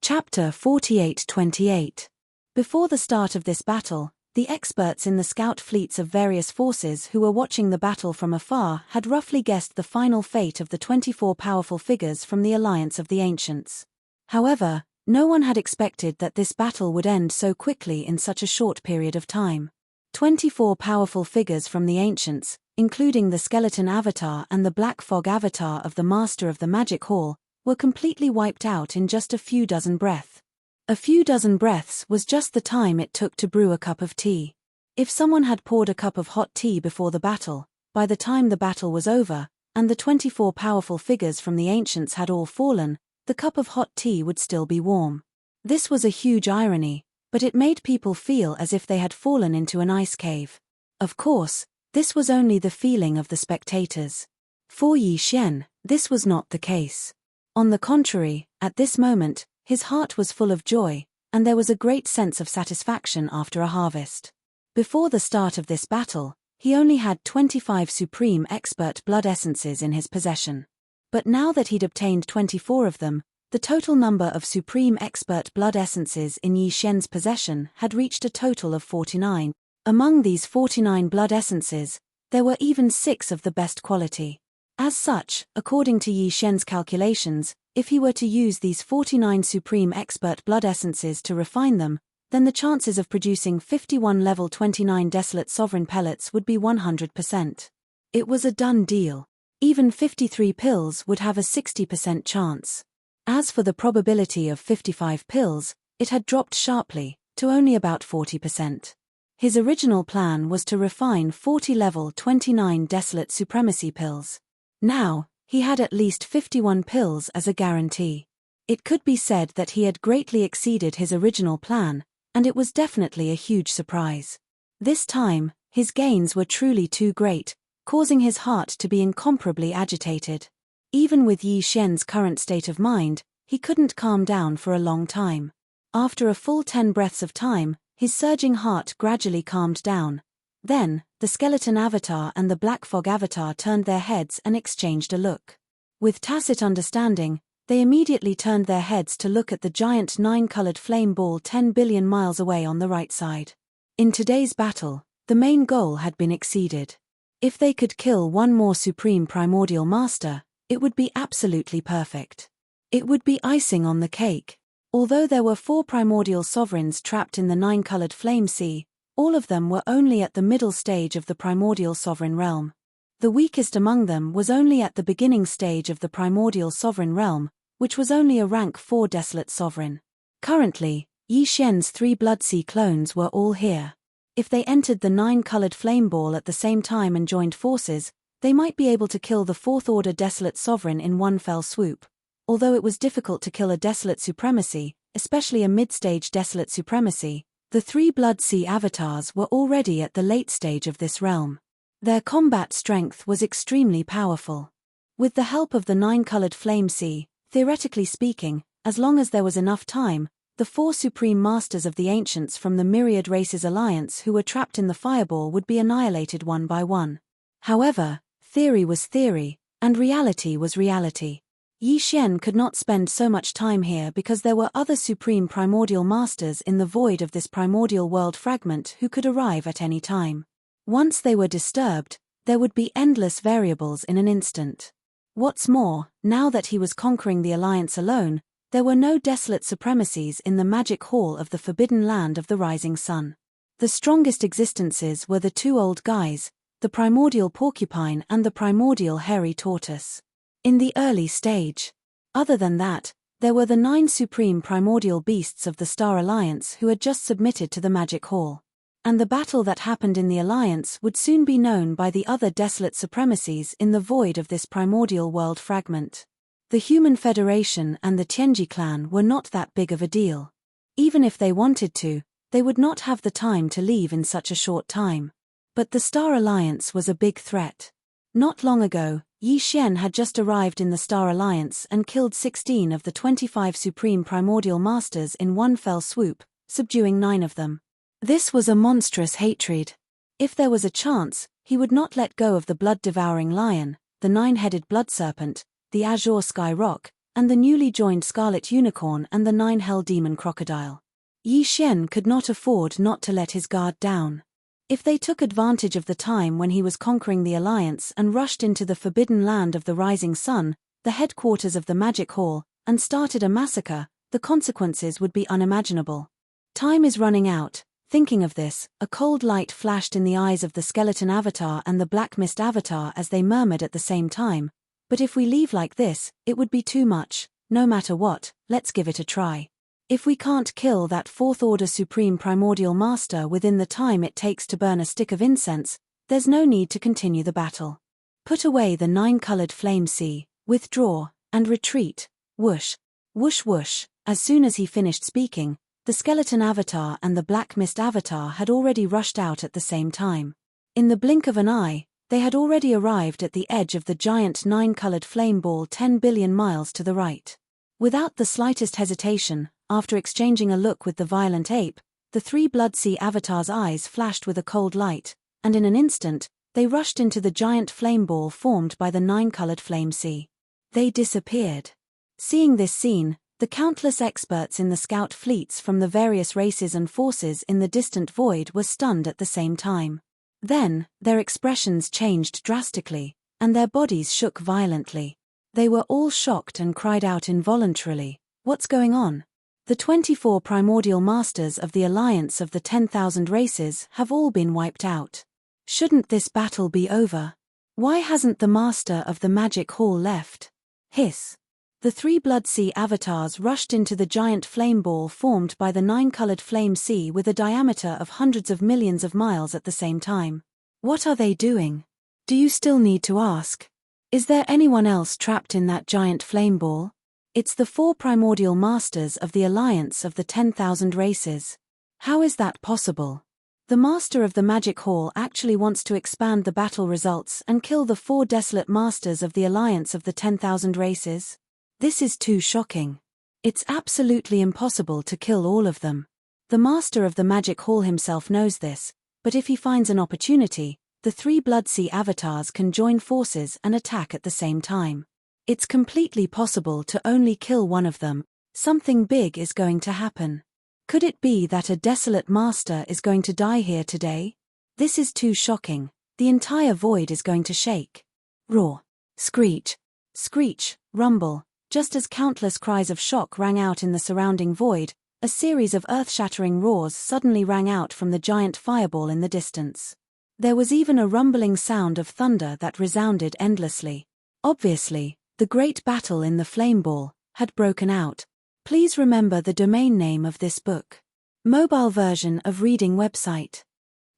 Chapter 48-28. Before the start of this battle, the experts in the scout fleets of various forces who were watching the battle from afar had roughly guessed the final fate of the 24 powerful figures from the Alliance of the Ancients. However, no one had expected that this battle would end so quickly in such a short period of time. 24 powerful figures from the Ancients, including the skeleton avatar and the black fog avatar of the Master of the Magic Hall, were completely wiped out in just a few dozen breaths. A few dozen breaths was just the time it took to brew a cup of tea. If someone had poured a cup of hot tea before the battle, by the time the battle was over, and the 24 powerful figures from the Ancients had all fallen, the cup of hot tea would still be warm. This was a huge irony, but it made people feel as if they had fallen into an ice cave. Of course, this was only the feeling of the spectators. For Yi Xian, this was not the case. On the contrary, at this moment, his heart was full of joy, and there was a great sense of satisfaction after a harvest. Before the start of this battle, he only had 25 supreme expert blood essences in his possession. But now that he'd obtained 24 of them, the total number of supreme expert blood essences in Yi Xian's possession had reached a total of 49. Among these 49 blood essences, there were even 6 of the best quality. As such, according to Yi Xian's calculations, if he were to use these 49 supreme expert blood essences to refine them, then the chances of producing 51 level 29 desolate sovereign pellets would be 100%. It was a done deal. Even 53 pills would have a 60% chance. As for the probability of 55 pills, it had dropped sharply, to only about 40%. His original plan was to refine 40 level 29 desolate supremacy pills. Now, he had at least 51 pills as a guarantee. It could be said that he had greatly exceeded his original plan, and it was definitely a huge surprise. This time, his gains were truly too great, causing his heart to be incomparably agitated. Even with Yi Xian's current state of mind, he couldn't calm down for a long time. After a full 10 breaths of time, his surging heart gradually calmed down. Then, the skeleton avatar and the black fog avatar turned their heads and exchanged a look. With tacit understanding, they immediately turned their heads to look at the giant 9-colored flame ball 10 billion miles away on the right side. In today's battle, the main goal had been exceeded. If they could kill one more supreme primordial master, it would be absolutely perfect. It would be icing on the cake. Although there were 4 primordial sovereigns trapped in the 9-colored flame sea, all of them were only at the middle stage of the primordial sovereign realm. The weakest among them was only at the beginning stage of the primordial sovereign realm, which was only a rank 4 desolate sovereign. Currently, Yi Xian's 3 Blood Sea clones were all here. If they entered the 9-colored flame ball at the same time and joined forces, they might be able to kill the 4th-order desolate sovereign in one fell swoop. Although it was difficult to kill a desolate supremacy, especially a mid-stage desolate supremacy, the 3 Blood Sea avatars were already at the late stage of this realm. Their combat strength was extremely powerful. With the help of the 9-colored flame sea, theoretically speaking, as long as there was enough time, the 4 supreme masters of the Ancients from the Myriad Races Alliance who were trapped in the fireball would be annihilated one by one. However, theory was theory, and reality was reality. Yi Xian could not spend so much time here because there were other supreme primordial masters in the void of this primordial world fragment who could arrive at any time. Once they were disturbed, there would be endless variables in an instant. What's more, now that he was conquering the Alliance alone, there were no desolate supremacies in the magic hall of the forbidden land of the rising sun. The strongest existences were the 2 old guys, the primordial porcupine and the primordial hairy tortoise. In the early stage. Other than that, there were the 9 supreme primordial beasts of the Star Alliance who had just submitted to the Magic Hall. And the battle that happened in the Alliance would soon be known by the other desolate supremacies in the void of this primordial world fragment. The Human Federation and the Tianji clan were not that big of a deal. Even if they wanted to, they would not have the time to leave in such a short time. But the Star Alliance was a big threat. Not long ago, Yi Xian had just arrived in the Star Alliance and killed 16 of the 25 supreme primordial masters in one fell swoop, subduing 9 of them. This was a monstrous hatred. If there was a chance, he would not let go of the blood-devouring lion, the 9-headed blood serpent, the azure sky rock, and the newly joined Scarlet Unicorn and the 9 Hell Demon Crocodile. Yi Xian could not afford not to let his guard down. If they took advantage of the time when he was conquering the Alliance and rushed into the forbidden land of the rising sun, the headquarters of the Magic Hall, and started a massacre, the consequences would be unimaginable. Time is running out. Thinking of this, a cold light flashed in the eyes of the skeleton avatar and the black mist avatar as they murmured at the same time, "But if we leave like this, it would be too much. No matter what, let's give it a try. If we can't kill that Fourth Order Supreme Primordial Master within the time it takes to burn a stick of incense, there's no need to continue the battle. Put away the 9-colored flame sea, withdraw, and retreat." Whoosh. Whoosh whoosh. As soon as he finished speaking, the skeleton avatar and the black mist avatar had already rushed out at the same time. In the blink of an eye, they had already arrived at the edge of the giant 9-colored flame ball 10 billion miles to the right. Without the slightest hesitation, after exchanging a look with the violent ape, the 3 Bloodsea avatars' eyes flashed with a cold light, and in an instant, they rushed into the giant flame ball formed by the 9-colored flame sea. They disappeared. Seeing this scene, the countless experts in the scout fleets from the various races and forces in the distant void were stunned at the same time. Then, their expressions changed drastically, and their bodies shook violently. They were all shocked and cried out involuntarily, "What's going on?" The 24 primordial masters of the Alliance of the 10,000 races have all been wiped out. Shouldn't this battle be over? Why hasn't the master of the Magic Hall left? Hiss. The 3 Bloodsea avatars rushed into the giant flame ball formed by the 9-colored flame sea with a diameter of hundreds of millions of miles at the same time. What are they doing? Do you still need to ask? Is there anyone else trapped in that giant flame ball? It's the 4 primordial masters of the Alliance of the 10,000 races. How is that possible? The master of the Magic Hall actually wants to expand the battle results and kill the 4 desolate masters of the Alliance of the 10,000 races? This is too shocking. It's absolutely impossible to kill all of them. The master of the Magic Hall himself knows this, but if he finds an opportunity, the 3 Bloodsea avatars can join forces and attack at the same time. It's completely possible to only kill one of them. Something big is going to happen. Could it be that a desolate master is going to die here today? This is too shocking. The entire void is going to shake. Roar. Screech. Screech. Rumble. Just as countless cries of shock rang out in the surrounding void, a series of earth-shattering roars suddenly rang out from the giant fireball in the distance. There was even a rumbling sound of thunder that resounded endlessly. Obviously, the great battle in the flame ball had broken out. Please remember the domain name of this book. Mobile version of reading website.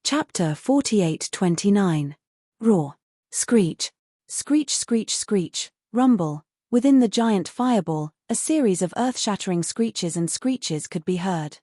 Chapter 4829. Roar. Screech. Screech, screech, screech. Rumble. Within the giant fireball, a series of earth-shattering screeches and screeches could be heard.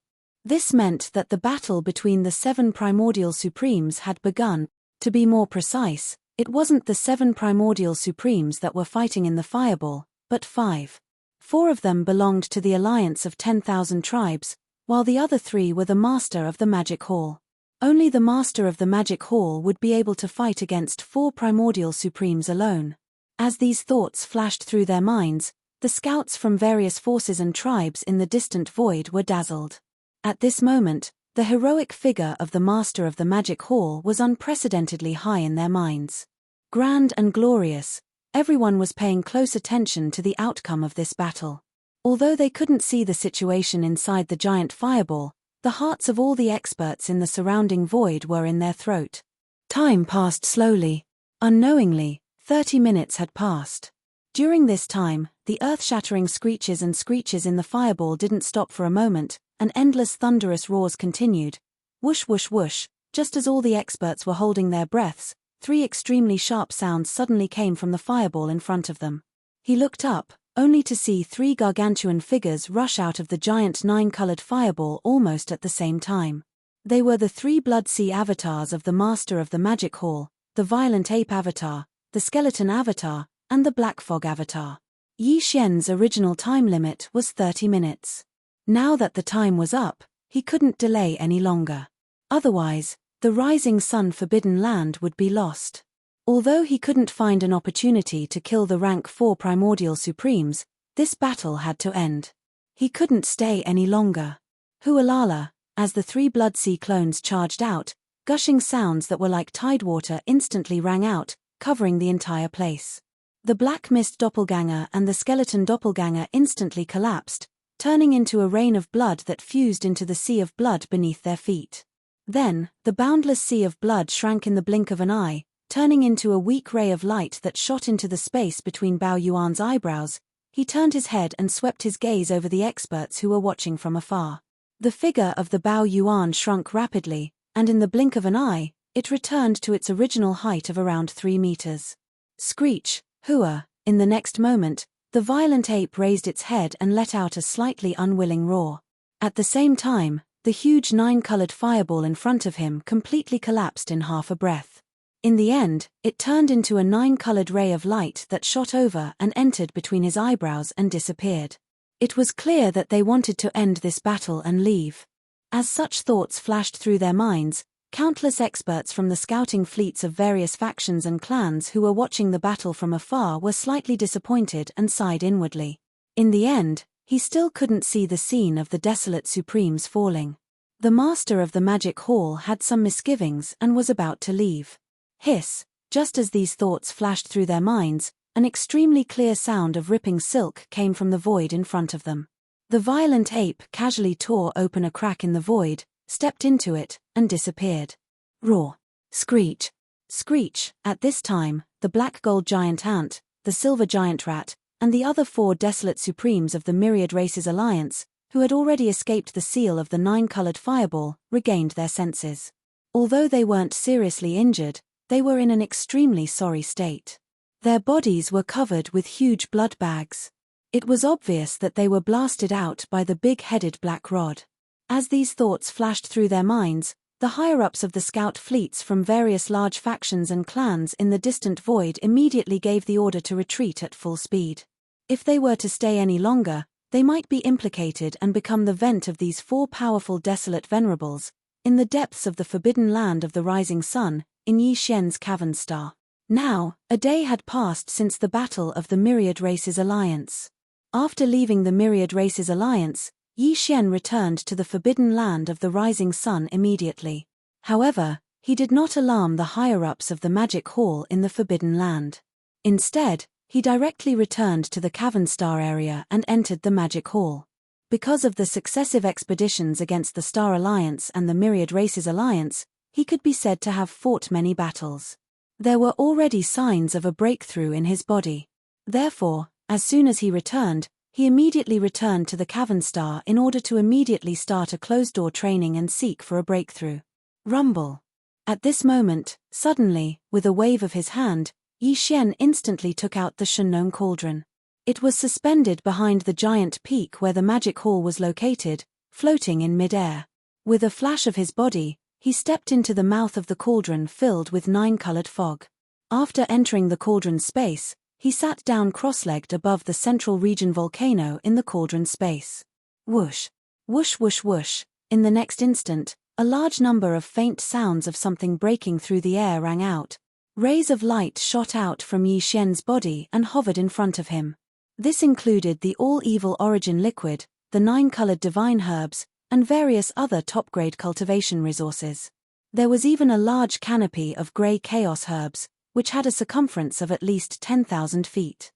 This meant that the battle between the 7 primordial supremes had begun. To be more precise, it wasn't the 7 primordial supremes that were fighting in the fireball, but 5. 4 of them belonged to the Alliance of 10,000 tribes, while the other 3 were the master of the Magic Hall. Only the master of the Magic Hall would be able to fight against 4 primordial supremes alone. As these thoughts flashed through their minds, the scouts from various forces and tribes in the distant void were dazzled. At this moment, the heroic figure of the master of the Magic Hall was unprecedentedly high in their minds. Grand and glorious, everyone was paying close attention to the outcome of this battle. Although they couldn't see the situation inside the giant fireball, the hearts of all the experts in the surrounding void were in their throat. Time passed slowly. Unknowingly, 30 minutes had passed. During this time, the earth-shattering screeches and screeches in the fireball didn't stop for a moment, and endless thunderous roars continued. Whoosh whoosh whoosh. Just as all the experts were holding their breaths, 3 extremely sharp sounds suddenly came from the fireball in front of them. He looked up, only to see 3 gargantuan figures rush out of the giant 9-colored fireball almost at the same time. They were the 3 Bloodsea avatars of the master of the Magic Hall, the violent ape avatar, the skeleton avatar, and the black fog avatar. Yi Xian's original time limit was 30 minutes. Now that the time was up, he couldn't delay any longer. Otherwise, the rising sun forbidden land would be lost. Although he couldn't find an opportunity to kill the rank 4 primordial supremes, This battle had to end. He couldn't stay any longer. Hualala, as the 3 Blood Sea clones charged out, gushing sounds that were like tidewater instantly rang out, covering the entire place. The Black Mist doppelganger and the skeleton doppelganger instantly collapsed, turning into a rain of blood that fused into the sea of blood beneath their feet. Then, the boundless sea of blood shrank in the blink of an eye, turning into a weak ray of light that shot into the space between Bao Yuan's eyebrows. He turned his head and swept his gaze over the experts who were watching from afar. The figure of the Bao Yuan shrunk rapidly, and in the blink of an eye, it returned to its original height of around 3 meters. Screech, Hua, in the next moment, the violent ape raised its head and let out a slightly unwilling roar. At the same time, the huge 9-colored fireball in front of him completely collapsed in half a breath. In the end, it turned into a 9-colored ray of light that shot over and entered between his eyebrows and disappeared. It was clear that they wanted to end this battle and leave. As such thoughts flashed through their minds, countless experts from the scouting fleets of various factions and clans who were watching the battle from afar were slightly disappointed and sighed inwardly. In the end, he still couldn't see the scene of the desolate Supremes falling. The master of the magic hall had some misgivings and was about to leave. Hiss, just as these thoughts flashed through their minds, an extremely clear sound of ripping silk came from the void in front of them. The violent ape casually tore open a crack in the void, stepped into it, and disappeared. Roar. Screech. Screech. At this time, the black gold giant ant, the silver giant rat, and the other 4 desolate supremes of the Myriad Races Alliance, who had already escaped the seal of the 9-colored fireball, regained their senses. Although they weren't seriously injured, they were in an extremely sorry state. Their bodies were covered with huge blood bags. It was obvious that they were blasted out by the big-headed black rod. As these thoughts flashed through their minds, the higher-ups of the scout fleets from various large factions and clans in the distant void immediately gave the order to retreat at full speed. If they were to stay any longer, they might be implicated and become the vent of these 4 powerful desolate venerables, in the depths of the forbidden land of the rising sun, in Yi Xian's cavern star. Now, a day had passed since the battle of the Myriad Races Alliance. After leaving the Myriad Races Alliance, Yi Xian returned to the forbidden land of the rising sun immediately. However, he did not alarm the higher-ups of the magic hall in the forbidden land. Instead, he directly returned to the cavern star area and entered the magic hall. Because of the successive expeditions against the Star Alliance and the Myriad Races Alliance, he could be said to have fought many battles. There were already signs of a breakthrough in his body. Therefore, as soon as he returned, he immediately returned to the cavern star in order to immediately start a closed-door training and seek for a breakthrough. Rumble. At this moment, suddenly, with a wave of his hand, Yi Xian instantly took out the Shennon cauldron. It was suspended behind the giant peak where the magic hall was located, floating in mid-air. With a flash of his body, he stepped into the mouth of the cauldron filled with 9-colored fog. After entering the cauldron's space, he sat down cross-legged above the central region volcano in the cauldron space. Whoosh. Whoosh whoosh whoosh. In the next instant, a large number of faint sounds of something breaking through the air rang out. Rays of light shot out from Yi Xian's body and hovered in front of him. This included the all-evil origin liquid, the 9-colored divine herbs, and various other top-grade cultivation resources. There was even a large canopy of grey chaos herbs, which had a circumference of at least 10,000 feet.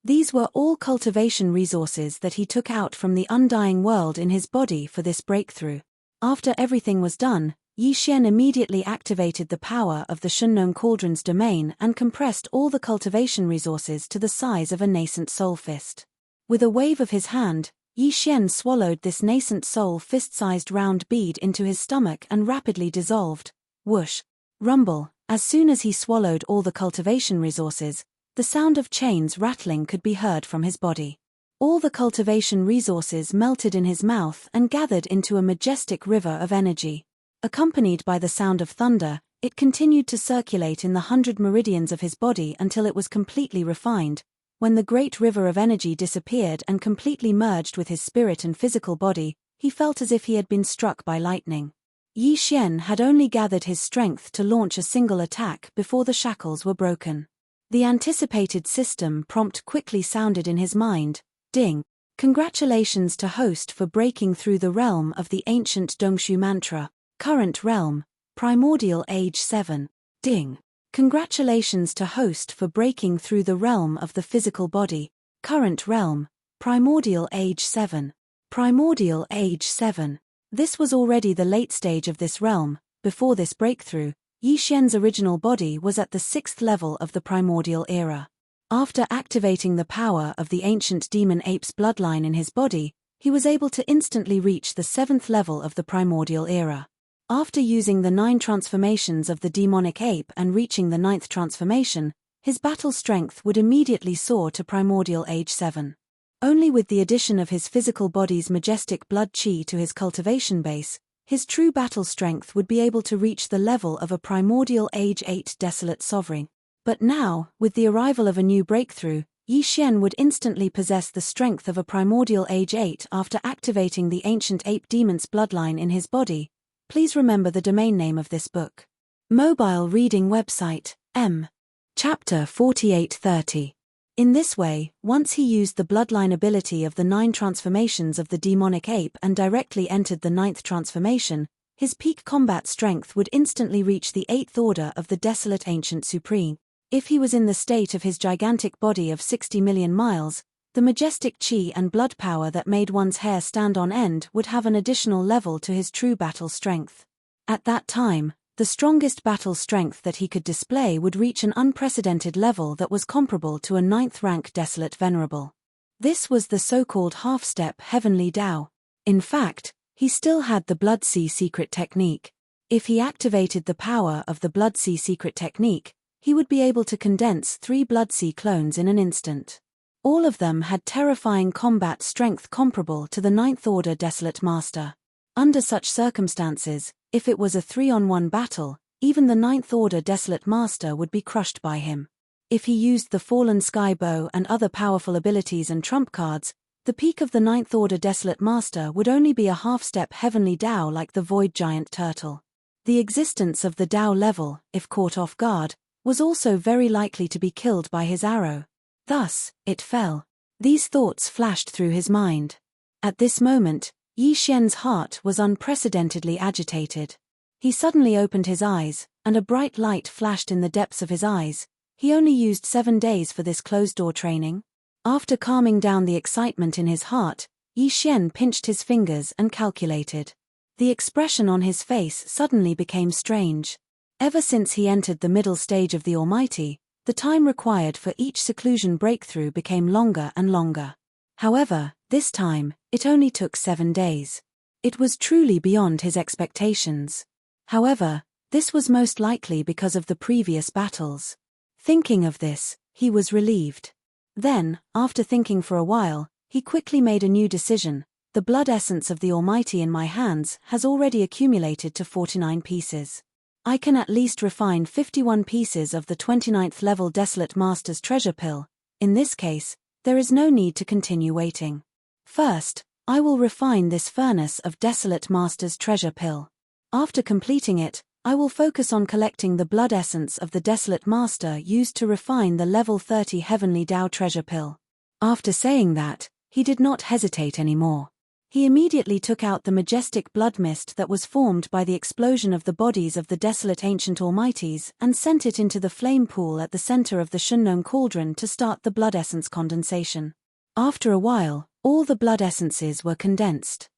These were all cultivation resources that he took out from the undying world in his body for this breakthrough. After everything was done, Yi Xian immediately activated the power of the Shennon Cauldron's domain and compressed all the cultivation resources to the size of a nascent soul fist. With a wave of his hand, Yi Xian swallowed this nascent soul fist-sized round bead into his stomach and rapidly dissolved. Whoosh. Rumble. As soon as he swallowed all the cultivation resources, the sound of chains rattling could be heard from his body. All the cultivation resources melted in his mouth and gathered into a majestic river of energy. Accompanied by the sound of thunder, it continued to circulate in the 100 meridians of his body until it was completely refined. When the great river of energy disappeared and completely merged with his spirit and physical body, he felt as if he had been struck by lightning. Yi Xian had only gathered his strength to launch a single attack before the shackles were broken. The anticipated system prompt quickly sounded in his mind, Ding. Congratulations to host for breaking through the realm of the ancient Dongshu mantra. Current realm, Primordial Age 7. Ding. Congratulations to host for breaking through the realm of the physical body. Current realm, Primordial Age 7. Primordial Age 7. This was already the late stage of this realm. Before this breakthrough, Yi Xian's original body was at the 6th level of the primordial era. After activating the power of the ancient demon ape's bloodline in his body, he was able to instantly reach the 7th level of the primordial era. After using the 9 transformations of the demonic ape and reaching the 9th transformation, his battle strength would immediately soar to primordial age 7. Only with the addition of his physical body's majestic blood qi to his cultivation base, his true battle strength would be able to reach the level of a primordial age 8 desolate sovereign. But now, with the arrival of a new breakthrough, Yi Xian would instantly possess the strength of a primordial age 8 after activating the ancient ape demon's bloodline in his body. Please remember the domain name of this book. Mobile reading website, M. Chapter 4830. In this way, once he used the bloodline ability of the 9 transformations of the demonic ape and directly entered the 9th transformation, his peak combat strength would instantly reach the 8th order of the desolate ancient supreme. If he was in the state of his gigantic body of 60 million miles, the majestic qi and blood power that made one's hair stand on end would have an additional level to his true battle strength. At that time, the strongest battle strength that he could display would reach an unprecedented level that was comparable to a 9th rank desolate venerable. This was the so-called half-step heavenly Tao. In fact, he still had the Blood Sea secret technique. If he activated the power of the Blood Sea secret technique, he would be able to condense 3 Blood Sea clones in an instant. All of them had terrifying combat strength comparable to the 9th Order Desolate Master. Under such circumstances, if it was a 3-on-1 battle, even the 9th Order Desolate Master would be crushed by him. If he used the Fallen Sky Bow and other powerful abilities and trump cards, the peak of the 9th Order Desolate Master would only be a half-step heavenly Tao like the Void Giant Turtle. The existence of the Tao level, if caught off guard, was also very likely to be killed by his arrow. Thus, it fell. These thoughts flashed through his mind. At this moment, Yi Xian's heart was unprecedentedly agitated. He suddenly opened his eyes, and a bright light flashed in the depths of his eyes. He only used 7 days for this closed-door training. After calming down the excitement in his heart, Yi Xian pinched his fingers and calculated. The expression on his face suddenly became strange. Ever since he entered the middle stage of the Almighty, the time required for each seclusion breakthrough became longer and longer. However, this time, it only took 7 days. It was truly beyond his expectations. However, this was most likely because of the previous battles. Thinking of this, he was relieved. Then, after thinking for a while, he quickly made a new decision. The blood essence of the Almighty in my hands has already accumulated to 49 pieces. I can at least refine 51 pieces of the 29th level Desolate Master's treasure pill. In this case, there is no need to continue waiting. First, I will refine this furnace of Desolate Master's treasure pill. After completing it, I will focus on collecting the blood essence of the Desolate Master used to refine the level 30 Heavenly Tao treasure pill. After saying that, he did not hesitate anymore. He immediately took out the majestic blood mist that was formed by the explosion of the bodies of the desolate ancient almighties and sent it into the flame pool at the center of the Shunnong cauldron to start the blood essence condensation. After a while, all the blood essences were condensed.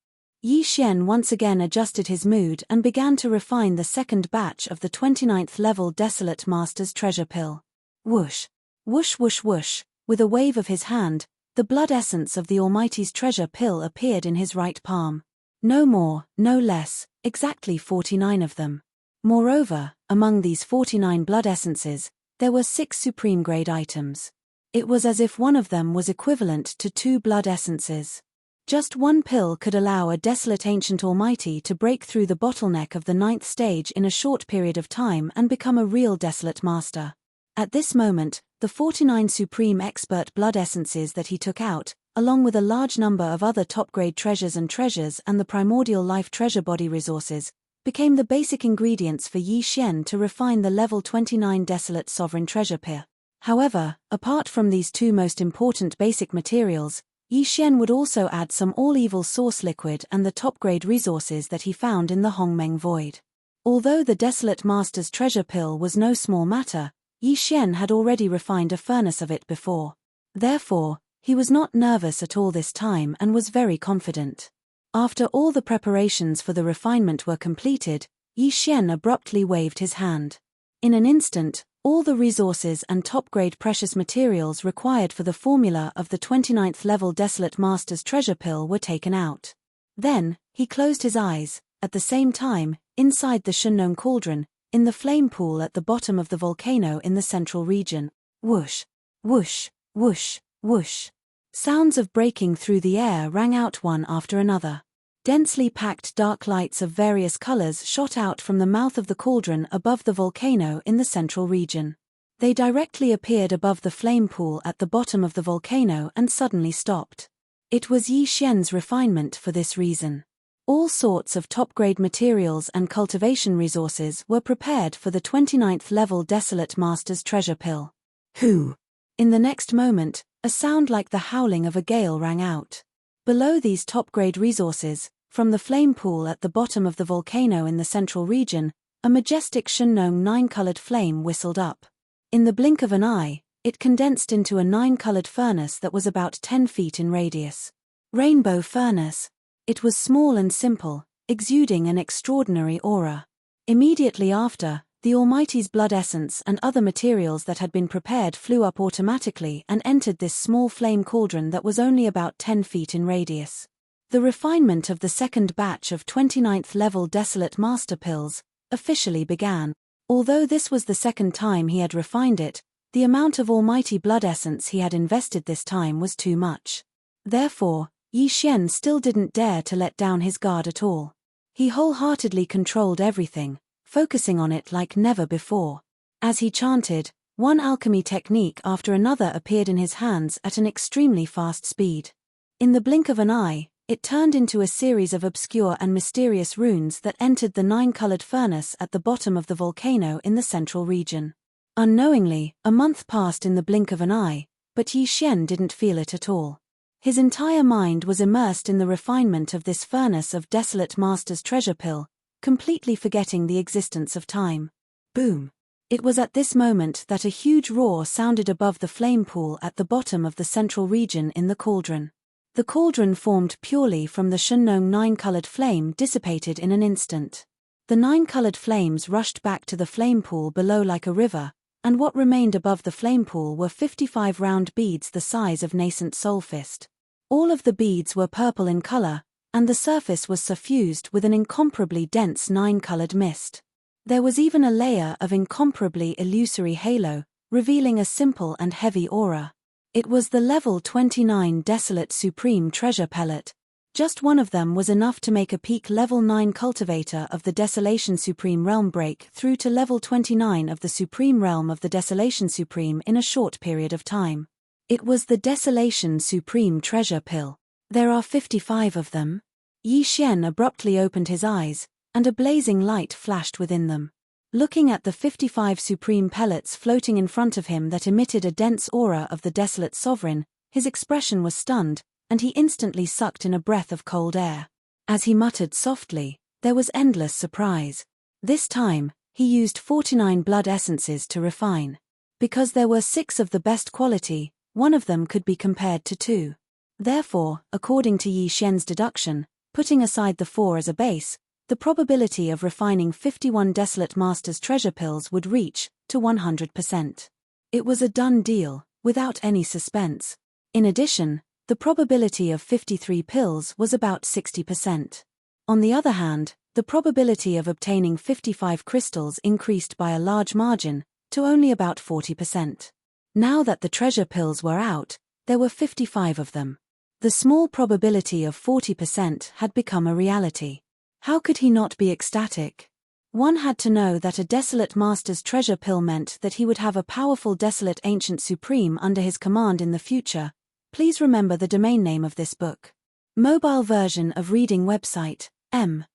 Yi Xian once again adjusted his mood and began to refine the second batch of the 29th level Desolate Master's treasure pill. Whoosh! Whoosh whoosh whoosh! With a wave of his hand, the blood essence of the Almighty's treasure pill appeared in his right palm. No more, no less, exactly 49 of them. Moreover, among these 49 blood essences, there were 6 supreme-grade items. It was as if one of them was equivalent to 2 blood essences. Just one pill could allow a desolate ancient almighty to break through the bottleneck of the 9th stage in a short period of time and become a real desolate master. At this moment, the 49 supreme expert blood essences that he took out, along with a large number of other top-grade treasures and the primordial life treasure body resources, became the basic ingredients for Yi Xian to refine the level 29 desolate sovereign treasure pill. However, apart from these 2 most important basic materials, Yi Xian would also add some all-evil source liquid and the top-grade resources that he found in the Hongmeng Void. Although the Desolate Master's treasure pill was no small matter, Yi Xian had already refined a furnace of it before. Therefore, he was not nervous at all this time and was very confident. After all the preparations for the refinement were completed, Yi Xian abruptly waved his hand. In an instant, all the resources and top-grade precious materials required for the formula of the 29th level Desolate Master's treasure pill were taken out. Then, he closed his eyes. At the same time, inside the Shunnong cauldron, in the flame pool at the bottom of the volcano in the central region, whoosh, whoosh, whoosh, whoosh. Sounds of breaking through the air rang out one after another. Densely packed dark lights of various colors shot out from the mouth of the cauldron above the volcano in the central region. They directly appeared above the flame pool at the bottom of the volcano and suddenly stopped. It was Yi Xian's refinement for this reason. All sorts of top-grade materials and cultivation resources were prepared for the 29th level Desolate Master's treasure pill. Who? In the next moment, a sound like the howling of a gale rang out. Below these top-grade resources, from the flame pool at the bottom of the volcano in the central region, a majestic Shunnong 9-colored flame whistled up. In the blink of an eye, it condensed into a 9-colored furnace that was about 10 feet in radius. Rainbow furnace. It was small and simple, exuding an extraordinary aura. Immediately after, the Almighty's blood essence and other materials that had been prepared flew up automatically and entered this small flame cauldron that was only about 10 feet in radius. The refinement of the second batch of 29th level Desolate Master pills officially began. Although this was the second time he had refined it, the amount of Almighty blood essence he had invested this time was too much. Therefore, Yi Xian still didn't dare to let down his guard at all. He wholeheartedly controlled everything, focusing on it like never before. As he chanted, one alchemy technique after another appeared in his hands at an extremely fast speed. In the blink of an eye, it turned into a series of obscure and mysterious runes that entered the 9-colored furnace at the bottom of the volcano in the central region. Unknowingly, a month passed in the blink of an eye, but Yi Xian didn't feel it at all. His entire mind was immersed in the refinement of this furnace of Desolate Master's treasure pill, completely forgetting the existence of time. Boom! It was at this moment that a huge roar sounded above the flame pool at the bottom of the central region in the cauldron. The cauldron formed purely from the Shunnong 9-colored flame dissipated in an instant. The 9-colored flames rushed back to the flame pool below like a river, and what remained above the flame pool were 55 round beads the size of nascent soul fist. All of the beads were purple in color, and the surface was suffused with an incomparably dense 9-colored mist. There was even a layer of incomparably illusory halo, revealing a simple and heavy aura. It was the level 29 Desolate Supreme Treasure Pellet. Just one of them was enough to make a peak level 9 cultivator of the Desolation Supreme Realm break through to level 29 of the Supreme Realm of the Desolation Supreme in a short period of time. It was the Desolation Supreme Treasure Pill. There are 55 of them. Yi Xian abruptly opened his eyes, and a blazing light flashed within them. Looking at the 55 supreme pellets floating in front of him that emitted a dense aura of the Desolate Sovereign, his expression was stunned, and he instantly sucked in a breath of cold air. As he muttered softly, there was endless surprise. This time, he used 49 blood essences to refine. Because there were 6 of the best quality, one of them could be compared to 2. Therefore, according to Yi Xian's deduction, putting aside the 4 as a base, the probability of refining 51 Desolate Master's treasure pills would reach to 100%. It was a done deal, without any suspense. In addition, the probability of 53 pills was about 60%. On the other hand, the probability of obtaining 55 crystals increased by a large margin, to only about 40%. Now that the treasure pills were out, there were 55 of them. The small probability of 40% had become a reality. How could he not be ecstatic? One had to know that a Desolate Master's treasure pill meant that he would have a powerful Desolate Ancient Supreme under his command in the future. Please remember the domain name of this book. Mobile version of reading website, M.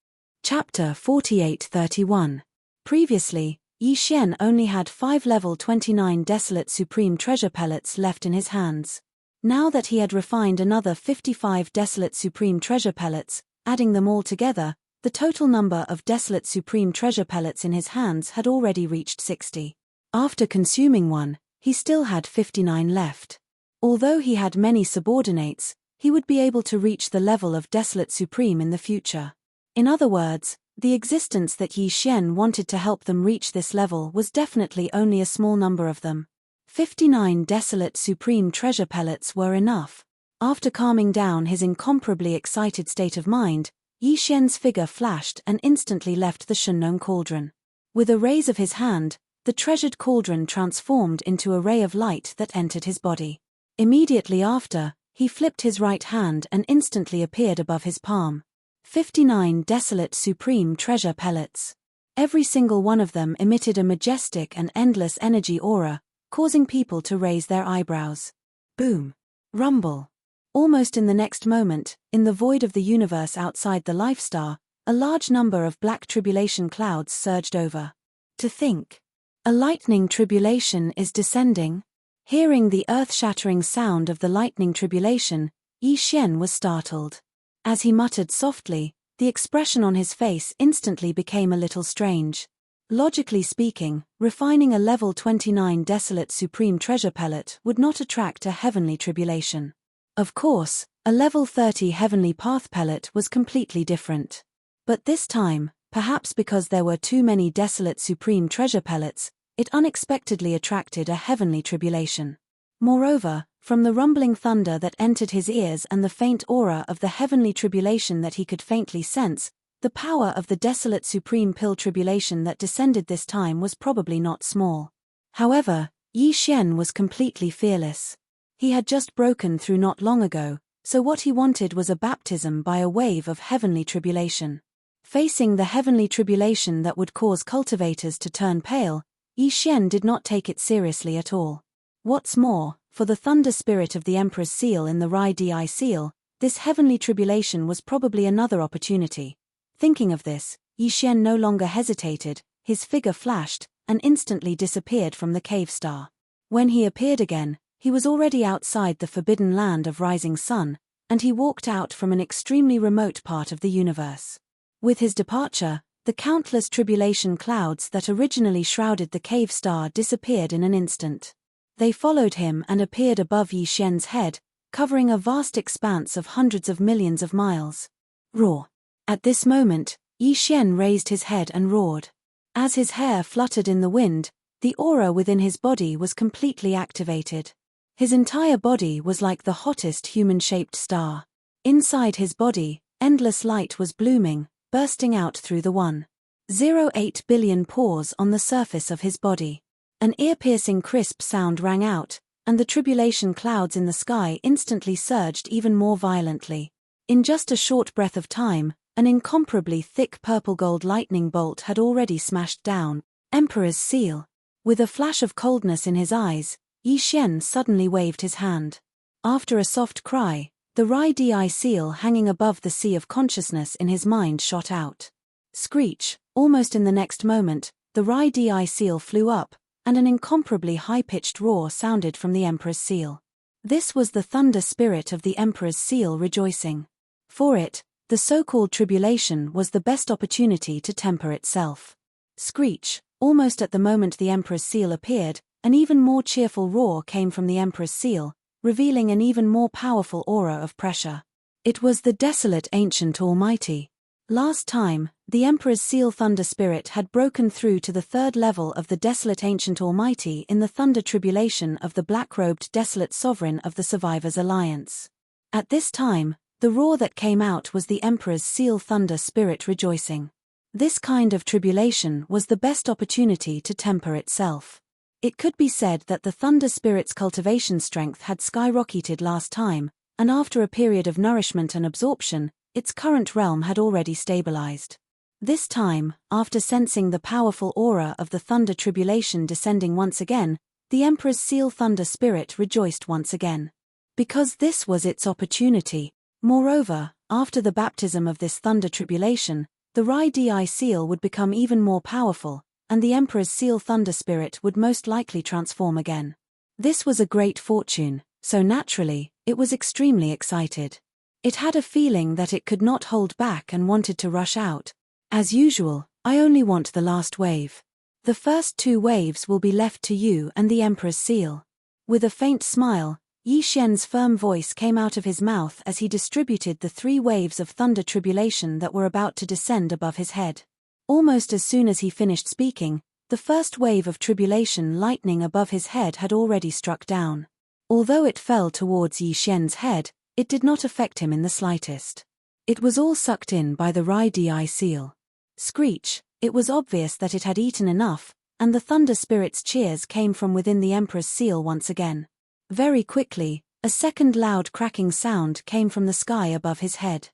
Chapter 4831. Previously, Yi Xian only had 5 level 29 Desolate Supreme treasure pellets left in his hands. Now that he had refined another 55 Desolate Supreme Treasure Pellets, adding them all together, the total number of Desolate Supreme Treasure Pellets in his hands had already reached 60. After consuming one, he still had 59 left. Although he had many subordinates, he would be able to reach the level of Desolate Supreme in the future. In other words, the existence that Yi Xian wanted to help them reach this level was definitely only a small number of them. 59 Desolate Supreme Treasure Pellets were enough. After calming down his incomparably excited state of mind, Yi Xian's figure flashed and instantly left the Shunnong cauldron. With a raise of his hand, the treasured cauldron transformed into a ray of light that entered his body. Immediately after, he flipped his right hand and instantly appeared above his palm. 59 Desolate Supreme Treasure Pellets. Every single one of them emitted a majestic and endless energy aura, causing people to raise their eyebrows. Boom. Rumble. Almost in the next moment, in the void of the universe outside the Life Star, a large number of black tribulation clouds surged over. To think. A lightning tribulation is descending? Hearing the earth-shattering sound of the lightning tribulation, Yi Xian was startled. As he muttered softly, the expression on his face instantly became a little strange. Logically speaking, refining a level 29 Desolate Supreme Treasure Pellet would not attract a heavenly tribulation. Of course, a level 30 Heavenly Path Pellet was completely different. But this time, perhaps because there were too many Desolate Supreme Treasure Pellets, it unexpectedly attracted a heavenly tribulation. Moreover, from the rumbling thunder that entered his ears and the faint aura of the heavenly tribulation that he could faintly sense, the power of the Desolate Supreme Pill Tribulation that descended this time was probably not small. However, Yi Xian was completely fearless. He had just broken through not long ago, so what he wanted was a baptism by a wave of heavenly tribulation. Facing the heavenly tribulation that would cause cultivators to turn pale, Yi Xian did not take it seriously at all. What's more, for the thunder spirit of the Emperor's seal in the Rai Di seal, this heavenly tribulation was probably another opportunity. Thinking of this, Yi Xian no longer hesitated, his figure flashed, and instantly disappeared from the cave star. When he appeared again, he was already outside the forbidden land of Rising Sun, and he walked out from an extremely remote part of the universe. With his departure, the countless tribulation clouds that originally shrouded the cave star disappeared in an instant. They followed him and appeared above Yi Xian's head, covering a vast expanse of hundreds of millions of miles. Roar. At this moment, Yi Xian raised his head and roared. As his hair fluttered in the wind, the aura within his body was completely activated. His entire body was like the hottest human-shaped star. Inside his body, endless light was blooming, bursting out through the 1.08 billion pores on the surface of his body. An ear-piercing crisp sound rang out, and the tribulation clouds in the sky instantly surged even more violently. In just a short breath of time, an incomparably thick purple-gold lightning bolt had already smashed down Emperor's seal. With a flash of coldness in his eyes, Yi Xian suddenly waved his hand. After a soft cry, the Rai Di seal hanging above the sea of consciousness in his mind shot out. Screech, almost in the next moment, the Rai Di seal flew up, and an incomparably high-pitched roar sounded from the Emperor's seal. This was the thunder spirit of the Emperor's seal rejoicing. For it, the so-called tribulation was the best opportunity to temper itself. Screech, almost at the moment the Emperor's seal appeared, an even more cheerful roar came from the Emperor's seal, revealing an even more powerful aura of pressure. It was the desolate ancient almighty. Last time, the Emperor's seal thunder spirit had broken through to the third level of the desolate ancient almighty in the thunder tribulation of the black-robed desolate sovereign of the Survivors Alliance. At this time, the roar that came out was the Emperor's seal thunder spirit rejoicing. This kind of tribulation was the best opportunity to temper itself. It could be said that the thunder spirit's cultivation strength had skyrocketed last time, and after a period of nourishment and absorption, its current realm had already stabilized. This time, after sensing the powerful aura of the thunder tribulation descending once again, the Emperor's seal thunder spirit rejoiced once again. Because this was its opportunity. Moreover, after the baptism of this thunder tribulation, the Rai Di seal would become even more powerful, and the Emperor's seal thunder spirit would most likely transform again. This was a great fortune, So naturally, it was extremely excited. It had a feeling that it could not hold back and wanted to rush out. As usual, I only want the last wave. The first 2 waves will be left to you and the Emperor's seal. With a faint smile, Yi Xian's firm voice came out of his mouth as he distributed the 3 waves of thunder tribulation that were about to descend above his head. Almost as soon as he finished speaking, the first wave of tribulation lightning above his head had already struck down. Although it fell towards Yi Xian's head, it did not affect him in the slightest. It was all sucked in by the Rai seal. Screech, it was obvious that it had eaten enough, and the thunder spirit's cheers came from within the Emperor's seal once again. Very quickly, a second loud cracking sound came from the sky above his head.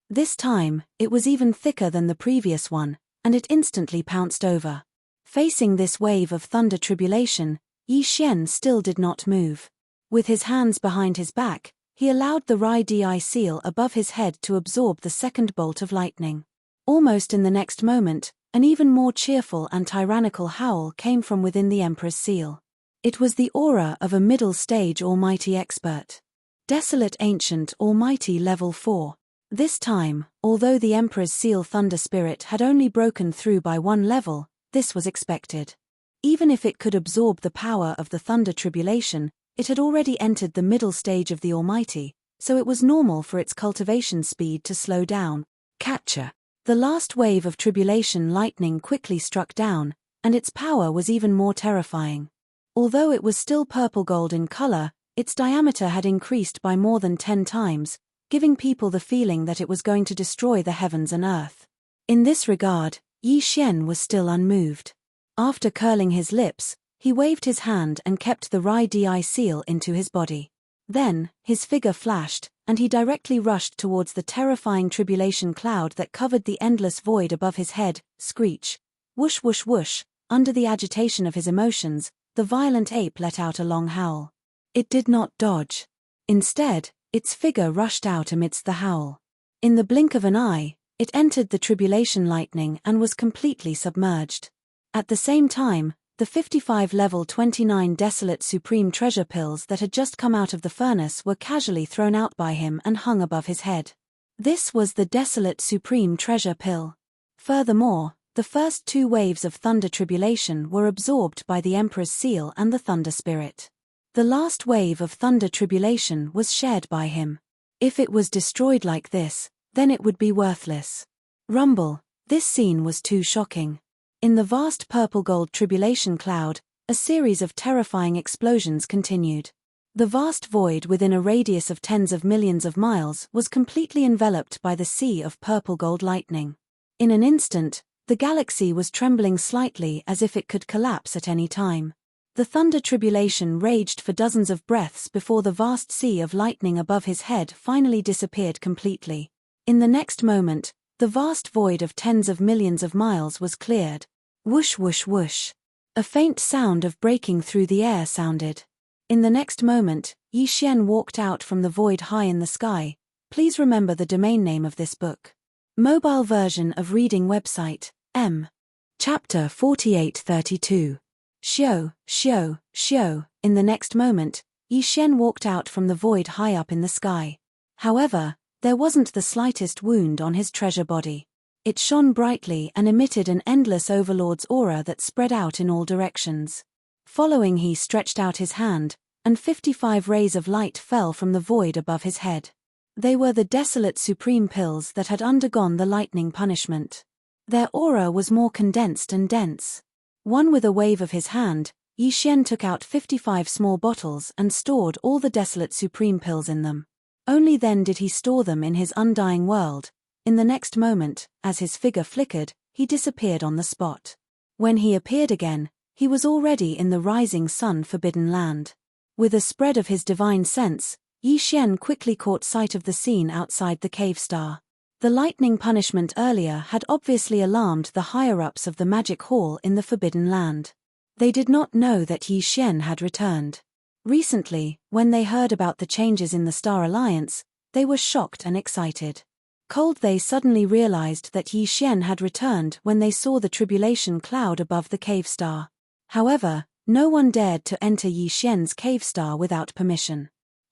This time, it was even thicker than the previous one, and it instantly pounced over. Facing this wave of thunder tribulation, Yi Xian still did not move. With his hands behind his back, he allowed the Rai seal above his head to absorb the second bolt of lightning. Almost in the next moment, an even more cheerful and tyrannical howl came from within the Emperor's seal. It was the aura of a middle-stage Almighty Expert. Desolate Ancient Almighty Level 4. This time, although the Emperor's seal Thunder Spirit had only broken through by 1 level, this was expected. Even if it could absorb the power of the Thunder Tribulation, it had already entered the middle stage of the Almighty, so it was normal for its cultivation speed to slow down. Catcher. The last wave of tribulation lightning quickly struck down, and its power was even more terrifying. Although it was still purple-gold in color, its diameter had increased by more than 10 times, giving people the feeling that it was going to destroy the heavens and earth. In this regard, Yi Xian was still unmoved. After curling his lips, he waved his hand and kept the Rai seal into his body. Then, his figure flashed, and he directly rushed towards the terrifying tribulation cloud that covered the endless void above his head. Screech. Whoosh whoosh whoosh. Under the agitation of his emotions, the violent ape let out a long howl. It did not dodge. Instead, its figure rushed out amidst the howl. In the blink of an eye, it entered the tribulation lightning and was completely submerged. At the same time, the 55 level 29 desolate supreme treasure pills that had just come out of the furnace were casually thrown out by him and hung above his head. This was the desolate supreme treasure pill. Furthermore, the first 2 waves of thunder tribulation were absorbed by the Emperor's seal and the thunder spirit. The last wave of thunder tribulation was shared by him. If it was destroyed like this, then it would be worthless. Rumble. This scene was too shocking. In the vast purple-gold tribulation cloud, a series of terrifying explosions continued. The vast void within a radius of tens of millions of miles was completely enveloped by the sea of purple-gold lightning. In an instant, the galaxy was trembling slightly as if it could collapse at any time. The thunder tribulation raged for dozens of breaths before the vast sea of lightning above his head finally disappeared completely. In the next moment, the vast void of tens of millions of miles was cleared. Whoosh whoosh whoosh. A faint sound of breaking through the air sounded. In the next moment, Yi Xian walked out from the void high in the sky. Please remember the domain name of this book. Mobile version of reading website, M. Chapter 4832. Xiao, xiao, xiao. In the next moment, Yi Xian walked out from the void high up in the sky. However, there wasn't the slightest wound on his treasure body. It shone brightly and emitted an endless overlord's aura that spread out in all directions. Following, he stretched out his hand, and 55 rays of light fell from the void above his head. They were the desolate supreme pills that had undergone the lightning punishment. Their aura was more condensed and dense. One with a wave of his hand, Yi Xian took out 55 small bottles and stored all the desolate supreme pills in them. Only then did he store them in his undying world. In the next moment, as his figure flickered, he disappeared on the spot. When he appeared again, he was already in the rising sun forbidden land. With a spread of his divine sense, Yi Xian quickly caught sight of the scene outside the cave star. The lightning punishment earlier had obviously alarmed the higher-ups of the magic hall in the forbidden land. They did not know that Yi Xian had returned. Recently, when they heard about the changes in the Star Alliance, they were shocked and excited. Cold, they suddenly realized that Yi Xian had returned when they saw the tribulation cloud above the cave star. However, no one dared to enter Yi Xian's cave star without permission.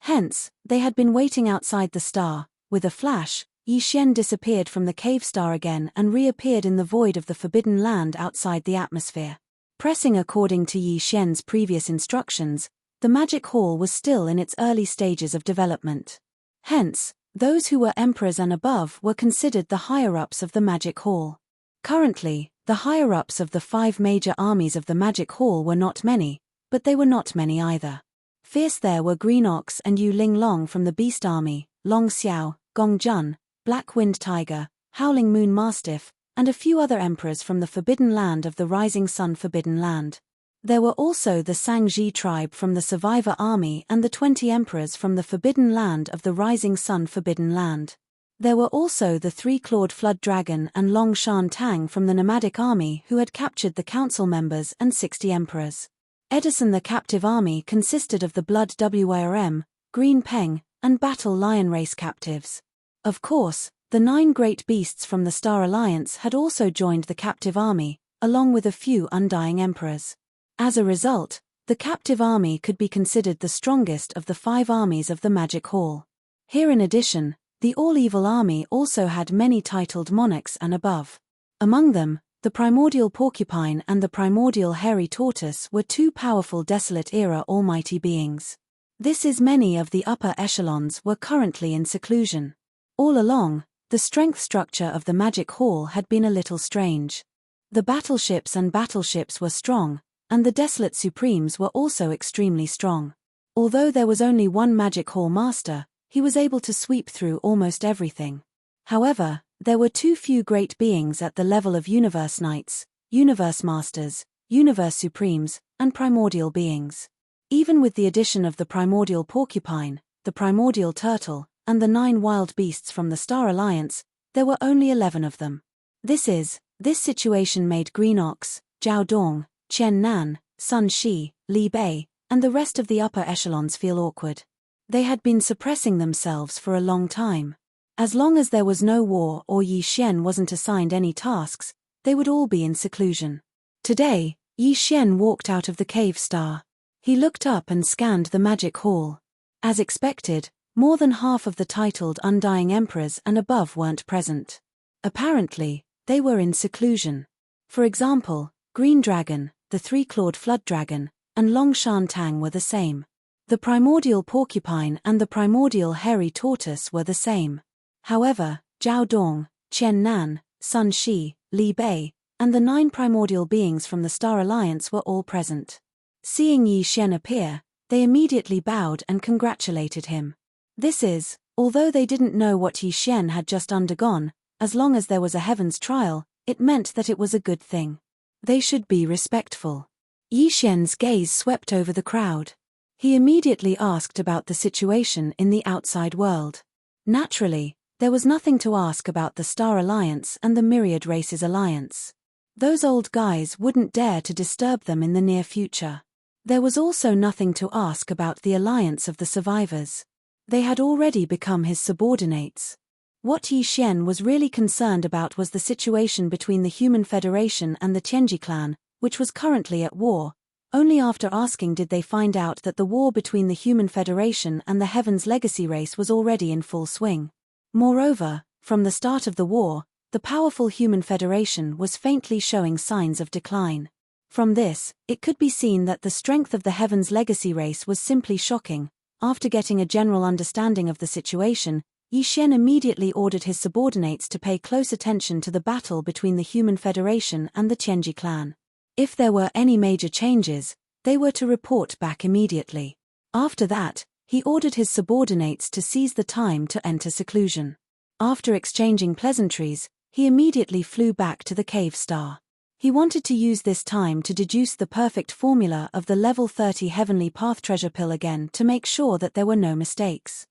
Hence, they had been waiting outside the star. With a flash, Yi Xian disappeared from the cave star again and reappeared in the void of the forbidden land outside the atmosphere. Pressing according to Yi Xian's previous instructions, the magic hall was still in its early stages of development. Hence, those who were emperors and above were considered the higher-ups of the magic hall. Currently, the higher-ups of the 5 major armies of the magic hall were not many, but they were not many either. Fierce there were Green Ox and Yu Ling Long from the Beast Army, Long Xiao, Gong Jun, Black Wind Tiger, Howling Moon Mastiff, and a few other emperors from the Forbidden Land of the Rising Sun Forbidden Land. There were also the Sangji tribe from the Survivor Army and the 20 emperors from the Forbidden Land of the Rising Sun Forbidden Land. There were also the 3-clawed Flood Dragon and Long Shan Tang from the Nomadic Army who had captured the council members and 60 emperors. Edison the captive army consisted of the Blood Wrm, Green Peng, and Battle Lion race captives. Of course, the 9 great beasts from the Star Alliance had also joined the captive army, along with a few undying emperors. As a result, the captive army could be considered the strongest of the 5 armies of the Magic Hall. Here in addition, the All-Evil army also had many titled monarchs and above. Among them, the Primordial Porcupine and the Primordial Hairy Tortoise were 2 powerful Desolate-era almighty beings. This is many of the upper echelons were currently in seclusion. All along, the strength structure of the Magic Hall had been a little strange. The battleships were strong, and the Desolate Supremes were also extremely strong. Although there was only one Magic Hall master, he was able to sweep through almost everything. However, there were too few great beings at the level of Universe Knights, Universe Masters, Universe Supremes, and Primordial beings. Even with the addition of the Primordial Porcupine, the Primordial Turtle, and the 9 wild beasts from the Star Alliance, there were only 11 of them. This situation made Green Ox, Zhao Dong, Chen Nan, Sun Shi, Li Bei, and the rest of the upper echelons feel awkward. They had been suppressing themselves for a long time. As long as there was no war or Yi Xian wasn't assigned any tasks, they would all be in seclusion. Today, Yi Xian walked out of the cave star. He looked up and scanned the magic hall. As expected, more than half of the titled undying emperors and above weren't present. Apparently, they were in seclusion. For example, Green Dragon, the 3-clawed Flood Dragon, and Long Shan Tang were the same. The Primordial Porcupine and the Primordial Hairy Tortoise were the same. However, Zhao Dong, Chen Nan, Sun Shi, Li Bei, and the 9 primordial beings from the Star Alliance were all present. Seeing Yi Xian appear, they immediately bowed and congratulated him. Although they didn't know what Yi Xian had just undergone, as long as there was a heaven's trial, it meant that it was a good thing. They should be respectful. Yi Xian's gaze swept over the crowd. He immediately asked about the situation in the outside world. Naturally, there was nothing to ask about the Star Alliance and the Myriad Races Alliance. Those old guys wouldn't dare to disturb them in the near future. There was also nothing to ask about the alliance of the survivors. They had already become his subordinates. What Yi Xian was really concerned about was the situation between the Human Federation and the Tianji clan, which was currently at war. Only after asking did they find out that the war between the Human Federation and the Heaven's Legacy race was already in full swing. Moreover, from the start of the war, the powerful Human Federation was faintly showing signs of decline. From this, it could be seen that the strength of the Heaven's Legacy race was simply shocking. After getting a general understanding of the situation, Yi Xian immediately ordered his subordinates to pay close attention to the battle between the Human Federation and the Tianji clan. If there were any major changes, they were to report back immediately. After that, he ordered his subordinates to seize the time to enter seclusion. After exchanging pleasantries, he immediately flew back to the cave star. He wanted to use this time to deduce the perfect formula of the level 30 Heavenly Path treasure pill again to make sure that there were no mistakes.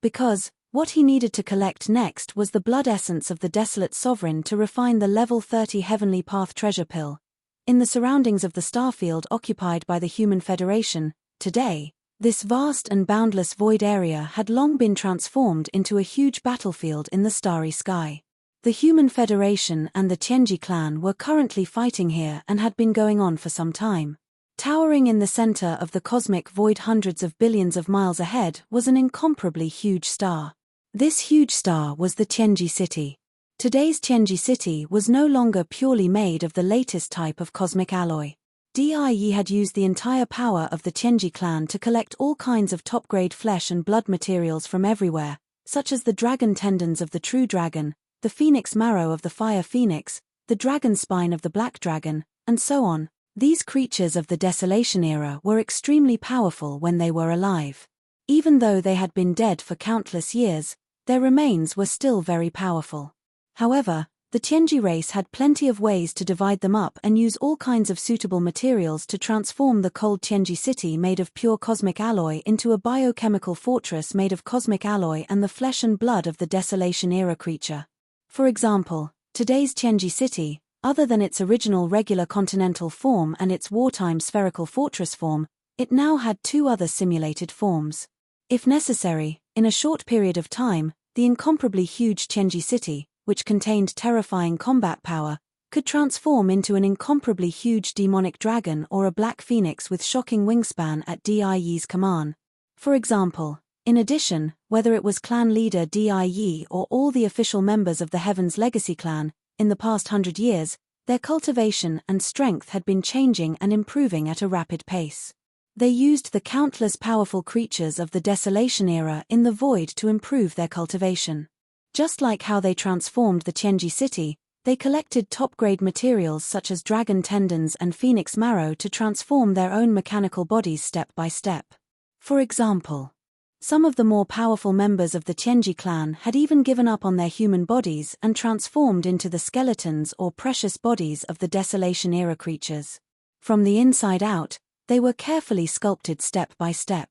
Because, what he needed to collect next was the blood essence of the Desolate Sovereign to refine the level 30 Heavenly Path treasure pill. In the surroundings of the starfield occupied by the Human Federation, today, this vast and boundless void area had long been transformed into a huge battlefield in the starry sky. The Human Federation and the Tianji clan were currently fighting here and had been going on for some time. Towering in the center of the cosmic void hundreds of billions of miles ahead was an incomparably huge star. This huge star was the Tianji City. Today's Tianji City was no longer purely made of the latest type of cosmic alloy. DIE had used the entire power of the Tianji clan to collect all kinds of top-grade flesh and blood materials from everywhere, such as the dragon tendons of the true dragon, the phoenix marrow of the fire phoenix, the dragon spine of the black dragon, and so on. These creatures of the Desolation era were extremely powerful when they were alive. Even though they had been dead for countless years, their remains were still very powerful. However, the Tianji race had plenty of ways to divide them up and use all kinds of suitable materials to transform the cold Tianji city made of pure cosmic alloy into a biochemical fortress made of cosmic alloy and the flesh and blood of the Desolation era creature. For example, today's Tianji city, other than its original regular continental form and its wartime spherical fortress form, it now had two other simulated forms. If necessary, in a short period of time, the incomparably huge Tianji city, which contained terrifying combat power, could transform into an incomparably huge demonic dragon or a black phoenix with shocking wingspan at DIE's command. For example, in addition, whether it was clan leader DIE or all the official members of the Heaven's Legacy clan, in the past 100 years, their cultivation and strength had been changing and improving at a rapid pace. They used the countless powerful creatures of the Desolation era in the void to improve their cultivation. Just like how they transformed the Tianji city, they collected top-grade materials such as dragon tendons and phoenix marrow to transform their own mechanical bodies step by step. For example, some of the more powerful members of the Tianji clan had even given up on their human bodies and transformed into the skeletons or precious bodies of the Desolation era creatures. From the inside out, they were carefully sculpted step by step.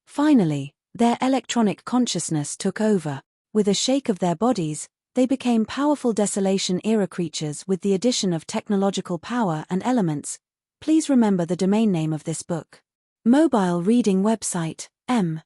Finally, their electronic consciousness took over. With a shake of their bodies, they became powerful Desolation-era creatures with the addition of technological power and elements. Please remember the domain name of this book. Mobile reading website, M.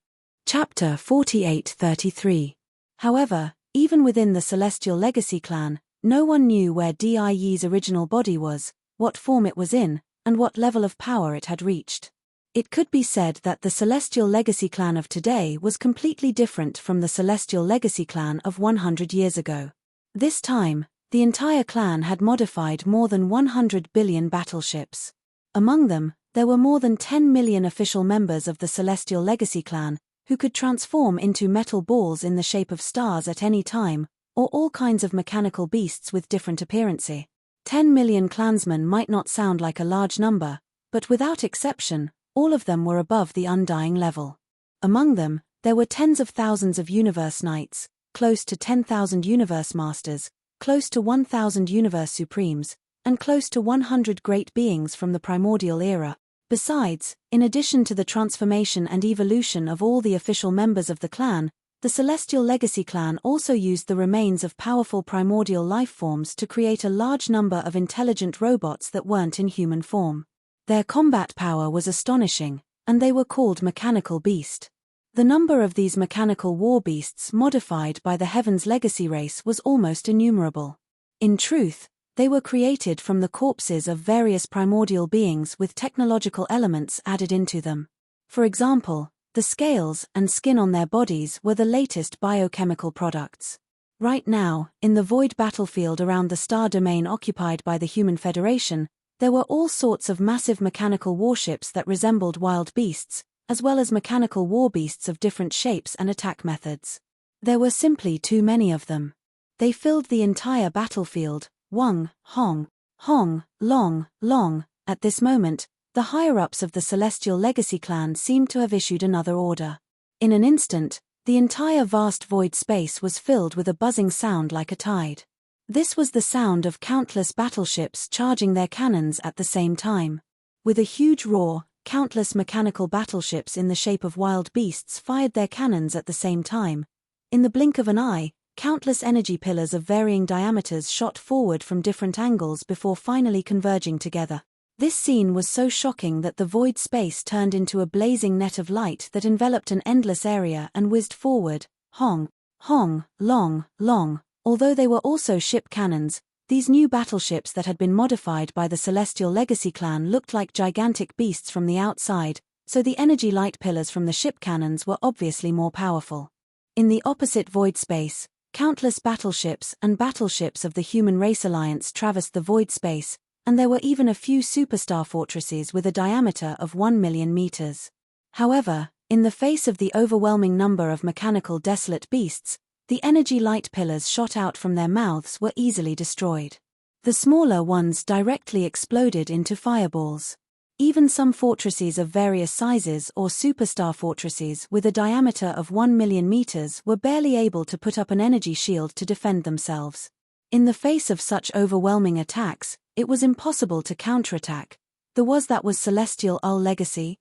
Chapter 4833. However, even within the Celestial Legacy clan, no one knew where DIE's original body was, what form it was in, and what level of power it had reached. It could be said that the Celestial Legacy clan of today was completely different from the Celestial Legacy clan of 100 years ago. This time, the entire clan had modified more than 100 billion battleships. Among them, there were more than 10 million official members of the Celestial Legacy clan, who could transform into metal balls in the shape of stars at any time, or all kinds of mechanical beasts with different appearances. 10 million clansmen might not sound like a large number, but without exception, all of them were above the undying level. Among them, there were tens of thousands of Universe Knights, close to 10,000 Universe Masters, close to 1,000 Universe Supremes, and close to 100 great beings from the primordial era. Besides, in addition to the transformation and evolution of all the official members of the clan, the Celestial Legacy clan also used the remains of powerful primordial life forms to create a large number of intelligent robots that weren't in human form. Their combat power was astonishing, and they were called Mechanical Beast. The number of these mechanical war beasts modified by the Heaven's Legacy race was almost innumerable. In truth, they were created from the corpses of various primordial beings with technological elements added into them. For example, the scales and skin on their bodies were the latest biochemical products. Right now, in the void battlefield around the star domain occupied by the Human Federation, there were all sorts of massive mechanical warships that resembled wild beasts, as well as mechanical war beasts of different shapes and attack methods. There were simply too many of them. They filled the entire battlefield. Wang, Hong, Hong, Long, Long. At this moment, the higher-ups of the Celestial Legacy clan seemed to have issued another order. In an instant, the entire vast void space was filled with a buzzing sound like a tide. This was the sound of countless battleships charging their cannons at the same time. With a huge roar, countless mechanical battleships in the shape of wild beasts fired their cannons at the same time. In the blink of an eye, countless energy pillars of varying diameters shot forward from different angles before finally converging together. This scene was so shocking that the void space turned into a blazing net of light that enveloped an endless area and whizzed forward. Hong, Hong, Long, Long. Although they were also ship cannons, These new battleships that had been modified by the Celestial Legacy clan looked like gigantic beasts from the outside, so the energy light pillars from the ship cannons were obviously more powerful. In the opposite void space, countless battleships and battleships of the Human Race Alliance traversed the void space, and there were even a few superstar fortresses with a diameter of 1 million meters. However, in the face of the overwhelming number of mechanical desolate beasts, the energy light pillars shot out from their mouths were easily destroyed. The smaller ones directly exploded into fireballs. Even some fortresses of various sizes or superstar fortresses with a diameter of 1 million meters were barely able to put up an energy shield to defend themselves. In the face of such overwhelming attacks, it was impossible to counterattack. The was that was Celestial Legacy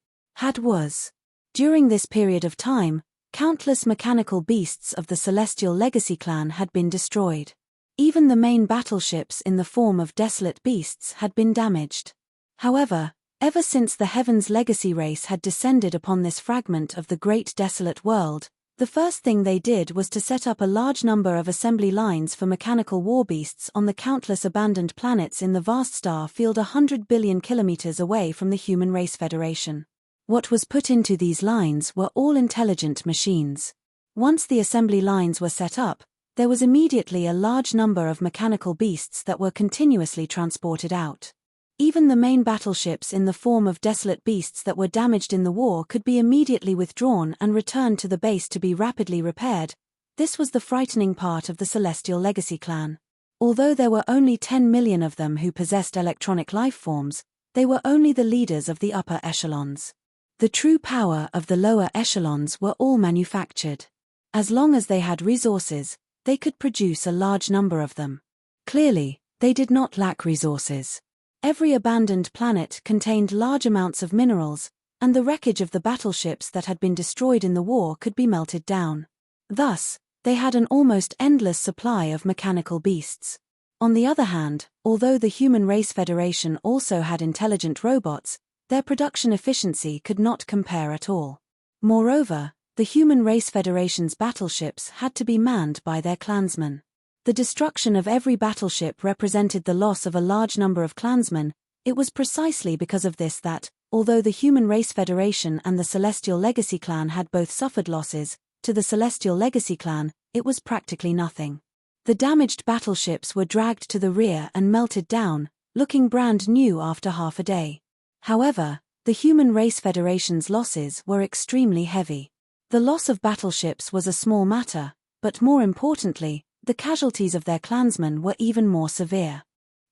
was. During this period of time, countless mechanical beasts of the Celestial Legacy clan had been destroyed. Even the main battleships in the form of desolate beasts had been damaged. However, ever since the Heaven's Legacy race had descended upon this fragment of the great desolate world, the first thing they did was to set up a large number of assembly lines for mechanical war beasts on the countless abandoned planets in the vast star field 100 billion kilometers away from the Human Race Federation. What was put into these lines were all intelligent machines. Once the assembly lines were set up, there was immediately a large number of mechanical beasts that were continuously transported out. Even the main battleships in the form of desolate beasts that were damaged in the war could be immediately withdrawn and returned to the base to be rapidly repaired. This was the frightening part of the Celestial Legacy clan. Although there were only 10 million of them who possessed electronic life forms, they were only the leaders of the upper echelons. The true power of the lower echelons were all manufactured. As long as they had resources, they could produce a large number of them. Clearly, they did not lack resources. Every abandoned planet contained large amounts of minerals, and the wreckage of the battleships that had been destroyed in the war could be melted down. Thus, they had an almost endless supply of mechanical beasts. On the other hand, although the Human Race Federation also had intelligent robots, their production efficiency could not compare at all. Moreover, the Human Race Federation's battleships had to be manned by their clansmen. The destruction of every battleship represented the loss of a large number of clansmen. It was precisely because of this that, although the Human Race Federation and the Celestial Legacy clan had both suffered losses, to the Celestial Legacy clan, it was practically nothing. The damaged battleships were dragged to the rear and melted down, looking brand new after half a day. However, the Human Race Federation's losses were extremely heavy. The loss of battleships was a small matter, but more importantly, the casualties of their clansmen were even more severe.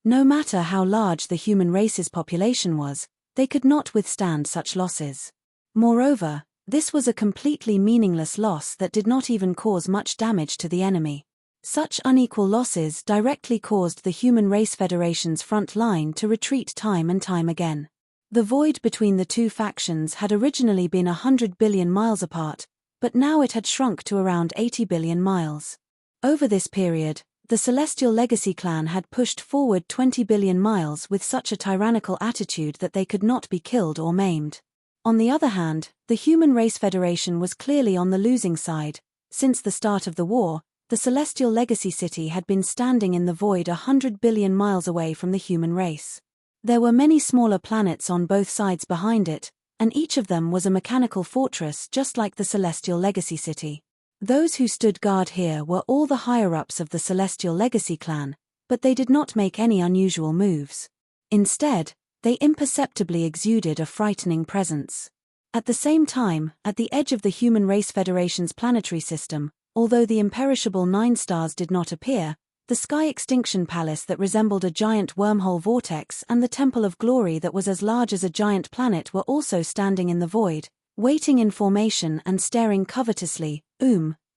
No matter how large the human race's population was, they could not withstand such losses. Moreover, this was a completely meaningless loss that did not even cause much damage to the enemy. Such unequal losses directly caused the Human Race Federation's front line to retreat time and time again. The void between the two factions had originally been 100 billion miles apart, but now it had shrunk to around 80 billion miles. Over this period, the Celestial Legacy clan had pushed forward 20 billion miles with such a tyrannical attitude that they could not be killed or maimed. On the other hand, the Human Race Federation was clearly on the losing side. Since the start of the war, the Celestial Legacy city had been standing in the void 100 billion miles away from the human race. There were many smaller planets on both sides behind it, and each of them was a mechanical fortress just like the Celestial Legacy city. Those who stood guard here were all the higher-ups of the Celestial Legacy clan, but they did not make any unusual moves. Instead, they imperceptibly exuded a frightening presence. At the same time, at the edge of the Human Race Federation's planetary system, although the imperishable 9 stars did not appear, the Sky Extinction Palace that resembled a giant wormhole vortex and the Temple of Glory that was as large as a giant planet were also standing in the void, waiting in formation and staring covetously.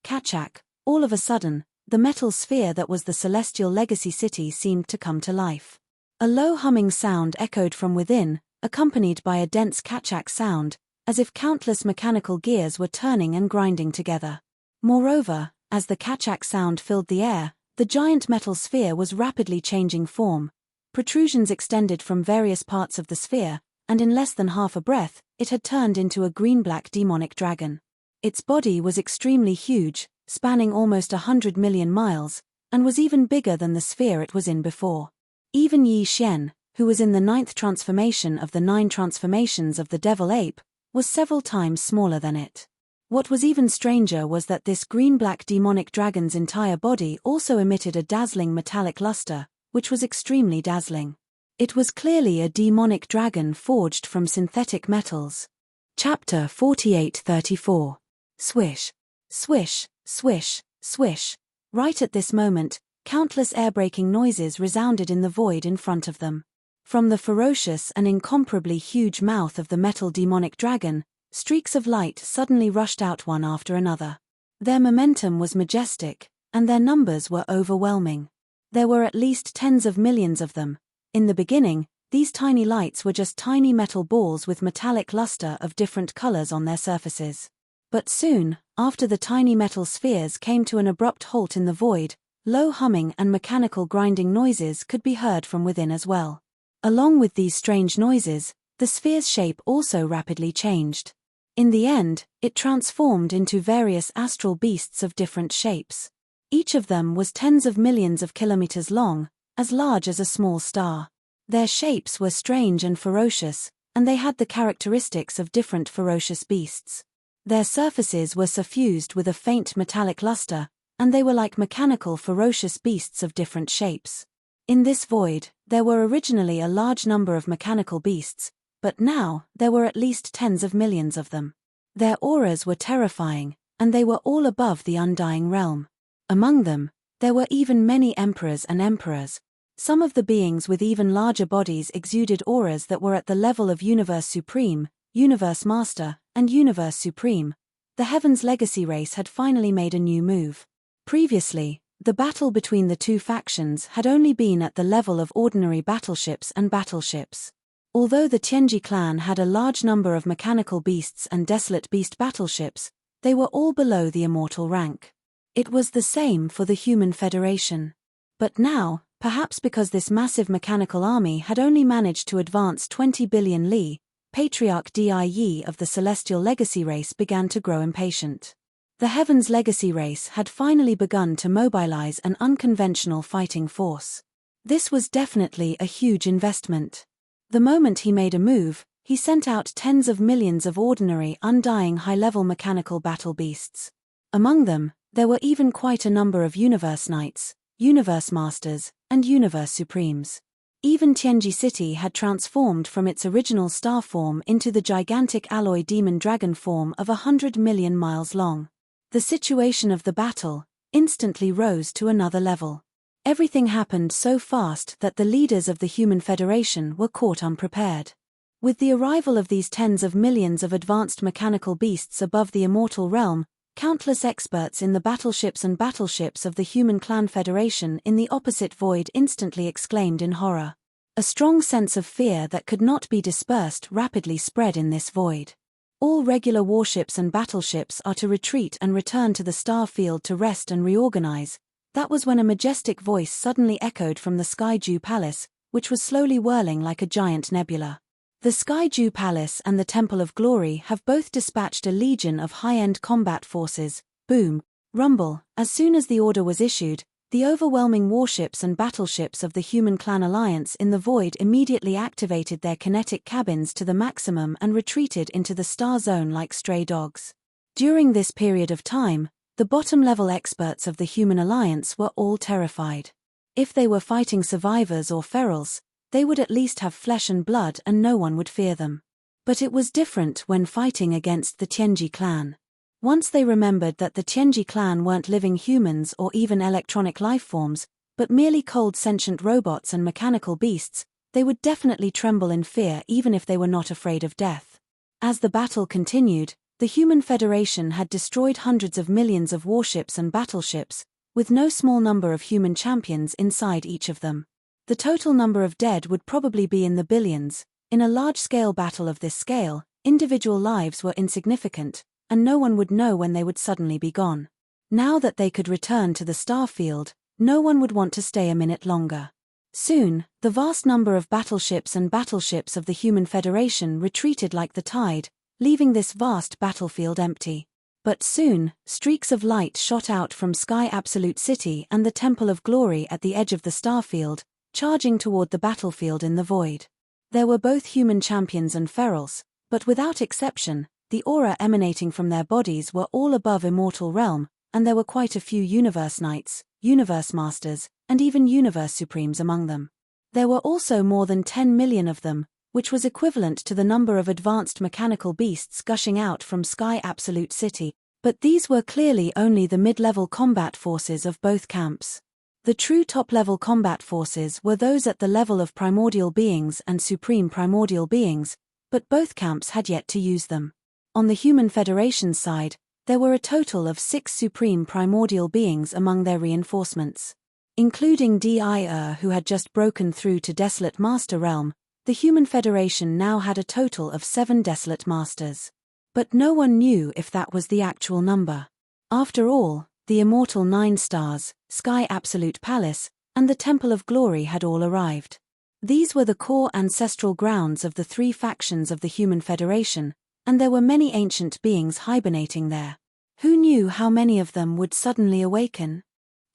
Kachak. All of a sudden, the metal sphere that was the Celestial Legacy city seemed to come to life. A low humming sound echoed from within, accompanied by a dense Kachak sound, as if countless mechanical gears were turning and grinding together. Moreover, as the Kachak sound filled the air, the giant metal sphere was rapidly changing form. Protrusions extended from various parts of the sphere, and in less than half a breath, it had turned into a green-black demonic dragon. Its body was extremely huge, spanning almost 100 million miles, and was even bigger than the sphere it was in before. Even Yi Xian, who was in the 9th transformation of the 9 transformations of the devil ape, was several times smaller than it. What was even stranger was that this green-black demonic dragon's entire body also emitted a dazzling metallic luster, which was extremely dazzling. It was clearly a demonic dragon forged from synthetic metals. Chapter 48:34. Swish. Swish, swish, swish. Right at this moment, countless air-breaking noises resounded in the void in front of them. From the ferocious and incomparably huge mouth of the metal demonic dragon, streaks of light suddenly rushed out one after another. Their momentum was majestic, and their numbers were overwhelming. There were at least tens of millions of them. In the beginning, these tiny lights were just tiny metal balls with metallic luster of different colors on their surfaces. But soon, after the tiny metal spheres came to an abrupt halt in the void, low humming and mechanical grinding noises could be heard from within as well. Along with these strange noises, the sphere's shape also rapidly changed. In the end, it transformed into various astral beasts of different shapes. Each of them was tens of millions of kilometers long, as large as a small star. Their shapes were strange and ferocious, and they had the characteristics of different ferocious beasts. Their surfaces were suffused with a faint metallic luster, and they were like mechanical ferocious beasts of different shapes. In this void, there were originally a large number of mechanical beasts, but now there were at least tens of millions of them. Their auras were terrifying, and they were all above the undying realm. Among them, there were even many emperors and emperors. Some of the beings with even larger bodies exuded auras that were at the level of Universe Supreme, Universe Master, and Universe Supreme. The Heaven's Legacy race had finally made a new move. Previously, the battle between the two factions had only been at the level of ordinary battleships and battleships. Although the Tianji clan had a large number of mechanical beasts and desolate beast battleships, they were all below the immortal rank. It was the same for the Human Federation. But now, perhaps because this massive mechanical army had only managed to advance 20 billion li, Patriarch Die of the Celestial Legacy race began to grow impatient. The Heaven's Legacy race had finally begun to mobilize an unconventional fighting force. This was definitely a huge investment. The moment he made a move, he sent out tens of millions of ordinary, undying high-level mechanical battle beasts. Among them, there were even quite a number of Universe Knights, Universe Masters, and Universe Supremes. Even Tianji City had transformed from its original star form into the gigantic alloy demon dragon form of 100 million miles long. The situation of the battle instantly rose to another level. Everything happened so fast that the leaders of the Human Federation were caught unprepared. With the arrival of these tens of millions of advanced mechanical beasts above the immortal realm, countless experts in the battleships and battleships of the Human Clan Federation in the opposite void instantly exclaimed in horror. A strong sense of fear that could not be dispersed rapidly spread in this void. All regular warships and battleships are to retreat and return to the star field to rest and reorganize. That was when a majestic voice suddenly echoed from the Skydew Palace, which was slowly whirling like a giant nebula. The Skydew Palace and the Temple of Glory have both dispatched a legion of high-end combat forces. Boom, rumble. As soon as the order was issued, the overwhelming warships and battleships of the Human Clan Alliance in the void immediately activated their kinetic cabins to the maximum and retreated into the star zone like stray dogs. During this period of time, the bottom-level experts of the Human Alliance were all terrified. If they were fighting survivors or ferals, they would at least have flesh and blood and no one would fear them. But it was different when fighting against the Tianji clan. Once they remembered that the Tianji clan weren't living humans or even electronic lifeforms, but merely cold sentient robots and mechanical beasts, they would definitely tremble in fear even if they were not afraid of death. As the battle continued, the Human Federation had destroyed hundreds of millions of warships and battleships, with no small number of human champions inside each of them. The total number of dead would probably be in the billions. In a large-scale battle of this scale, individual lives were insignificant, and no one would know when they would suddenly be gone. Now that they could return to the star field, no one would want to stay a minute longer. Soon, the vast number of battleships and battleships of the Human Federation retreated like the tide, leaving this vast battlefield empty. But soon, streaks of light shot out from Sky Absolute City and the Temple of Glory at the edge of the starfield, charging toward the battlefield in the void. There were both human champions and ferals, but without exception, the aura emanating from their bodies were all above immortal realm, and there were quite a few Universe Knights, Universe Masters, and even Universe Supremes among them. There were also more than 10 million of them, which was equivalent to the number of advanced mechanical beasts gushing out from Sky Absolute City, but these were clearly only the mid-level combat forces of both camps. The true top-level combat forces were those at the level of primordial beings and supreme primordial beings, but both camps had yet to use them. On the Human Federation's side, there were a total of 6 supreme primordial beings among their reinforcements. Including Devour, who had just broken through to Desolate Master Realm, the Human Federation now had a total of 7 Desolate Masters. But no one knew if that was the actual number. After all, the immortal 9 stars, Sky Absolute Palace, and the Temple of Glory had all arrived. These were the core ancestral grounds of the 3 factions of the Human Federation, and there were many ancient beings hibernating there. Who knew how many of them would suddenly awaken?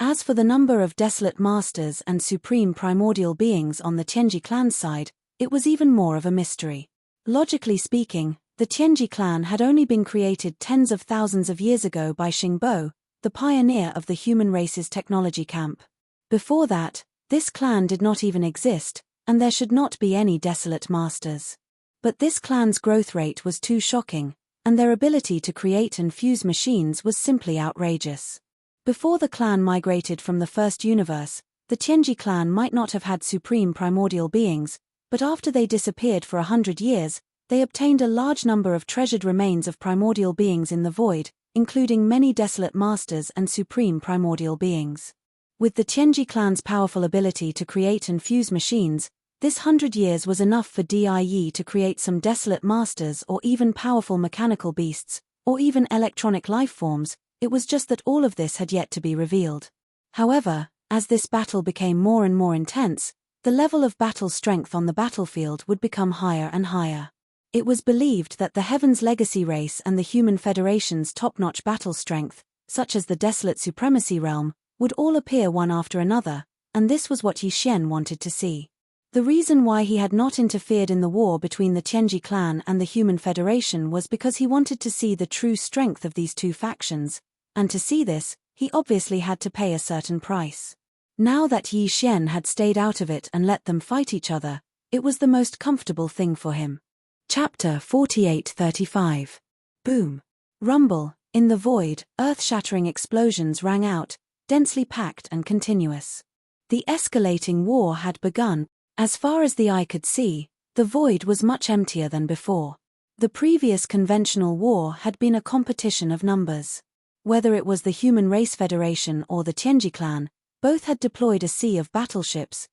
As for the number of Desolate Masters and supreme primordial beings on the Tianji clan's side, it was even more of a mystery. Logically speaking, the Tianji clan had only been created tens of thousands of years ago by Xingbo, the pioneer of the human race's technology camp. Before that, this clan did not even exist, and there should not be any Desolate Masters. But this clan's growth rate was too shocking, and their ability to create and fuse machines was simply outrageous. Before the clan migrated from the first universe, the Tianji clan might not have had supreme primordial beings, but after they disappeared for 100 years, they obtained a large number of treasured remains of primordial beings in the void, including many Desolate Masters and supreme primordial beings. With the Tianji clan's powerful ability to create and fuse machines, this 100 years was enough for DIE to create some Desolate Masters or even powerful mechanical beasts, or even electronic life forms. It was just that all of this had yet to be revealed. However, as this battle became more and more intense, the level of battle strength on the battlefield would become higher and higher. It was believed that the Heaven's Legacy race and the Human Federation's top-notch battle strength, such as the Desolate Supremacy Realm, would all appear one after another, and this was what Yi Xian wanted to see. The reason why he had not interfered in the war between the Tianji clan and the Human Federation was because he wanted to see the true strength of these 2 factions, and to see this, he obviously had to pay a certain price. Now that Yi Xian had stayed out of it and let them fight each other, it was the most comfortable thing for him. Chapter 48-35. Boom. Rumble. In the void, earth-shattering explosions rang out, densely packed and continuous. The escalating war had begun. As far as the eye could see, the void was much emptier than before. The previous conventional war had been a competition of numbers. Whether it was the Human Race Federation or the Tianji clan, both had deployed a sea of battleships,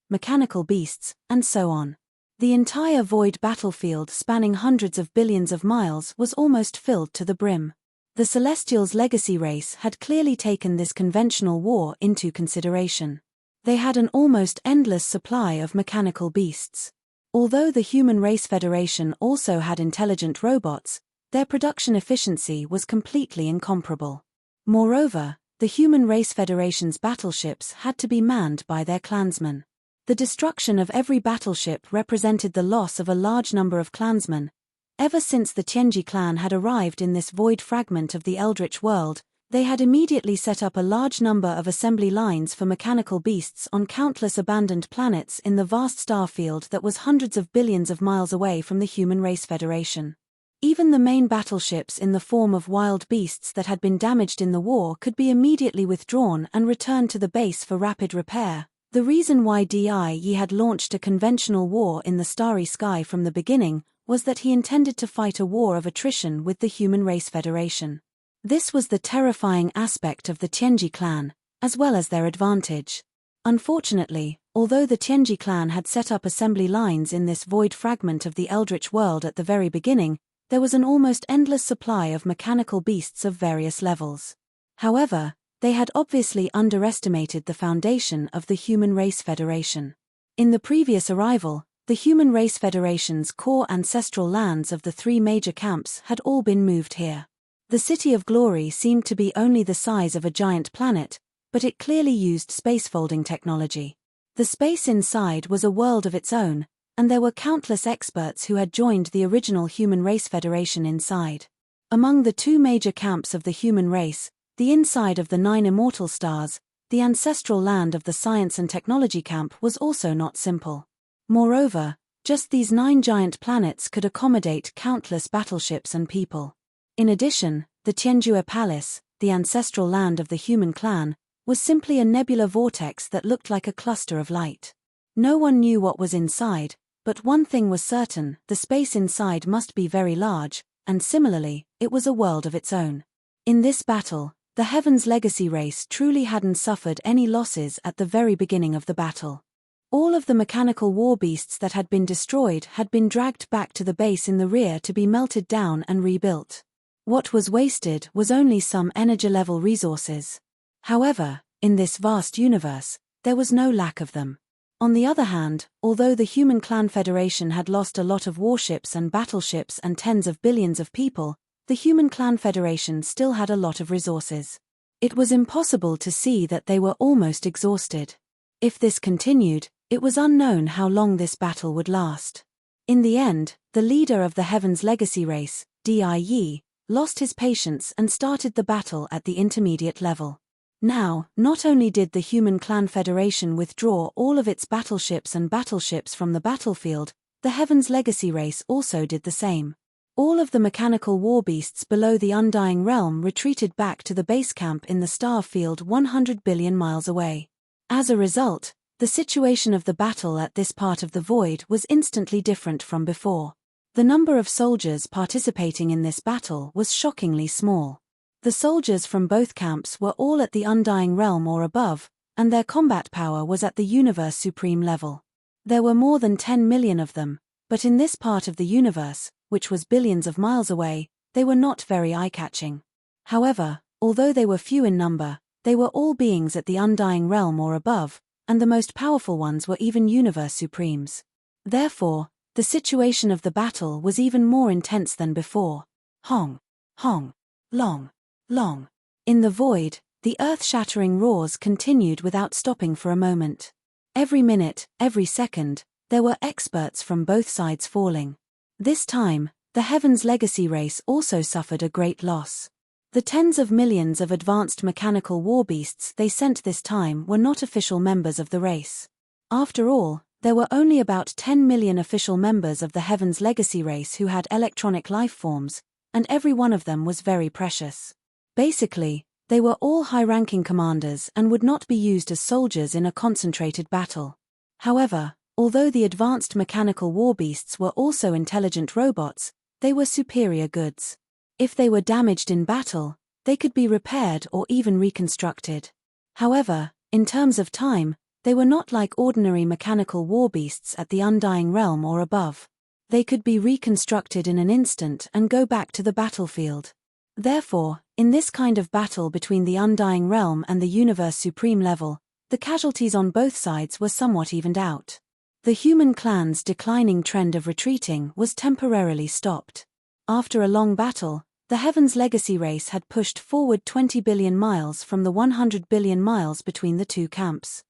mechanical beasts, and so on. The entire void battlefield spanning hundreds of billions of miles was almost filled to the brim. The Celestials' legacy race had clearly taken this conventional war into consideration. They had an almost endless supply of mechanical beasts. Although the Human Race Federation also had intelligent robots, their production efficiency was completely incomparable. Moreover, the Human Race Federation's battleships had to be manned by their clansmen. The destruction of every battleship represented the loss of a large number of clansmen. Ever since the Tianji clan had arrived in this void fragment of the Eldritch world, they had immediately set up a large number of assembly lines for mechanical beasts on countless abandoned planets in the vast star field that was hundreds of billions of miles away from the Human Race Federation. Even the main battleships in the form of wild beasts that had been damaged in the war could be immediately withdrawn and returned to the base for rapid repair. The reason why DIE had launched a conventional war in the starry sky from the beginning was that he intended to fight a war of attrition with the Human Race Federation. This was the terrifying aspect of the Tianji clan, as well as their advantage. Unfortunately, although the Tianji clan had set up assembly lines in this void fragment of the Eldritch world at the very beginning, there was an almost endless supply of mechanical beasts of various levels. However, they had obviously underestimated the foundation of the Human Race Federation. In the previous arrival, the Human Race Federation's core ancestral lands of the 3 major camps had all been moved here. The City of Glory seemed to be only the size of a giant planet, but it clearly used spacefolding technology. The space inside was a world of its own, and there were countless experts who had joined the original Human Race Federation inside. Among the two major camps of the human race, the inside of the 9 immortal stars, the ancestral land of the science and technology camp was also not simple. Moreover, just these 9 giant planets could accommodate countless battleships and people. In addition, the Tianjue Palace, the ancestral land of the human clan, was simply a nebular vortex that looked like a cluster of light. No one knew what was inside, but one thing was certain: the space inside must be very large, and similarly, it was a world of its own. In this battle, the Heaven's Legacy race truly hadn't suffered any losses at the very beginning of the battle. All of the mechanical war beasts that had been destroyed had been dragged back to the base in the rear to be melted down and rebuilt. What was wasted was only some energy-level resources. However, in this vast universe, there was no lack of them. On the other hand, although the Human Clan Federation had lost a lot of warships and battleships and tens of billions of people, the Human Clan Federation still had a lot of resources. It was impossible to see that they were almost exhausted. If this continued, it was unknown how long this battle would last. In the end, the leader of the Heaven's Legacy race, Die, lost his patience and started the battle at the intermediate level. Now, not only did the Human Clan Federation withdraw all of its battleships from the battlefield, the Heaven's Legacy race also did the same. All of the mechanical war beasts below the Undying Realm retreated back to the base camp in the star field 100 billion miles away. As a result, the situation of the battle at this part of the void was instantly different from before. The number of soldiers participating in this battle was shockingly small. The soldiers from both camps were all at the Undying Realm or above, and their combat power was at the Universe Supreme level. There were more than 10 million of them, but in this part of the universe, which was billions of miles away, they were not very eye-catching. However, although they were few in number, they were all beings at the Undying Realm or above, and the most powerful ones were even Universe Supremes. Therefore, the situation of the battle was even more intense than before. Hong, hong, long. Long. In the void, the earth-shattering roars continued without stopping for a moment. Every minute, every second, there were experts from both sides falling. This time, the Heaven's Legacy race also suffered a great loss. The tens of millions of advanced mechanical war beasts they sent this time were not official members of the race. After all, there were only about 10 million official members of the Heaven's Legacy race who had electronic life forms, and every one of them was very precious. Basically, they were all high-ranking commanders and would not be used as soldiers in a concentrated battle. However, although the advanced mechanical war beasts were also intelligent robots, they were superior goods. If they were damaged in battle, they could be repaired or even reconstructed. However, in terms of time, they were not like ordinary mechanical war beasts at the Undying Realm or above. They could be reconstructed in an instant and go back to the battlefield. Therefore, in this kind of battle between the Undying Realm and the Universe Supreme level, the casualties on both sides were somewhat evened out. The human clan's declining trend of retreating was temporarily stopped. After a long battle, the Heaven's Legacy race had pushed forward 20 billion miles from the 100 billion miles between the two camps.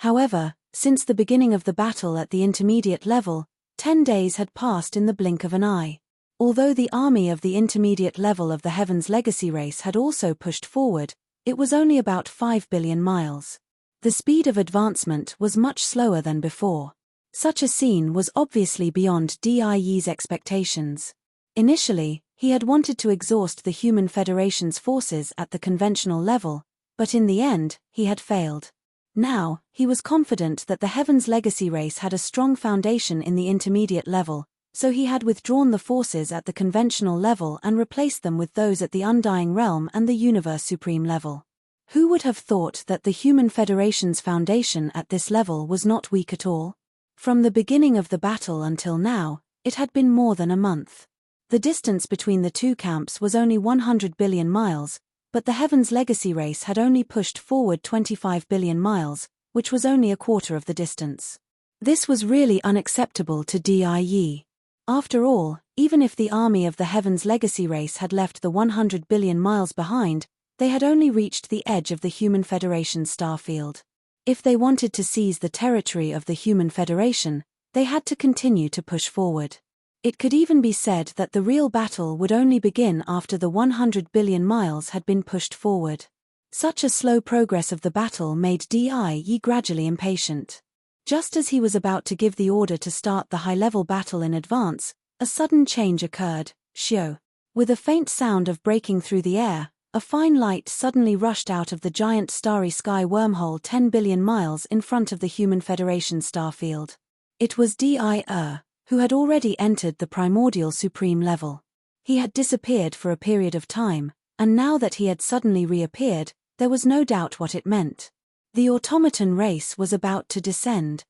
However, since the beginning of the battle at the intermediate level, 10 days had passed in the blink of an eye. Although the army of the intermediate level of the Heaven's Legacy race had also pushed forward, it was only about 5 billion miles. The speed of advancement was much slower than before. Such a scene was obviously beyond DIE's expectations. Initially, he had wanted to exhaust the Human Federation's forces at the conventional level, but in the end, he had failed. Now, he was confident that the Heaven's Legacy race had a strong foundation in the intermediate level, so he had withdrawn the forces at the conventional level and replaced them with those at the Undying Realm and the Universe Supreme level. Who would have thought that the Human Federation's foundation at this level was not weak at all? From the beginning of the battle until now, it had been more than a month. The distance between the two camps was only 100 billion miles, but the Heaven's Legacy race had only pushed forward 25 billion miles, which was only a quarter of the distance. This was really unacceptable to DIE. After all, Even if the army of the Heavens Legacy race had left the 100 billion miles behind, they had only reached the edge of the Human Federation's starfield. If they wanted to seize the territory of the Human Federation, they had to continue to push forward. It could even be said that the real battle would only begin after the 100 billion miles had been pushed forward. Such a slow progress of the battle made DIE gradually impatient. Just as he was about to give the order to start the high-level battle in advance, a sudden change occurred. Shio. With a faint sound of breaking through the air, a fine light suddenly rushed out of the giant starry sky wormhole 10 billion miles in front of the Human Federation starfield. It was DIE, who had already entered the primordial supreme level. He had disappeared for a period of time, and now that he had suddenly reappeared, there was no doubt what it meant. The automaton race was about to descend.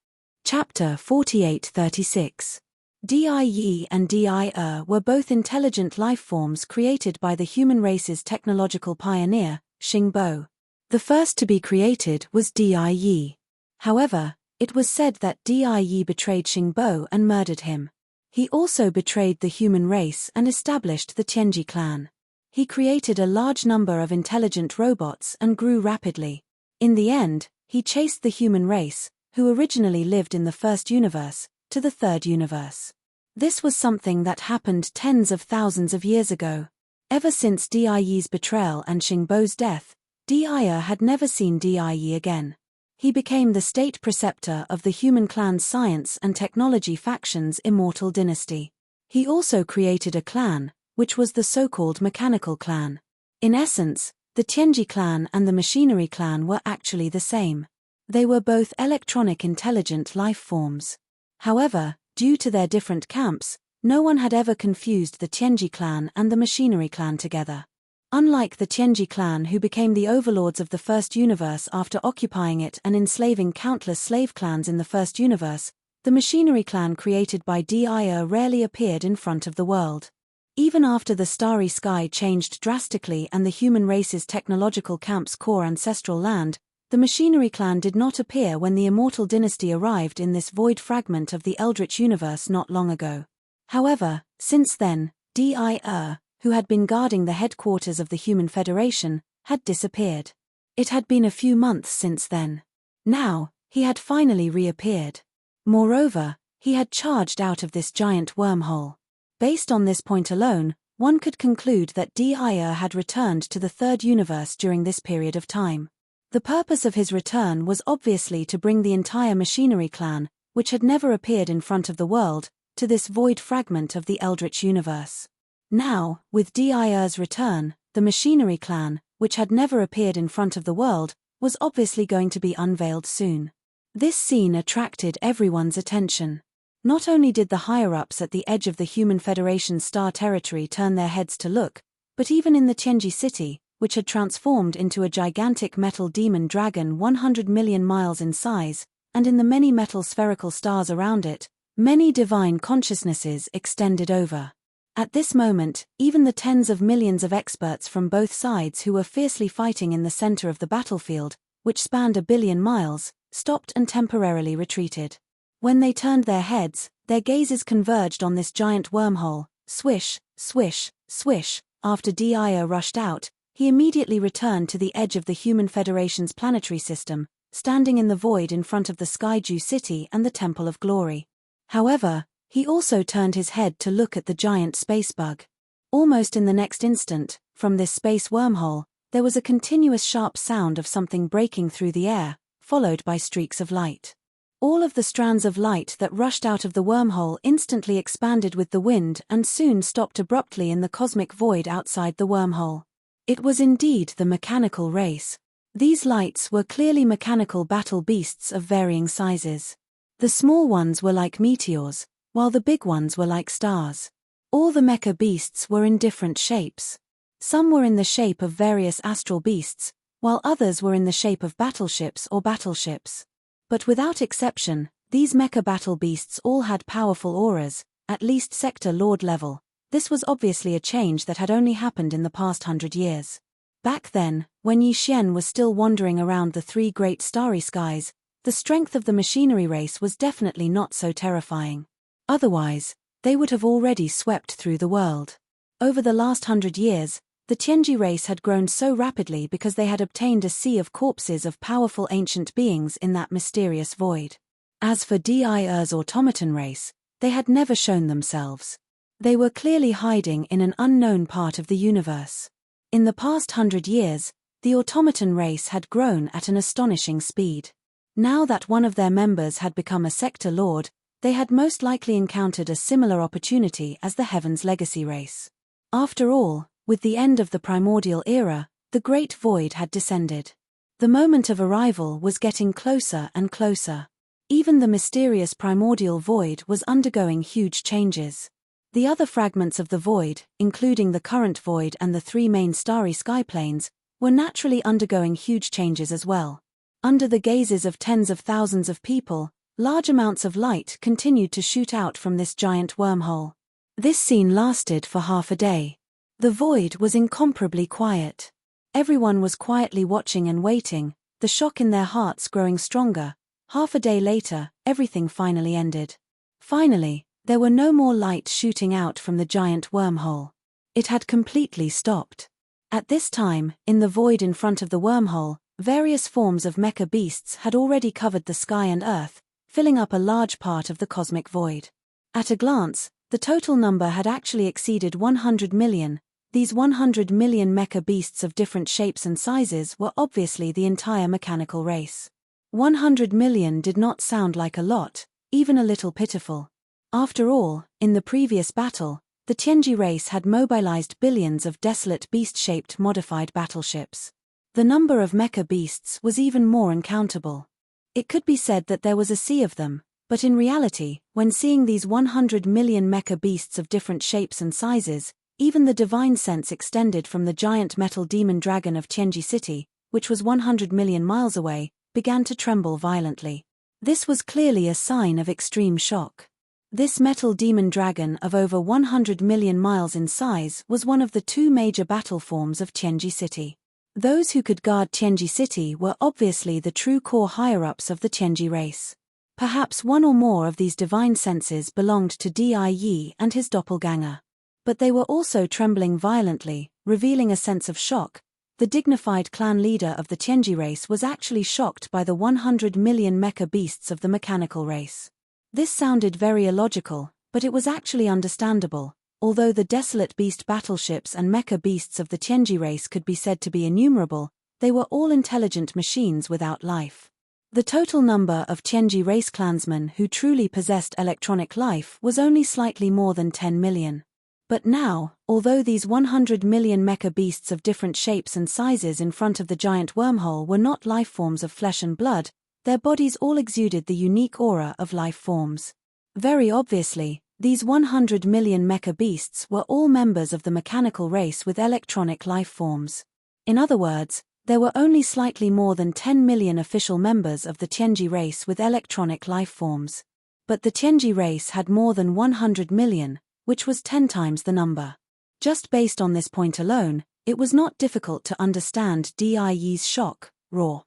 Chapter 4836. DIE and DIE were both intelligent life forms created by the human race's technological pioneer, Xingbo. The first to be created was DIE. However, it was said that DIE betrayed Xingbo and murdered him. He also betrayed the human race and established the Tianji clan. He created a large number of intelligent robots and grew rapidly. In the end, he chased the human race, who originally lived in the first universe, to the third universe. This was something that happened tens of thousands of years ago. Ever since DIE's betrayal and Xingbo's death, DIE had never seen DIE again. He became the state preceptor of the human clan's science and technology faction's immortal dynasty. He also created a clan, which was the so-called mechanical clan. In essence, the Tianji clan and the machinery clan were actually the same. They were both electronic intelligent life forms. However, due to their different camps, no one had ever confused the Tianji clan and the machinery clan together. Unlike the Tianji clan, who became the overlords of the first universe after occupying it and enslaving countless slave clans in the first universe, the machinery clan created by DIE rarely appeared in front of the world. Even after the starry sky changed drastically and the human race's technological camp's core ancestral land, the machinery clan did not appear when the immortal dynasty arrived in this void fragment of the Eldritch universe not long ago. However, since then, DIE, who had been guarding the headquarters of the Human Federation, had disappeared. It had been a few months since then. Now, he had finally reappeared. Moreover, he had charged out of this giant wormhole. Based on this point alone, one could conclude that DIE had returned to the third universe during this period of time. The purpose of his return was obviously to bring the entire machinery clan, which had never appeared in front of the world, to this void fragment of the Eldritch universe. Now, with DIE's return, the machinery clan, which had never appeared in front of the world, was obviously going to be unveiled soon. This scene attracted everyone's attention. Not only did the higher-ups at the edge of the Human Federation's star territory turn their heads to look, but even in the Tianji city, which had transformed into a gigantic metal demon dragon 100 million miles in size, and in the many metal spherical stars around it, many divine consciousnesses extended over. At this moment, even the tens of millions of experts from both sides who were fiercely fighting in the center of the battlefield, which spanned 1 billion miles, stopped and temporarily retreated. When they turned their heads, their gazes converged on this giant wormhole. Swish, swish, swish. After DIE rushed out, he immediately returned to the edge of the Human Federation's planetary system, standing in the void in front of the Skyju city and the Temple of Glory. However, he also turned his head to look at the giant space bug. Almost in the next instant, from this space wormhole, there was a continuous sharp sound of something breaking through the air, followed by streaks of light. All of the strands of light that rushed out of the wormhole instantly expanded with the wind and soon stopped abruptly in the cosmic void outside the wormhole. It was indeed the mechanical race. These lights were clearly mechanical battle beasts of varying sizes. The small ones were like meteors, while the big ones were like stars. All the mecha beasts were in different shapes. Some were in the shape of various astral beasts, while others were in the shape of battleships or battleships. But without exception, these mecha battle beasts all had powerful auras, at least Sector Lord level. This was obviously a change that had only happened in the past 100 years. Back then, when Yi Xian was still wandering around the 3 great starry skies, the strength of the machinery race was definitely not so terrifying. Otherwise, they would have already swept through the world. Over the last 100 years, the Tianji race had grown so rapidly because they had obtained a sea of corpses of powerful ancient beings in that mysterious void. As for Dir's automaton race, they had never shown themselves. They were clearly hiding in an unknown part of the universe. In the past 100 years, the automaton race had grown at an astonishing speed. Now that one of their members had become a sector lord, they had most likely encountered a similar opportunity as the Heaven's Legacy race. After all, with the end of the primordial era, the Great Void had descended. The moment of arrival was getting closer and closer. Even the mysterious primordial void was undergoing huge changes. The other fragments of the void, including the current void and the three main starry skyplanes, were naturally undergoing huge changes as well. Under the gazes of tens of thousands of people, large amounts of light continued to shoot out from this giant wormhole. This scene lasted for half a day. The void was incomparably quiet. Everyone was quietly watching and waiting, the shock in their hearts growing stronger. Half a day later, everything finally ended. Finally, there were no more light shooting out from the giant wormhole. It had completely stopped. At this time, in the void in front of the wormhole, various forms of mecha beasts had already covered the sky and earth, filling up a large part of the cosmic void. At a glance, the total number had actually exceeded 100 million. These 100 million mecha beasts of different shapes and sizes were obviously the entire mechanical race. 100 million did not sound like a lot, even a little pitiful. After all, in the previous battle, the Tianji race had mobilized billions of desolate beast-shaped modified battleships. The number of mecha beasts was even more uncountable. It could be said that there was a sea of them, but in reality, when seeing these 100 million mecha beasts of different shapes and sizes, even the divine sense extended from the giant metal demon dragon of Tianji City, which was 100 million miles away, began to tremble violently. This was clearly a sign of extreme shock. This metal demon dragon of over 100 million miles in size was one of the two major battle forms of Tianji City. Those who could guard Tianji City were obviously the true core higher-ups of the Tianji race. Perhaps one or more of these divine senses belonged to Di and his doppelganger. But they were also trembling violently, revealing a sense of shock. The dignified clan leader of the Tianji race was actually shocked by the 100 million mecha beasts of the mechanical race. This sounded very illogical, but it was actually understandable. Although the desolate beast battleships and mecha beasts of the Tianji race could be said to be innumerable, they were all intelligent machines without life. The total number of Tianji race clansmen who truly possessed electronic life was only slightly more than 10 million. But now, although these 100 million mecha beasts of different shapes and sizes in front of the giant wormhole were not life forms of flesh and blood, their bodies all exuded the unique aura of life forms. Very obviously, these 100 million mecha beasts were all members of the mechanical race with electronic life forms. In other words, there were only slightly more than 10 million official members of the Tianji race with electronic life forms. But the Tianji race had more than 100 million, which was 10 times the number. Just based on this point alone, it was not difficult to understand Di's shock, roar,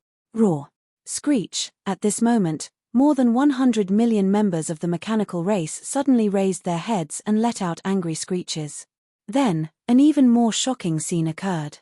screech. At this moment, more than 100 million members of the mechanical race suddenly raised their heads and let out angry screeches. Then, an even more shocking scene occurred.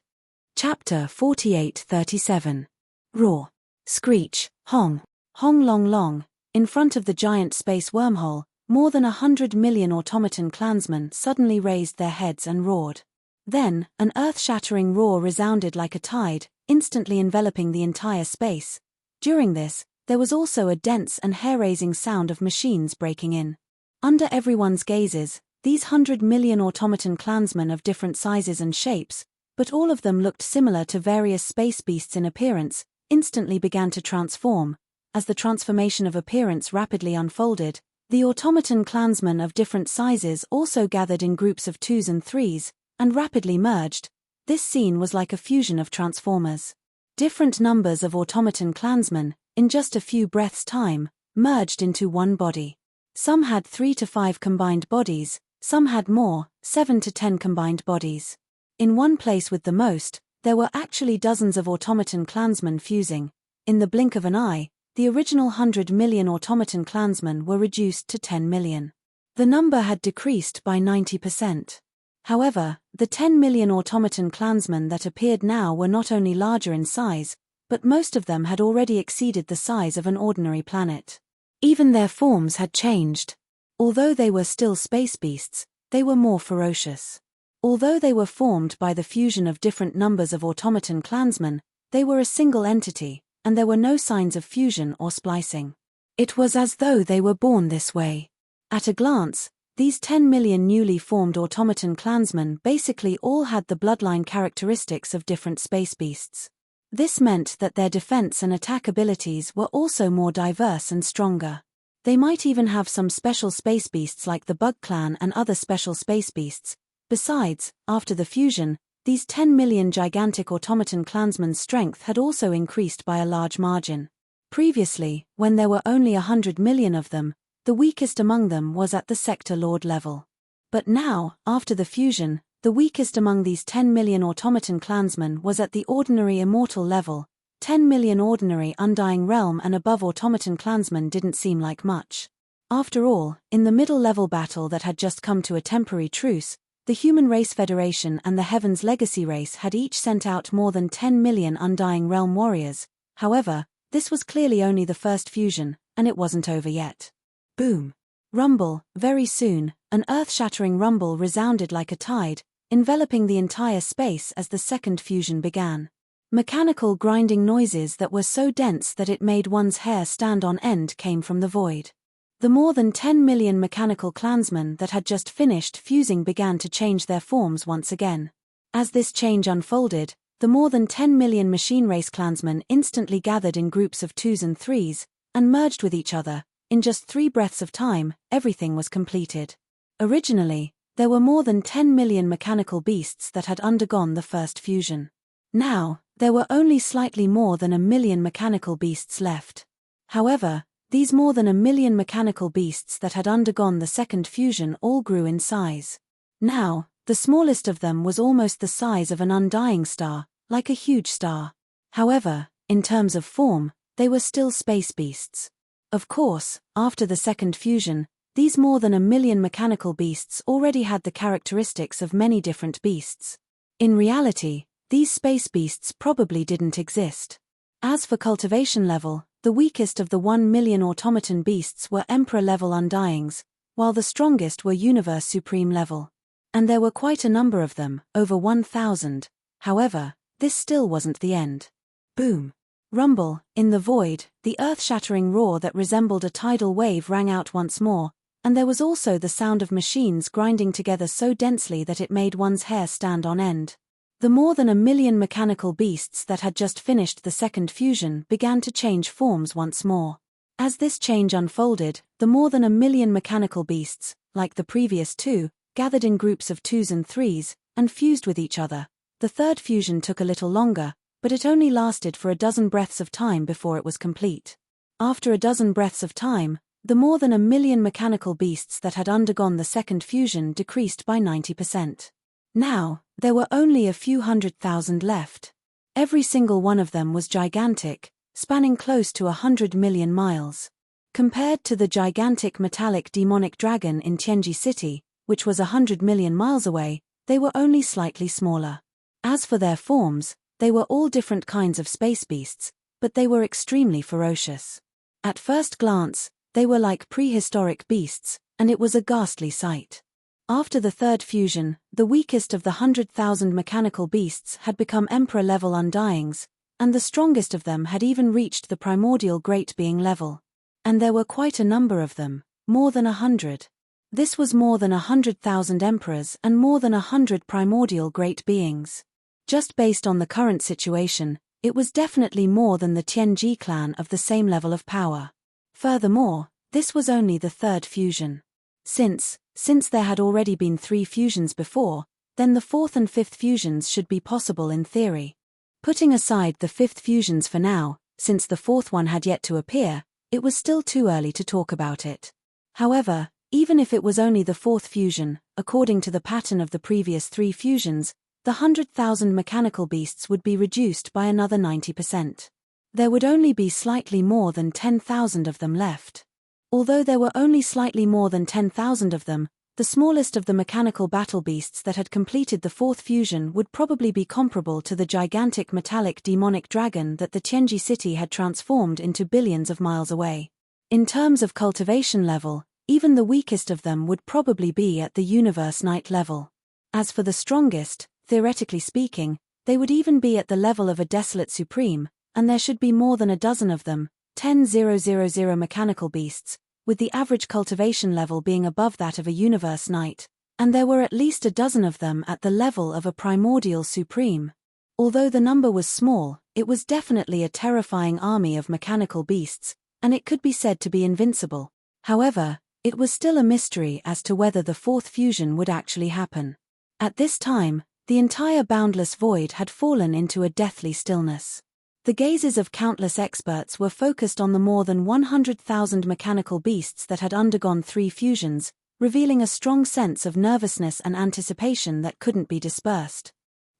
Chapter 48-37. Roar, screech, hong, long long. In front of the giant space wormhole, more than 100 million automaton clansmen suddenly raised their heads and roared. Then, an earth-shattering roar resounded like a tide, instantly enveloping the entire space. During this, there was also a dense and hair-raising sound of machines breaking in. Under everyone's gazes, these 100 million automaton clansmen of different sizes and shapes, but all of them looked similar to various space beasts in appearance, instantly began to transform. As the transformation of appearance rapidly unfolded, the automaton clansmen of different sizes also gathered in groups of 2s and 3s, and rapidly merged. This scene was like a fusion of transformers. Different numbers of automaton clansmen, in just a few breaths' time, merged into one body. Some had 3 to 5 combined bodies, some had more, 7 to 10 combined bodies. In one place with the most, there were actually dozens of automaton clansmen fusing. In the blink of an eye, the original 100 million automaton clansmen were reduced to 10 million. The number had decreased by 90%. However, the 10 million automaton clansmen that appeared now were not only larger in size, but most of them had already exceeded the size of an ordinary planet. Even their forms had changed. Although they were still space beasts, they were more ferocious. Although they were formed by the fusion of different numbers of automaton clansmen, they were a single entity, and there were no signs of fusion or splicing. It was as though they were born this way. At a glance, these 10 million newly formed automaton clansmen basically all had the bloodline characteristics of different space beasts. This meant that their defense and attack abilities were also more diverse and stronger. They might even have some special space beasts like the Bug Clan and other special space beasts. Besides, after the fusion, these 10 million gigantic automaton clansmen's strength had also increased by a large margin. Previously, when there were only 100 million of them, the weakest among them was at the Sector Lord level. But now, after the fusion, the weakest among these 10 million automaton clansmen was at the ordinary immortal level. 10 million ordinary Undying Realm and above automaton clansmen didn't seem like much. After all, in the middle-level battle that had just come to a temporary truce, the Human Race Federation and the Heaven's Legacy race had each sent out more than 10 million Undying Realm warriors. However, this was clearly only the first fusion, and it wasn't over yet. Boom. Rumble. Very soon, an earth-shattering rumble resounded like a tide, enveloping the entire space as the second fusion began. Mechanical grinding noises that were so dense that it made one's hair stand on end came from the void. The more than 10 million mechanical clansmen that had just finished fusing began to change their forms once again. As this change unfolded, the more than 10 million machine race clansmen instantly gathered in groups of 2s and 3s, and merged with each other. In just 3 breaths of time, everything was completed. Originally, there were more than 10 million mechanical beasts that had undergone the first fusion. Now, there were only slightly more than 1 million mechanical beasts left. However, these more than 1 million mechanical beasts that had undergone the second fusion all grew in size. Now, the smallest of them was almost the size of an undying star, like a huge star. However, in terms of form, they were still space beasts. Of course, after the second fusion, these more than 1 million mechanical beasts already had the characteristics of many different beasts. In reality, these space beasts probably didn't exist. As for cultivation level, the weakest of the 1 million automaton beasts were Emperor-level Undyings, while the strongest were Universe Supreme level. And there were quite a number of them, over 1,000. However, this still wasn't the end. Boom. Rumble. In the void, the earth-shattering roar that resembled a tidal wave rang out once more, and there was also the sound of machines grinding together so densely that it made one's hair stand on end. The more than 1 million mechanical beasts that had just finished the second fusion began to change forms once more. As this change unfolded, the more than 1 million mechanical beasts, like the previous 2, gathered in groups of 2s and 3s, and fused with each other. The third fusion took a little longer, but it only lasted for a dozen breaths of time before it was complete. After a dozen breaths of time, the more than 1 million mechanical beasts that had undergone the second fusion decreased by 90%. Now, there were only a few 100,000 left. Every single one of them was gigantic, spanning close to 100 million miles. Compared to the gigantic metallic demonic dragon in Tianji City, which was 100 million miles away, they were only slightly smaller. As for their forms, they were all different kinds of space beasts, but they were extremely ferocious. At first glance, they were like prehistoric beasts, and it was a ghastly sight. After the third fusion, the weakest of the 100,000 mechanical beasts had become Emperor-level Undyings, and the strongest of them had even reached the primordial Great Being level. And there were quite a number of them, more than 100. This was more than 100,000 emperors and more than 100 primordial Great Beings. Just based on the current situation, it was definitely more than the Tianji clan of the same level of power. Furthermore, this was only the third fusion. Since there had already been 3 fusions before, then the 4th and 5th fusions should be possible in theory. Putting aside the 5th fusions for now, since the 4th one had yet to appear, it was still too early to talk about it. However, even if it was only the 4th fusion, according to the pattern of the previous 3 fusions, the 100,000 mechanical beasts would be reduced by another 90%. There would only be slightly more than 10,000 of them left. Although there were only slightly more than 10,000 of them, the smallest of the mechanical battle beasts that had completed the fourth fusion would probably be comparable to the gigantic metallic demonic dragon that the Tianji city had transformed into billions of miles away. In terms of cultivation level, even the weakest of them would probably be at the Universe Knight level. As for the strongest, theoretically speaking, they would even be at the level of a Desolate Supreme, and there should be more than a dozen of them, 10,000 mechanical beasts, with the average cultivation level being above that of a Universe Knight, and there were at least a dozen of them at the level of a Primordial Supreme. Although the number was small, it was definitely a terrifying army of mechanical beasts, and it could be said to be invincible. However, it was still a mystery as to whether the fourth fusion would actually happen. At this time, the entire boundless void had fallen into a deathly stillness. The gazes of countless experts were focused on the more than 100,000 mechanical beasts that had undergone 3 fusions, revealing a strong sense of nervousness and anticipation that couldn't be dispersed.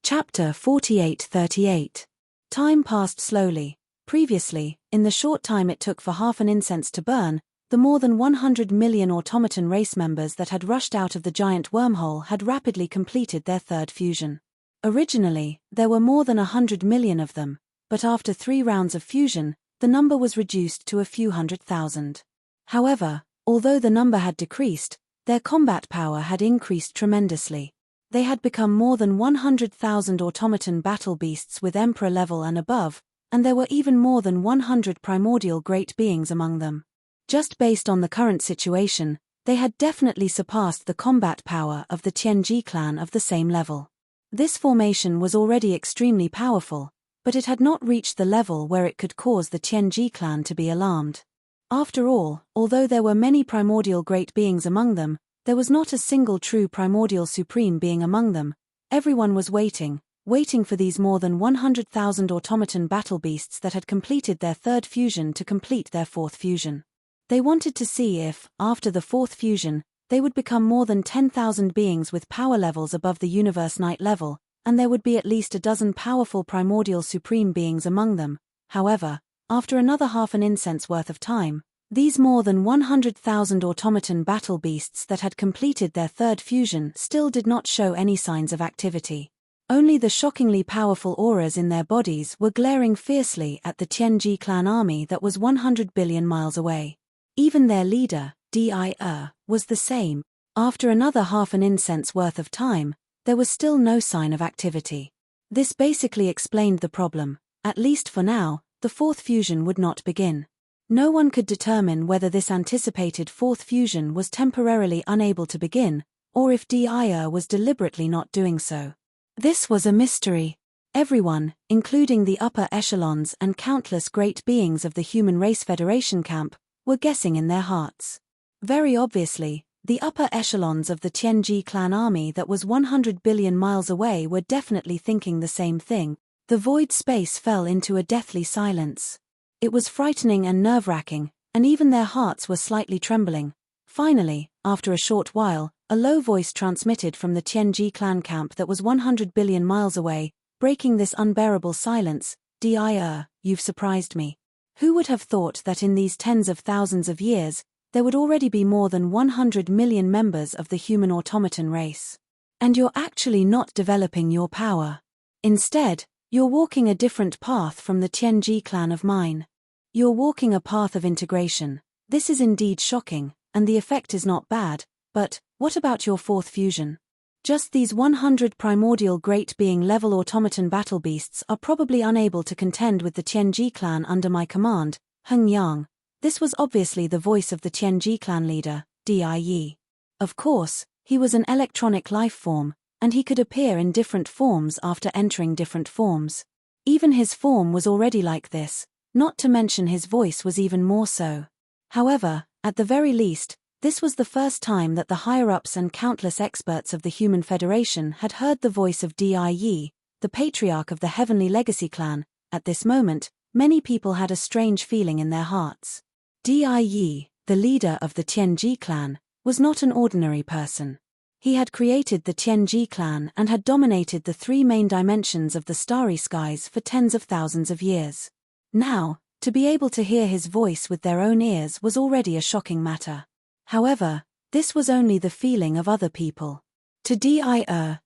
Chapter 48-38. Time passed slowly. Previously, in the short time it took for half an incense to burn, the more than 100 million automaton race members that had rushed out of the giant wormhole had rapidly completed their third fusion. Originally, there were more than 100 million of them, but after 3 rounds of fusion, the number was reduced to a few 100,000. However, although the number had decreased, their combat power had increased tremendously. They had become more than 100,000 automaton battle beasts with Emperor level and above, and there were even more than 100 primordial great beings among them. Just based on the current situation, they had definitely surpassed the combat power of the Tianji clan of the same level. This formation was already extremely powerful, but it had not reached the level where it could cause the Tianji clan to be alarmed. After all, although there were many primordial great beings among them, there was not a single true primordial supreme being among them. Everyone was waiting for these more than 100,000 automaton battle beasts that had completed their third fusion to complete their fourth fusion. They wanted to see if, after the fourth fusion, they would become more than 10,000 beings with power levels above the Universe Knight level, and there would be at least a dozen powerful primordial supreme beings among them. However, after another half an incense worth of time, these more than 100,000 automaton battle beasts that had completed their third fusion still did not show any signs of activity. Only the shockingly powerful auras in their bodies were glaring fiercely at the Tianji clan army that was 100 billion miles away. Even their leader, Devour, was the same. After another half an incense worth of time, there was still no sign of activity. This basically explained the problem. At least for now, the fourth fusion would not begin. No one could determine whether this anticipated fourth fusion was temporarily unable to begin, or if Devour was deliberately not doing so. This was a mystery. Everyone, including the upper echelons and countless great beings of the Human Race Federation camp, were guessing in their hearts. Very obviously, the upper echelons of the Tianji clan army that was 100 billion miles away were definitely thinking the same thing. The void space fell into a deathly silence. It was frightening and nerve-wracking, and even their hearts were slightly trembling. Finally, after a short while, a low voice transmitted from the Tianji clan camp that was 100 billion miles away, breaking this unbearable silence. Devour, you've surprised me. Who would have thought that in these tens of thousands of years, there would already be more than 100 million members of the human automaton race? And you're actually not developing your power. Instead, you're walking a different path from the Tianji clan of mine. You're walking a path of integration. This is indeed shocking, and the effect is not bad, but what about your fourth fusion? Just these 100 primordial great being level automaton battle beasts are probably unable to contend with the Tianji clan under my command, Heng Yang. This was obviously the voice of the Tianji clan leader, Di. Of course, he was an electronic life form, and he could appear in different forms after entering different forms. Even his form was already like this, not to mention his voice was even more so. However, at the very least, this was the first time that the higher-ups and countless experts of the Human Federation had heard the voice of Di, the patriarch of the Heavenly Legacy clan. At this moment, many people had a strange feeling in their hearts. Di, the leader of the Tianji clan, was not an ordinary person. He had created the Tianji clan and had dominated the 3 main dimensions of the starry skies for tens of thousands of years. Now, To be able to hear his voice with their own ears was already a shocking matter. However, this was only the feeling of other people. To Dai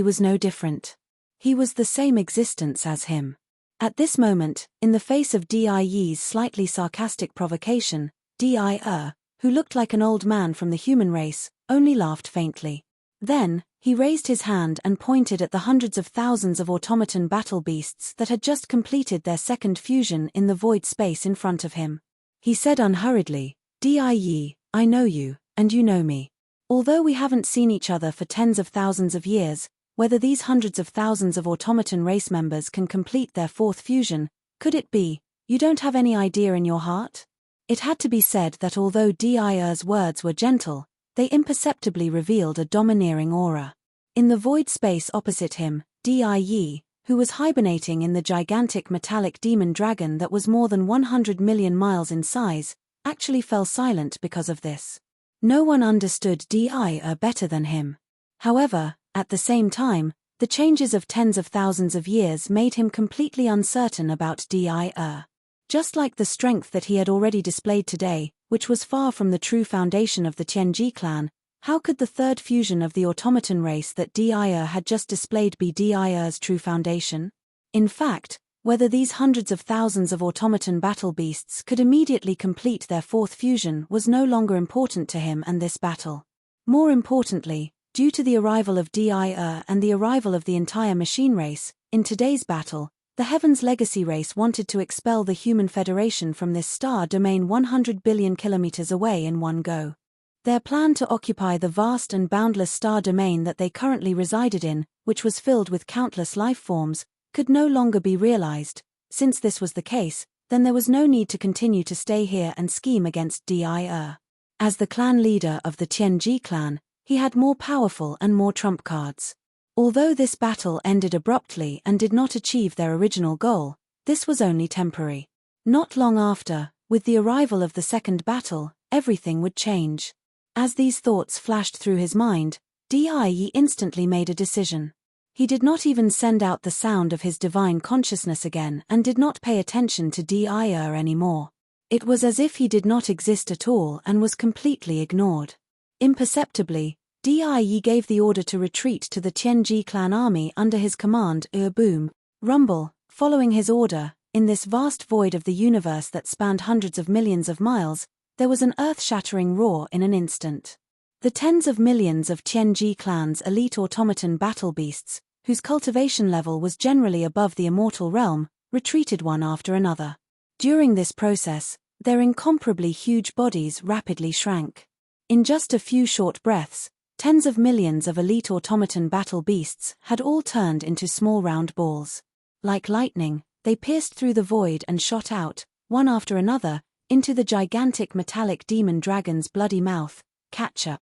was no different. He was the same existence as him. At this moment, in the face of Dai's slightly sarcastic provocation, Dai, who looked like an old man from the human race, only laughed faintly. Then, he raised his hand and pointed at the hundreds of thousands of automaton battle beasts that had just completed their second fusion in the void space in front of him. He said unhurriedly, Dai, I know you, and you know me. Although we haven't seen each other for tens of thousands of years, whether these hundreds of thousands of automaton race members can complete their fourth fusion, could it be, you don't have any idea in your heart? It had to be said that although Dai's words were gentle, they imperceptibly revealed a domineering aura. In the void space opposite him, Dai, who was hibernating in the gigantic metallic demon dragon that was more than 100 million miles in size, actually fell silent because of this. No one understood Dai better than him. However, at the same time, the changes of tens of thousands of years made him completely uncertain about Dai. Just like the strength that he had already displayed today, which was far from the true foundation of the Tianji clan, how could the third fusion of the automaton race that Dai had just displayed be Dai's true foundation? In fact, whether these hundreds of thousands of automaton battle beasts could immediately complete their fourth fusion was no longer important to him and this battle. More importantly, due to the arrival of Dai and the arrival of the entire machine race, in today's battle, the Heaven's Legacy race wanted to expel the Human Federation from this star domain 100 billion kilometers away in one go. Their plan to occupy the vast and boundless star domain that they currently resided in, which was filled with countless life forms, could no longer be realized. Since this was the case, then there was no need to continue to stay here and scheme against Dai. As the clan leader of the Tianji clan, he had more powerful and more trump cards. Although this battle ended abruptly and did not achieve their original goal, this was only temporary. Not long after, with the arrival of the second battle, everything would change. As these thoughts flashed through his mind, Dai instantly made a decision. He did not even send out the sound of his divine consciousness again and did not pay attention to Dai anymore. It was as if he did not exist at all and was completely ignored. Imperceptibly, Dai gave the order to retreat to the Tianji clan army under his command. Boom, rumble, following his order, in this vast void of the universe that spanned hundreds of millions of miles, there was an earth-shattering roar in an instant. The tens of millions of Tianji clan's elite automaton battle beasts, whose cultivation level was generally above the immortal realm, retreated one after another. During this process, their incomparably huge bodies rapidly shrank. In just a few short breaths, tens of millions of elite automaton battle beasts had all turned into small round balls. Like lightning, they pierced through the void and shot out, one after another, into the gigantic metallic demon dragon's bloody mouth. Catcher,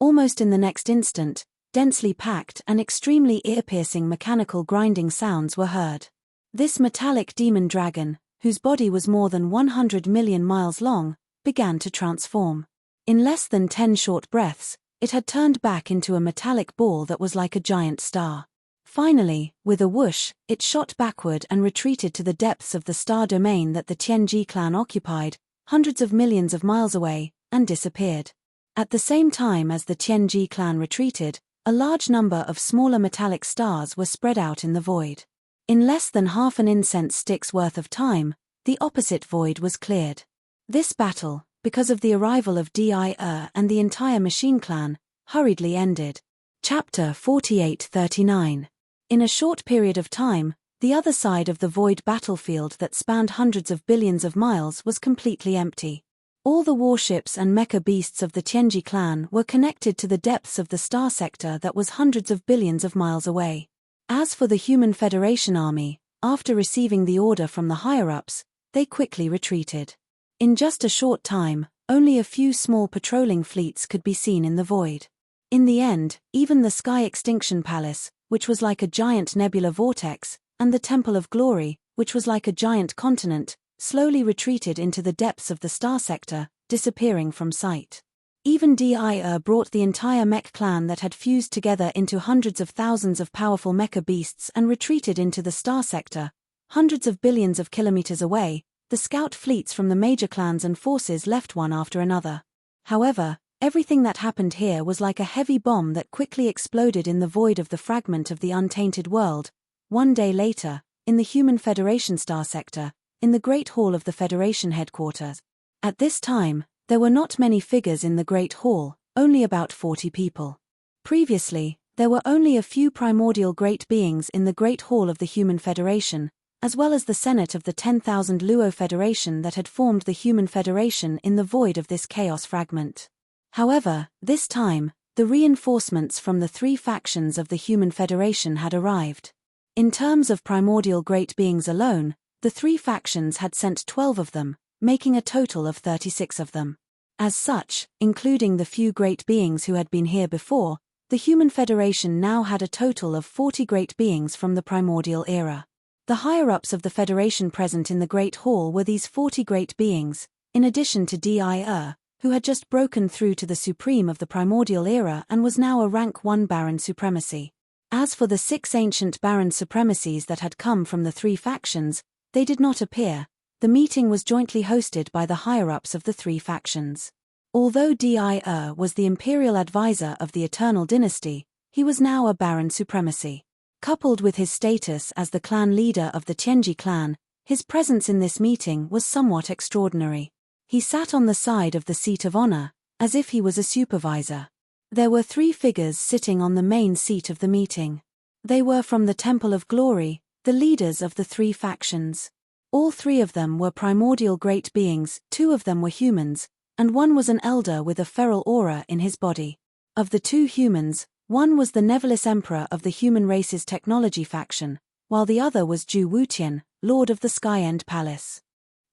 almost in the next instant, densely packed and extremely ear-piercing mechanical grinding sounds were heard. This metallic demon dragon, whose body was more than 100 million miles long, began to transform. In less than 10 short breaths, it had turned back into a metallic ball that was like a giant star. Finally, with a whoosh, it shot backward and retreated to the depths of the star domain that the Tianji clan occupied, hundreds of millions of miles away, and disappeared. At the same time as the Tianji clan retreated, a large number of smaller metallic stars were spread out in the void. In less than half an incense stick's worth of time, the opposite void was cleared. This battle, because of the arrival of Dai and the entire machine clan, hurriedly ended. Chapter 48-39. In a short period of time, the other side of the void battlefield that spanned hundreds of billions of miles was completely empty. All the warships and mecha beasts of the Tianji clan were connected to the depths of the star sector that was hundreds of billions of miles away. As for the Human Federation army, after receiving the order from the higher-ups, they quickly retreated. In just a short time, only a few small patrolling fleets could be seen in the void. In the end, even the Sky Extinction Palace, which was like a giant nebula vortex, and the Temple of Glory, which was like a giant continent, slowly retreated into the depths of the star sector, disappearing from sight. Even Dai brought the entire mech clan that had fused together into hundreds of thousands of powerful mecha beasts and retreated into the star sector, hundreds of billions of kilometers away, the scout fleets from the major clans and forces left one after another. However, everything that happened here was like a heavy bomb that quickly exploded in the void of the fragment of the untainted world. One day later, in the Human Federation Star Sector, in the Great Hall of the Federation headquarters. At this time, there were not many figures in the Great Hall, only about 40 people. Previously, there were only a few primordial great beings in the Great Hall of the Human Federation, as well as the Senate of the 10,000 Luo Federation that had formed the Human Federation in the void of this chaos fragment. However, this time, the reinforcements from the three factions of the Human Federation had arrived. In terms of primordial great beings alone, the three factions had sent 12 of them, making a total of 36 of them. As such, including the few great beings who had been here before, the Human Federation now had a total of 40 great beings from the primordial era. The higher-ups of the Federation present in the Great Hall were these 40 great beings, in addition to Devour, who had just broken through to the Supreme of the primordial era and was now a rank 1 Baron Supremacy. As for the 6 ancient Baron Supremacies that had come from the three factions, they did not appear. The meeting was jointly hosted by the higher-ups of the three factions. Although Devour was the imperial advisor of the Eternal Dynasty, he was now a Baron Supremacy. Coupled with his status as the clan leader of the Tianji clan, his presence in this meeting was somewhat extraordinary. He sat on the side of the seat of honor, as if he was a supervisor. There were 3 figures sitting on the main seat of the meeting. They were from the Temple of Glory, the leaders of the 3 factions. All 3 of them were primordial great beings, 2 of them were humans, and 1 was an elder with a feral aura in his body. Of the 2 humans, 1 was the Neverless Emperor of the Human Race's Technology faction, while the other was Zhu Wutian, Lord of the Sky-End Palace.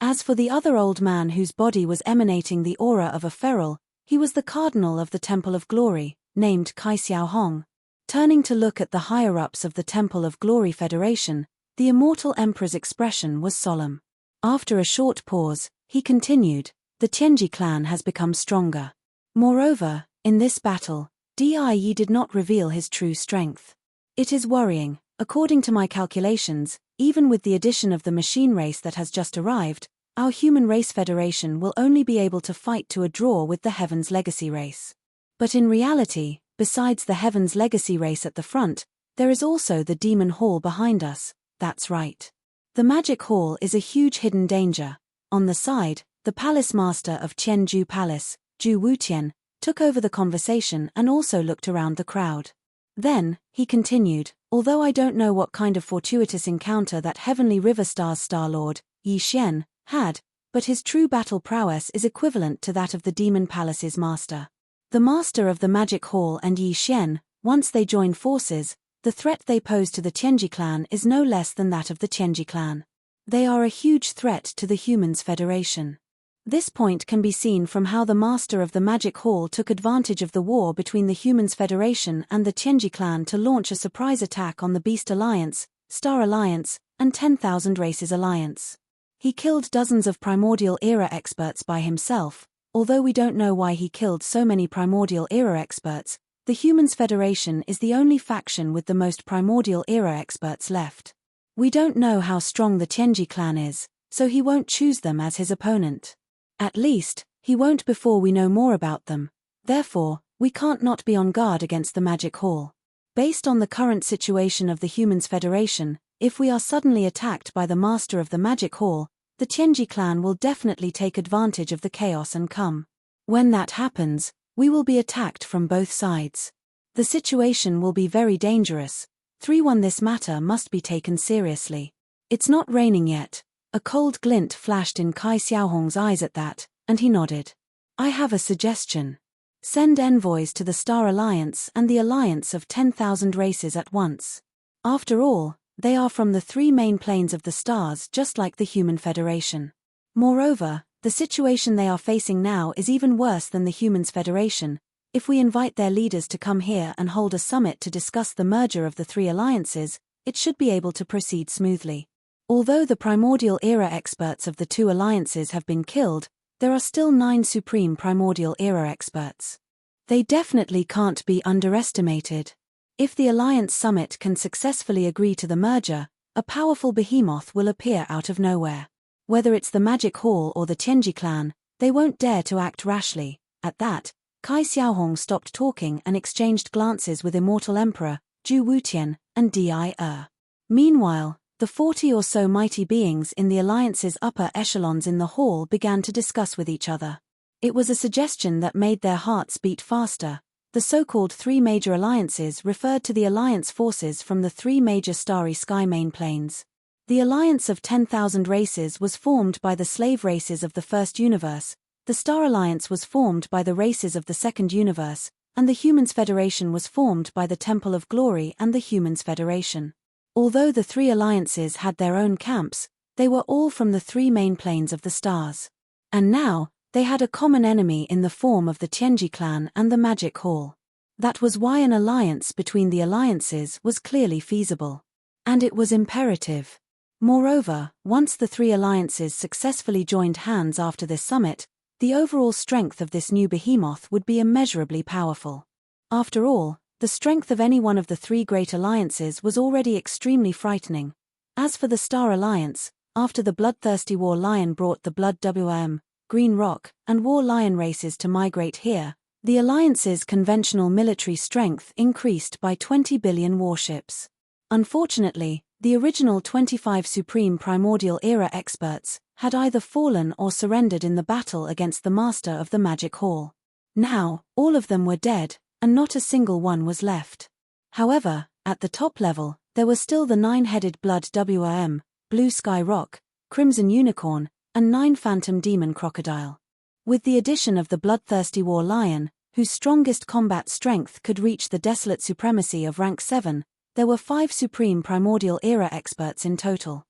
As for the other old man whose body was emanating the aura of a feral, he was the Cardinal of the Temple of Glory, named Kai Xiaohong. Turning to look at the higher-ups of the Temple of Glory Federation, the Immortal Emperor's expression was solemn. After a short pause, he continued, "The Tianji clan has become stronger. Moreover, in this battle, Dai did not reveal his true strength. It is worrying. According to my calculations, even with the addition of the machine race that has just arrived, our Human Race Federation will only be able to fight to a draw with the Heaven's Legacy race. But in reality, besides the Heaven's Legacy race at the front, there is also the Demon Hall behind us." That's right. The Magic Hall is a huge hidden danger. On the side, the Palace Master of Qianju Palace, Zhu Wutian, took over the conversation and also looked around the crowd. Then, he continued, "Although I don't know what kind of fortuitous encounter that Heavenly River Star's Star Lord, Yi Xian, had, but his true battle prowess is equivalent to that of the Demon Palace's master. The master of the Magic Hall and Yi Xian, once they join forces, the threat they pose to the Tianji clan is no less than that of the Tianji clan. They are a huge threat to the Humans Federation." This point can be seen from how the master of the Magic Hall took advantage of the war between the Humans Federation and the Tianji clan to launch a surprise attack on the Beast Alliance, Star Alliance, and 10,000 Races Alliance. He killed dozens of Primordial Era experts by himself. Although we don't know why he killed so many Primordial Era experts, the Humans Federation is the only faction with the most Primordial Era experts left. We don't know how strong the Tianji clan is, so he won't choose them as his opponent. At least, he won't before we know more about them. Therefore, we can't not be on guard against the Magic Hall. Based on the current situation of the Humans Federation, if we are suddenly attacked by the Master of the Magic Hall, the Tianji clan will definitely take advantage of the chaos and come. When that happens, we will be attacked from both sides. The situation will be very dangerous. 3-1 This matter must be taken seriously. It's not raining yet. A cold glint flashed in Kai Xiaohong's eyes at that, and he nodded. "I have a suggestion. Send envoys to the Star Alliance and the Alliance of 10,000 Races at once. After all, they are from the 3 main planes of the stars just like the Human Federation. Moreover, the situation they are facing now is even worse than the Humans Federation. If we invite their leaders to come here and hold a summit to discuss the merger of the 3 alliances, it should be able to proceed smoothly. Although the Primordial Era experts of the 2 alliances have been killed, there are still 9 Supreme Primordial Era experts. They definitely can't be underestimated. If the Alliance Summit can successfully agree to the merger, a powerful behemoth will appear out of nowhere. Whether it's the Magic Hall or the Tianji clan, they won't dare to act rashly. At that, Kai Xiaohong stopped talking and exchanged glances with Immortal Emperor, Zhu Wutian, and Devour. Meanwhile, the 40 or so mighty beings in the Alliance's upper echelons in the hall began to discuss with each other. It was a suggestion that made their hearts beat faster. The so-called three major alliances referred to the alliance forces from the three major starry sky main planes. The alliance of 10,000 races was formed by the slave races of the first universe, the Star Alliance was formed by the races of the second universe, and the Humans Federation was formed by the Temple of Glory and the Humans Federation. Although the three alliances had their own camps, they were all from the three main planes of the stars. And now, they had a common enemy in the form of the Tianji clan and the Magic Hall. That was why an alliance between the alliances was clearly feasible. And it was imperative. Moreover, once the three alliances successfully joined hands after this summit, the overall strength of this new behemoth would be immeasurably powerful. After all, the strength of any one of the three great alliances was already extremely frightening. As for the Star Alliance, after the bloodthirsty War Lion brought the Blood WM, Green Rock, and War Lion races to migrate here, the Alliance's conventional military strength increased by 20 billion warships. Unfortunately, the original 25 Supreme Primordial Era experts had either fallen or surrendered in the battle against the Master of the Magic Hall. Now, all of them were dead, and not a single one was left. However, at the top level, there was still the 9-headed Blood WM, Blue Sky Rock, Crimson Unicorn, and 9 Phantom Demon Crocodile. With the addition of the bloodthirsty War Lion, whose strongest combat strength could reach the desolate supremacy of rank 7, there were 5 Supreme Primordial Era experts in total.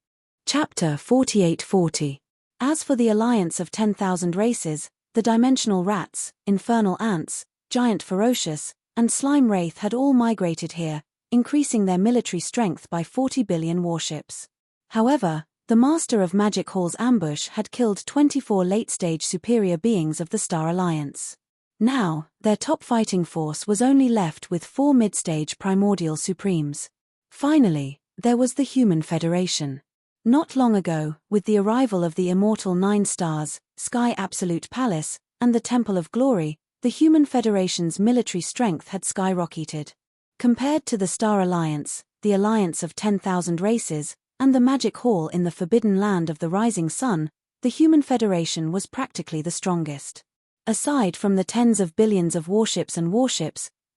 Chapter 4840. As for the alliance of 10,000 races, the Dimensional Rats, Infernal Ants, Giant Ferocious, and Slime Wraith had all migrated here, increasing their military strength by 40 billion warships. However, the Master of Magic Hall's ambush had killed 24 late-stage superior beings of the Star Alliance. Now, their top fighting force was only left with 4 mid-stage Primordial Supremes. Finally, there was the Human Federation. Not long ago, with the arrival of the immortal 9 stars, Sky Absolute Palace, and the Temple of Glory, the Human Federation's military strength had skyrocketed. Compared to the Star Alliance, the alliance of 10,000 races, and the Magic Hall in the Forbidden Land of the Rising Sun, the Human Federation was practically the strongest. Aside from the tens of billions of warships,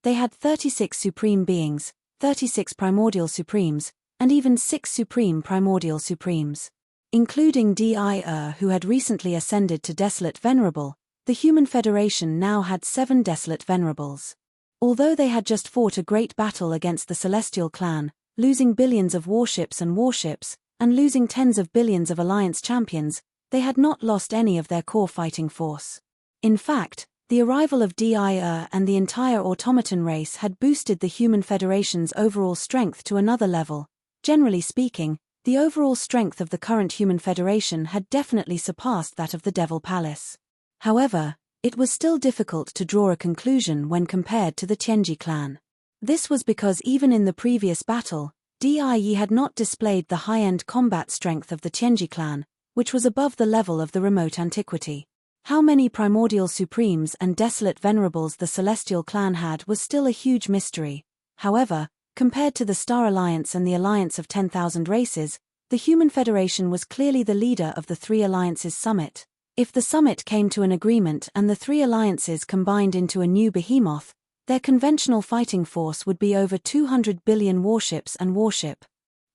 they had 36 Supreme Beings, 36 Primordial Supremes, and even 6 Supreme Primordial Supremes. Including Devour, who had recently ascended to Desolate Venerable, the Human Federation now had 7 Desolate Venerables. Although they had just fought a great battle against the Celestial Clan, losing billions of warships, and losing tens of billions of Alliance champions, they had not lost any of their core fighting force. In fact, the arrival of Devour and the entire automaton race had boosted the Human Federation's overall strength to another level. Generally speaking, the overall strength of the current Human Federation had definitely surpassed that of the Devil Palace. However, it was still difficult to draw a conclusion when compared to the Tianji clan. This was because even in the previous battle, Dai had not displayed the high-end combat strength of the Tianji clan, which was above the level of the remote antiquity. How many Primordial Supremes and Desolate Venerables the Celestial clan had was still a huge mystery. However, compared to the Star Alliance and the alliance of 10,000 races, the Human Federation was clearly the leader of the three alliances' summit. If the summit came to an agreement and the three alliances combined into a new behemoth, their conventional fighting force would be over 200 billion warships and warship.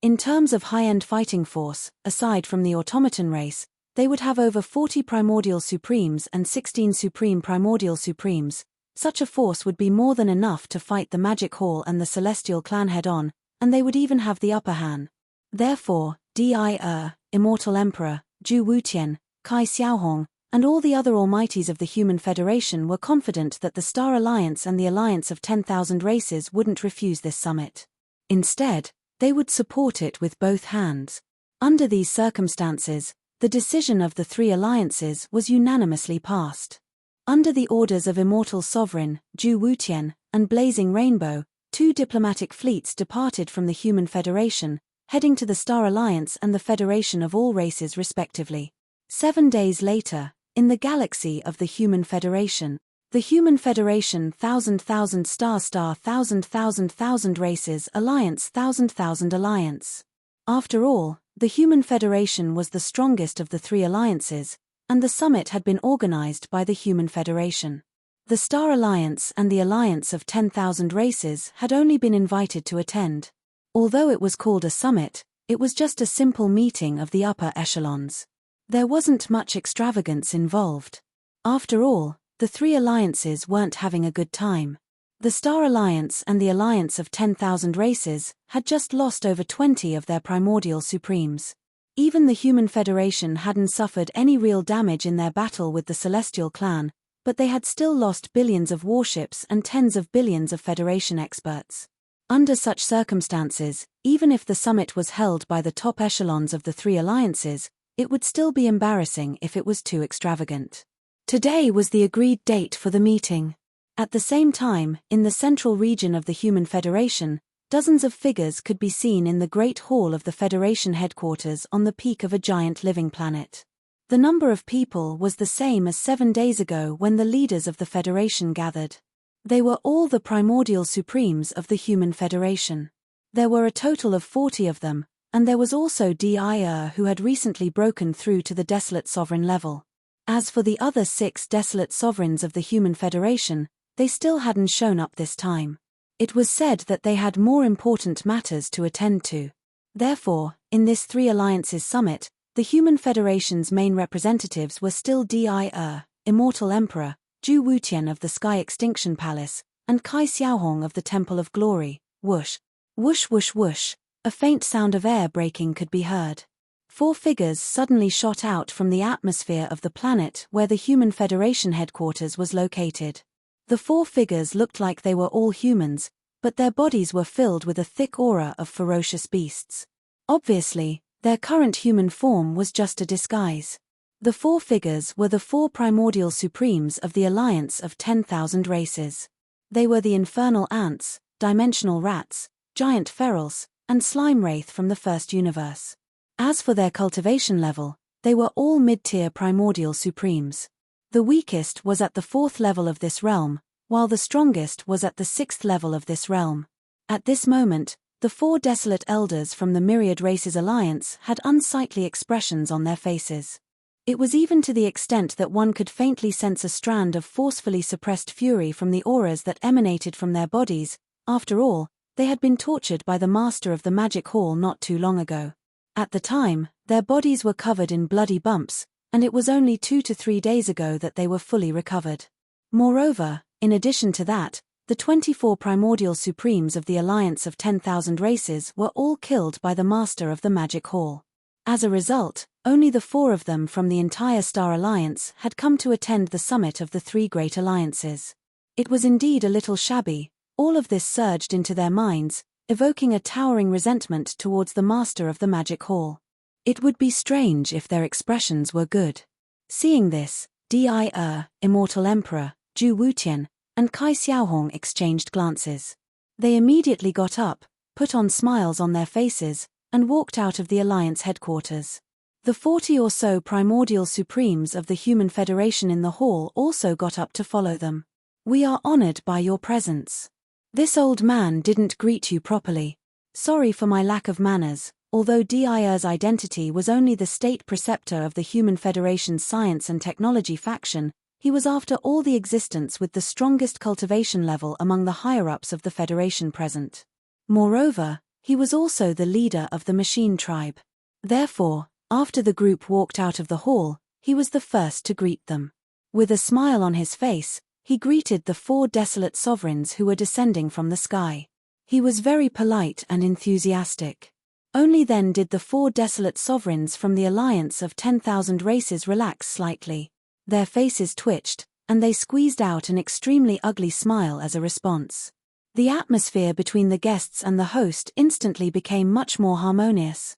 In terms of high-end fighting force, aside from the automaton race, they would have over 40 Primordial Supremes and 16 Supreme Primordial Supremes. Such a force would be more than enough to fight the Magic Hall and the Celestial Clan head-on, and they would even have the upper hand. Therefore, Devour, Immortal Emperor, Zhu Wutian, Kai Xiaohong, and all the other almighties of the Human Federation were confident that the Star Alliance and the alliance of 10,000 races wouldn't refuse this summit. Instead, they would support it with both hands. Under these circumstances, the decision of the three alliances was unanimously passed. Under the orders of Immortal Sovereign, Zhu Wutian, and Blazing Rainbow, 2 diplomatic fleets departed from the Human Federation, heading to the Star Alliance and the Federation of all races respectively. 7 days later, in the galaxy of the Human Federation. The Human Federation thousand star thousand races alliance thousand alliance. After all, the Human Federation was the strongest of the 3 alliances, and the summit had been organized by the Human Federation. The Star Alliance and the Alliance of 10,000 races had only been invited to attend. Although it was called a summit, it was just a simple meeting of the upper echelons. There wasn't much extravagance involved. After all, the 3 alliances weren't having a good time. The Star Alliance and the Alliance of 10,000 races had just lost over 20 of their primordial supremes. Even the Human Federation hadn't suffered any real damage in their battle with the Celestial Clan, but they had still lost billions of warships and tens of billions of Federation experts. Under such circumstances, even if the summit was held by the top echelons of the 3 alliances, it would still be embarrassing if it was too extravagant. Today was the agreed date for the meeting. At the same time, in the central region of the Human Federation, dozens of figures could be seen in the Great Hall of the Federation headquarters on the peak of a giant living planet. The number of people was the same as 7 days ago when the leaders of the Federation gathered. They were all the primordial supremes of the Human Federation. There were a total of 40 of them, and there was also Devour who had recently broken through to the Desolate Sovereign level. As for the other 6 Desolate Sovereigns of the Human Federation, they still hadn't shown up this time. It was said that they had more important matters to attend to. Therefore, in this 3 alliances summit, the Human Federation's main representatives were still Devour, Immortal Emperor, Zhu Wutian of the Sky Extinction Palace, and Kai Xiaohong of the Temple of Glory. Whoosh. Whoosh whoosh whoosh, a faint sound of air breaking could be heard. 4 figures suddenly shot out from the atmosphere of the planet where the Human Federation headquarters was located. The 4 figures looked like they were all humans, but their bodies were filled with a thick aura of ferocious beasts. Obviously, their current human form was just a disguise. The 4 figures were the 4 primordial supremes of the Alliance of 10,000 races. They were the infernal ants, dimensional rats, giant ferals, and slime wraith from the first universe. As for their cultivation level, they were all mid-tier primordial supremes. The weakest was at the 4th level of this realm, while the strongest was at the 6th level of this realm. At this moment, the 4 desolate elders from the Myriad Races Alliance had unsightly expressions on their faces. It was even to the extent that one could faintly sense a strand of forcefully suppressed fury from the auras that emanated from their bodies. After all, they had been tortured by the master of the Magic Hall not too long ago. At the time, their bodies were covered in bloody bumps, and it was only 2 to 3 days ago that they were fully recovered. Moreover, in addition to that, the 24 primordial supremes of the Alliance of 10,000 races were all killed by the master of the Magic Hall. As a result, only the 4 of them from the entire Star Alliance had come to attend the summit of the 3 great alliances. It was indeed a little shabby. All of this surged into their minds, evoking a towering resentment towards the master of the Magic Hall. It would be strange if their expressions were good. Seeing this, Devour, Immortal Emperor, Zhu Wutian, and Kai Xiaohong exchanged glances. They immediately got up, put on smiles on their faces, and walked out of the Alliance headquarters. The 40 or so primordial supremes of the Human Federation in the hall also got up to follow them. "We are honored by your presence. This old man didn't greet you properly. Sorry for my lack of manners." Although Devour's identity was only the state preceptor of the Human Federation's Science and Technology faction, he was after all the existence with the strongest cultivation level among the higher-ups of the Federation present. Moreover, he was also the leader of the Machine Tribe. Therefore, after the group walked out of the hall, he was the first to greet them. With a smile on his face, he greeted the 4 desolate sovereigns who were descending from the sky. He was very polite and enthusiastic. Only then did the 4 desolate sovereigns from the Alliance of 10,000 races relax slightly. Their faces twitched, and they squeezed out an extremely ugly smile as a response. The atmosphere between the guests and the host instantly became much more harmonious.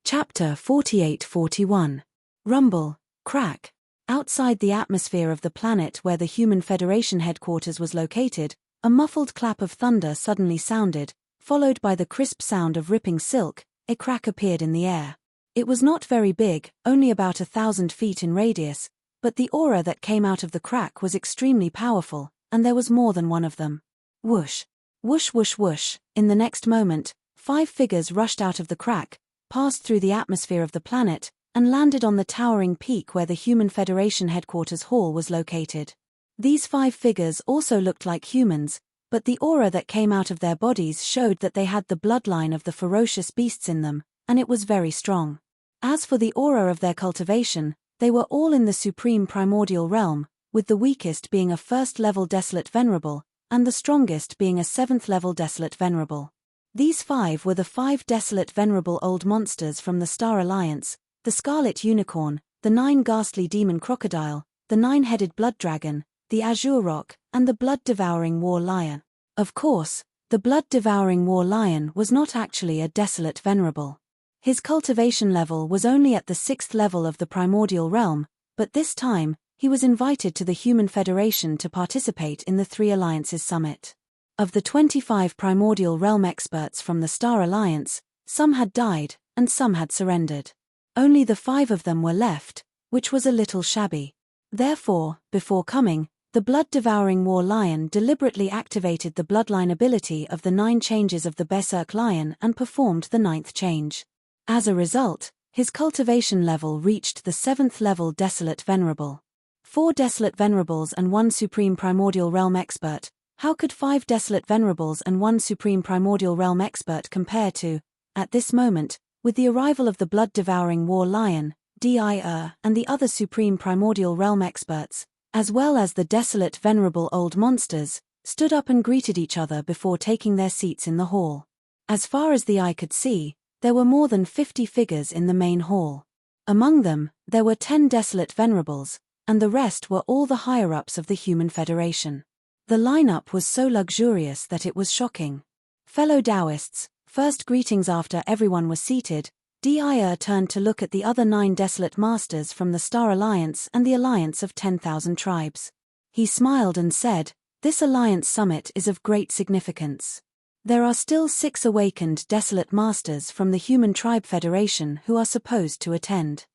Chapter 48-41. Rumble, crack. Outside the atmosphere of the planet where the Human Federation headquarters was located, a muffled clap of thunder suddenly sounded, followed by the crisp sound of ripping silk, a crack appeared in the air. It was not very big, only about 1,000 feet in radius, but the aura that came out of the crack was extremely powerful, and there was more than one of them. Whoosh! Whoosh whoosh whoosh! In the next moment, 5 figures rushed out of the crack, passed through the atmosphere of the planet, and landed on the towering peak where the Human Federation headquarters hall was located. These 5 figures also looked like humans, but the aura that came out of their bodies showed that they had the bloodline of the ferocious beasts in them, and it was very strong. As for the aura of their cultivation, they were all in the supreme primordial realm, with the weakest being a 1st-level desolate venerable, and the strongest being a 7th-level desolate venerable. These 5 were the 5 desolate venerable old monsters from the Star Alliance, the Scarlet Unicorn, the 9 ghastly demon crocodile, the 9-headed blood dragon, the Azure Rock, and the blood-devouring war lion. Of course, the blood-devouring war lion was not actually a desolate venerable. His cultivation level was only at the 6th level of the primordial realm, but this time, he was invited to the Human Federation to participate in the 3 Alliances Summit. Of the 25 primordial realm experts from the Star Alliance, some had died, and some had surrendered. Only the 5 of them were left, which was a little shabby. Therefore, before coming, the blood-devouring war lion deliberately activated the bloodline ability of the 9 changes of the Berserk Lion and performed the 9th change. As a result, his cultivation level reached the 7th level Desolate Venerable. 4 Desolate Venerables and 1 Supreme Primordial Realm Expert. How could 5 Desolate Venerables and 1 Supreme Primordial Realm Expert compare to, at this moment, with the arrival of the blood-devouring war lion, Devour, and the other Supreme Primordial Realm Experts, as well as the desolate venerable old monsters, stood up and greeted each other before taking their seats in the hall. As far as the eye could see, there were more than 50 figures in the main hall. Among them, there were 10 desolate venerables, and the rest were all the higher-ups of the Human Federation. The lineup was so luxurious that it was shocking. Fellow Taoists, first greetings after everyone was seated, Devour turned to look at the other 9 desolate masters from the Star Alliance and the Alliance of 10,000 Tribes. He smiled and said, "This Alliance Summit is of great significance. There are still 6 awakened desolate masters from the Human Tribe Federation who are supposed to attend.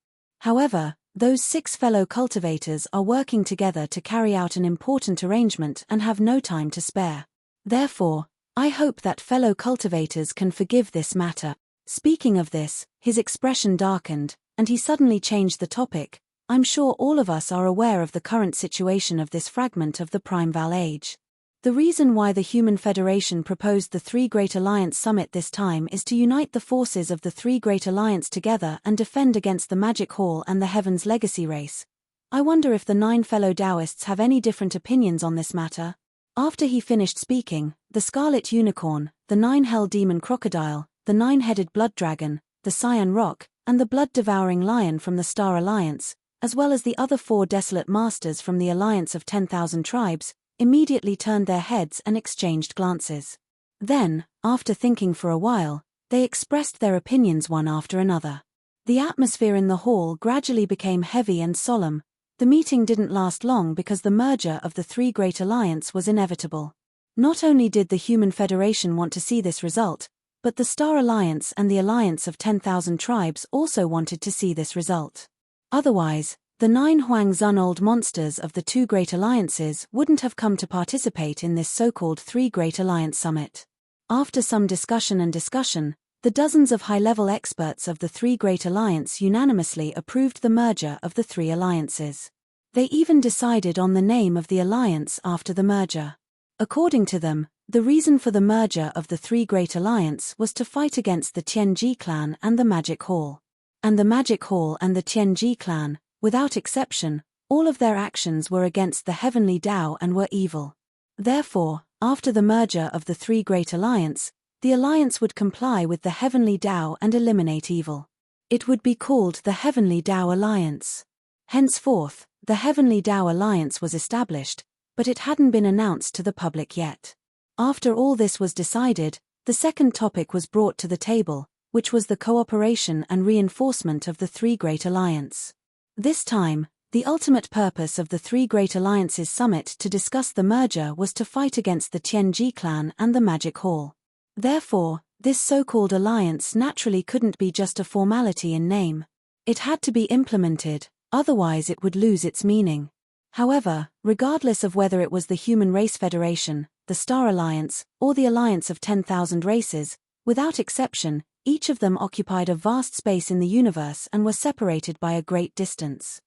However, those 6 fellow cultivators are working together to carry out an important arrangement and have no time to spare. Therefore, I hope that fellow cultivators can forgive this matter." Speaking of this, his expression darkened, and he suddenly changed the topic. "I'm sure all of us are aware of the current situation of this fragment of the Primeval Age. The reason why the Human Federation proposed the 3 Great Alliance Summit this time is to unite the forces of the 3 Great Alliance together and defend against the Magic Hall and the Heaven's Legacy race. I wonder if the 9 fellow Taoists have any different opinions on this matter." After he finished speaking, the Scarlet Unicorn, the 9 Demon Crocodile, the 9-headed Blood Dragon, the Cyan Rock, and the blood-devouring lion from the Star Alliance, as well as the other 4 desolate masters from the Alliance of 10,000 Tribes, immediately turned their heads and exchanged glances. Then, after thinking for a while, they expressed their opinions one after another. The atmosphere in the hall gradually became heavy and solemn. The meeting didn't last long because the merger of the 3 Great Alliance was inevitable. Not only did the Human Federation want to see this result, but the Star Alliance and the Alliance of 10,000 Tribes also wanted to see this result. Otherwise, the 9 Huang Zun old monsters of the 2 Great Alliances wouldn't have come to participate in this so-called 3 Great Alliance Summit. After some discussion, the dozens of high-level experts of the 3 Great Alliance unanimously approved the merger of the 3 alliances. They even decided on the name of the alliance after the merger. According to them, the reason for the merger of the 3 Great Alliance was to fight against the Tianji clan and the Magic Hall. And the Magic Hall and the Tianji clan, without exception, all of their actions were against the Heavenly Tao and were evil. Therefore, after the merger of the 3 Great Alliance, the alliance would comply with the Heavenly Tao and eliminate evil. It would be called the Heavenly Tao Alliance. Henceforth, the Heavenly Tao Alliance was established, but it hadn't been announced to the public yet. After all this was decided, the second topic was brought to the table, which was the cooperation and reinforcement of the 3 Great Alliance. This time, the ultimate purpose of the 3 Great Alliances Summit to discuss the merger was to fight against the Tianji clan and the Magic Hall. Therefore, This so-called alliance naturally couldn't be just a formality in name. It had to be implemented, otherwise it would lose its meaning. However, regardless of whether it was the Human Race Federation, the Star Alliance, or the Alliance of 10,000 Races, without exception, each of them occupied a vast space in the universe and were separated by a great distance.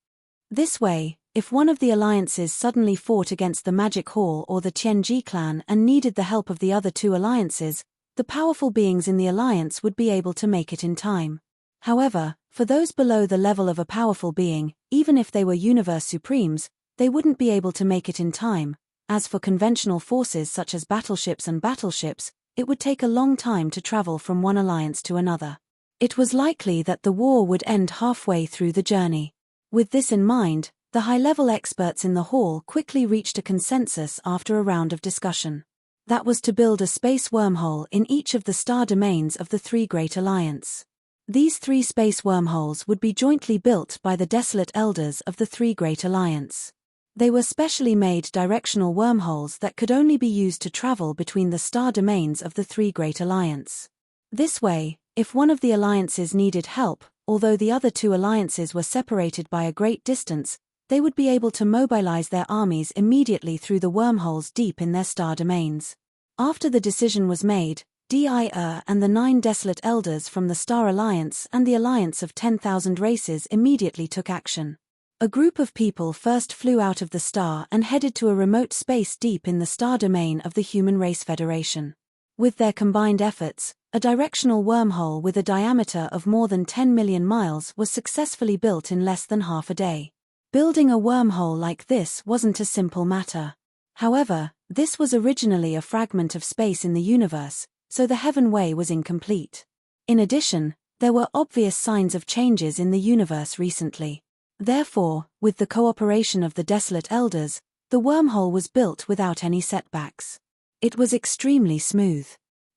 This way, if one of the alliances suddenly fought against the Magic Hall or the Tianji clan and needed the help of the other two alliances, the powerful beings in the alliance would be able to make it in time. However, for those below the level of a powerful being, even if they were universe supremes, they wouldn't be able to make it in time. As for conventional forces such as battleships, it would take a long time to travel from one alliance to another. It was likely that the war would end halfway through the journey. With this in mind, the high-level experts in the hall quickly reached a consensus after a round of discussion. That was to build a space wormhole in each of the star domains of the three Great Alliance. These 3 space wormholes would be jointly built by the desolate elders of the three Great Alliance. They were specially made directional wormholes that could only be used to travel between the star domains of the three Great Alliance. This way, if one of the alliances needed help, although the other 2 alliances were separated by a great distance, they would be able to mobilize their armies immediately through the wormholes deep in their star domains. After the decision was made, Devour and the 9 desolate elders from the Star Alliance and the Alliance of 10,000 Races immediately took action. A group of people first flew out of the star and headed to a remote space deep in the star domain of the Human Race Federation. With their combined efforts, a directional wormhole with a diameter of more than 10 million miles was successfully built in less than half a day. Building a wormhole like this wasn't a simple matter. However, this was originally a fragment of space in the universe, so the Heaven Way was incomplete. In addition, there were obvious signs of changes in the universe recently. Therefore, with the cooperation of the desolate elders, the wormhole was built without any setbacks. It was extremely smooth.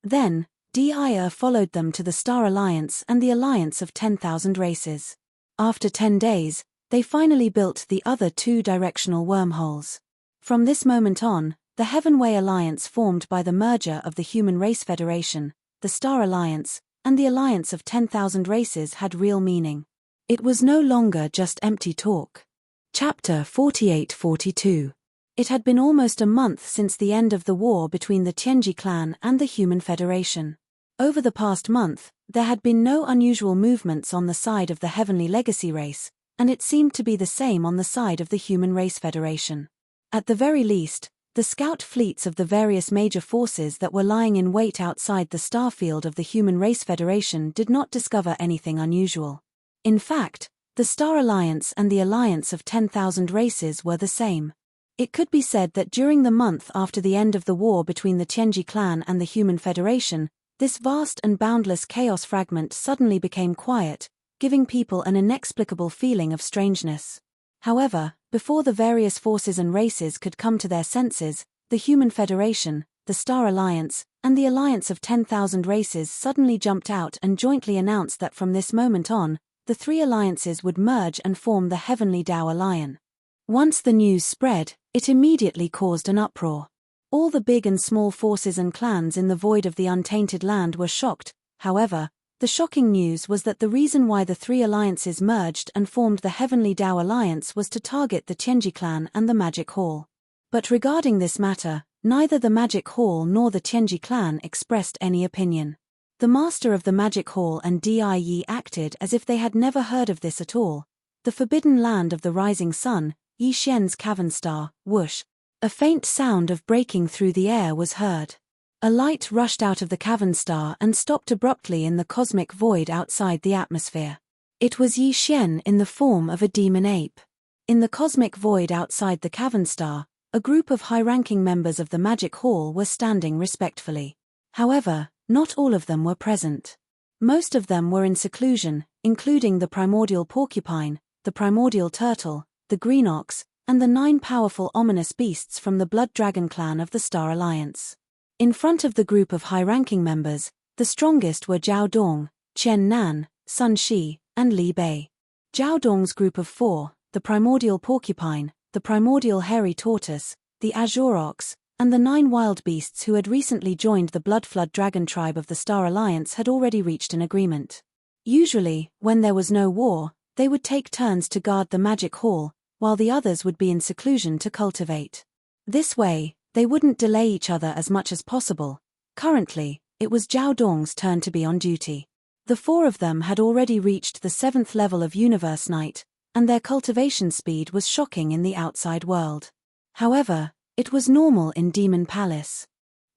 Then, Devour followed them to the Star Alliance and the Alliance of 10,000 Races. After 10 days, they finally built the other 2 directional wormholes. From this moment on, the Heaven Way Alliance formed by the merger of the Human Race Federation, the Star Alliance, and the Alliance of 10,000 Races had real meaning. It was no longer just empty talk. Chapter 48-42. It had been almost a month since the end of the war between the Tianji clan and the Human Federation. Over the past month, there had been no unusual movements on the side of the Heavenly Legacy race, and it seemed to be the same on the side of the Human Race Federation. At the very least, the scout fleets of the various major forces that were lying in wait outside the star field of the Human Race Federation did not discover anything unusual. In fact, the Star Alliance and the Alliance of 10,000 Races were the same. It could be said that during the month after the end of the war between the Tianji clan and the Human Federation, this vast and boundless chaos fragment suddenly became quiet, giving people an inexplicable feeling of strangeness. However, before the various forces and races could come to their senses, the Human Federation, the Star Alliance, and the Alliance of 10,000 Races suddenly jumped out and jointly announced that from this moment on, the 3 alliances would merge and form the Heavenly Devour Lion. Once the news spread, it immediately caused an uproar. All the big and small forces and clans in the void of the untainted land were shocked. However, the shocking news was that the reason why the 3 alliances merged and formed the Heavenly Devour Alliance was to target the Tianji clan and the Magic Hall. But regarding this matter, neither the Magic Hall nor the Tianji clan expressed any opinion. The master of the Magic Hall and Dai acted as if they had never heard of this at all. The forbidden land of the rising sun, Yi Xian's cavern star, whoosh. A faint sound of breaking through the air was heard. A light rushed out of the cavern star and stopped abruptly in the cosmic void outside the atmosphere. It was Yi Xian in the form of a demon ape. In the cosmic void outside the cavern star, a group of high-ranking members of the Magic Hall were standing respectfully. However, not all of them were present. Most of them were in seclusion, including the primordial porcupine, the primordial turtle, the green ox, and the 9 powerful ominous beasts from the Blood Dragon clan of the Star Alliance. In front of the group of high-ranking members, the strongest were Zhao Dong, Chen Nan, Sun Shi, and Li Bei. Zhao Dong's group of 4, the primordial porcupine, the primordial hairy tortoise, the azure ox, and the 9 wild beasts who had recently joined the Bloodflood Dragon tribe of the Star Alliance had already reached an agreement. Usually, when there was no war, they would take turns to guard the magic hall, while the others would be in seclusion to cultivate. This way, they wouldn't delay each other as much as possible. Currently, it was Zhao Dong's turn to be on duty. The 4 of them had already reached the 7th level of Universe Knight, and their cultivation speed was shocking in the outside world. However, it was normal in Demon Palace.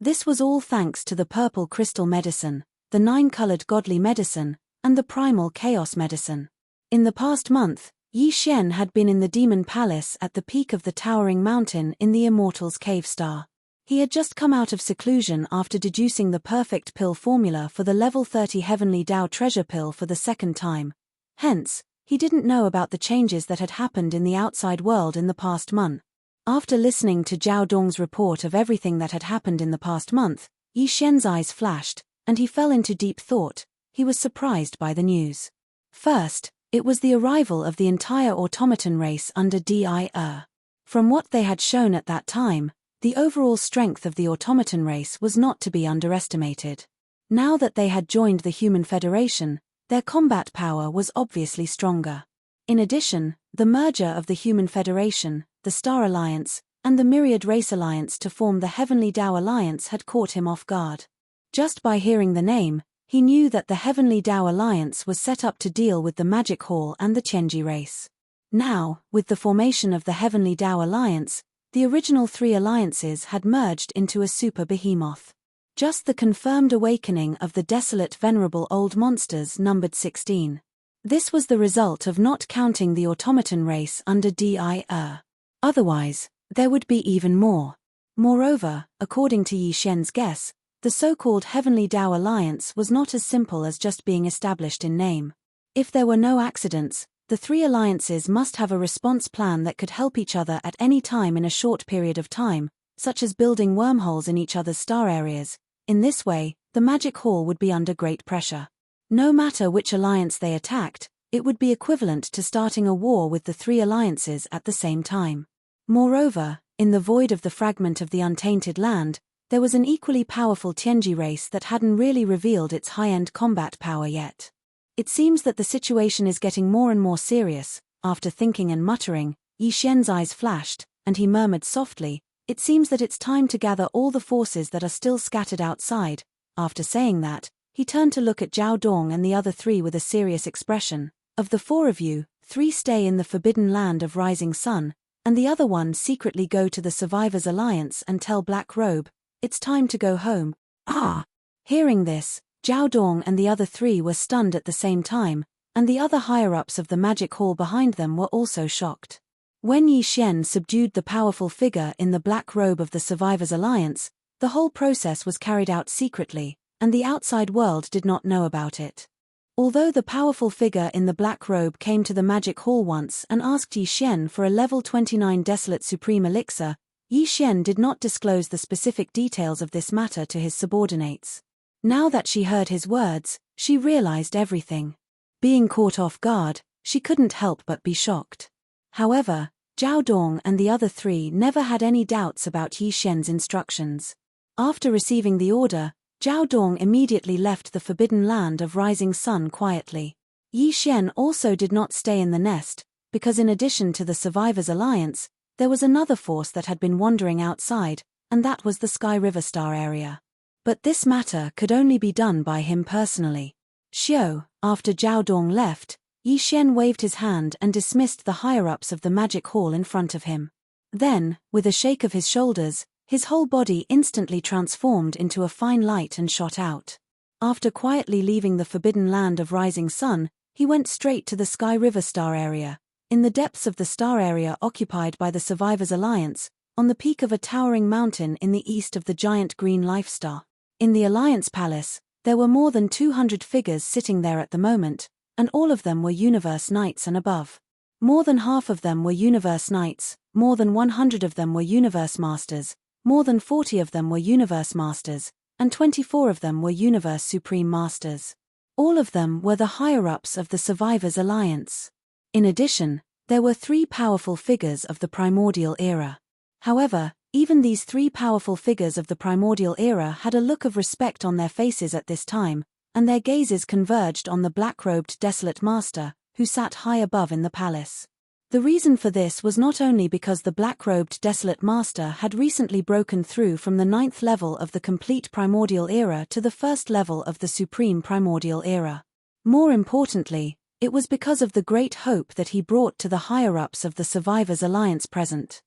This was all thanks to the purple crystal medicine, the 9-colored godly medicine, and the primal chaos medicine. In the past month, Yi Xian had been in the Demon Palace at the peak of the towering mountain in the Immortals' Cave Star. He had just come out of seclusion after deducing the perfect pill formula for the level 30 Heavenly Dao treasure pill for the second time. Hence, he didn't know about the changes that had happened in the outside world in the past month. After listening to Zhao Dong's report of everything that had happened in the past month, Yi Xian's eyes flashed, and he fell into deep thought. He was surprised by the news. First, it was the arrival of the entire automaton race under Devour. From what they had shown at that time, the overall strength of the automaton race was not to be underestimated. Now that they had joined the Human Federation, their combat power was obviously stronger. In addition, the merger of the Human Federation, the Star Alliance, and the Myriad Race Alliance to form the Heavenly Dao Alliance had caught him off guard. Just by hearing the name, he knew that the Heavenly Dao Alliance was set up to deal with the Magic Hall and the Tianji race. Now, with the formation of the Heavenly Dao Alliance, the original 3 alliances had merged into a super behemoth. Just the confirmed awakening of the desolate venerable old monsters numbered 16. This was the result of not counting the automaton race under Devour. Otherwise, there would be even more. Moreover, according to Yi Xian's guess, the so-called Heavenly Dao Alliance was not as simple as just being established in name. If there were no accidents, the 3 alliances must have a response plan that could help each other at any time in a short period of time, such as building wormholes in each other's star areas. In this way, the Magic Hall would be under great pressure. No matter which alliance they attacked, it would be equivalent to starting a war with the 3 alliances at the same time. Moreover, in the void of the fragment of the untainted land, there was an equally powerful Tianji race that hadn't really revealed its high-end combat power yet. It seems that the situation is getting more and more serious. After thinking and muttering, Yi Xian's eyes flashed, and he murmured softly, "It seems that it's time to gather all the forces that are still scattered outside." After saying that, he turned to look at Zhao Dong and the other 3 with a serious expression. "Of the 4 of you, 3 stay in the forbidden land of Rising Sun, and the other 1 secretly go to the Survivors Alliance and tell Black Robe, it's time to go home." Ah! Hearing this, Zhao Dong and the other 3 were stunned at the same time, and the other higher-ups of the Magic Hall behind them were also shocked. When Yi Xian subdued the powerful figure in the black robe of the Survivors Alliance, the whole process was carried out secretly, and the outside world did not know about it. Although the powerful figure in the black robe came to the Magic Hall once and asked Yi Xian for a level 29 Desolate Supreme Elixir, Yi Xian did not disclose the specific details of this matter to his subordinates. Now that she heard his words, she realized everything. Being caught off guard, she couldn't help but be shocked. However, Zhao Dong and the other 3 never had any doubts about Yi Xian's instructions. After receiving the order, Zhao Dong immediately left the forbidden land of Rising Sun quietly. Yi Xian also did not stay in the nest, because in addition to the Survivors Alliance, there was another force that had been wandering outside, and that was the Sky River Star area. But this matter could only be done by him personally. Xiao, after Zhao Dong left, Yi Xian waved his hand and dismissed the higher-ups of the Magic Hall in front of him. Then, with a shake of his shoulders, his whole body instantly transformed into a fine light and shot out. After quietly leaving the forbidden land of Rising Sun, he went straight to the Sky River Star area. In the depths of the star area occupied by the Survivors Alliance, on the peak of a towering mountain in the east of the giant green life star. In the Alliance Palace, there were more than 200 figures sitting there at the moment, and all of them were Universe Knights and above. More than half of them were Universe Knights, more than 100 of them were Universe Masters, more than 40 of them were Universe Masters, and 24 of them were Universe Supreme Masters. All of them were the higher-ups of the Survivors Alliance. In addition, there were 3 powerful figures of the primordial era. However, Even these three powerful figures of the primordial era had a look of respect on their faces at this time, and their gazes converged on the black-robed desolate master, who sat high above in the palace. The reason for this was not only because the black-robed desolate master had recently broken through from the 9th level of the complete primordial era to the 1st level of the supreme primordial era. More importantly, it was because of the great hope that he brought to the higher-ups of the Survivors Alliance present.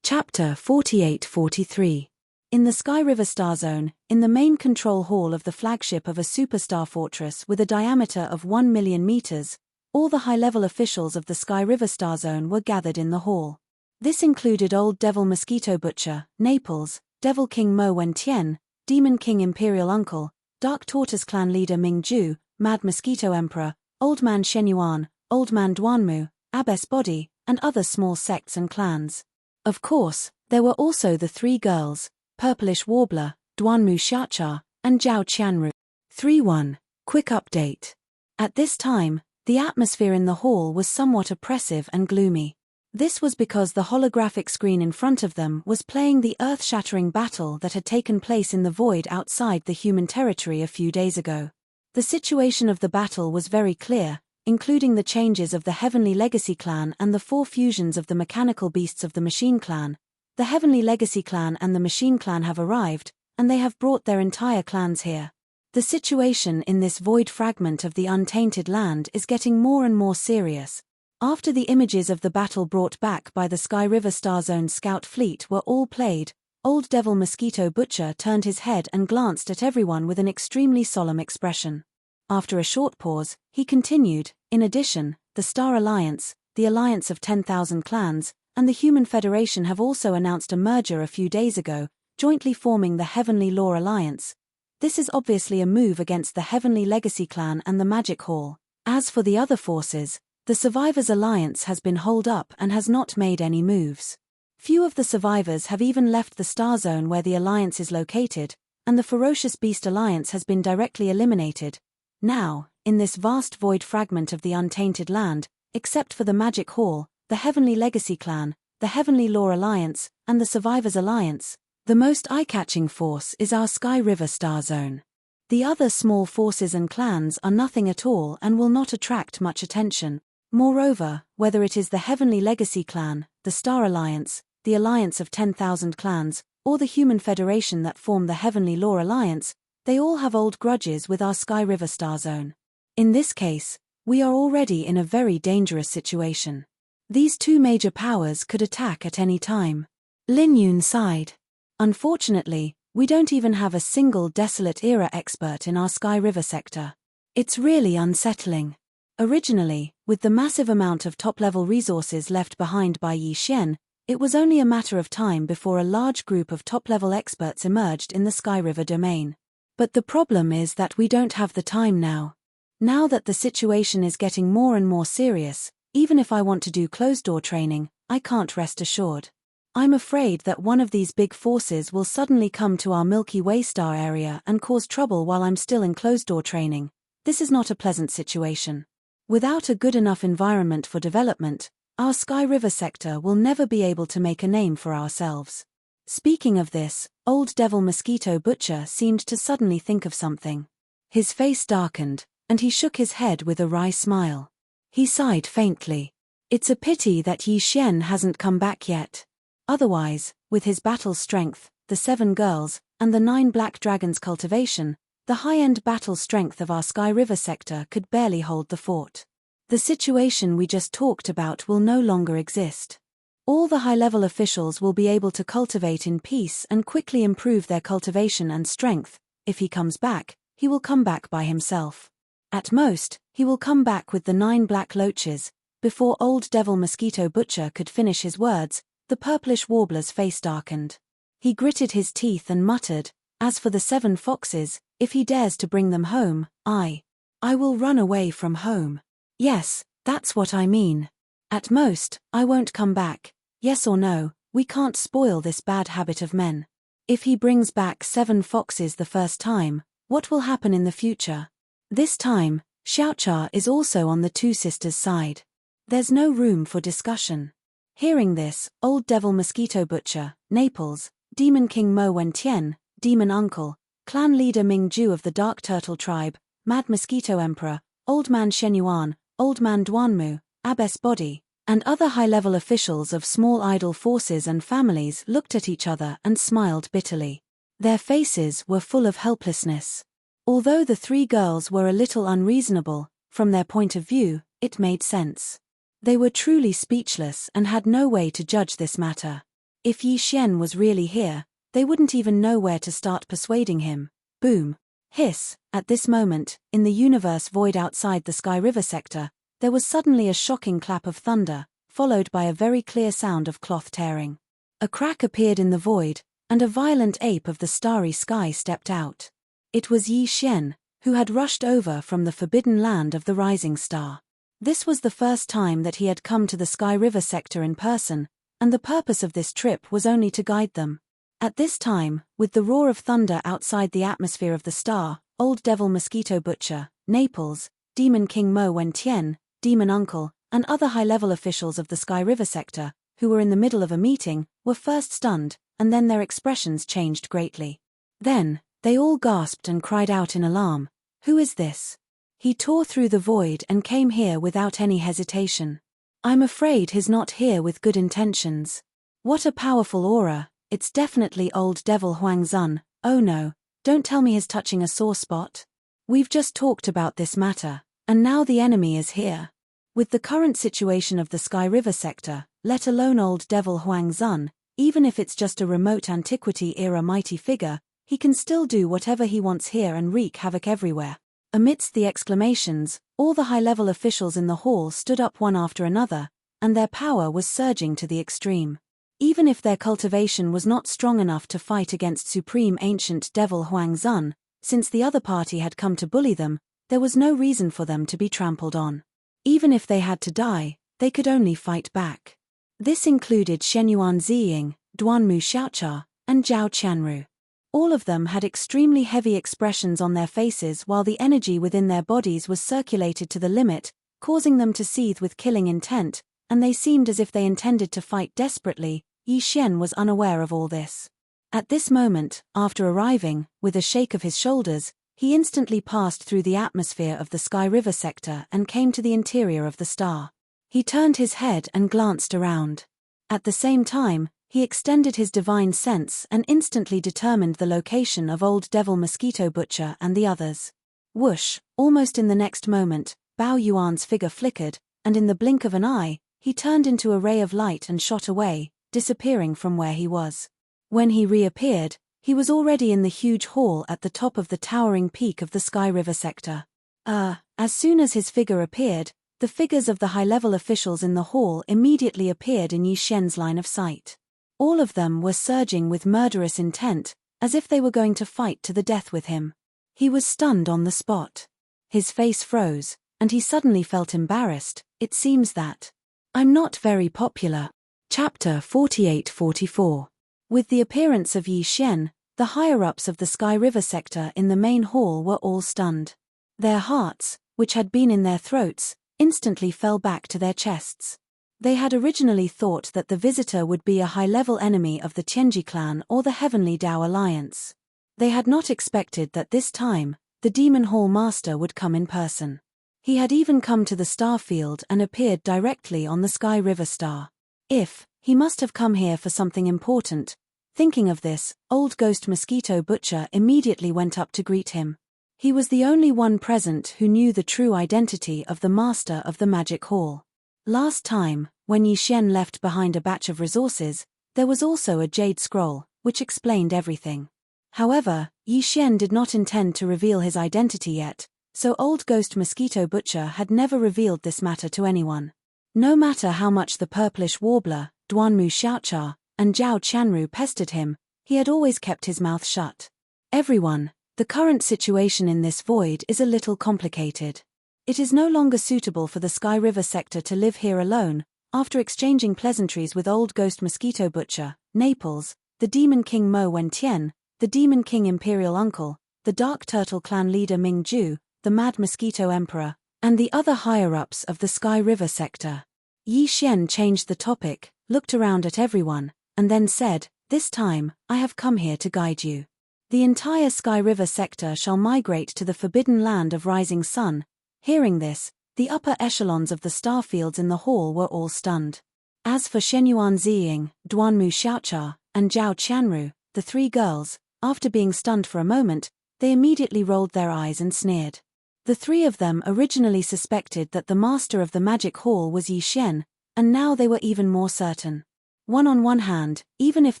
Chapter 48-43. In the Sky River Star Zone, in the main control hall of the flagship of a superstar fortress with a diameter of 1 million meters, all the high-level officials of the Sky River Star Zone were gathered in the hall. This included Old Devil Mosquito Butcher, Naples, Devil King Mo Wen Tien, Demon King Imperial Uncle, Dark Tortoise Clan Leader Ming Ju, Mad Mosquito Emperor, Old Man Shen Yuan, Old Man Duanmu, Abbess Body, and other small sects and clans. Of course, there were also the three girls, Purplish Warbler, Duanmu Xiaocha, and Zhao Qianru. 3-1. Quick update. At this time, the atmosphere in the hall was somewhat oppressive and gloomy. This was because the holographic screen in front of them was playing the earth-shattering battle that had taken place in the void outside the human territory a few days ago. The situation of the battle was very clear, including the changes of the Heavenly Legacy Clan and the 4 fusions of the mechanical beasts of the Machine Clan. The Heavenly Legacy Clan and the Machine Clan have arrived, and they have brought their entire clans here. The situation in this void fragment of the untainted land is getting more and more serious. After the images of the battle brought back by the Sky River Star Zone scout fleet were all played, Old Devil Mosquito Butcher turned his head and glanced at everyone with an extremely solemn expression. After a short pause, he continued, in addition, the Star Alliance, the Alliance of 10,000 clans, and the Human Federation have also announced a merger a few days ago, jointly forming the Heavenly Law Alliance. This is obviously a move against the Heavenly Legacy Clan and the Magic Hall. As for the other forces, the Survivors Alliance has been holed up and has not made any moves. Few of the survivors have even left the Star Zone where the Alliance is located, and the Ferocious Beast Alliance has been directly eliminated. Now, in this vast void fragment of the untainted land, except for the Magic Hall, the Heavenly Legacy Clan, the Heavenly Law Alliance, and the Survivors Alliance, the most eye-catching force is our Sky River Star Zone. The other small forces and clans are nothing at all and will not attract much attention. Moreover, whether it is the Heavenly Legacy Clan, the Star Alliance, the Alliance of 10,000 clans, or the Human Federation that form the Heavenly Law Alliance, they all have old grudges with our Sky River Star Zone. In this case, we are already in a very dangerous situation. These two major powers could attack at any time. Lin Yun sighed. Unfortunately, we don't even have a single Desolate Era expert in our Sky River sector. It's really unsettling. Originally, with the massive amount of top-level resources left behind by Yi Xian, it was only a matter of time before a large group of top-level experts emerged in the Sky River domain. But the problem is that we don't have the time now. Now that the situation is getting more and more serious, even if I want to do closed-door training, I can't rest assured. I'm afraid that one of these big forces will suddenly come to our Milky Way star area and cause trouble while I'm still in closed-door training. This is not a pleasant situation. Without a good enough environment for development, our Sky River sector will never be able to make a name for ourselves. Speaking of this, Old Devil Mosquito Butcher seemed to suddenly think of something. His face darkened, and he shook his head with a wry smile. He sighed faintly. It's a pity that Yi Xian hasn't come back yet. Otherwise, with his battle strength, the 7 girls, and the 9 Black Dragons cultivation, the high-end battle strength of our Sky River sector could barely hold the fort. The situation we just talked about will no longer exist. All the high-level officials will be able to cultivate in peace and quickly improve their cultivation and strength. If he comes back, he will come back by himself. At most, he will come back with the 9 black loaches. Before Old Devil Mosquito Butcher could finish his words, the purplish warbler's face darkened. He gritted his teeth and muttered, "As for the 7 foxes, if he dares to bring them home, I will run away from home. Yes, that's what I mean. At most, I won't come back. Yes or no, we can't spoil this bad habit of men. If he brings back 7 foxes the first time, what will happen in the future?" This time, Xiaocha is also on the 2 sisters' side. There's no room for discussion. Hearing this, Old Devil Mosquito Butcher, Naples, Demon King Mo Wentian, Demon Uncle, Clan Leader Ming Ju of the Dark Turtle Tribe, Mad Mosquito Emperor, Old Man Shenyuan, Old Man Duanmu, Abbess Body, and other high-level officials of small idol forces and families looked at each other and smiled bitterly. Their faces were full of helplessness. Although the three girls were a little unreasonable, from their point of view, it made sense. They were truly speechless and had no way to judge this matter. If Yi Xian was really here, they wouldn't even know where to start persuading him. Boom. Hiss. At this moment, in the universe void outside the Sky River sector, there was suddenly a shocking clap of thunder, followed by a very clear sound of cloth tearing. A crack appeared in the void, and a violent ape of the starry sky stepped out. It was Yi Xian, who had rushed over from the forbidden land of the rising star. This was the first time that he had come to the Sky River sector in person, and the purpose of this trip was only to guide them. At this time, with the roar of thunder outside the atmosphere of the star, Old Devil Mosquito Butcher, Naples, Demon King Mo Wentian, Demon Uncle, and other high-level officials of the Sky River sector, who were in the middle of a meeting, were first stunned, and then their expressions changed greatly. Then, they all gasped and cried out in alarm. Who is this? He tore through the void and came here without any hesitation. I'm afraid he's not here with good intentions. What a powerful aura, it's definitely Old Devil Huangzun. Oh no, don't tell me he's touching a sore spot. We've just talked about this matter, and now the enemy is here. With the current situation of the Sky River sector, let alone Old Devil Huangzun, even if it's just a remote antiquity-era mighty figure, he can still do whatever he wants here and wreak havoc everywhere. Amidst the exclamations, all the high-level officials in the hall stood up one after another, and their power was surging to the extreme. Even if their cultivation was not strong enough to fight against Supreme Ancient Devil Huangzun, since the other party had come to bully them, there was no reason for them to be trampled on. Even if they had to die, they could only fight back. This included Shenyuan Ziying, Duanmu Xiaocha, and Zhao Qianru. All of them had extremely heavy expressions on their faces while the energy within their bodies was circulated to the limit, causing them to seethe with killing intent, and they seemed as if they intended to fight desperately. Yi Xian was unaware of all this. At this moment, after arriving, with a shake of his shoulders, he instantly passed through the atmosphere of the Sky River sector and came to the interior of the star. He turned his head and glanced around. At the same time, he extended his divine sense and instantly determined the location of Old Devil Mosquito Butcher and the others. Whoosh, almost in the next moment, Bao Yuan's figure flickered, and in the blink of an eye, he turned into a ray of light and shot away, disappearing from where he was. When he reappeared, he was already in the huge hall at the top of the towering peak of the Sky River sector. As soon as his figure appeared, the figures of the high-level officials in the hall immediately appeared in Yi Xian's line of sight. All of them were surging with murderous intent, as if they were going to fight to the death with him. He was stunned on the spot. His face froze, and he suddenly felt embarrassed. It seems that I'm not very popular. Chapter 48-44. With the appearance of Yi Xian, the higher-ups of the Sky River sector in the main hall were all stunned. Their hearts, which had been in their throats, instantly fell back to their chests. They had originally thought that the visitor would be a high-level enemy of the Tianji clan or the Heavenly Dao Alliance. They had not expected that this time, the Demon Hall Master would come in person. He had even come to the star field and appeared directly on the Sky River star. He must have come here for something important. Thinking of this, Old Ghost Mosquito Butcher immediately went up to greet him. He was the only one present who knew the true identity of the master of the Magic Hall. Last time, when Yi Xian left behind a batch of resources, there was also a jade scroll, which explained everything. However, Yi Xian did not intend to reveal his identity yet, so Old Ghost Mosquito Butcher had never revealed this matter to anyone. No matter how much the purplish warbler, Duanmu Xiaocha, and Zhao Qianru pestered him, he had always kept his mouth shut. Everyone, the current situation in this void is a little complicated. It is no longer suitable for the Sky River sector to live here alone. After exchanging pleasantries with Old Ghost Mosquito Butcher, Naples, the Demon King Mo Wentian, the Demon King Imperial Uncle, the Dark Turtle Clan leader Ming Ju, the Mad Mosquito Emperor, and the other higher-ups of the Sky River sector, Yi Xian changed the topic, looked around at everyone, and then said, "This time, I have come here to guide you. The entire Sky River sector shall migrate to the forbidden land of Rising Sun." Hearing this, the upper echelons of the starfields in the hall were all stunned. As for Shenyuan Ziying, Duanmu Xiaocha, and Zhao Qianru, the three girls, after being stunned for a moment, they immediately rolled their eyes and sneered. The three of them originally suspected that the master of the magic hall was Yi Shen, and now they were even more certain. On one hand, even if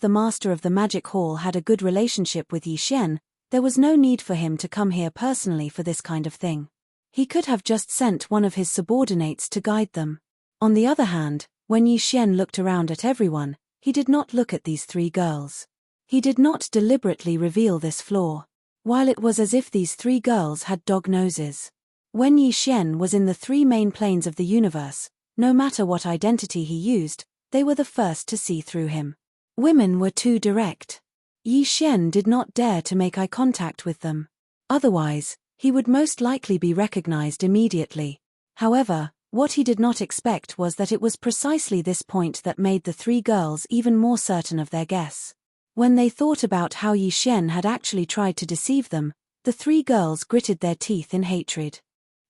the master of the magic hall had a good relationship with Yi Shen, there was no need for him to come here personally for this kind of thing. He could have just sent one of his subordinates to guide them. On the other hand, when Yi Shen looked around at everyone, he did not look at these three girls. He did not deliberately reveal this flaw, while it was as if these three girls had dog noses. When Yi Shen was in the three main planes of the universe, no matter what identity he used, they were the first to see through him. Women were too direct. Yi Shen did not dare to make eye contact with them. Otherwise, he would most likely be recognized immediately. However, what he did not expect was that it was precisely this point that made the three girls even more certain of their guess. When they thought about how Yi Shen had actually tried to deceive them, the three girls gritted their teeth in hatred.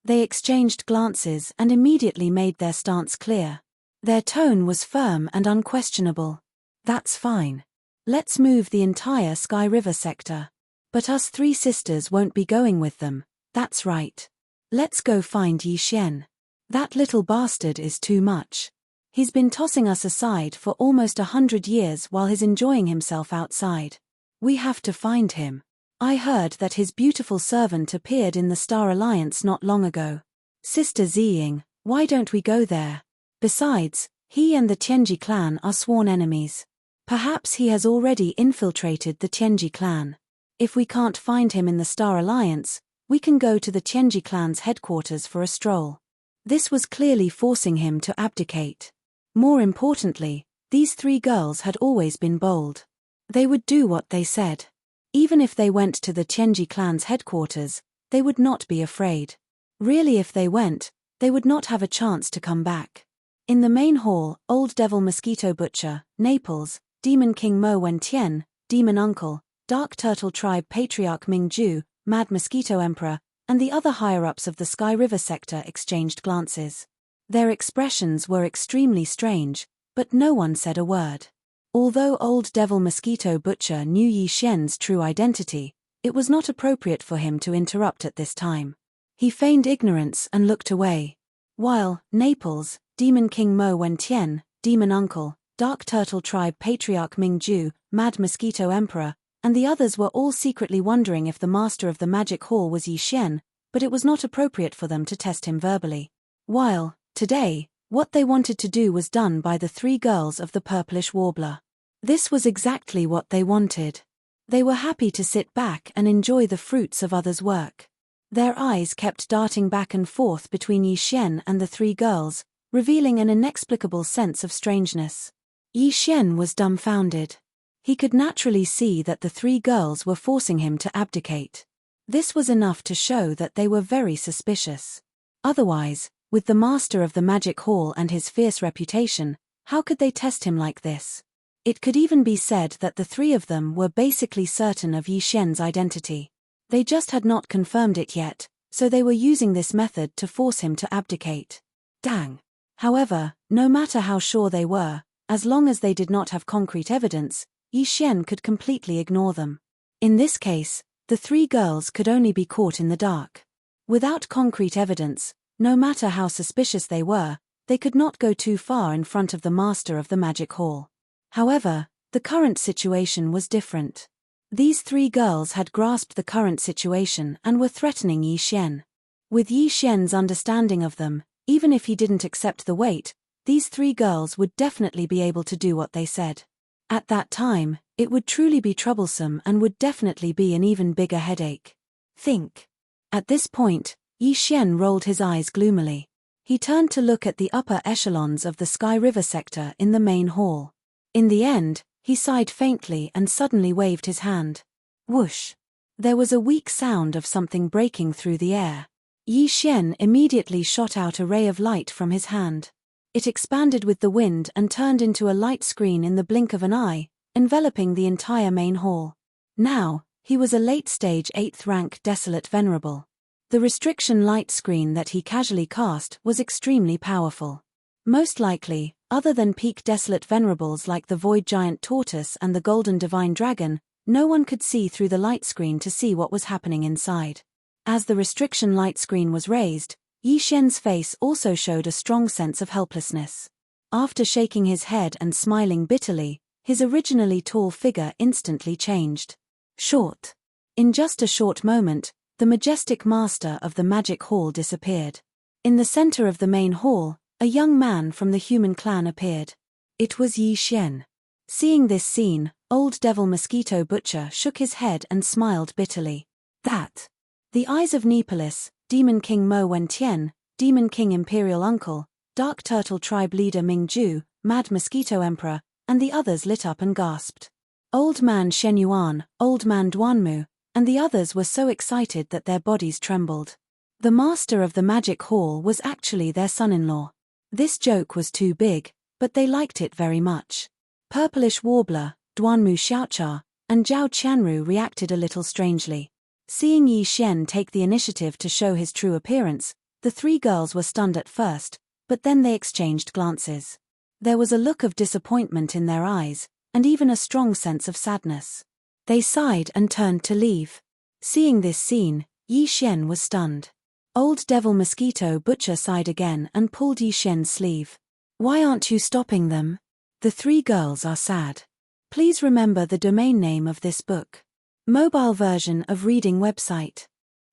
They exchanged glances and immediately made their stance clear. Their tone was firm and unquestionable. "That's fine. Let's move the entire Sky River sector. But us three sisters won't be going with them. That's right. Let's go find Yi Shen. That little bastard is too much. He's been tossing us aside for almost 100 years while he's enjoying himself outside. We have to find him. I heard that his beautiful servant appeared in the Star Alliance not long ago. Sister Ziying, why don't we go there? Besides, he and the Tianji clan are sworn enemies. Perhaps he has already infiltrated the Tianji clan. If we can't find him in the Star Alliance, we can go to the Tianji clan's headquarters for a stroll." This was clearly forcing him to abdicate. More importantly, these three girls had always been bold. They would do what they said. Even if they went to the Tianji clan's headquarters, they would not be afraid. Really, if they went, they would not have a chance to come back. In the main hall, Old Devil Mosquito Butcher, Naples, Demon King Mo Wen-Tien, Demon Uncle, Dark Turtle Tribe Patriarch Ming-Ju, Mad Mosquito Emperor, and the other higher-ups of the Sky River sector exchanged glances. Their expressions were extremely strange, but no one said a word. Although Old Devil Mosquito Butcher knew Yi Shen's true identity, it was not appropriate for him to interrupt at this time. He feigned ignorance and looked away. While Naples, Demon King Mo Wen-Tien, Demon Uncle, Dark Turtle Tribe Patriarch Ming-Ju, Mad Mosquito Emperor, and the others were all secretly wondering if the master of the magic hall was Yi Shen, but it was not appropriate for them to test him verbally. While, today, what they wanted to do was done by the three girls of the Purplish Warbler. This was exactly what they wanted. They were happy to sit back and enjoy the fruits of others' work. Their eyes kept darting back and forth between Yi Shen and the three girls, revealing an inexplicable sense of strangeness. Yi Shen was dumbfounded. He could naturally see that the three girls were forcing him to abdicate. This was enough to show that they were very suspicious. Otherwise, with the master of the magic hall and his fierce reputation, how could they test him like this? It could even be said that the three of them were basically certain of Yi Shen's identity. They just had not confirmed it yet, so they were using this method to force him to abdicate. Dang. However, no matter how sure they were, as long as they did not have concrete evidence, Yi Shen could completely ignore them. In this case, the three girls could only be caught in the dark. Without concrete evidence, no matter how suspicious they were, they could not go too far in front of the master of the magic hall. However, the current situation was different. These three girls had grasped the current situation and were threatening Yi Shen. With Yi Shen's understanding of them, even if he didn't accept the weight, these three girls would definitely be able to do what they said. At that time, it would truly be troublesome and would definitely be an even bigger headache. Think. At this point, Yi Shen rolled his eyes gloomily. He turned to look at the upper echelons of the Sky River sector in the main hall. In the end, he sighed faintly and suddenly waved his hand. Whoosh! There was a weak sound of something breaking through the air. Yi Shen immediately shot out a ray of light from his hand. It expanded with the wind and turned into a light screen in the blink of an eye, enveloping the entire main hall. Now, he was a late-stage 8th rank Desolate Venerable. The restriction light screen that he casually cast was extremely powerful. Most likely, other than peak Desolate Venerables like the Void Giant Tortoise and the Golden Divine Dragon, no one could see through the light screen to see what was happening inside. As the restriction light screen was raised, Yi Xian's face also showed a strong sense of helplessness. After shaking his head and smiling bitterly, his originally tall figure instantly changed. Short. In just a short moment, the majestic master of the magic hall disappeared. In the center of the main hall, a young man from the human clan appeared. It was Yi Xian. Seeing this scene, Old Devil Mosquito Butcher shook his head and smiled bitterly. That. The eyes of Nepolis, Demon King Mo Wentian, Demon King Imperial Uncle, Dark Turtle Tribe Leader Ming Ju, Mad Mosquito Emperor, and the others lit up and gasped. Old Man Shen Yuan, Old Man Duanmu, and the others were so excited that their bodies trembled. The master of the magic hall was actually their son-in-law. This joke was too big, but they liked it very much. Purplish Warbler, Duanmu Xiaocha, and Zhao Qianru reacted a little strangely. Seeing Yi Xian take the initiative to show his true appearance, the three girls were stunned at first, but then they exchanged glances. There was a look of disappointment in their eyes, and even a strong sense of sadness. They sighed and turned to leave. Seeing this scene, Yi Xian was stunned. Old Devil Mosquito Butcher sighed again and pulled Yi Xian's sleeve. Why aren't you stopping them? The three girls are sad. Please remember the domain name of this book. Mobile version of reading website.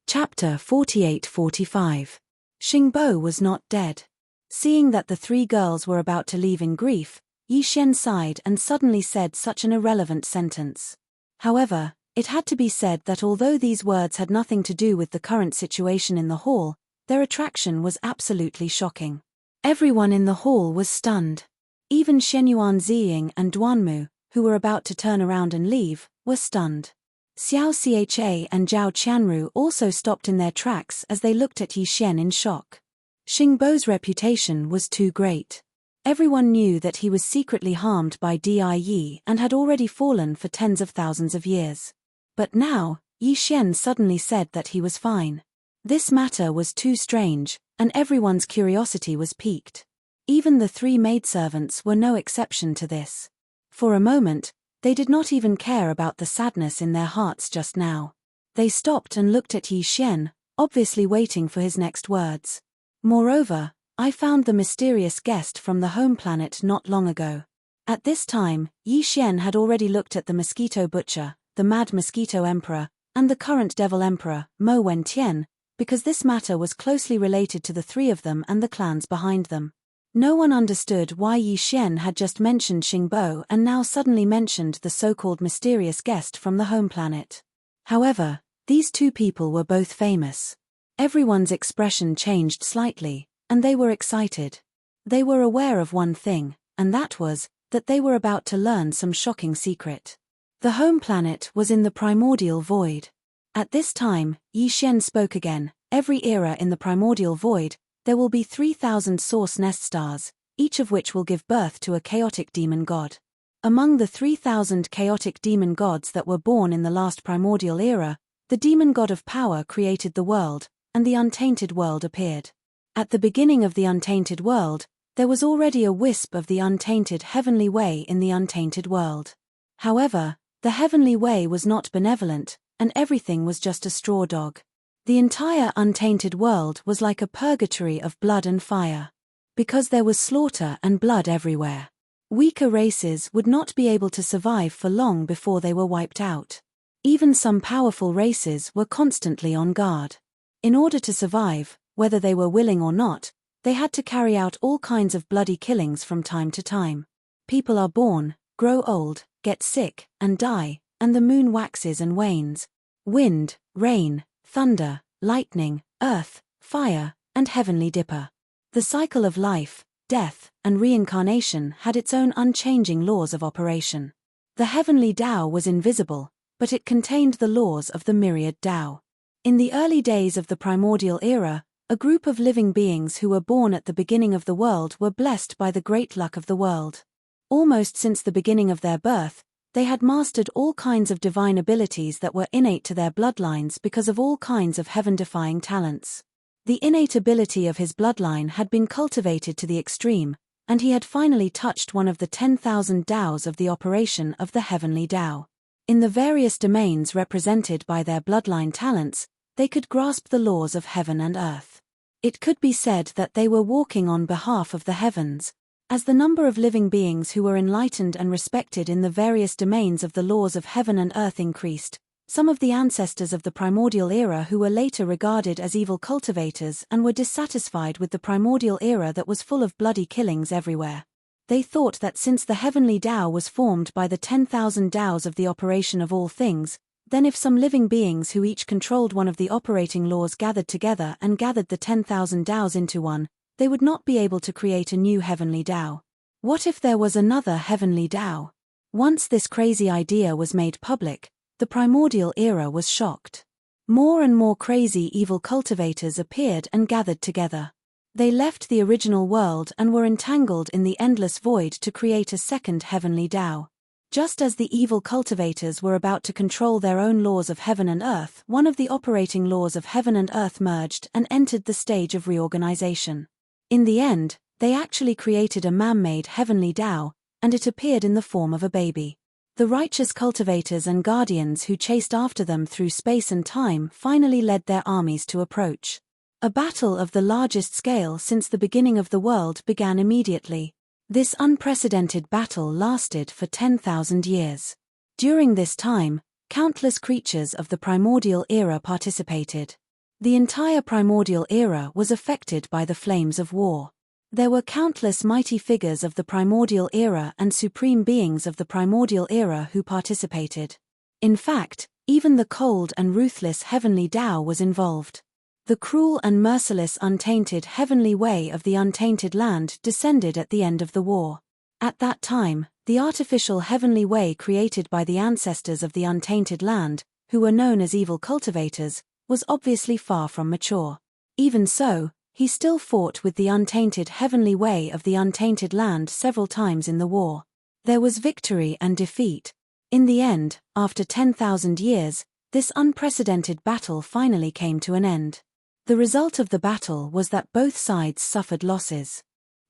Chapter 48-45. Xingbo was not dead. Seeing that the three girls were about to leave in grief, Yi Xian sighed and suddenly said such an irrelevant sentence. However, it had to be said that although these words had nothing to do with the current situation in the hall, their attraction was absolutely shocking. Everyone in the hall was stunned. Even Shenyuan Ziying and Duanmu, who were about to turn around and leave, were stunned. Xiao Cha and Zhao Qianru also stopped in their tracks as they looked at Yi Xian in shock. Xingbo's reputation was too great. Everyone knew that he was secretly harmed by Di and had already fallen for tens of thousands of years. But now, Yi Xian suddenly said that he was fine. This matter was too strange, and everyone's curiosity was piqued. Even the three maidservants were no exception to this. For a moment, they did not even care about the sadness in their hearts just now. They stopped and looked at Yi Xian, obviously waiting for his next words. Moreover, I found the mysterious guest from the home planet not long ago. At this time, Yi Xian had already looked at the Mosquito Butcher, the Mad Mosquito Emperor, and the current Devil Emperor, Mo Wentian, because this matter was closely related to the three of them and the clans behind them. No one understood why Yi Xian had just mentioned Xingbo and now suddenly mentioned the so-called mysterious guest from the home planet. However, these two people were both famous. Everyone's expression changed slightly, and they were excited. They were aware of one thing, and that was, that they were about to learn some shocking secret. The home planet was in the primordial void. At this time, Yi Xian spoke again. Every era in the primordial void, there will be 3,000 source nest stars, each of which will give birth to a chaotic demon god. Among the 3,000 chaotic demon gods that were born in the last primordial era, the demon god of power created the world, and the untainted world appeared. At the beginning of the untainted world, there was already a wisp of the untainted heavenly way in the untainted world. However, the heavenly way was not benevolent, and everything was just a straw dog. The entire untainted world was like a purgatory of blood and fire. Because there was slaughter and blood everywhere. Weaker races would not be able to survive for long before they were wiped out. Even some powerful races were constantly on guard. In order to survive, whether they were willing or not, they had to carry out all kinds of bloody killings from time to time. People are born, grow old, get sick, and die, and the moon waxes and wanes. Wind, rain, thunder, lightning, earth, fire, and heavenly dipper. The cycle of life, death, and reincarnation had its own unchanging laws of operation. The heavenly Tao was invisible, but it contained the laws of the myriad Tao. In the early days of the primordial era, A group of living beings who were born at the beginning of the world were blessed by the great luck of the world. Almost since the beginning of their birth, they had mastered all kinds of divine abilities that were innate to their bloodlines because of all kinds of heaven-defying talents. The innate ability of his bloodline had been cultivated to the extreme, and he had finally touched one of the 10,000 Taos of the operation of the heavenly Tao. In the various domains represented by their bloodline talents, they could grasp the laws of heaven and earth. It could be said that they were walking on behalf of the heavens. As the number of living beings who were enlightened and respected in the various domains of the laws of heaven and earth increased, some of the ancestors of the primordial era who were later regarded as evil cultivators and were dissatisfied with the primordial era that was full of bloody killings everywhere. They thought that since the heavenly Tao was formed by the 10,000 Taos of the operation of all things, then if some living beings who each controlled one of the operating laws gathered together and gathered the 10,000 Taos into one, they would not be able to create a new heavenly Tao. What if there was another heavenly Tao? Once this crazy idea was made public, the primordial era was shocked. More and more crazy evil cultivators appeared and gathered together. They left the original world and were entangled in the endless void to create a second heavenly Tao. Just as the evil cultivators were about to control their own laws of heaven and earth, one of the operating laws of heaven and earth merged and entered the stage of reorganization. In the end, they actually created a man-made heavenly Tao, and it appeared in the form of a baby. The righteous cultivators and guardians who chased after them through space and time finally led their armies to approach. A battle of the largest scale since the beginning of the world began immediately. This unprecedented battle lasted for 10,000 years. During this time, countless creatures of the primordial era participated. The entire primordial era was affected by the flames of war. There were countless mighty figures of the primordial era and supreme beings of the primordial era who participated. In fact, even the cold and ruthless heavenly Tao was involved. The cruel and merciless untainted heavenly way of the untainted land descended at the end of the war. At that time, the artificial heavenly way created by the ancestors of the untainted land, who were known as evil cultivators, was obviously far from mature. Even so, he still fought with the untainted heavenly way of the untainted land several times in the war. There was victory and defeat. In the end, after 10,000 years, this unprecedented battle finally came to an end. The result of the battle was that both sides suffered losses.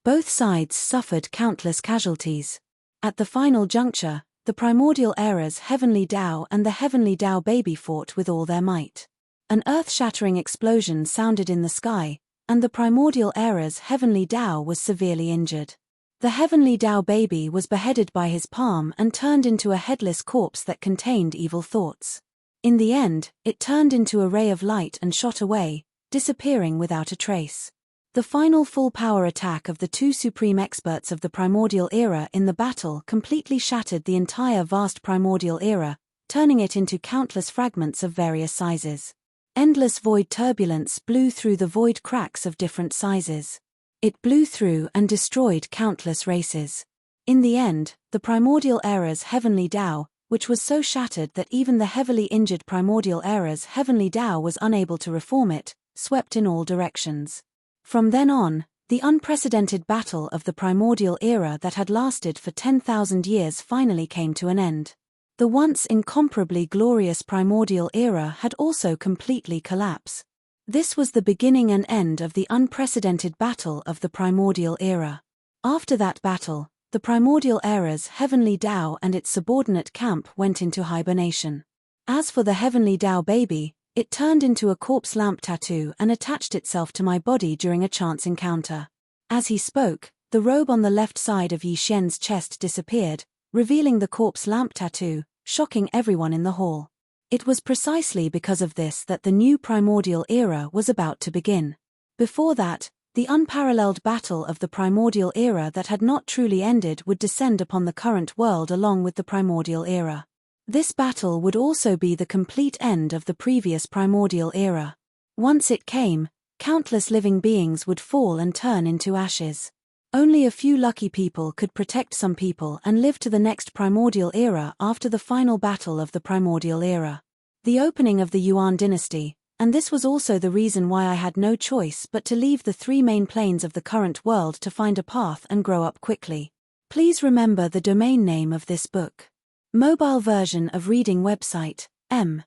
Both sides suffered countless casualties. At the final juncture, the primordial era's heavenly Tao and the heavenly Tao baby fought with all their might. An earth-shattering explosion sounded in the sky, and the primordial era's heavenly Tao was severely injured. The heavenly Tao baby was beheaded by his palm and turned into a headless corpse that contained evil thoughts. In the end, it turned into a ray of light and shot away, disappearing without a trace. The final full-power attack of the two supreme experts of the primordial era in the battle completely shattered the entire vast primordial era, turning it into countless fragments of various sizes. Endless void turbulence blew through the void cracks of different sizes. It blew through and destroyed countless races. In the end, the primordial era's heavenly Tao, which was so shattered that even the heavily injured primordial era's heavenly Tao was unable to reform it, swept in all directions. From then on, the unprecedented battle of the primordial era that had lasted for 10,000 years finally came to an end. The once incomparably glorious primordial era had also completely collapsed. This was the beginning and end of the unprecedented battle of the primordial era. After that battle, the primordial era's heavenly Tao and its subordinate camp went into hibernation. As for the heavenly Tao baby, it turned into a corpse lamp tattoo and attached itself to my body during a chance encounter. As he spoke, the robe on the left side of Yi Xian's chest disappeared, revealing the corpse lamp tattoo, shocking everyone in the hall. It was precisely because of this that the new primordial era was about to begin. Before that, the unparalleled battle of the primordial era that had not truly ended would descend upon the current world along with the primordial era. This battle would also be the complete end of the previous primordial era. Once it came, countless living beings would fall and turn into ashes. Only a few lucky people could protect some people and live to the next primordial era after the final battle of the primordial era. The opening of the Yuan dynasty, And this was also the reason why I had no choice but to leave the 3 main planes of the current world to find a path and grow up quickly. Please remember the domain name of this book. Mobile version of reading website, M.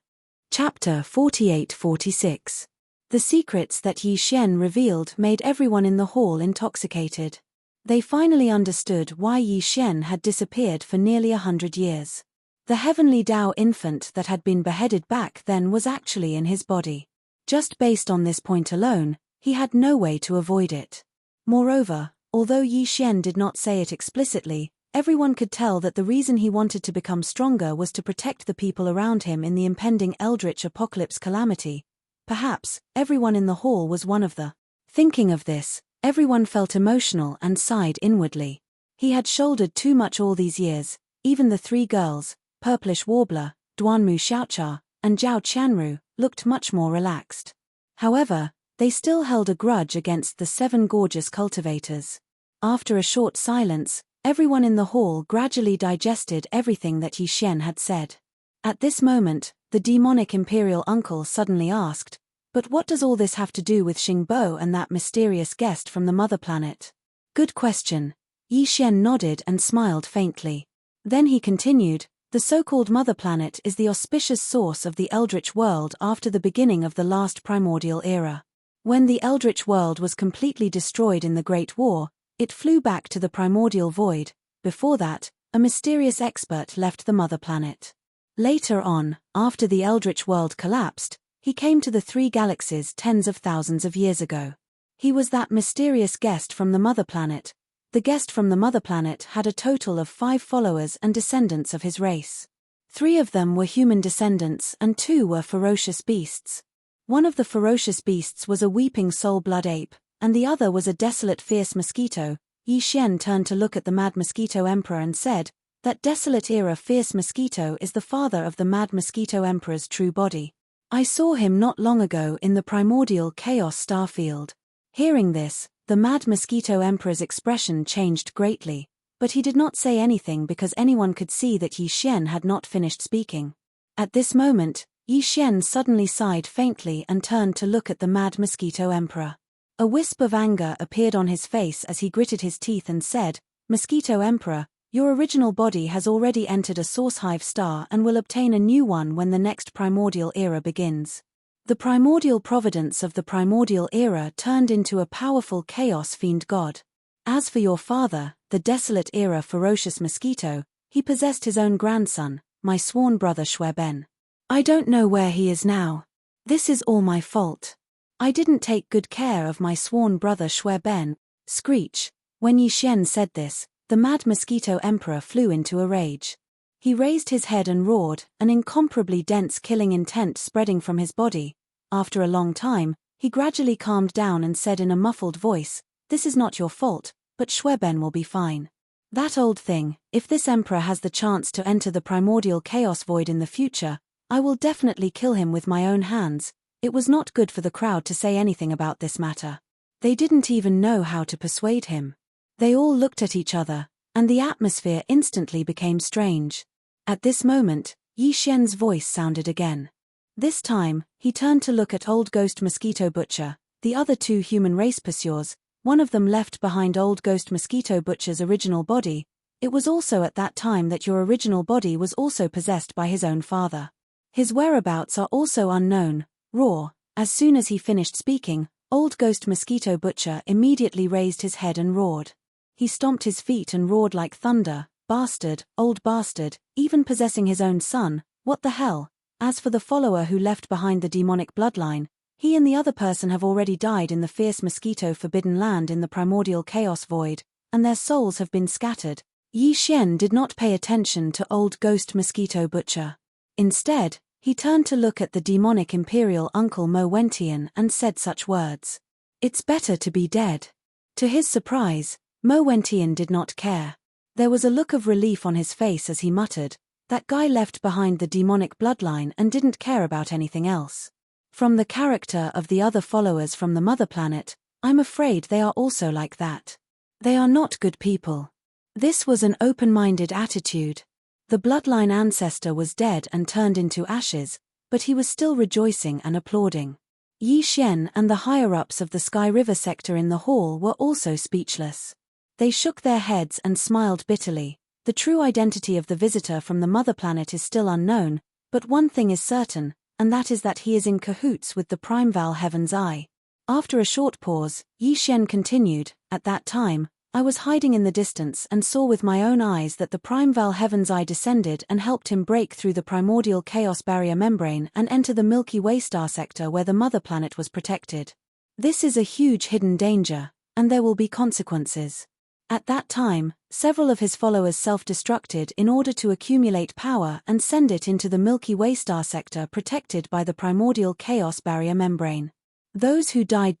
Chapter 48-46. The secrets that Yi Xian revealed made everyone in the hall intoxicated. They finally understood why Yi Xian had disappeared for nearly 100 years. The heavenly Tao infant that had been beheaded back then was actually in his body. Just based on this point alone, he had no way to avoid it. Moreover, although Yi Xian did not say it explicitly, everyone could tell that the reason he wanted to become stronger was to protect the people around him in the impending eldritch apocalypse calamity. Perhaps, everyone in the hall was one of the. Thinking of this, everyone felt emotional and sighed inwardly. He had shouldered too much all these years. Even the 3 girls, Purplish Warbler, Duanmu Xiaocha, and Zhao Qianru, looked much more relaxed. However, they still held a grudge against the 7 gorgeous cultivators. After a short silence, everyone in the hall gradually digested everything that Yi Xian had said. At this moment, the demonic imperial uncle suddenly asked, "But what does all this have to do with Xingbo and that mysterious guest from the mother planet?" "Good question." Yi Xian nodded and smiled faintly. Then he continued, "The so-called mother planet is the auspicious source of the eldritch world after the beginning of the last primordial era. When the eldritch world was completely destroyed in the Great War, it flew back to the primordial void. Before that, a mysterious expert left the mother planet. Later on, after the eldritch world collapsed, he came to the 3 galaxies tens of thousands of years ago. He was that mysterious guest from the mother planet. The guest from the mother planet had a total of 5 followers and descendants of his race. 3 of them were human descendants and 2 were ferocious beasts. One of the ferocious beasts was a weeping soul-blood ape, and the other was a desolate fierce mosquito. Yi Xian turned to look at the Mad Mosquito Emperor and said, "That desolate era fierce mosquito is the father of the Mad Mosquito Emperor's true body. I saw him not long ago in the primordial chaos starfield." Hearing this, the Mad Mosquito Emperor's expression changed greatly, but he did not say anything because anyone could see that Yi Xian had not finished speaking. At this moment, Yi Xian suddenly sighed faintly and turned to look at the Mad Mosquito Emperor. A wisp of anger appeared on his face as he gritted his teeth and said, "Mosquito Emperor, your original body has already entered a source hive star and will obtain a new one when the next primordial era begins. The primordial providence of the primordial era turned into a powerful chaos fiend god. As for your father, the desolate era ferocious mosquito, he possessed his own grandson, my sworn brother Xueben. I don't know where he is now. This is all my fault. I didn't take good care of my sworn brother Xueben." Screech. When Yi Xian said this, the Mad Mosquito Emperor flew into a rage. He raised his head and roared, an incomparably dense killing intent spreading from his body. After a long time, he gradually calmed down and said in a muffled voice, "This is not your fault, but Xueben will be fine. That old thing, if this emperor has the chance to enter the primordial chaos void in the future, I will definitely kill him with my own hands." It was not good for the crowd to say anything about this matter. They didn't even know how to persuade him. They all looked at each other, and the atmosphere instantly became strange. At this moment, Yi Xian's voice sounded again. This time, he turned to look at Old Ghost Mosquito Butcher, the other 2 human race pursuers. One of them left behind Old Ghost Mosquito Butcher's original body. It was also at that time that your original body was also possessed by his own father. His whereabouts are also unknown. Roar. As soon as he finished speaking, Old Ghost Mosquito Butcher immediately raised his head and roared. He stomped his feet and roared like thunder, "Bastard, old bastard, even possessing his own son, what the hell?" As for the follower who left behind the demonic bloodline, he and the other person have already died in the fierce mosquito forbidden land in the primordial chaos void, and their souls have been scattered. Yi Xian did not pay attention to Old Ghost Mosquito Butcher. Instead, he turned to look at the demonic imperial uncle Mo Wentian and said such words. "It's better to be dead." To his surprise, Mo Wentian did not care. There was a look of relief on his face as he muttered, "That guy left behind the demonic bloodline and didn't care about anything else." From the character of the other followers from the mother planet, I'm afraid they are also like that. They are not good people. This was an open-minded attitude. The bloodline ancestor was dead and turned into ashes, but he was still rejoicing and applauding. Yi Xian and the higher-ups of the Sky River sector in the hall were also speechless. They shook their heads and smiled bitterly. The true identity of the visitor from the mother planet is still unknown, but one thing is certain, and that is that he is in cahoots with the Primeval Heaven's Eye. After a short pause, Yi Xian continued, "At that time, I was hiding in the distance and saw with my own eyes that the Primeval Heaven's Eye descended and helped him break through the primordial chaos barrier membrane and enter the Milky Way star sector where the mother planet was protected. This is a huge hidden danger, and there will be consequences. At that time, several of his followers self-destructed in order to accumulate power and send it into the Milky Way star sector protected by the primordial chaos barrier membrane. Those who died,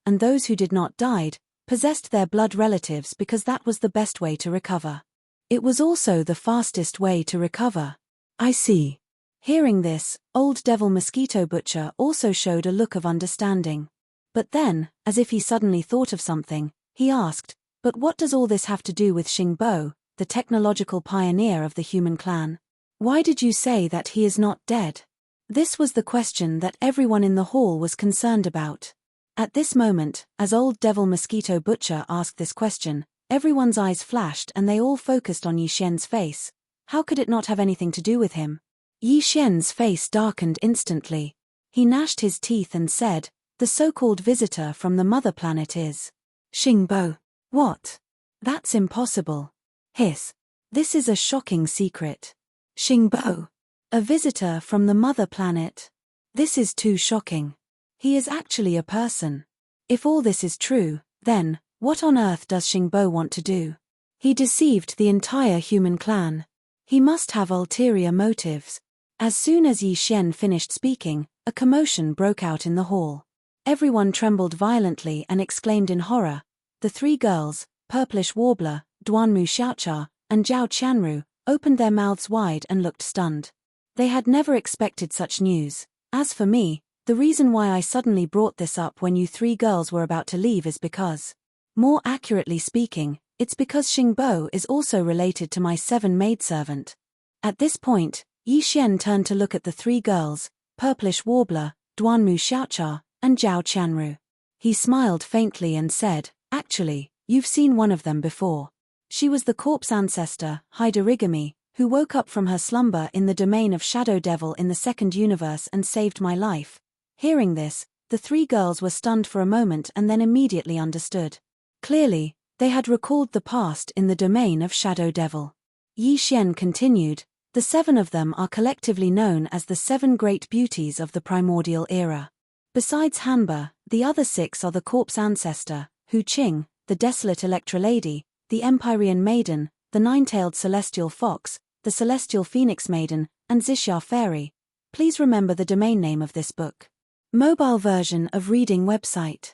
and those who did not died, possessed their blood relatives because that was the best way to recover. It was also the fastest way to recover." "I see." Hearing this, old Devil Mosquito Butcher also showed a look of understanding. But then, as if he suddenly thought of something, he asked, "But what does all this have to do with Xingbo, the technological pioneer of the human clan? Why did you say that he is not dead?" This was the question that everyone in the hall was concerned about. At this moment, as old Devil Mosquito Butcher asked this question, everyone's eyes flashed and they all focused on Yi Xian's face. How could it not have anything to do with him? Yi Xian's face darkened instantly. He gnashed his teeth and said, "The so-called visitor from the mother planet is Xingbo." "What? That's impossible." "Hiss. This is a shocking secret." "Xingbo? A visitor from the mother planet? This is too shocking. He is actually a person. If all this is true, then, what on earth does Xingbo want to do? He deceived the entire human clan. He must have ulterior motives." As soon as Yi Xian finished speaking, a commotion broke out in the hall. Everyone trembled violently and exclaimed in horror. The three girls, Purplish Warbler, Duanmu Xiaocha, and Zhao Qianru, opened their mouths wide and looked stunned. They had never expected such news. As for me, the reason why I suddenly brought this up when you three girls were about to leave is because, more accurately speaking, it's because Xingbo is also related to my 7 maidservant. At this point, Yi Xian turned to look at the three girls, Purplish Warbler, Duanmu Xiaocha, and Zhao Qianru. He smiled faintly and said, "Actually, you've seen one of them before. She was the corpse ancestor, Haidarigami, who woke up from her slumber in the domain of Shadow Devil in the second universe and saved my life." Hearing this, the three girls were stunned for a moment and then immediately understood. Clearly, they had recalled the past in the domain of Shadow Devil. Yi Xian continued, "The 7 of them are collectively known as the 7 great beauties of the primordial era. Besides Hanba, the other 6 are the corpse ancestor, Hu Qing, the desolate Electra Lady, the Empyrean Maiden, the nine-tailed Celestial Fox, the Celestial Phoenix Maiden, and Xixia Fairy." Please remember the domain name of this book. Mobile version of reading website.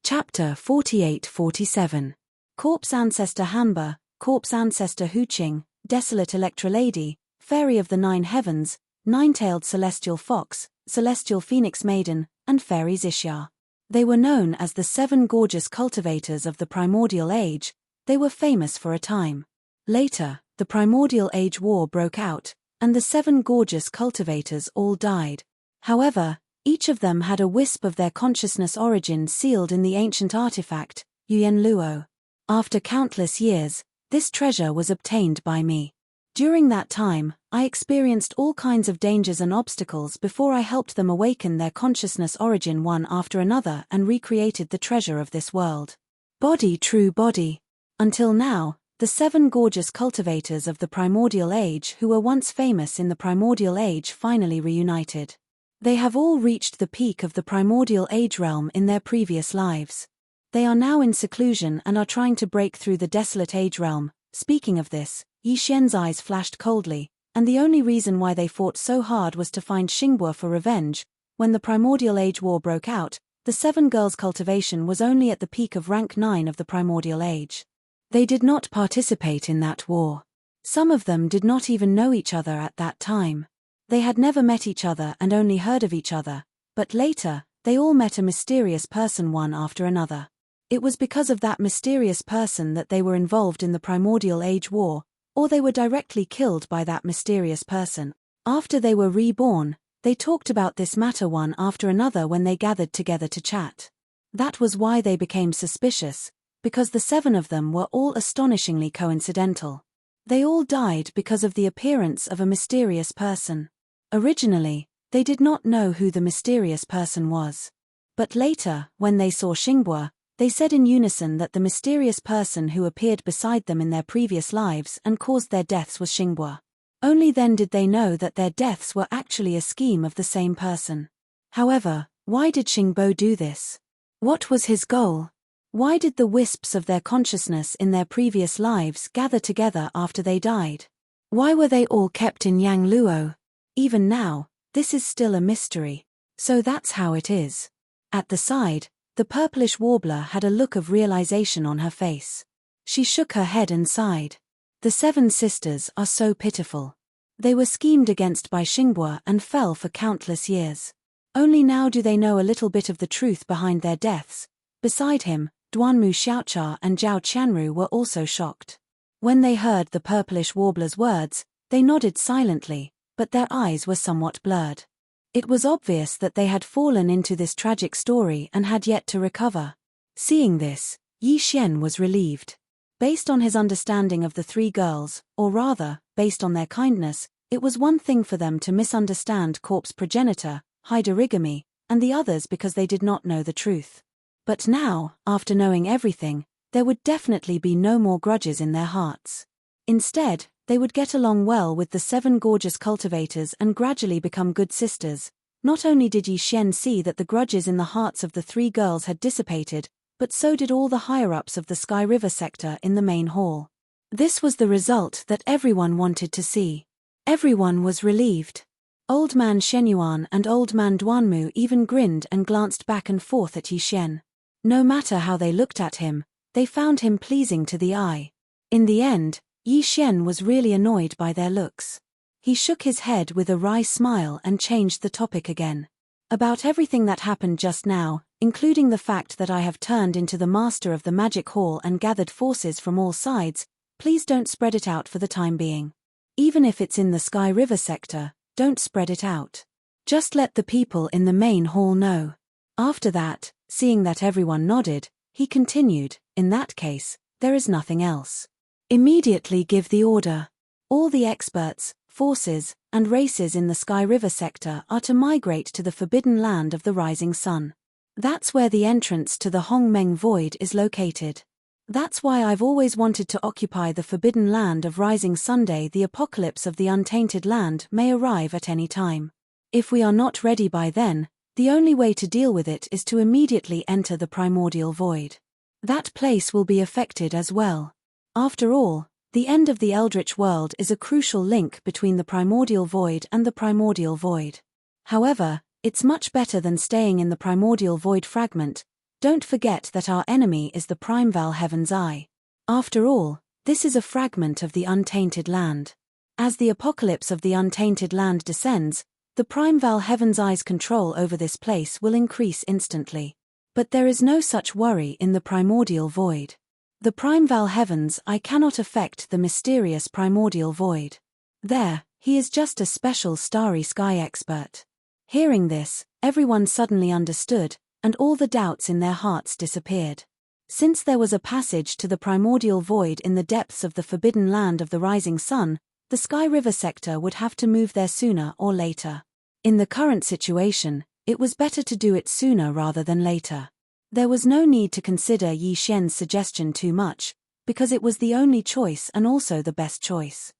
Chapter 48-47. Corpse Ancestor Hanba, Corpse Ancestor Hu Qing, Desolate Electra Lady, Fairy of the Nine Heavens, Nine-tailed Celestial Fox, Celestial Phoenix Maiden, and Fairy Xixia. They were known as the 7 gorgeous cultivators of the Primordial Age. They were famous for a time. Later, the Primordial Age War broke out, and the 7 gorgeous cultivators all died. However, each of them had a wisp of their consciousness origin sealed in the ancient artifact, Yuan Luo. After countless years, this treasure was obtained by me. During that time, I experienced all kinds of dangers and obstacles before I helped them awaken their consciousness origin one after another and recreated the treasure of this world. Body, true body. Until now, the 7 gorgeous cultivators of the Primordial Age who were once famous in the Primordial Age finally reunited. They have all reached the peak of the Primordial Age realm in their previous lives. They are now in seclusion and are trying to break through the Desolate Age realm. Speaking of this, Yi Xian's eyes flashed coldly, and the only reason why they fought so hard was to find Xingbo for revenge. When the Primordial Age War broke out, the 7 girls' cultivation was only at the peak of rank 9 of the Primordial Age. They did not participate in that war. Some of them did not even know each other at that time. They had never met each other and only heard of each other, but later, they all met a mysterious person one after another. It was because of that mysterious person that they were involved in the Primordial Age War, or they were directly killed by that mysterious person. After they were reborn, They talked about this matter one after another when they gathered together to chat. That was why they became suspicious, because the 7 of them were all astonishingly coincidental. They all died because of the appearance of a mysterious person. Originally, they did not know who the mysterious person was. But later, when they saw Xinghua, they said in unison that the mysterious person who appeared beside them in their previous lives and caused their deaths was Xinghua. Only then did they know that their deaths were actually a scheme of the same person. However, why did Xinghua do this? What was his goal? Why did the wisps of their consciousness in their previous lives gather together after they died? Why were they all kept in Yang Luo? Even now, this is still a mystery. So that's how it is. At the side, the purplish warbler had a look of realization on her face. She shook her head and sighed. The 7 sisters are so pitiful. They were schemed against by Xinghua and fell for countless years. Only now do they know a little bit of the truth behind their deaths. Beside him, Duanmu Xiaocha and Zhao Qianru were also shocked. When they heard the purplish warbler's words, they nodded silently, but their eyes were somewhat blurred. It was obvious that they had fallen into this tragic story and had yet to recover. Seeing this, Yi Xian was relieved. Based on his understanding of the 3 girls, or rather, based on their kindness, it was one thing for them to misunderstand corpse progenitor, hide origami, and the others because they did not know the truth. But now, after knowing everything, there would definitely be no more grudges in their hearts. Instead, they would get along well with the 7 gorgeous cultivators and gradually become good sisters. Not only did Yi Xian see that the grudges in the hearts of the 3 girls had dissipated, but so did all the higher-ups of the Sky River sector in the main hall. This was the result that everyone wanted to see. Everyone was relieved. Old Man Shenyuan and Old Man Duanmu even grinned and glanced back and forth at Yi Xian. No matter how they looked at him, they found him pleasing to the eye. In the end, Yi Xian was really annoyed by their looks. He shook his head with a wry smile and changed the topic again. About everything that happened just now, including the fact that I have turned into the master of the magic hall and gathered forces from all sides, please don't spread it out for the time being. Even if it's in the Sky River sector, don't spread it out. Just let the people in the main hall know. After that, seeing that everyone nodded, he continued, in that case, there is nothing else. Immediately give the order. All the experts, forces, and races in the Sky River sector are to migrate to the Forbidden Land of the Rising Sun. That's where the entrance to the Hongmeng Void is located. That's why I've always wanted to occupy the Forbidden Land of Rising Sunday. The apocalypse of the Untainted Land may arrive at any time. If we are not ready by then, the only way to deal with it is to immediately enter the Primordial Void. That place will be affected as well. After all, the end of the Eldritch world is a crucial link between the Primordial Void and the Primordial Void. However, it's much better than staying in the Primordial Void fragment. Don't forget that our enemy is the Primeval Heaven's Eye. After all, this is a fragment of the Untainted Land. As the apocalypse of the Untainted Land descends, the Primeval Heaven's Eye's control over this place will increase instantly. But there is no such worry in the Primordial Void. The Primeval Heaven's Eye cannot affect the mysterious Primordial Void. There, he is just a special starry sky expert. Hearing this, everyone suddenly understood, and all the doubts in their hearts disappeared. Since there was a passage to the Primordial Void in the depths of the Forbidden Land of the Rising Sun, the Sky River sector would have to move there sooner or later. In the current situation, it was better to do it sooner rather than later. There was no need to consider Yi Xian's suggestion too much, because it was the only choice and also the best choice.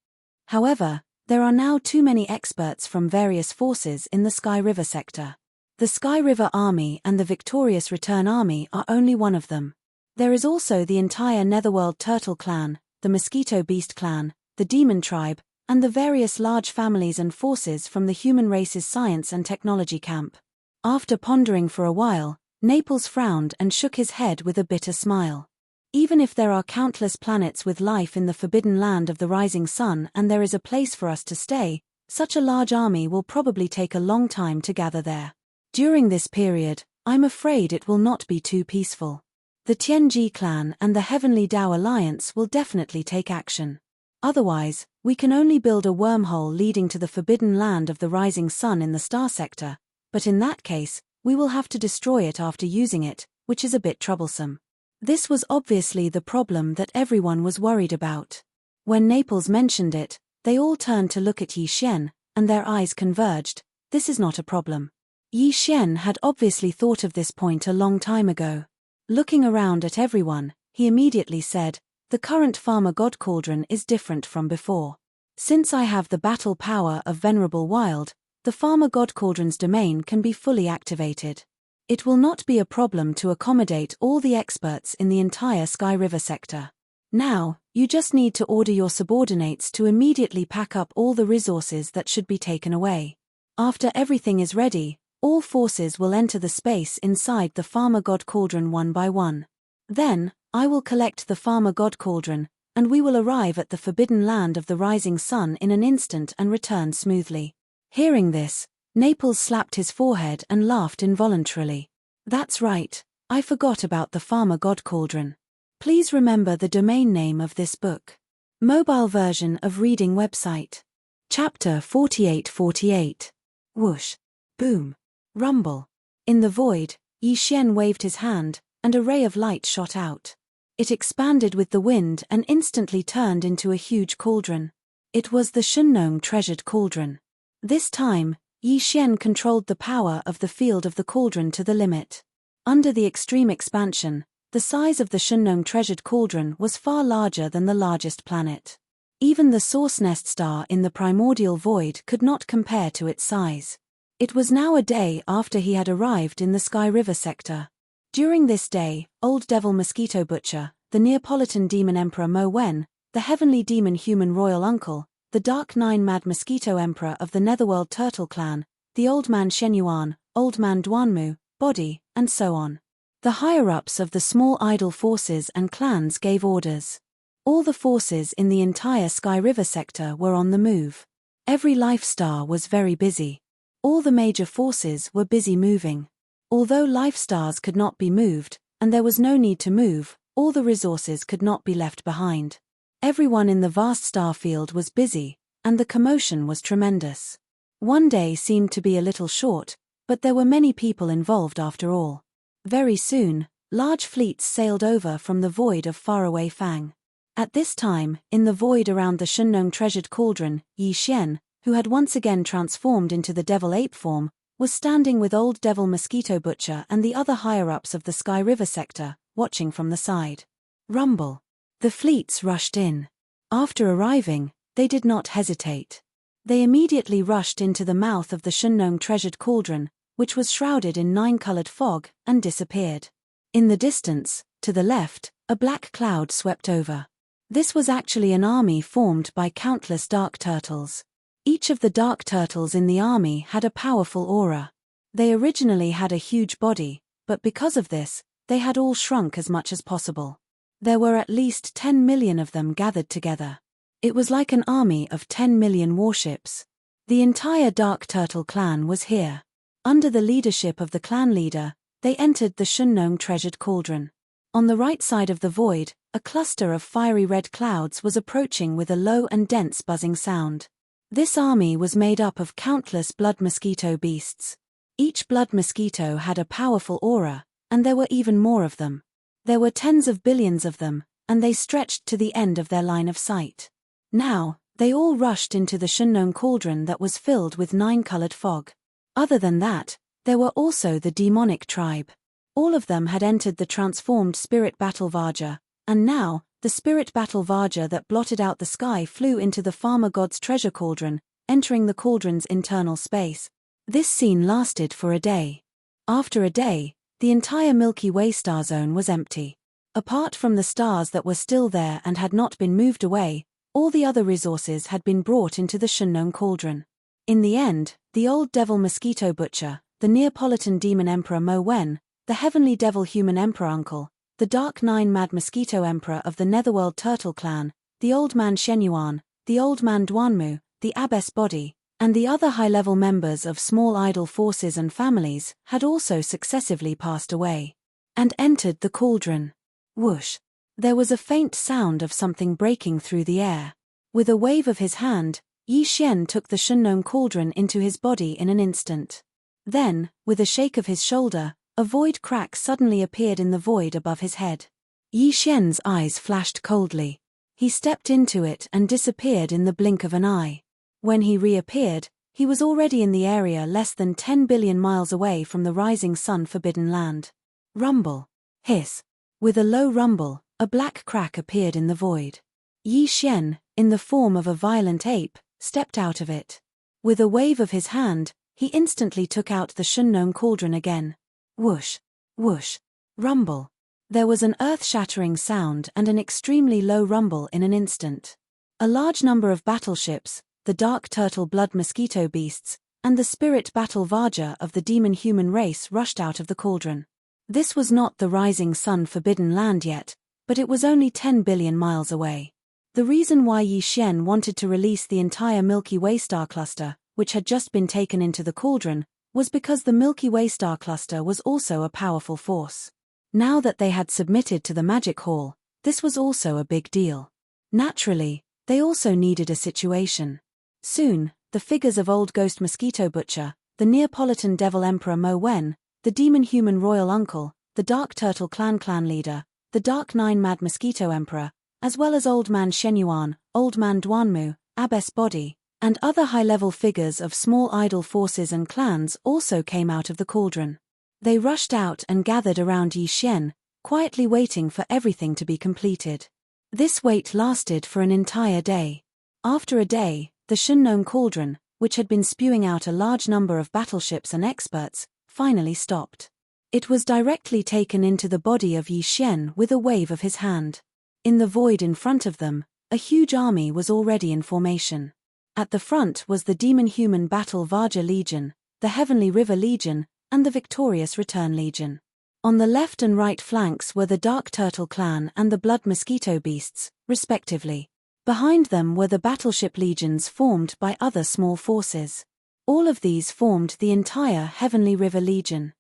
However, there are now too many experts from various forces in the Sky River sector. The Sky River Army and the Victorious Return Army are only one of them. There is also the entire Netherworld Turtle Clan, the Mosquito Beast Clan, the Demon Tribe, and the various large families and forces from the human race's science and technology camp. After pondering for a while, Naples frowned and shook his head with a bitter smile. Even if there are countless planets with life in the Forbidden Land of the Rising Sun and there is a place for us to stay, such a large army will probably take a long time to gather there. During this period, I'm afraid it will not be too peaceful. The Tianji clan and the Heavenly Dao Alliance will definitely take action. Otherwise, we can only build a wormhole leading to the forbidden land of the rising sun in the star sector, but in that case, we will have to destroy it after using it, which is a bit troublesome. This was obviously the problem that everyone was worried about. When Naples mentioned it, they all turned to look at Yi Xian, and their eyes converged. This is not a problem. Yi Xian had obviously thought of this point a long time ago. Looking around at everyone, he immediately said, "The current Farmer God Cauldron is different from before. Since I have the battle power of Venerable Wild, the Farmer God Cauldron's domain can be fully activated. It will not be a problem to accommodate all the experts in the entire Sky River sector. Now, you just need to order your subordinates to immediately pack up all the resources that should be taken away. After everything is ready, all forces will enter the space inside the Farmer God Cauldron one by one. Then, I will collect the Farmer God Cauldron, and we will arrive at the forbidden land of the rising sun in an instant and return smoothly." Hearing this, Naples slapped his forehead and laughed involuntarily. "That's right, I forgot about the Farmer God Cauldron. Please remember the domain name of this book. Mobile version of reading website. Chapter 4848. Whoosh. Boom. Rumble. In the void, Yi Xian waved his hand, and a ray of light shot out. It expanded with the wind and instantly turned into a huge cauldron. It was the Shunnong treasured cauldron. This time, Yi Xian controlled the power of the field of the cauldron to the limit. Under the extreme expansion, the size of the Shunnong treasured cauldron was far larger than the largest planet. Even the source nest star in the primordial void could not compare to its size. It was now a day after he had arrived in the Sky River sector. During this day, Old Devil Mosquito Butcher, the Neapolitan Demon Emperor Mo Wen, the Heavenly Demon Human Royal Uncle, the Dark Nine Mad Mosquito Emperor of the Netherworld Turtle Clan, the Old Man Shenyuan, Old Man Duanmu, Body, and so on. The higher-ups of the small idol forces and clans gave orders. All the forces in the entire Sky River sector were on the move. Every life star was very busy. All the major forces were busy moving. Although life stars could not be moved, and there was no need to move, all the resources could not be left behind. Everyone in the vast star field was busy, and the commotion was tremendous. One day seemed to be a little short, but there were many people involved after all. Very soon, large fleets sailed over from the void of faraway Fang. At this time, in the void around the Shunnong treasured cauldron, Yi Xian, who had once again transformed into the devil ape form, was standing with Old Devil Mosquito Butcher and the other higher-ups of the Sky River sector, watching from the side. Rumble. The fleets rushed in. After arriving, they did not hesitate. They immediately rushed into the mouth of the Shunnong treasured cauldron, which was shrouded in 9-colored fog, and disappeared. In the distance, to the left, a black cloud swept over. This was actually an army formed by countless dark turtles. Each of the dark turtles in the army had a powerful aura. They originally had a huge body, but because of this, they had all shrunk as much as possible. There were at least 10 million of them gathered together. It was like an army of 10 million warships. The entire Dark Turtle clan was here. Under the leadership of the clan leader, they entered the Shunnong treasured cauldron. On the right side of the void, a cluster of fiery red clouds was approaching with a low and dense buzzing sound. This army was made up of countless blood mosquito beasts. Each blood mosquito had a powerful aura, and there were even more of them. There were tens of billions of them, and they stretched to the end of their line of sight. Now, they all rushed into the Shunnong cauldron that was filled with 9-colored fog. Other than that, there were also the demonic tribe. All of them had entered the transformed spirit battle Varja, and now, the spirit battle Varja that blotted out the sky flew into the farmer god's treasure cauldron, entering the cauldron's internal space. This scene lasted for a day. After a day, the entire Milky Way star zone was empty. Apart from the stars that were still there and had not been moved away, all the other resources had been brought into the Shunnong cauldron. In the end, the Old Devil Mosquito Butcher, the Neapolitan Demon Emperor Mo Wen, the Heavenly Devil Human Emperor Uncle, the Dark Nine Mad Mosquito Emperor of the Netherworld Turtle Clan, the Old Man Shenyuan, the Old Man Duanmu, the Abbess Body, and the other high-level members of small idol forces and families had also successively passed away. And entered the cauldron. Whoosh! There was a faint sound of something breaking through the air. With a wave of his hand, Yi Xian took the Shunnong cauldron into his body in an instant. Then, with a shake of his shoulder, a void crack suddenly appeared in the void above his head. Yi Xian's eyes flashed coldly. He stepped into it and disappeared in the blink of an eye. When he reappeared, he was already in the area less than 10 billion miles away from the rising sun forbidden land. Rumble. Hiss. With a low rumble, a black crack appeared in the void. Yi Xian, in the form of a violent ape, stepped out of it. With a wave of his hand, he instantly took out the Shunnong cauldron again. Whoosh. Whoosh. Rumble. There was an earth-shattering sound and an extremely low rumble in an instant. A large number of battleships, the dark turtle blood mosquito beasts, and the spirit battle Varja of the demon-human race rushed out of the cauldron. This was not the rising sun forbidden land yet, but it was only 10 billion miles away. The reason why Yi Xian wanted to release the entire Milky Way star cluster, which had just been taken into the cauldron, was because the Milky Way star cluster was also a powerful force. Now that they had submitted to the magic hall, this was also a big deal. Naturally, they also needed a situation. Soon, the figures of Old Ghost Mosquito Butcher, the Neapolitan Devil Emperor Mo Wen, the Demon-Human Royal Uncle, the Dark Turtle Clan leader, the Dark Nine Mad Mosquito Emperor, as well as Old Man Shenyuan, Old Man Duanmu, Abbess Body, and other high-level figures of small idol forces and clans also came out of the cauldron. They rushed out and gathered around Yi Xian, quietly waiting for everything to be completed. This wait lasted for an entire day. After a day, the Shunnong cauldron, which had been spewing out a large number of battleships and experts, finally stopped. It was directly taken into the body of Yi Xian with a wave of his hand. In the void in front of them, a huge army was already in formation. At the front was the demon-human battle Varja Legion, the Heavenly River Legion, and the Victorious Return Legion. On the left and right flanks were the Dark Turtle Clan and the Blood Mosquito Beasts, respectively. Behind them were the battleship legions formed by other small forces. All of these formed the entire Heavenly River Legion.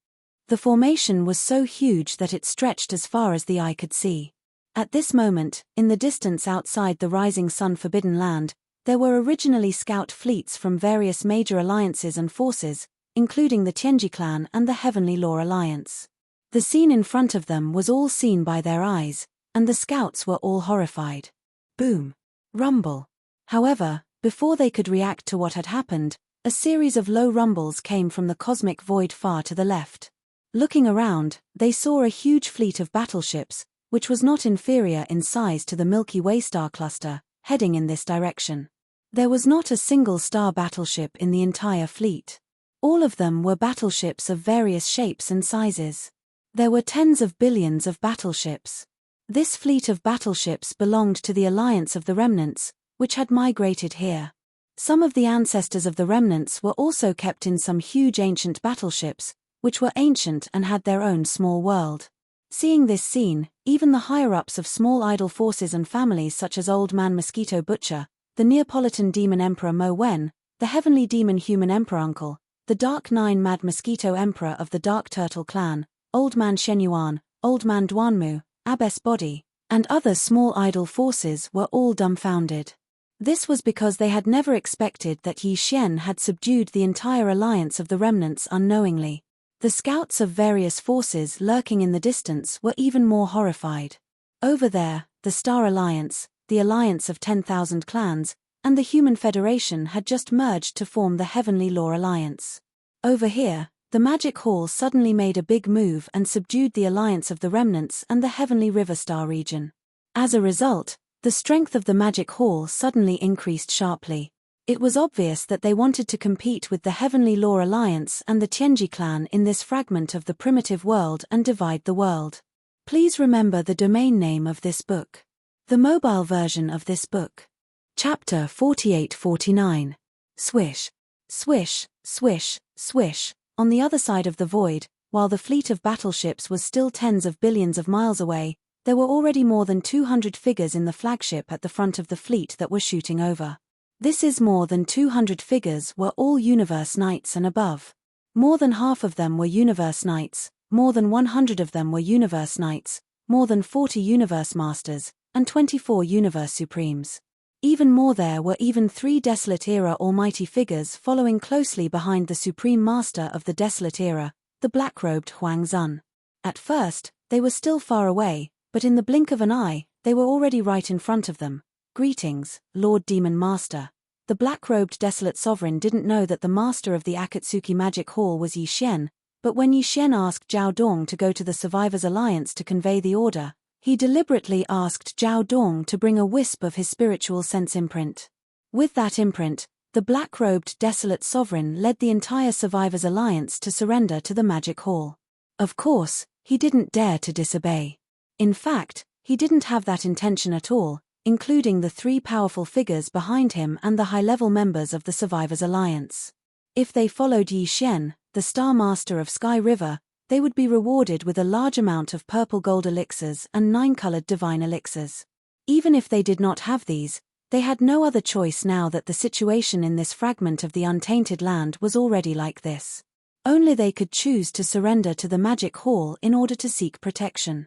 The formation was so huge that it stretched as far as the eye could see. At this moment, in the distance outside the rising sun forbidden land, there were originally scout fleets from various major alliances and forces, including the Tianji clan and the Heavenly Law Alliance. The scene in front of them was all seen by their eyes, and the scouts were all horrified. Boom. Rumble. However, before they could react to what had happened, a series of low rumbles came from the cosmic void far to the left. Looking around, they saw a huge fleet of battleships, which was not inferior in size to the Milky Way star cluster, heading in this direction. There was not a single star battleship in the entire fleet. All of them were battleships of various shapes and sizes. There were tens of billions of battleships. This fleet of battleships belonged to the Alliance of the Remnants, which had migrated here. Some of the ancestors of the Remnants were also kept in some huge ancient battleships, which were ancient and had their own small world. Seeing this scene, even the higher-ups of small idol forces and families such as Old Man Mosquito Butcher, the Neapolitan Demon Emperor Mo Wen, the Heavenly Demon Human Emperor Uncle, the Dark Nine Mad Mosquito Emperor of the Dark Turtle Clan, Old Man Shenyuan, Old Man Duanmu, Abbess Body, and other small idol forces were all dumbfounded. This was because they had never expected that Yi Xian had subdued the entire alliance of the remnants unknowingly. The scouts of various forces lurking in the distance were even more horrified. Over there, the Star Alliance, the Alliance of 10,000 Clans, and the Human Federation had just merged to form the Heavenly Law Alliance. Over here, the Magic Hall suddenly made a big move and subdued the Alliance of the Remnants and the Heavenly River Star region. As a result, the strength of the Magic Hall suddenly increased sharply. It was obvious that they wanted to compete with the Heavenly Law Alliance and the Tianji clan in this fragment of the primitive world and divide the world. Please remember the domain name of this book. The mobile version of this book. Chapter 48-49. Swish. Swish, swish, swish. On the other side of the void, while the fleet of battleships was still tens of billions of miles away, there were already more than 200 figures in the flagship at the front of the fleet that were shooting over. This is more than 200 figures were all Universe Knights and above. More than half of them were Universe Knights, more than 100 of them were Universe Knights, more than 40 Universe Masters, and 24 Universe Supremes. Even more, there were even 3 Desolate Era almighty figures following closely behind the Supreme Master of the Desolate Era, the black-robed Huang Zun. At first, they were still far away, but in the blink of an eye, they were already right in front of them. "Greetings, Lord Demon Master." The black-robed Desolate Sovereign didn't know that the master of the Akatsuki Magic Hall was Yi Xian, but when Yi Xian asked Zhao Dong to go to the Survivors Alliance to convey the order, he deliberately asked Zhao Dong to bring a wisp of his spiritual sense imprint. With that imprint, the black-robed Desolate Sovereign led the entire Survivors Alliance to surrender to the Magic Hall. Of course, he didn't dare to disobey. In fact, he didn't have that intention at all, including the 3 powerful figures behind him and the high-level members of the Survivors Alliance. If they followed Yi Xian, the Star Master of Sky River, they would be rewarded with a large amount of purple gold elixirs and 9-colored divine elixirs. Even if they did not have these, they had no other choice now that the situation in this fragment of the untainted land was already like this. Only they could choose to surrender to the Magic Hall in order to seek protection.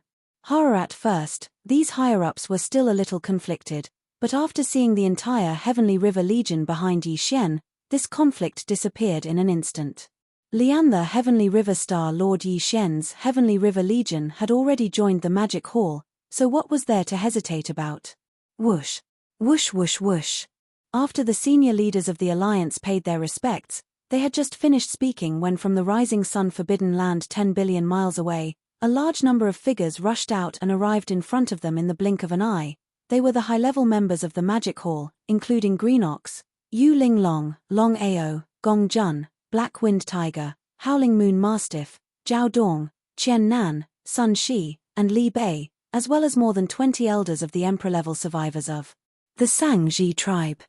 At first, these higher-ups were still a little conflicted, but after seeing the entire Heavenly River Legion behind Yi Xian, this conflict disappeared in an instant. Lian, the Heavenly River Star Lord Yi Xian's Heavenly River Legion, had already joined the Magic Hall, so what was there to hesitate about? Whoosh! Whoosh whoosh whoosh! After the senior leaders of the Alliance paid their respects, they had just finished speaking when from the rising sun forbidden land 10 billion miles away, a large number of figures rushed out and arrived in front of them in the blink of an eye. They were the high-level members of the Magic Hall, including Green Ox, Yu Ling Long, Long Ao, Gong Jun, Black Wind Tiger, Howling Moon Mastiff, Zhao Dong, Qian Nan, Sun Shi, and Li Bei, as well as more than 20 elders of the Emperor-level survivors of the Sang-Ji tribe.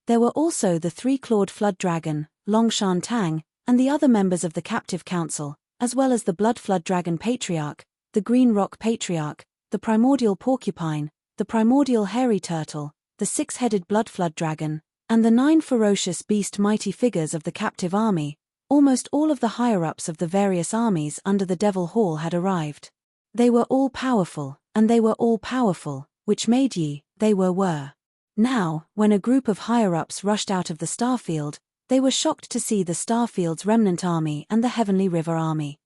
There were also the 3-clawed Flood Dragon, Long Shan Tang, and the other members of the Captive Council, as well as the Blood Flood Dragon Patriarch, the Green Rock Patriarch, the Primordial Porcupine, the Primordial Hairy Turtle, the 6-headed Blood Flood Dragon, and the 9 ferocious beast mighty figures of the captive army. Almost all of the higher-ups of the various armies under the Devil Hall had arrived. They were all powerful, and they were all powerful, which made they were. Now, when a group of higher-ups rushed out of the Starfield, they were shocked to see the Starfield's remnant army and the Heavenly River army.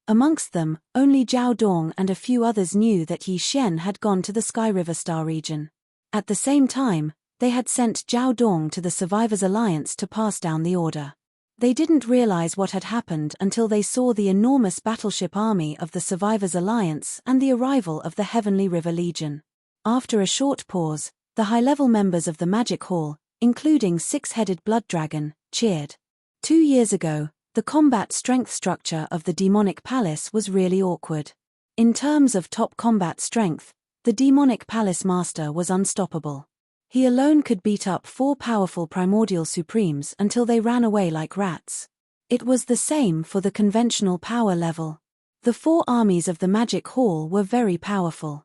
Amongst them, only Zhao Dong and a few others knew that Yi Xian had gone to the Sky River Star region. At the same time, they had sent Zhao Dong to the Survivors Alliance to pass down the order. They didn't realize what had happened until they saw the enormous battleship army of the Survivors Alliance and the arrival of the Heavenly River Legion. After a short pause, the high-level members of the Magic Hall, including 6-headed Blood Dragon, cheered. 2 years ago, the combat strength structure of the Demonic Palace was really awkward. In terms of top combat strength, the Demonic Palace Master was unstoppable. He alone could beat up 4 powerful Primordial Supremes until they ran away like rats. It was the same for the conventional power level. The 4 armies of the Magic Hall were very powerful.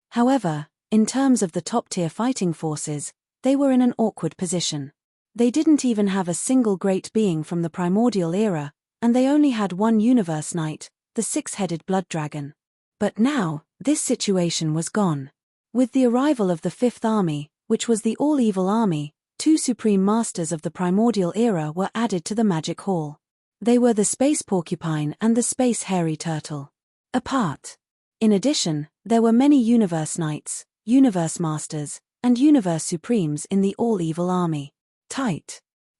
However, in terms of the top-tier fighting forces, they were in an awkward position. They didn't even have a single great being from the Primordial Era, and they only had 1 Universe Knight, the 6-headed Blood Dragon. But now, this situation was gone. With the arrival of the 5th Army, which was the All-Evil Army, 2 Supreme Masters of the Primordial Era were added to the Magic Hall. They were the Space Porcupine and the Space Hairy Turtle. Apart. In addition, there were many Universe Knights, Universe Masters, and Universe Supremes in the All-Evil Army.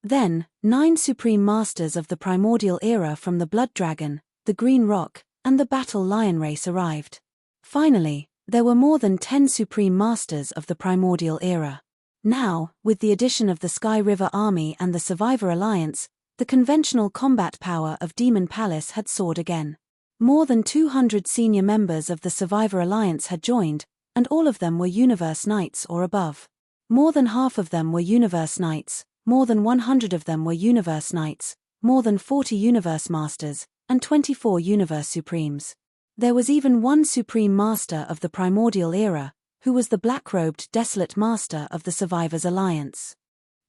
Then, 9 Supreme Masters of the Primordial Era from the Blood Dragon, the Green Rock, and the Battle Lion race arrived. Finally, there were more than 10 Supreme Masters of the Primordial Era. Now, with the addition of the Sky River Army and the Survivor Alliance, the conventional combat power of Demon Palace had soared again. More than 200 senior members of the Survivor Alliance had joined, and all of them were Universe Knights or above. More than half of them were Universe Knights, more than 100 of them were Universe Knights, more than 40 Universe Masters, and 24 Universe Supremes. There was even 1 Supreme Master of the Primordial Era, who was the black-robed Desolate Master of the Survivors Alliance.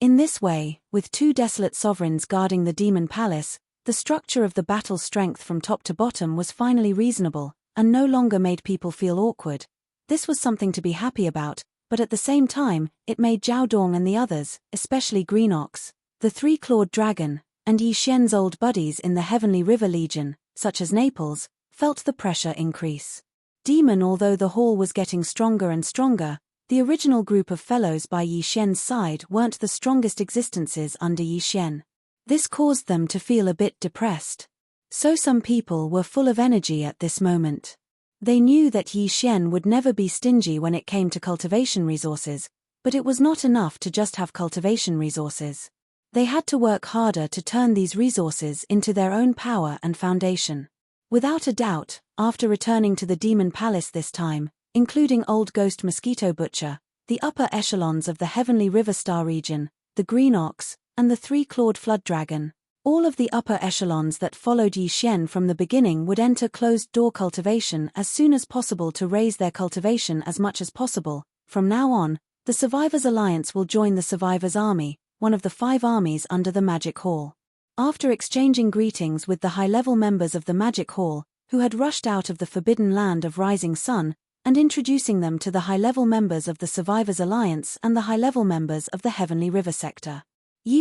In this way, with 2 Desolate Sovereigns guarding the Demon Palace, the structure of the battle strength from top to bottom was finally reasonable, and no longer made people feel awkward. This was something to be happy about, but at the same time, it made Zhao Dong and the others, especially Green Ox, the three-clawed dragon, and Yi Xian's old buddies in the Heavenly River Legion, such as Naples, felt the pressure increase. Demon. Although the hall was getting stronger and stronger, the original group of fellows by Yi Xian's side weren't the strongest existences under Yi Xian. This caused them to feel a bit depressed. So some people were full of energy at this moment. They knew that Yi Xian would never be stingy when it came to cultivation resources, but it was not enough to just have cultivation resources. They had to work harder to turn these resources into their own power and foundation. Without a doubt, after returning to the Demon Palace this time, including Old Ghost Mosquito Butcher, the upper echelons of the Heavenly River Star region, the Green Ox, and the three-clawed Flood Dragon, all of the upper echelons that followed Yi Xian from the beginning would enter closed-door cultivation as soon as possible to raise their cultivation as much as possible. From now on, the Survivors Alliance will join the Survivors Army, one of the 5 armies under the Magic Hall. After exchanging greetings with the high-level members of the Magic Hall, who had rushed out of the Forbidden Land of Rising Sun, and introducing them to the high-level members of the Survivors Alliance and the high-level members of the Heavenly River Sector,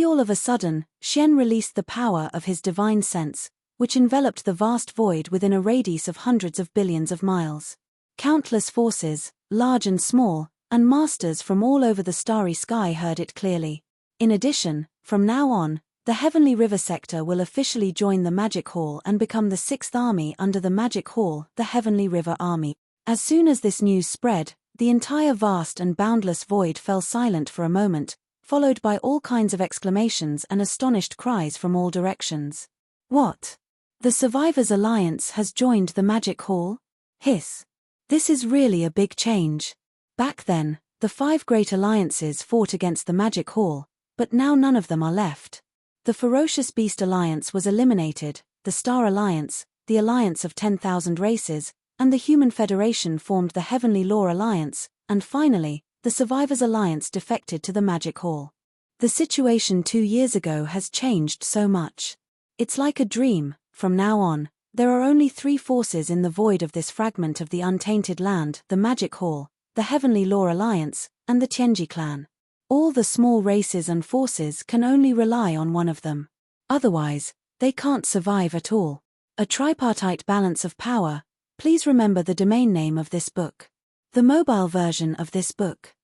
all of a sudden, Xian released the power of his divine sense, which enveloped the vast void within a radius of hundreds of billions of miles. Countless forces, large and small, and masters from all over the starry sky heard it clearly. In addition, from now on, the Heavenly River Sector will officially join the Magic Hall and become the 6th army under the Magic Hall, the Heavenly River Army. As soon as this news spread, the entire vast and boundless void fell silent for a moment, followed by all kinds of exclamations and astonished cries from all directions. What? The Survivors Alliance has joined the Magic Hall? Hiss. This is really a big change. Back then, the 5 great alliances fought against the Magic Hall, but now none of them are left. The Ferocious Beast Alliance was eliminated, the Star Alliance, the Alliance of 10,000 Races, and the Human Federation formed the Heavenly Law Alliance, and finally, the Survivors Alliance defected to the Magic Hall. The situation 2 years ago has changed so much. It's like a dream. From now on, there are only 3 forces in the void of this fragment of the untainted land: the Magic Hall, the Heavenly Law Alliance, and the Tianji clan. All the small races and forces can only rely on one of them. Otherwise, they can't survive at all. A tripartite balance of power. Please remember the domain name of this book. The mobile version of this book.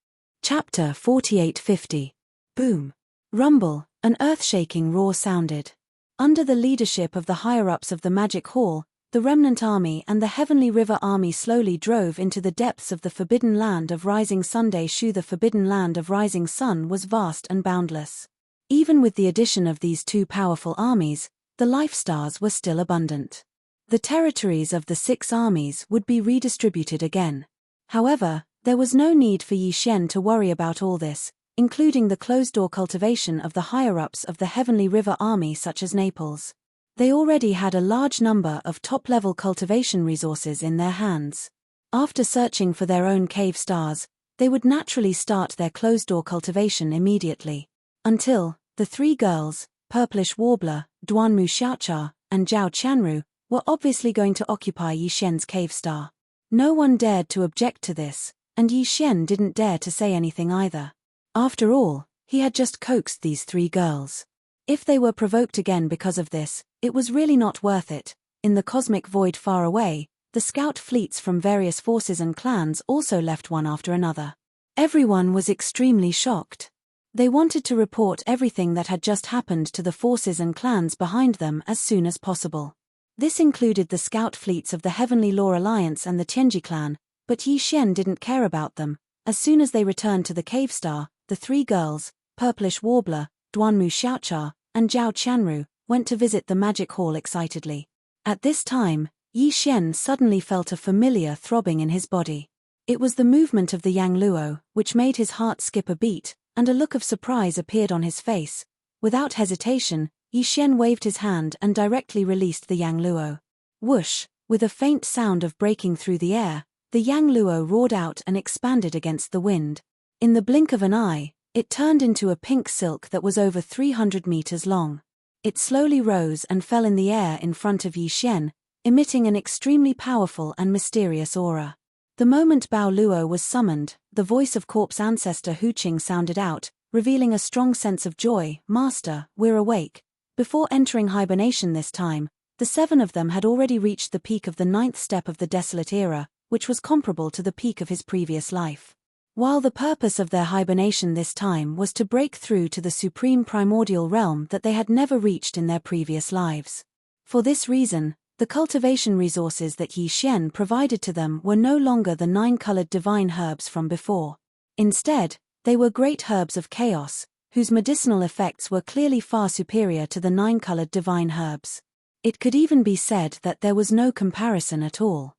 Chapter 4850. Boom. Rumble, an earth-shaking roar sounded. Under the leadership of the higher-ups of the Magic Hall, the Remnant Army and the Heavenly River Army slowly drove into the depths of the Forbidden Land of Rising Sun. The Forbidden Land of Rising Sun was vast and boundless. Even with the addition of these 2 powerful armies, the life stars were still abundant. The territories of the 6 armies would be redistributed again. However, there was no need for Yi Xian to worry about all this, including the closed-door cultivation of the higher-ups of the Heavenly River Army such as Naples. They already had a large number of top-level cultivation resources in their hands. After searching for their own cave stars, they would naturally start their closed-door cultivation immediately. Until, the 3 girls, Purplish Warbler, Duanmu Xiaocha, and Zhao Qianru, were obviously going to occupy Yi Xian's cave star. No one dared to object to this, and Yi Xian didn't dare to say anything either. After all, he had just coaxed these 3 girls. If they were provoked again because of this, it was really not worth it. In the cosmic void far away, the scout fleets from various forces and clans also left one after another. Everyone was extremely shocked. They wanted to report everything that had just happened to the forces and clans behind them as soon as possible. This included the scout fleets of the Heavenly Law Alliance and the Tianji clan, but Yi Xian didn't care about them. As soon as they returned to the cave star, the 3 girls, Purplish Warbler, Duanmu Xiaocha, and Zhao Qianru, went to visit the Magic Hall excitedly. At this time, Yi Xian suddenly felt a familiar throbbing in his body. It was the movement of the Yang Luo, which made his heart skip a beat, and a look of surprise appeared on his face. Without hesitation, Yi Xian waved his hand and directly released the Yang Luo. Whoosh! With a faint sound of breaking through the air, the Yang Luo roared out and expanded against the wind. In the blink of an eye, it turned into a pink silk that was over 300 meters long. It slowly rose and fell in the air in front of Yi Xian, emitting an extremely powerful and mysterious aura. The moment Bao Luo was summoned, the voice of Corpse ancestor Hu Qing sounded out, revealing a strong sense of joy. "Master, we're awake." Before entering hibernation this time, the 7 of them had already reached the peak of the 9th step of the Desolate Era, which was comparable to the peak of his previous life. While the purpose of their hibernation this time was to break through to the supreme primordial realm that they had never reached in their previous lives. For this reason, the cultivation resources that Yi Xian provided to them were no longer the 9-colored divine herbs from before. Instead, they were great herbs of chaos, whose medicinal effects were clearly far superior to the 9-colored divine herbs. It could even be said that there was no comparison at all.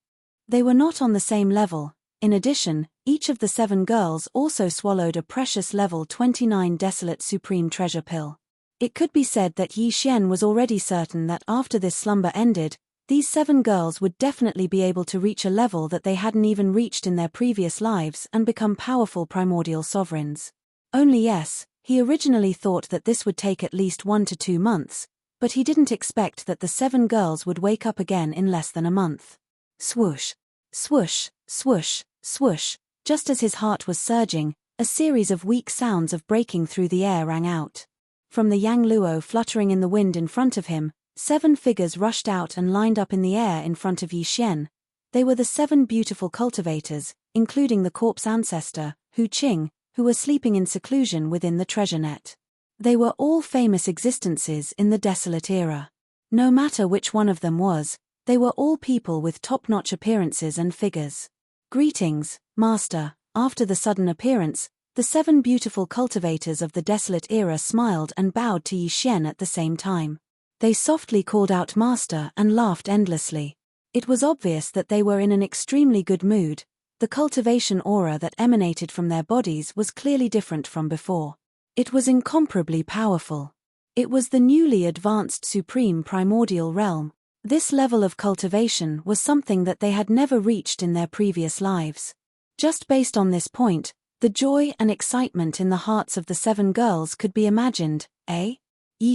They were not on the same level. In addition, each of the 7 girls also swallowed a precious level 29 Desolate Supreme Treasure Pill. It could be said that Yi Xian was already certain that after this slumber ended, these 7 girls would definitely be able to reach a level that they hadn't even reached in their previous lives and become powerful primordial sovereigns. Only yes, he originally thought that this would take at least 1 to 2 months, but he didn't expect that the 7 girls would wake up again in less than a month. Swoosh, swoosh, swoosh, swoosh. Just as his heart was surging, a series of weak sounds of breaking through the air rang out. From the Yang Luo fluttering in the wind in front of him, 7 figures rushed out and lined up in the air in front of Yi Xian. They were the 7 beautiful cultivators, including the Corpse ancestor, Hu Qing, who were sleeping in seclusion within the treasure net. They were all famous existences in the Desolate Era. No matter which one of them was, they were all people with top-notch appearances and figures. "Greetings, Master." After the sudden appearance, the 7 beautiful cultivators of the Desolate Era smiled and bowed to Yi Xian at the same time. They softly called out "Master" and laughed endlessly. It was obvious that they were in an extremely good mood. The cultivation aura that emanated from their bodies was clearly different from before. It was incomparably powerful. It was the newly advanced supreme primordial realm. This level of cultivation was something that they had never reached in their previous lives. Just based on this point, the joy and excitement in the hearts of the 7 girls could be imagined. Yi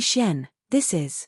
Xian, this is...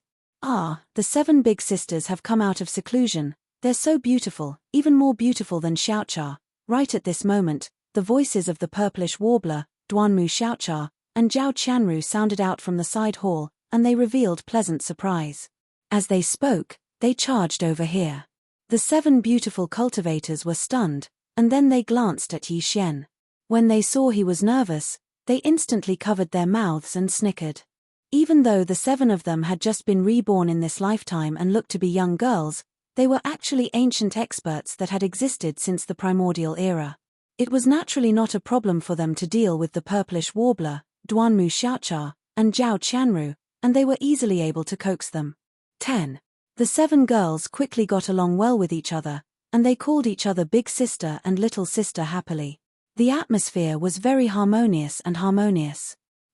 the 7 big sisters have come out of seclusion. They're so beautiful, even more beautiful than Xiaocha. Right at this moment, the voices of the purplish warbler, Duanmu Xiaocha, and Zhao Qianru sounded out from the side hall, and they revealed pleasant surprise. As they spoke, they charged over here. The 7 beautiful cultivators were stunned, and then they glanced at Yi Xian. When they saw he was nervous, they instantly covered their mouths and snickered. Even though the 7 of them had just been reborn in this lifetime and looked to be young girls, they were actually ancient experts that had existed since the primordial era. It was naturally not a problem for them to deal with the purplish warbler, Duanmu Xiaocha, and Zhao Qianru, and they were easily able to coax them. 10. The 7 girls quickly got along well with each other, and they called each other big sister and little sister happily. The atmosphere was very harmonious.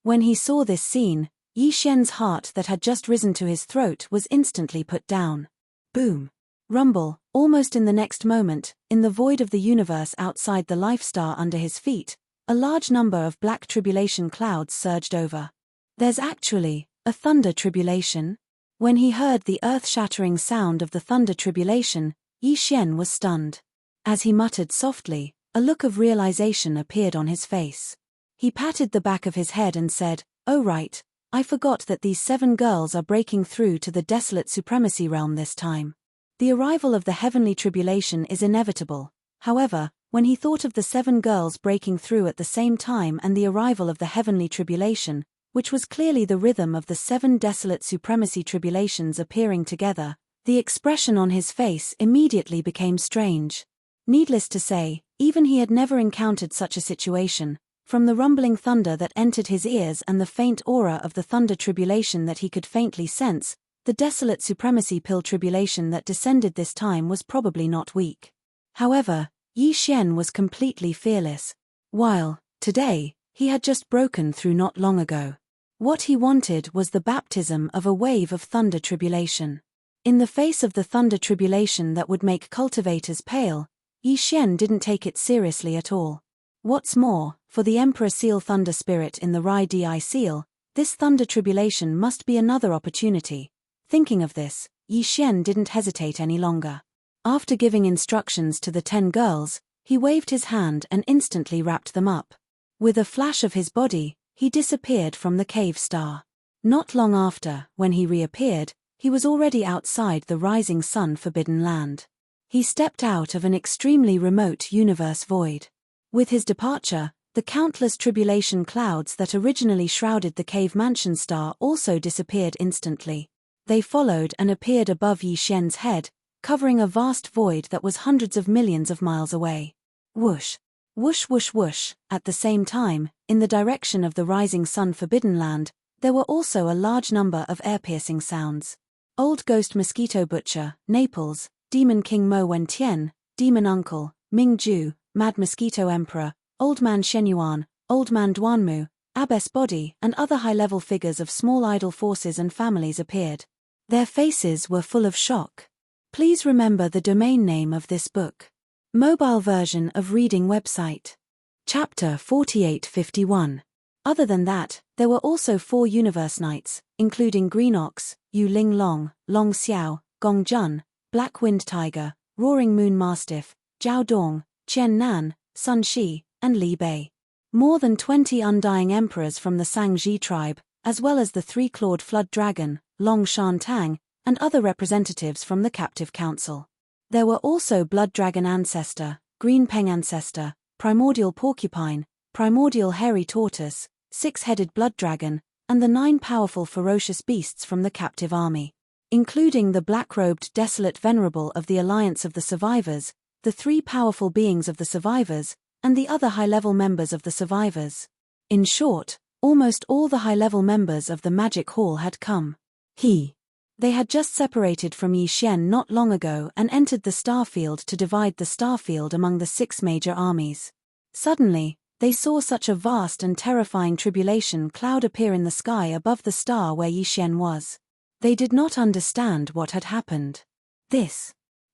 When he saw this scene, Yi Xian's heart that had just risen to his throat was instantly put down. Boom. Rumble, almost in the next moment, in the void of the universe outside the life star under his feet, a large number of black tribulation clouds surged over. There's actually a thunder tribulation? When he heard the earth-shattering sound of the thunder tribulation, Yi Xian was stunned. As he muttered softly, a look of realization appeared on his face. He patted the back of his head and said, "Oh right, I forgot that these 7 girls are breaking through to the desolate supremacy realm this time. The arrival of the heavenly tribulation is inevitable." However, when he thought of the 7 girls breaking through at the same time and the arrival of the heavenly tribulation, which was clearly the rhythm of the 7 desolate supremacy tribulations appearing together, the expression on his face immediately became strange. Needless to say, even he had never encountered such a situation. From the rumbling thunder that entered his ears and the faint aura of the thunder tribulation that he could faintly sense, the desolate supremacy pill tribulation that descended this time was probably not weak. However, Yi Xian was completely fearless. While, today, he had just broken through not long ago. What he wanted was the baptism of a wave of thunder tribulation. In the face of the thunder tribulation that would make cultivators pale, Yi Xian didn't take it seriously at all. What's more, for the Emperor Seal Thunder Spirit in the Rai Di Seal, this thunder tribulation must be another opportunity. Thinking of this, Yi Xian didn't hesitate any longer. After giving instructions to the 10 girls, He waved his hand and instantly wrapped them up. With a flash of his body, he disappeared from the cave star. Not long after, when he reappeared, he was already outside the rising sun forbidden land. He stepped out of an extremely remote universe void. With his departure, the countless tribulation clouds that originally shrouded the cave mansion star also disappeared instantly. They followed and appeared above Yi Xian's head, covering a vast void that was hundreds of millions of miles away. Whoosh! Whoosh whoosh whoosh. At the same time, in the direction of the rising sun forbidden land, there were also a large number of ear-piercing sounds. Old Ghost Mosquito Butcher, Naples, Demon King Mo Wen-Tien, Demon Uncle, Ming Ju, Mad Mosquito Emperor, Old Man Shenyuan, Old Man Duanmu, Abbess Body, and other high-level figures of small idol forces and families appeared. Their faces were full of shock. Please remember the domain name of this book. Mobile version of reading website. Chapter 4851. Other than that, there were also 4 Universe Knights, including Green Ox, Yu Ling Long, Long Xiao, Gong Jun, Black Wind Tiger, Roaring Moon Mastiff, Zhao Dong, Qian Nan, Sun Shi, and Li Bei. More than 20 undying emperors from the Sang-Ji tribe, as well as the 3-clawed flood dragon, Long Shan Tang, and other representatives from the captive council. There were also Blood Dragon Ancestor, Green Peng Ancestor, Primordial Porcupine, Primordial Hairy Tortoise, 6-headed Blood Dragon, and the 9 powerful ferocious beasts from the captive army. Including the black-robed Desolate Venerable of the Alliance of the Survivors, the 3 powerful beings of the Survivors, and the other high-level members of the Survivors. In short, almost all the high-level members of the Magic Hall had come. They had just separated from Yi Xian not long ago and entered the Starfield to divide the Starfield among the 6 major armies. Suddenly, they saw such a vast and terrifying tribulation cloud appear in the sky above the star where Yi Xian was. They did not understand what had happened.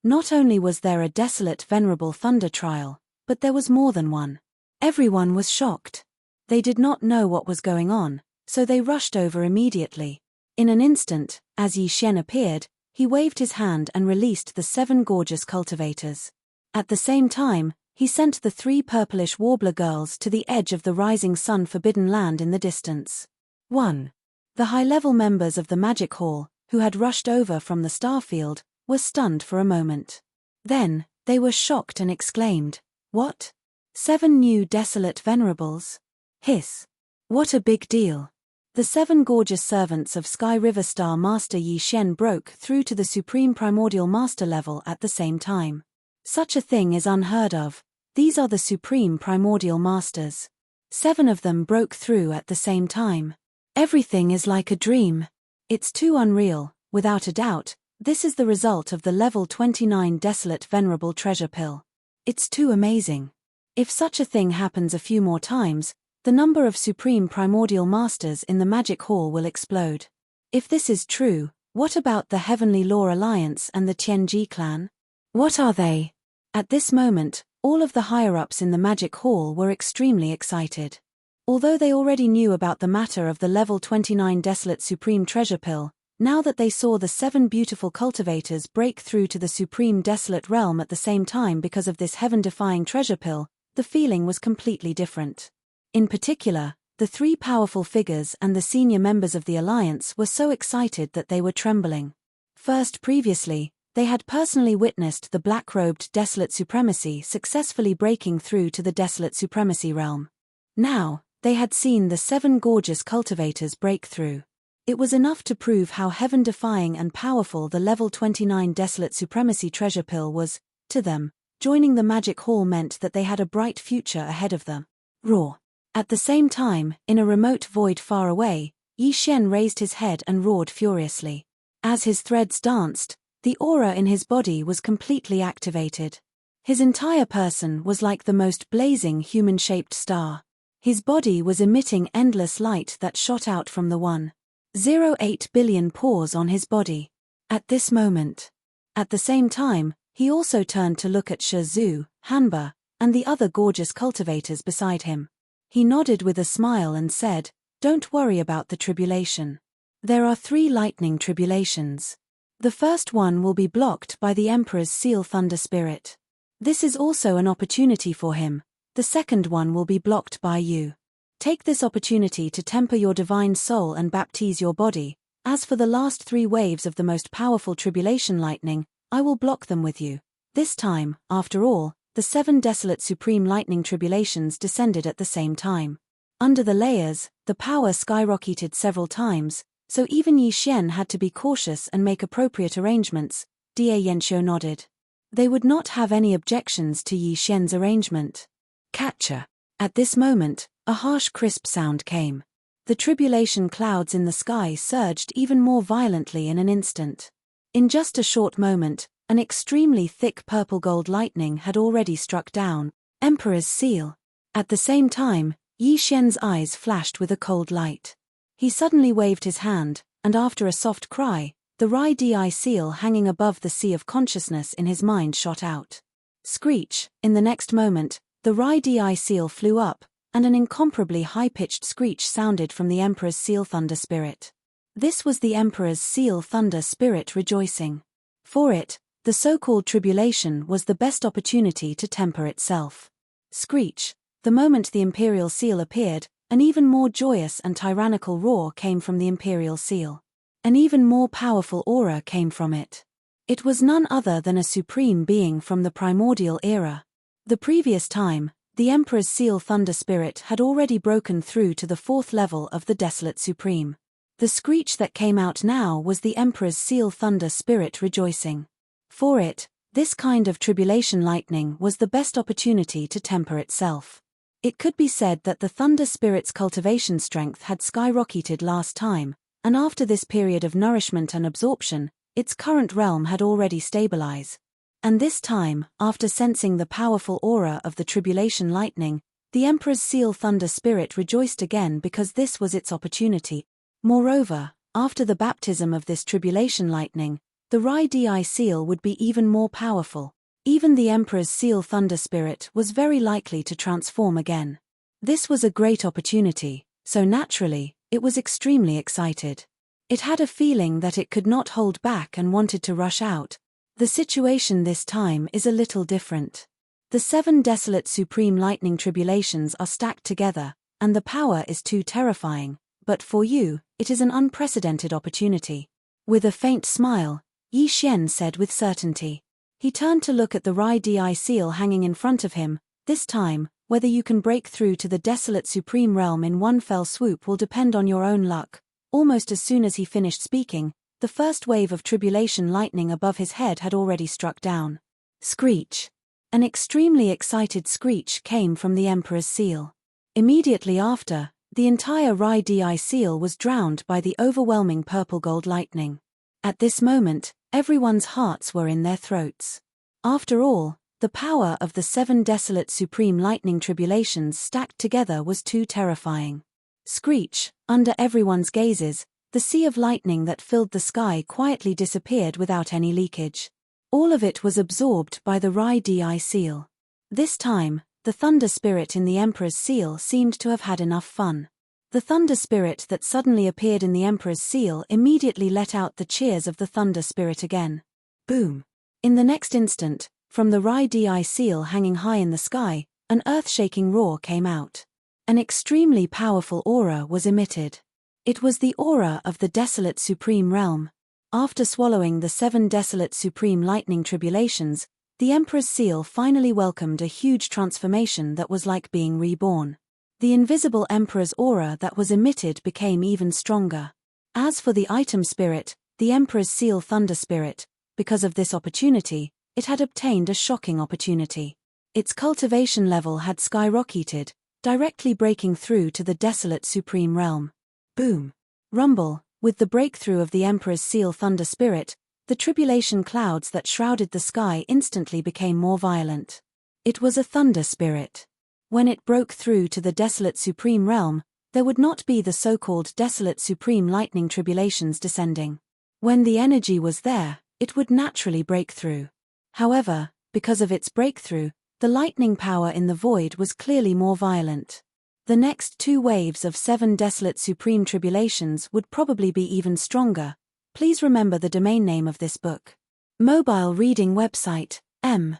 Not only was there a desolate venerable thunder trial, but there was more than one. Everyone was shocked. They did not know what was going on, so they rushed over immediately. In an instant, as Yi Xian appeared, he waved his hand and released the 7 gorgeous cultivators. At the same time, he sent the 3 purplish warbler girls to the edge of the rising sun forbidden land in the distance. 1. The high-level members of the Magic Hall, who had rushed over from the Starfield, were stunned for a moment. Then, they were shocked and exclaimed, "What? 7 new desolate venerables? Hiss! What a big deal!" The 7 gorgeous servants of Sky River Star Master Yi Xian broke through to the Supreme Primordial Master level at the same time. Such a thing is unheard of. These are the Supreme Primordial Masters. 7 of them broke through at the same time. Everything is like a dream. It's too unreal. Without a doubt, this is the result of the level 29 Desolate Venerable Treasure Pill. It's too amazing. If such a thing happens a few more times, the number of Supreme Primordial Masters in the Magic Hall will explode. If this is true, what about the Heavenly Law Alliance and the Tianji clan? What are they? At this moment, all of the higher-ups in the Magic Hall were extremely excited. Although they already knew about the matter of the level 29 Desolate Supreme Treasure Pill, now that they saw the 7 beautiful cultivators break through to the Supreme Desolate Realm at the same time because of this heaven-defying treasure pill, the feeling was completely different. In particular, the 3 powerful figures and the senior members of the Alliance were so excited that they were trembling. First, previously, they had personally witnessed the black-robed Desolate Supremacy successfully breaking through to the Desolate Supremacy realm. Now, they had seen the 7 gorgeous cultivators break through. It was enough to prove how heaven-defying and powerful the level 29 Desolate Supremacy treasure pill was. To them, joining the Magic Hall meant that they had a bright future ahead of them. Roar! At the same time, in a remote void far away, Yi Xian raised his head and roared furiously. As his threads danced, the aura in his body was completely activated. His entire person was like the most blazing human-shaped star. His body was emitting endless light that shot out from the 1.08 billion pores on his body. At this moment. At the same time, he also turned to look at Shi Zhu, Hanba, and the other gorgeous cultivators beside him. He nodded with a smile and said, "Don't worry about the tribulation. There are 3 lightning tribulations. The first one will be blocked by the Emperor's seal Thunder Spirit. This is also an opportunity for him. The second one will be blocked by you. Take this opportunity to temper your divine soul and baptize your body. As for the last 3 waves of the most powerful tribulation lightning, I will block them with you. This time, after all, the 7 desolate supreme lightning tribulations descended at the same time. Under the layers, the power skyrocketed several times, so even Yi Xian had to be cautious and make appropriate arrangements. Da Yanxiu nodded. They would not have any objections to Yi Xian's arrangement. Catcher. At this moment, a harsh crisp sound came. The tribulation clouds in the sky surged even more violently in an instant. In just a short moment, an extremely thick purple-gold lightning had already struck down. Emperor's seal. At the same time, Yi Xian's eyes flashed with a cold light. He suddenly waved his hand, and after a soft cry, the Rai Di seal hanging above the sea of consciousness in his mind shot out. Screech. In the next moment, the Rai Di seal flew up, and an incomparably high-pitched screech sounded from the Emperor's seal thunder spirit. This was the Emperor's seal thunder spirit rejoicing. For it, the so-called tribulation was the best opportunity to temper itself. Screech. The moment the Imperial seal appeared, an even more joyous and tyrannical roar came from the Imperial seal. An even more powerful aura came from it. It was none other than a supreme being from the primordial era. The previous time, the Emperor's seal thunder spirit had already broken through to the 4th level of the Desolate Supreme. The screech that came out now was the Emperor's seal thunder spirit rejoicing. For it, this kind of tribulation lightning was the best opportunity to temper itself. It could be said that the thunder spirit's cultivation strength had skyrocketed last time, and after this period of nourishment and absorption, its current realm had already stabilized. And this time, after sensing the powerful aura of the tribulation lightning, the Emperor's seal thunder spirit rejoiced again because this was its opportunity. Moreover, after the baptism of this tribulation lightning, the Rai Di seal would be even more powerful. Even the Emperor's seal thunder spirit was very likely to transform again. This was a great opportunity, so naturally, it was extremely excited. It had a feeling that it could not hold back and wanted to rush out. The situation this time is a little different. The 7 desolate supreme lightning tribulations are stacked together, and the power is too terrifying, but for you, it is an unprecedented opportunity. With a faint smile, Yi Xian said with certainty. He turned to look at the Rai Di seal hanging in front of him. This time, whether you can break through to the desolate supreme realm in one fell swoop will depend on your own luck. Almost as soon as he finished speaking, the first wave of tribulation lightning above his head had already struck down. Screech. An extremely excited screech came from the Emperor's seal. Immediately after, the entire Rai Di seal was drowned by the overwhelming purple-gold lightning. At this moment, everyone's hearts were in their throats. After all, the power of the 7 desolate supreme lightning tribulations stacked together was too terrifying. Screech. Under everyone's gazes, the sea of lightning that filled the sky quietly disappeared without any leakage. All of it was absorbed by the Rai Di seal. This time, the thunder spirit in the Emperor's seal seemed to have had enough fun. The thunder spirit that suddenly appeared in the Emperor's seal immediately let out the cheers of the thunder spirit again. Boom! In the next instant, from the Rai Di seal hanging high in the sky, an earth-shaking roar came out. An extremely powerful aura was emitted. It was the aura of the desolate supreme realm. After swallowing the 7 desolate supreme lightning tribulations, the Emperor's seal finally welcomed a huge transformation that was like being reborn. The invisible Emperor's aura that was emitted became even stronger. As for the item spirit, the Emperor's seal thunder spirit, because of this opportunity, it had obtained a shocking opportunity. Its cultivation level had skyrocketed, directly breaking through to the desolate supreme realm. Boom! Rumble! With the breakthrough of the Emperor's seal thunder spirit, the tribulation clouds that shrouded the sky instantly became more violent. It was a thunder spirit. When it broke through to the desolate supreme realm, there would not be the so-called desolate supreme lightning tribulations descending. When the energy was there, it would naturally break through. However, because of its breakthrough, the lightning power in the void was clearly more violent. The next 2 waves of 7 desolate supreme tribulations would probably be even stronger. Please remember the domain name of this book. Mobile reading website, M.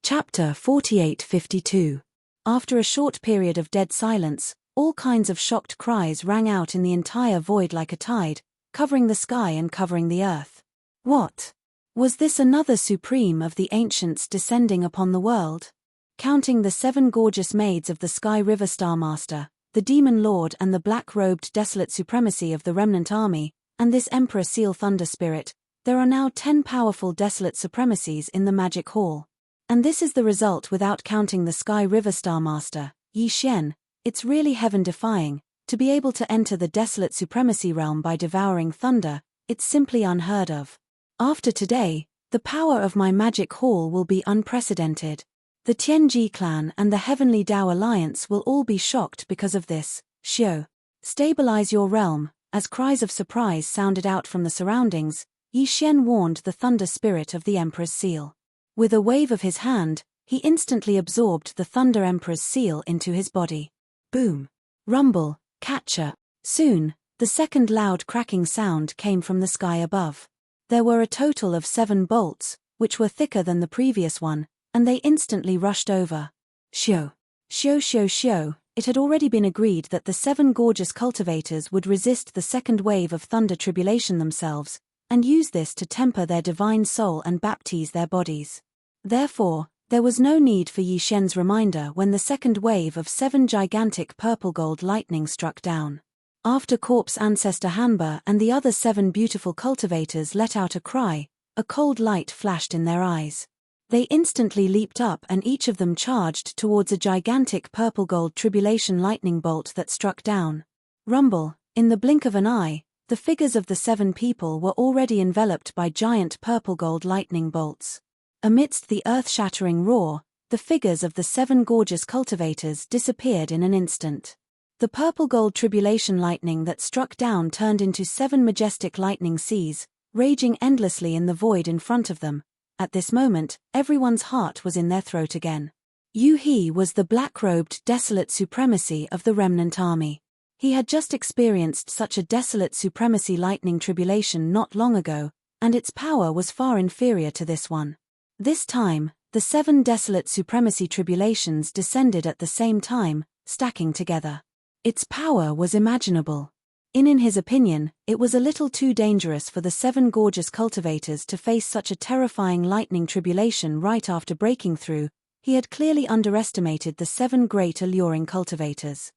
Chapter 4852. After a short period of dead silence, all kinds of shocked cries rang out in the entire void like a tide, covering the sky and covering the earth. What? Was this another supreme of the ancients descending upon the world? Counting the 7 gorgeous maids of the Sky River Starmaster, the Demon Lord and the black-robed desolate supremacy of the remnant army, and this Emperor Seal Thunder Spirit, there are now 10 powerful desolate supremacies in the Magic Hall. And this is the result without counting the Sky River Starmaster, Yi Xian. It's really heaven-defying. To be able to enter the desolate supremacy realm by devouring thunder, it's simply unheard of. After today, the power of my Magic Hall will be unprecedented. The Tianji clan and the Heavenly Dao Alliance will all be shocked because of this. Xiao. Stabilize your realm. As cries of surprise sounded out from the surroundings, Yi Xian warned the thunder spirit of the Emperor's seal. With a wave of his hand, he instantly absorbed the Thunder Emperor's seal into his body. Boom. Rumble. Catcher. Soon, the second loud cracking sound came from the sky above. There were a total of 7 bolts, which were thicker than the previous one, and they instantly rushed over. Xiao. Xiao xiao xiao. It had already been agreed that the 7 gorgeous cultivators would resist the second wave of thunder tribulation themselves, and use this to temper their divine soul and baptize their bodies. Therefore, there was no need for Yi Xian's reminder when the second wave of 7 gigantic purple-gold lightning struck down. After Corpse Ancestor Hanba and the other 7 beautiful cultivators let out a cry, a cold light flashed in their eyes. They instantly leaped up and each of them charged towards a gigantic purple-gold tribulation lightning bolt that struck down. Rumble. In the blink of an eye, the figures of the 7 people were already enveloped by giant purple-gold lightning bolts. Amidst the earth-shattering roar, the figures of the 7 gorgeous cultivators disappeared in an instant. The purple-gold tribulation lightning that struck down turned into 7 majestic lightning seas, raging endlessly in the void in front of them. At this moment, everyone's heart was in their throat again. Yu He was the black-robed desolate supremacy of the remnant army. He had just experienced such a desolate supremacy lightning tribulation not long ago, and its power was far inferior to this one. This time, the 7 desolate supremacy tribulations descended at the same time, stacking together. Its power was imaginable. In his opinion, it was a little too dangerous for the 7 gorgeous cultivators to face such a terrifying lightning tribulation right after breaking through. He had clearly underestimated the 7 great alluring cultivators.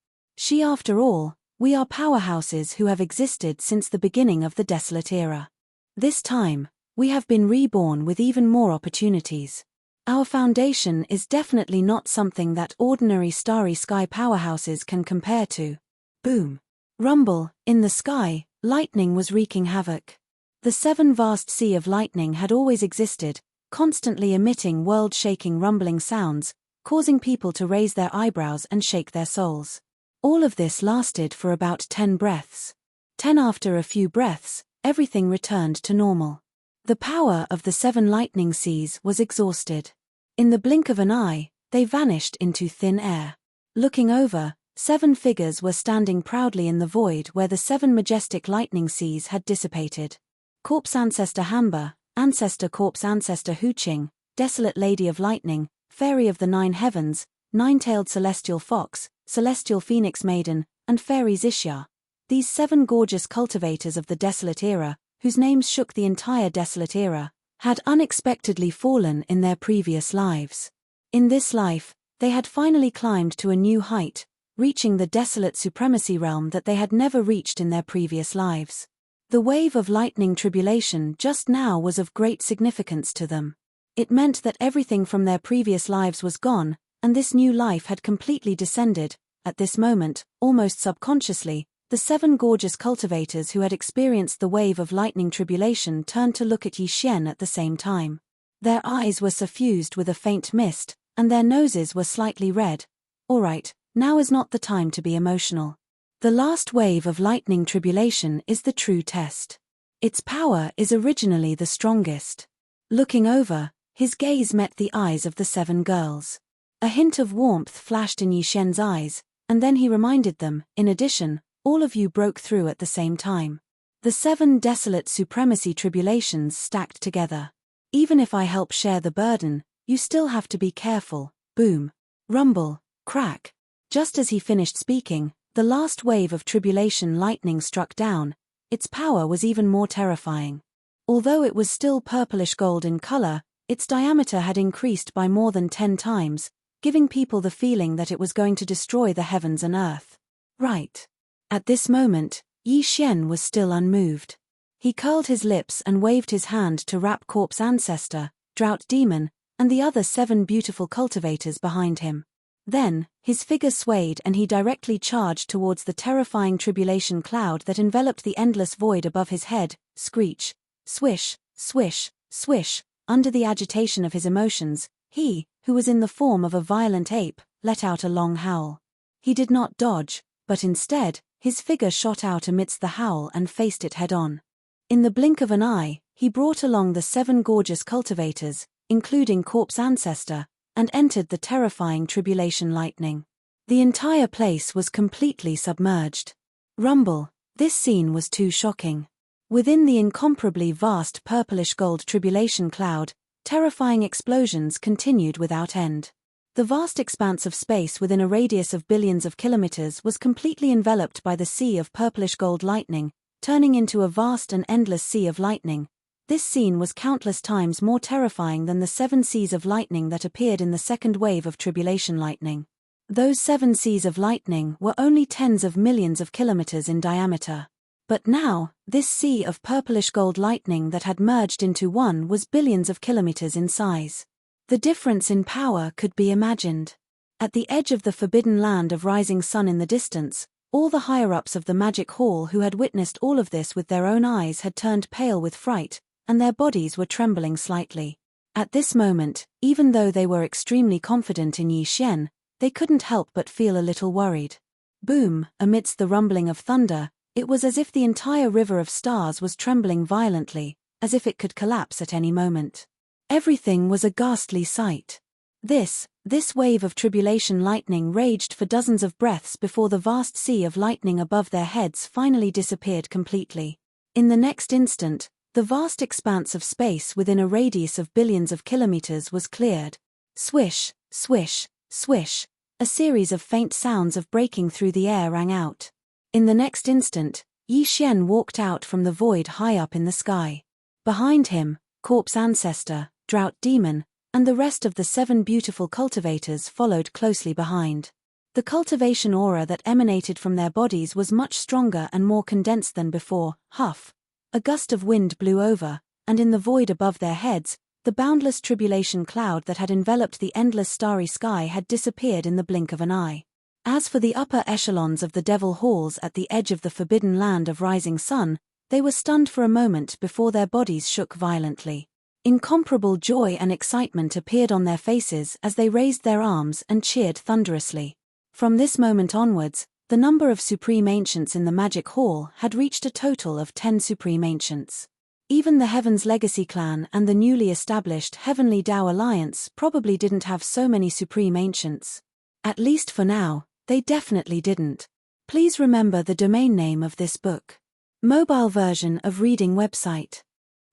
After all, we are powerhouses who have existed since the beginning of the desolate era. This time, we have been reborn with even more opportunities. Our foundation is definitely not something that ordinary starry sky powerhouses can compare to. Boom. Rumble. In the sky, lightning was wreaking havoc. The 7 vast sea of lightning had always existed, constantly emitting world-shaking rumbling sounds, causing people to raise their eyebrows and shake their souls. All of this lasted for about 10 breaths. After a few breaths, everything returned to normal. The power of the 7 lightning seas was exhausted. In the blink of an eye, they vanished into thin air. Looking over, 7 figures were standing proudly in the void where the 7 majestic lightning seas had dissipated. Corpse Ancestor Hanba, Ancestor Corpse Ancestor Huqing, Desolate Lady of Lightning, Fairy of the 9 Heavens, 9-tailed Celestial Fox, Celestial Phoenix Maiden, and Fairy Xixia. These 7 gorgeous cultivators of the desolate era, whose names shook the entire desolate era, had unexpectedly fallen in their previous lives. In this life, they had finally climbed to a new height, reaching the desolate supremacy realm that they had never reached in their previous lives. The wave of lightning tribulation just now was of great significance to them. It meant that everything from their previous lives was gone, and this new life had completely descended. At this moment, almost subconsciously, the 7 gorgeous cultivators who had experienced the wave of lightning tribulation turned to look at Yi Xian at the same time. Their eyes were suffused with a faint mist, and their noses were slightly red. All right, now is not the time to be emotional. The last wave of lightning tribulation is the true test. Its power is originally the strongest. Looking over, his gaze met the eyes of the 7 girls. A hint of warmth flashed in Yi Xian's eyes, and then he reminded them, in addition, all of you broke through at the same time. The 7 desolate supremacy tribulations stacked together. Even if I help share the burden, You still have to be careful. Boom. Rumble. Crack. Just as he finished speaking, the last wave of tribulation lightning struck down. Its power was even more terrifying. Although it was still purplish gold in color, its diameter had increased by more than 10 times, giving people the feeling that it was going to destroy the heavens and earth. Right. At this moment, Yi Xian was still unmoved. He curled his lips and waved his hand to Rap Corp's ancestor, Drought Demon, and the other 7 beautiful cultivators behind him. Then, his figure swayed and he directly charged towards the terrifying tribulation cloud that enveloped the endless void above his head. Screech. Swish, swish, swish. Under the agitation of his emotions, he, who was in the form of a violent ape, let out a long howl. He did not dodge, but instead, his figure shot out amidst the howl and faced it head-on. In the blink of an eye, he brought along the 7 gorgeous cultivators, including Corp's ancestor, and entered the terrifying tribulation lightning. The entire place was completely submerged. Rumble. This scene was too shocking. Within the incomparably vast purplish gold tribulation cloud, terrifying explosions continued without end. The vast expanse of space within a radius of billions of kilometers was completely enveloped by the sea of purplish gold lightning, turning into a vast and endless sea of lightning. This scene was countless times more terrifying than the 7 seas of lightning that appeared in the second wave of tribulation lightning. Those 7 seas of lightning were only tens of millions of kilometers in diameter. But now, this sea of purplish gold lightning that had merged into one was billions of kilometers in size. The difference in power could be imagined. At the edge of the forbidden land of rising sun in the distance, all the higher-ups of the magic hall who had witnessed all of this with their own eyes had turned pale with fright, and their bodies were trembling slightly. At this moment, even though they were extremely confident in Yi Xian, they couldn't help but feel a little worried. Boom, amidst the rumbling of thunder, it was as if the entire river of stars was trembling violently, as if it could collapse at any moment. Everything was a ghastly sight. This wave of tribulation lightning raged for dozens of breaths before the vast sea of lightning above their heads finally disappeared completely. In the next instant, the vast expanse of space within a radius of billions of kilometers was cleared. Swish, swish, swish. A series of faint sounds of breaking through the air rang out. In the next instant, Yi Xian walked out from the void high up in the sky. Behind him, Corp's ancestor, Drought Demon, and the rest of the 7 beautiful cultivators followed closely behind. The cultivation aura that emanated from their bodies was much stronger and more condensed than before. Huff. A gust of wind blew over, and in the void above their heads, the boundless tribulation cloud that had enveloped the endless starry sky had disappeared in the blink of an eye. As for the upper echelons of the devil halls at the edge of the forbidden land of rising sun, they were stunned for a moment before their bodies shook violently. Incomparable joy and excitement appeared on their faces as they raised their arms and cheered thunderously. From this moment onwards, the number of Supreme Ancients in the Magic Hall had reached a total of 10 Supreme Ancients. Even the Heaven's Legacy clan and the newly established Heavenly Dao Alliance probably didn't have so many Supreme Ancients. At least for now, they definitely didn't. Please remember the domain name of this book. Mobile version of reading website.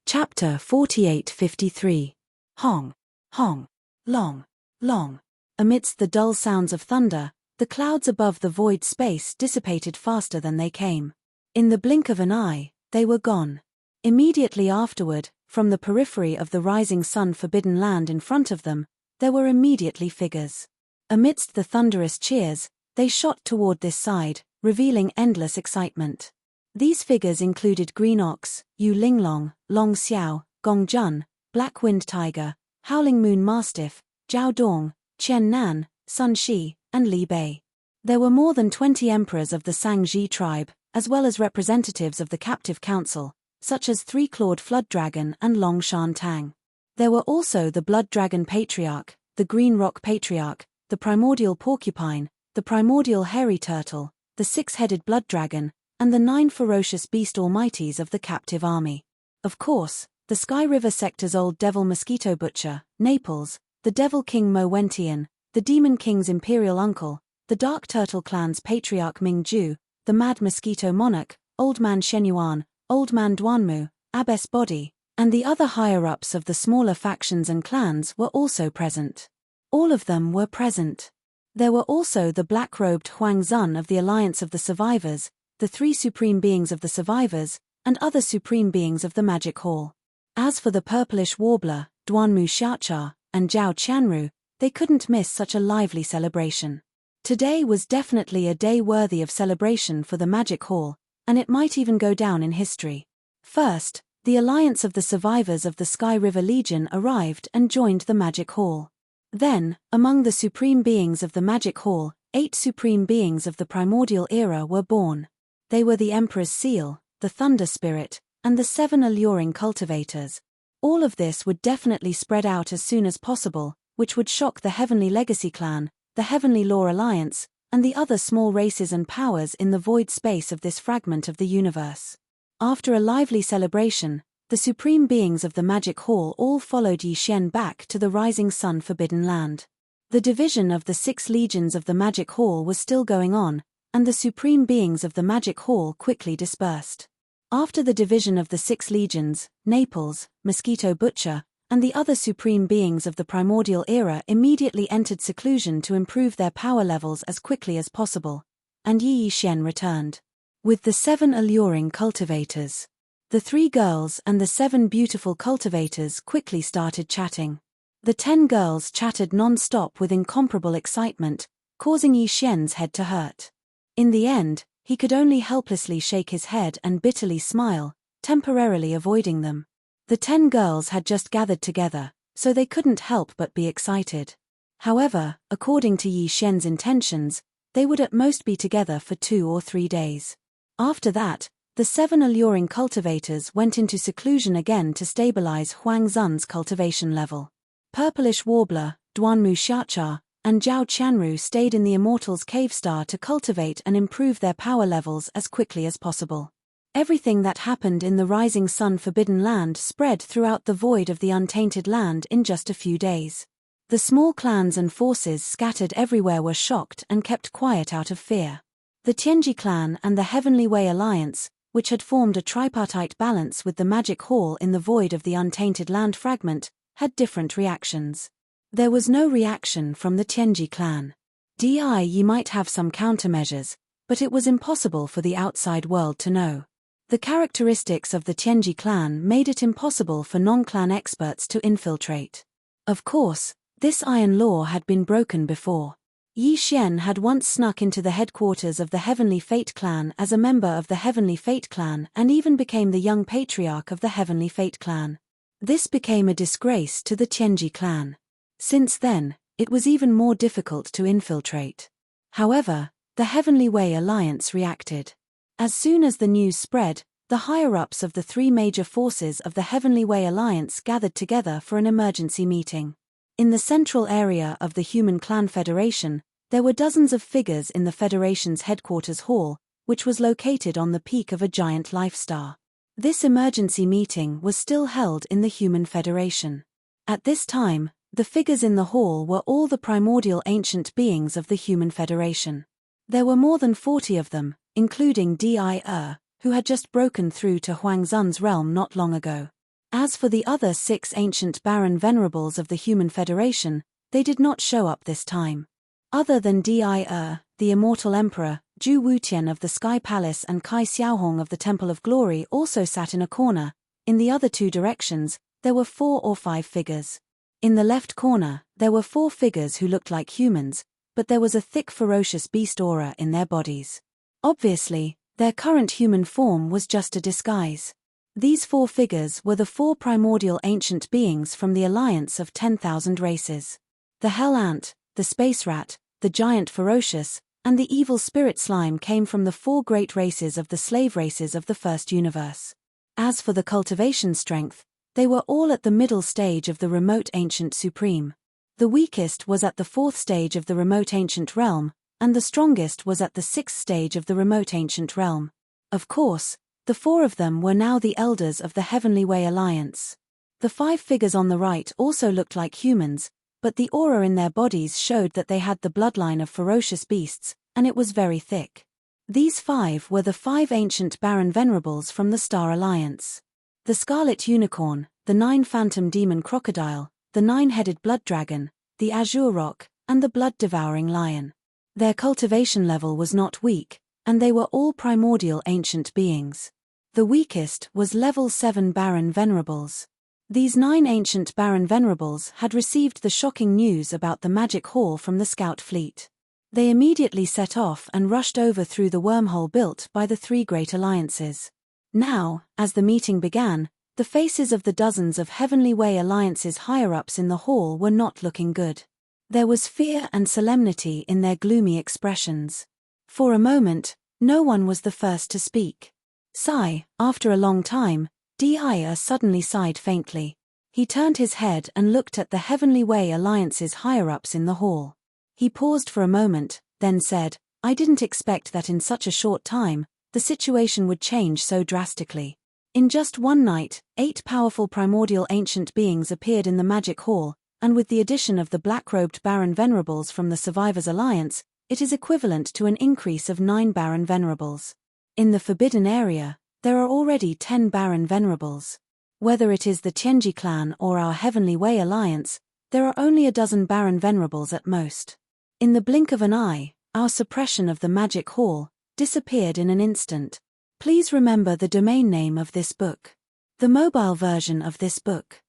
Chapter 4853. Hong, hong, long, long. Amidst the dull sounds of thunder, the clouds above the void space dissipated faster than they came. In the blink of an eye, they were gone. Immediately afterward, from the periphery of the rising sun forbidden land in front of them, there were immediately figures. Amidst the thunderous cheers, they shot toward this side, revealing endless excitement. These figures included Green Ox, Yu Linglong, Long Xiao, Gong Jun, Black Wind Tiger, Howling Moon Mastiff, Zhao Dong, Qian Nan, Sun Shi, and Li Bei. There were more than 20 emperors of the Sangji tribe, as well as representatives of the captive council, such as Three-Clawed Flood Dragon and Long Shan Tang. There were also the Blood Dragon Patriarch, the Green Rock Patriarch, the Primordial Porcupine, the Primordial Hairy Turtle, the Six-Headed Blood Dragon, and the 9 ferocious beast almighties of the captive army. Of course, the Sky River Sector's Old Devil Mosquito Butcher, Naples, the Devil King Mo Wentian, the Demon King's Imperial Uncle, the Dark Turtle Clan's Patriarch Ming Ju, the Mad Mosquito Monarch, Old Man Shenyuan, Old Man Duanmu, Abbess Body, And the other higher-ups of the smaller factions and clans were also present. All of them were present. There were also the black-robed Huang Zun of the Alliance of the Survivors, the 3 supreme beings of the Survivors, and other supreme beings of the Magic Hall. As for the purplish warbler, Duanmu Xiaocha, and Zhao Qianru, they couldn't miss such a lively celebration. Today was definitely a day worthy of celebration for the Magic Hall, and it might even go down in history. First, the Alliance of the Survivors of the Sky River Legion arrived and joined the Magic Hall. Then, among the supreme beings of the Magic Hall, 8 supreme beings of the primordial era were born. They were the Emperor's Seal, the Thunder Spirit, and the 7 alluring cultivators. All of this would definitely spread out as soon as possible, which would shock the Heavenly Legacy Clan, the Heavenly Law Alliance, and the other small races and powers in the void space of this fragment of the universe. After a lively celebration, the supreme beings of the Magic Hall all followed Yi Xian back to the Rising Sun Forbidden Land. The division of the 6 legions of the Magic Hall was still going on, and the supreme beings of the Magic Hall quickly dispersed. After the division of the 6 legions, Naples, Mosquito Butcher, and the other supreme beings of the primordial era immediately entered seclusion to improve their power levels as quickly as possible, and Yi Xian returned. With the 7 alluring cultivators. The 3 girls and the 7 beautiful cultivators quickly started chatting. The 10 girls chatted non-stop with incomparable excitement, causing Yi Xian's head to hurt. In the end, he could only helplessly shake his head and bitterly smile, temporarily avoiding them. The 10 girls had just gathered together, so they couldn't help but be excited. However, according to Yi Xian's intentions, they would at most be together for 2 or 3 days. After that, the 7 alluring cultivators went into seclusion again to stabilize Huang Zun's cultivation level. Purplish Warbler, Duanmu Xiaocha, and Zhao Qianru stayed in the Immortals Cave Star to cultivate and improve their power levels as quickly as possible. Everything that happened in the Rising Sun Forbidden Land spread throughout the void of the Untainted Land in just a few days. The small clans and forces scattered everywhere were shocked and kept quiet out of fear. The Tianji clan and the Heavenly Way Alliance, which had formed a tripartite balance with the Magic Hall in the void of the Untainted Land fragment, had different reactions. There was no reaction from the Tianji clan. Ye might have some countermeasures, but it was impossible for the outside world to know. The characteristics of the Tianji clan made it impossible for non-clan experts to infiltrate. Of course, this iron law had been broken before. Yi Xian had once snuck into the headquarters of the Heavenly Fate clan as a member of the Heavenly Fate clan and even became the young patriarch of the Heavenly Fate clan. This became a disgrace to the Tianji clan. Since then, it was even more difficult to infiltrate. However, the Heavenly Way Alliance reacted. As soon as the news spread, the higher-ups of the 3 major forces of the Heavenly Way Alliance gathered together for an emergency meeting. In the central area of the Human Clan Federation, there were dozens of figures in the Federation's headquarters hall, which was located on the peak of a giant life star. This emergency meeting was still held in the Human Federation. At this time, the figures in the hall were all the primordial ancient beings of the Human Federation. There were more than 40 of them, including Devour, who had just broken through to Huang Zun's realm not long ago. As for the other 6 ancient Baron Venerables of the Human Federation, they did not show up this time. Other than Devour, the Immortal Emperor, Zhu Wutian of the Sky Palace and Kai Xiaohong of the Temple of Glory also sat in a corner. In the other 2 directions, there were 4 or 5 figures. In the left corner, there were 4 figures who looked like humans, but there was a thick ferocious beast aura in their bodies. Obviously, their current human form was just a disguise. These 4 figures were the 4 primordial ancient beings from the alliance of 10,000 races. The Hell Ant, the Space Rat, the Giant Ferocious, and the Evil Spirit Slime came from the 4 great races of the slave races of the first universe. As for the cultivation strength, they were all at the middle stage of the Remote Ancient Supreme. The weakest was at the 4th stage of the Remote Ancient Realm, and the strongest was at the 6th stage of the Remote Ancient Realm. Of course, the 4 of them were now the elders of the Heavenly Way Alliance. The 5 figures on the right also looked like humans, but the aura in their bodies showed that they had the bloodline of ferocious beasts, and it was very thick. These 5 were the 5 ancient Baron Venerables from the Star Alliance. the scarlet unicorn, the 9 phantom demon crocodile, the 9-headed blood dragon, the azure roc, and the blood-devouring lion. Their cultivation level was not weak, and they were all primordial ancient beings. The weakest was level 7 Baron Venerables. These 9 ancient Baron Venerables had received the shocking news about the magic hall from the scout fleet. They immediately set off and rushed over through the wormhole built by the 3 great alliances. Now, as the meeting began, the faces of the dozens of Heavenly Way Alliance's higher-ups in the hall were not looking good. There was fear and solemnity in their gloomy expressions. For a moment, no one was the first to speak. Sigh, after a long time, Devour suddenly sighed faintly. He turned his head and looked at the Heavenly Way Alliance's higher-ups in the hall. He paused for a moment, then said, "I didn't expect that in such a short time, the situation would change so drastically. In just one night, 8 powerful primordial ancient beings appeared in the magic hall, and with the addition of the black-robed Baron Venerables from the Survivors Alliance, it is equivalent to an increase of 9 Baron Venerables. In the Forbidden Area, there are already 10 Baron Venerables. Whether it is the Tianji clan or our Heavenly Way Alliance, there are only a dozen Baron Venerables at most. In the blink of an eye, our suppression of the magic hall disappeared in an instant. Please remember the domain name of this book. The mobile version of this book.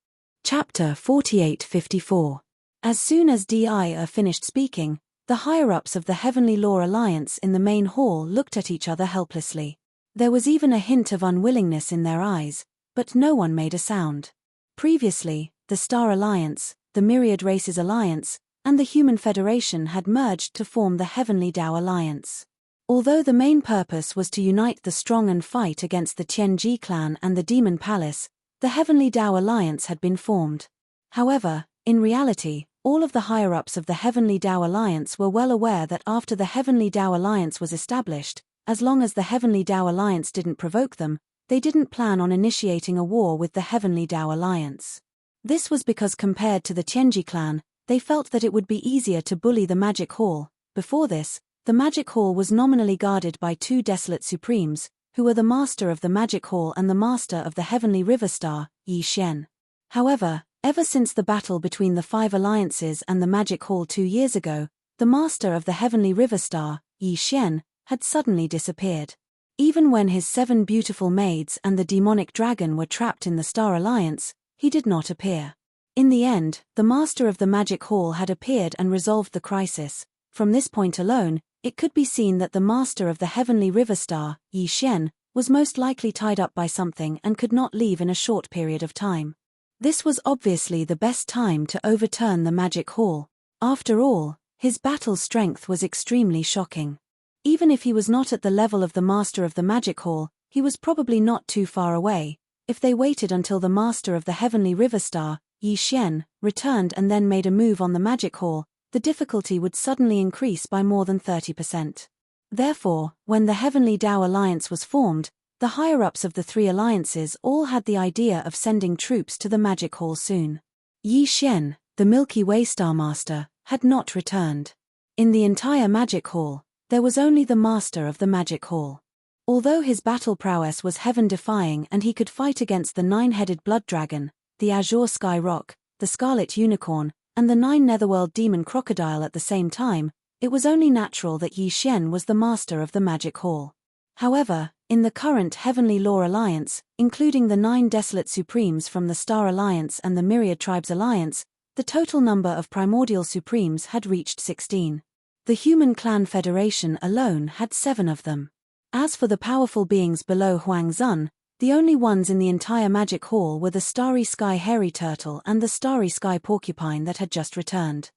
Chapter 4854. As soon as Devour finished speaking, the higher-ups of the Heavenly Law Alliance in the main hall looked at each other helplessly. There was even a hint of unwillingness in their eyes, but no one made a sound. Previously, the Star Alliance, the Myriad Races Alliance, and the Human Federation had merged to form the Heavenly Dao Alliance. Although the main purpose was to unite the strong and fight against the Tianji clan and the Demon Palace, the Heavenly Dao Alliance had been formed. However, in reality, all of the higher-ups of the Heavenly Dao Alliance were well aware that after the Heavenly Dao Alliance was established, as long as the Heavenly Dao Alliance didn't provoke them, they didn't plan on initiating a war with the Heavenly Dao Alliance. This was because compared to the Tianji clan, they felt that it would be easier to bully the Magic Hall. Before this, the Magic Hall was nominally guarded by 2 Desolate Supremes, who were the Master of the Magic Hall and the Master of the Heavenly River Star, Yi Xian. However, ever since the battle between the 5 alliances and the Magic Hall 2 years ago, the Master of the Heavenly River Star, Yi Xian, had suddenly disappeared. Even when his 7 beautiful maids and the demonic dragon were trapped in the Star Alliance, he did not appear. In the end, the Master of the Magic Hall had appeared and resolved the crisis. From this point alone, it could be seen that the Master of the Heavenly River Star, Yi Xian, was most likely tied up by something and could not leave in a short period of time. This was obviously the best time to overturn the Magic Hall. After all, his battle strength was extremely shocking. Even if he was not at the level of the Master of the Magic Hall, he was probably not too far away. If they waited until the Master of the Heavenly River Star, Yi Xian, returned and then made a move on the Magic Hall, the difficulty would suddenly increase by more than 30%. Therefore, when the Heavenly Dao Alliance was formed, the higher-ups of the 3 alliances all had the idea of sending troops to the Magic Hall soon. Yi Xian, the Milky Way Star Master, had not returned. In the entire Magic Hall, there was only the Master of the Magic Hall. Although his battle prowess was heaven-defying and he could fight against the 9-headed blood dragon, the azure sky roc, the scarlet unicorn, and the 9 netherworld demon crocodile at the same time, it was only natural that Yi Xian was the Master of the Magic Hall. However, in the current Heavenly Law Alliance, including the 9 Desolate Supremes from the Star Alliance and the Myriad Tribes Alliance, the total number of Primordial Supremes had reached 16. The Human Clan Federation alone had 7 of them. As for the powerful beings below Huang Zun, the only ones in the entire Magic Hall were the Starry Sky Hairy Turtle and the Starry Sky Porcupine that had just returned.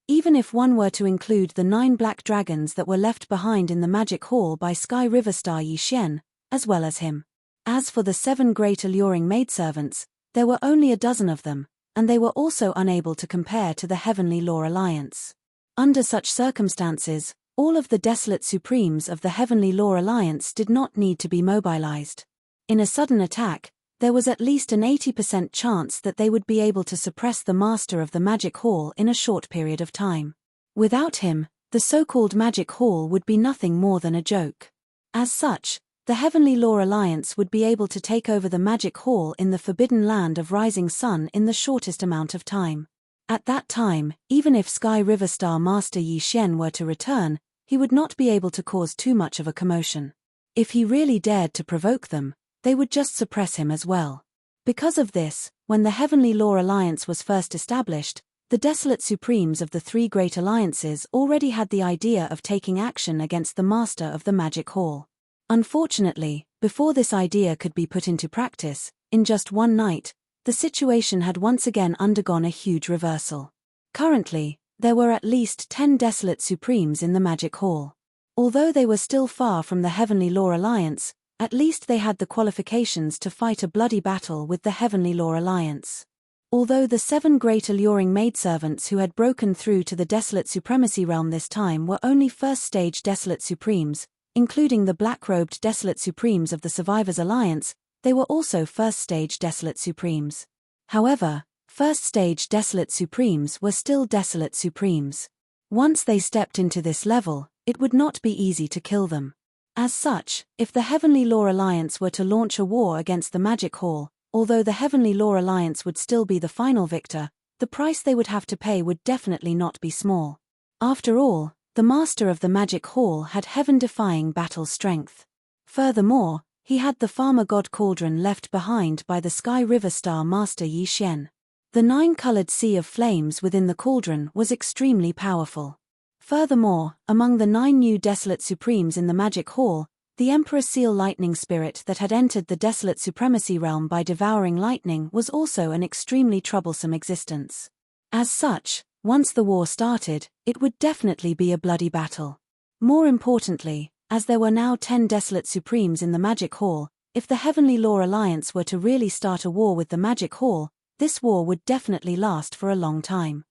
Even if one were to include the 9 black dragons that were left behind in the Magic Hall by Sky River Star Yi Xian, as well as him. As for the 7 great alluring maidservants, there were only a dozen of them, and they were also unable to compare to the Heavenly Law Alliance. Under such circumstances, all of the Desolate Supremes of the Heavenly Law Alliance did not need to be mobilized. In a sudden attack, there was at least an 80% chance that they would be able to suppress the Master of the Magic Hall in a short period of time. Without him, the so-called Magic Hall would be nothing more than a joke. As such, the Heavenly Law Alliance would be able to take over the Magic Hall in the Forbidden Land of Rising Sun in the shortest amount of time. At that time, even if Sky River Star Master Yi Xian were to return, he would not be able to cause too much of a commotion. If he really dared to provoke them, they would just suppress him as well. Because of this, when the Heavenly Law Alliance was first established, the Desolate Supremes of the three great alliances already had the idea of taking action against the Master of the Magic Hall. Unfortunately, before this idea could be put into practice, in just one night, the situation had once again undergone a huge reversal. Currently, there were at least 10 Desolate Supremes in the Magic Hall. Although they were still far from the Heavenly Law Alliance, at least they had the qualifications to fight a bloody battle with the Heavenly Law Alliance. Although the 7 great alluring maidservants who had broken through to the Desolate Supremacy realm this time were only first-stage Desolate Supremes, including the black-robed Desolate Supremes of the Survivors Alliance, they were also first-stage Desolate Supremes. However, first-stage Desolate Supremes were still Desolate Supremes. Once they stepped into this level, it would not be easy to kill them. As such, if the Heavenly Law Alliance were to launch a war against the Magic Hall, although the Heavenly Law Alliance would still be the final victor, the price they would have to pay would definitely not be small. After all, the Master of the Magic Hall had heaven-defying battle strength. Furthermore, he had the Farmer God Cauldron left behind by the Sky River Star Master Yi Xian. The 9-colored sea of flames within the cauldron was extremely powerful. Furthermore, among the 9 new Desolate Supremes in the Magic Hall, the Emperor Seal Lightning Spirit that had entered the Desolate Supremacy realm by devouring lightning was also an extremely troublesome existence. As such, once the war started, it would definitely be a bloody battle. More importantly, as there were now 10 Desolate Supremes in the Magic Hall, if the Heavenly Law Alliance were to really start a war with the Magic Hall, this war would definitely last for a long time.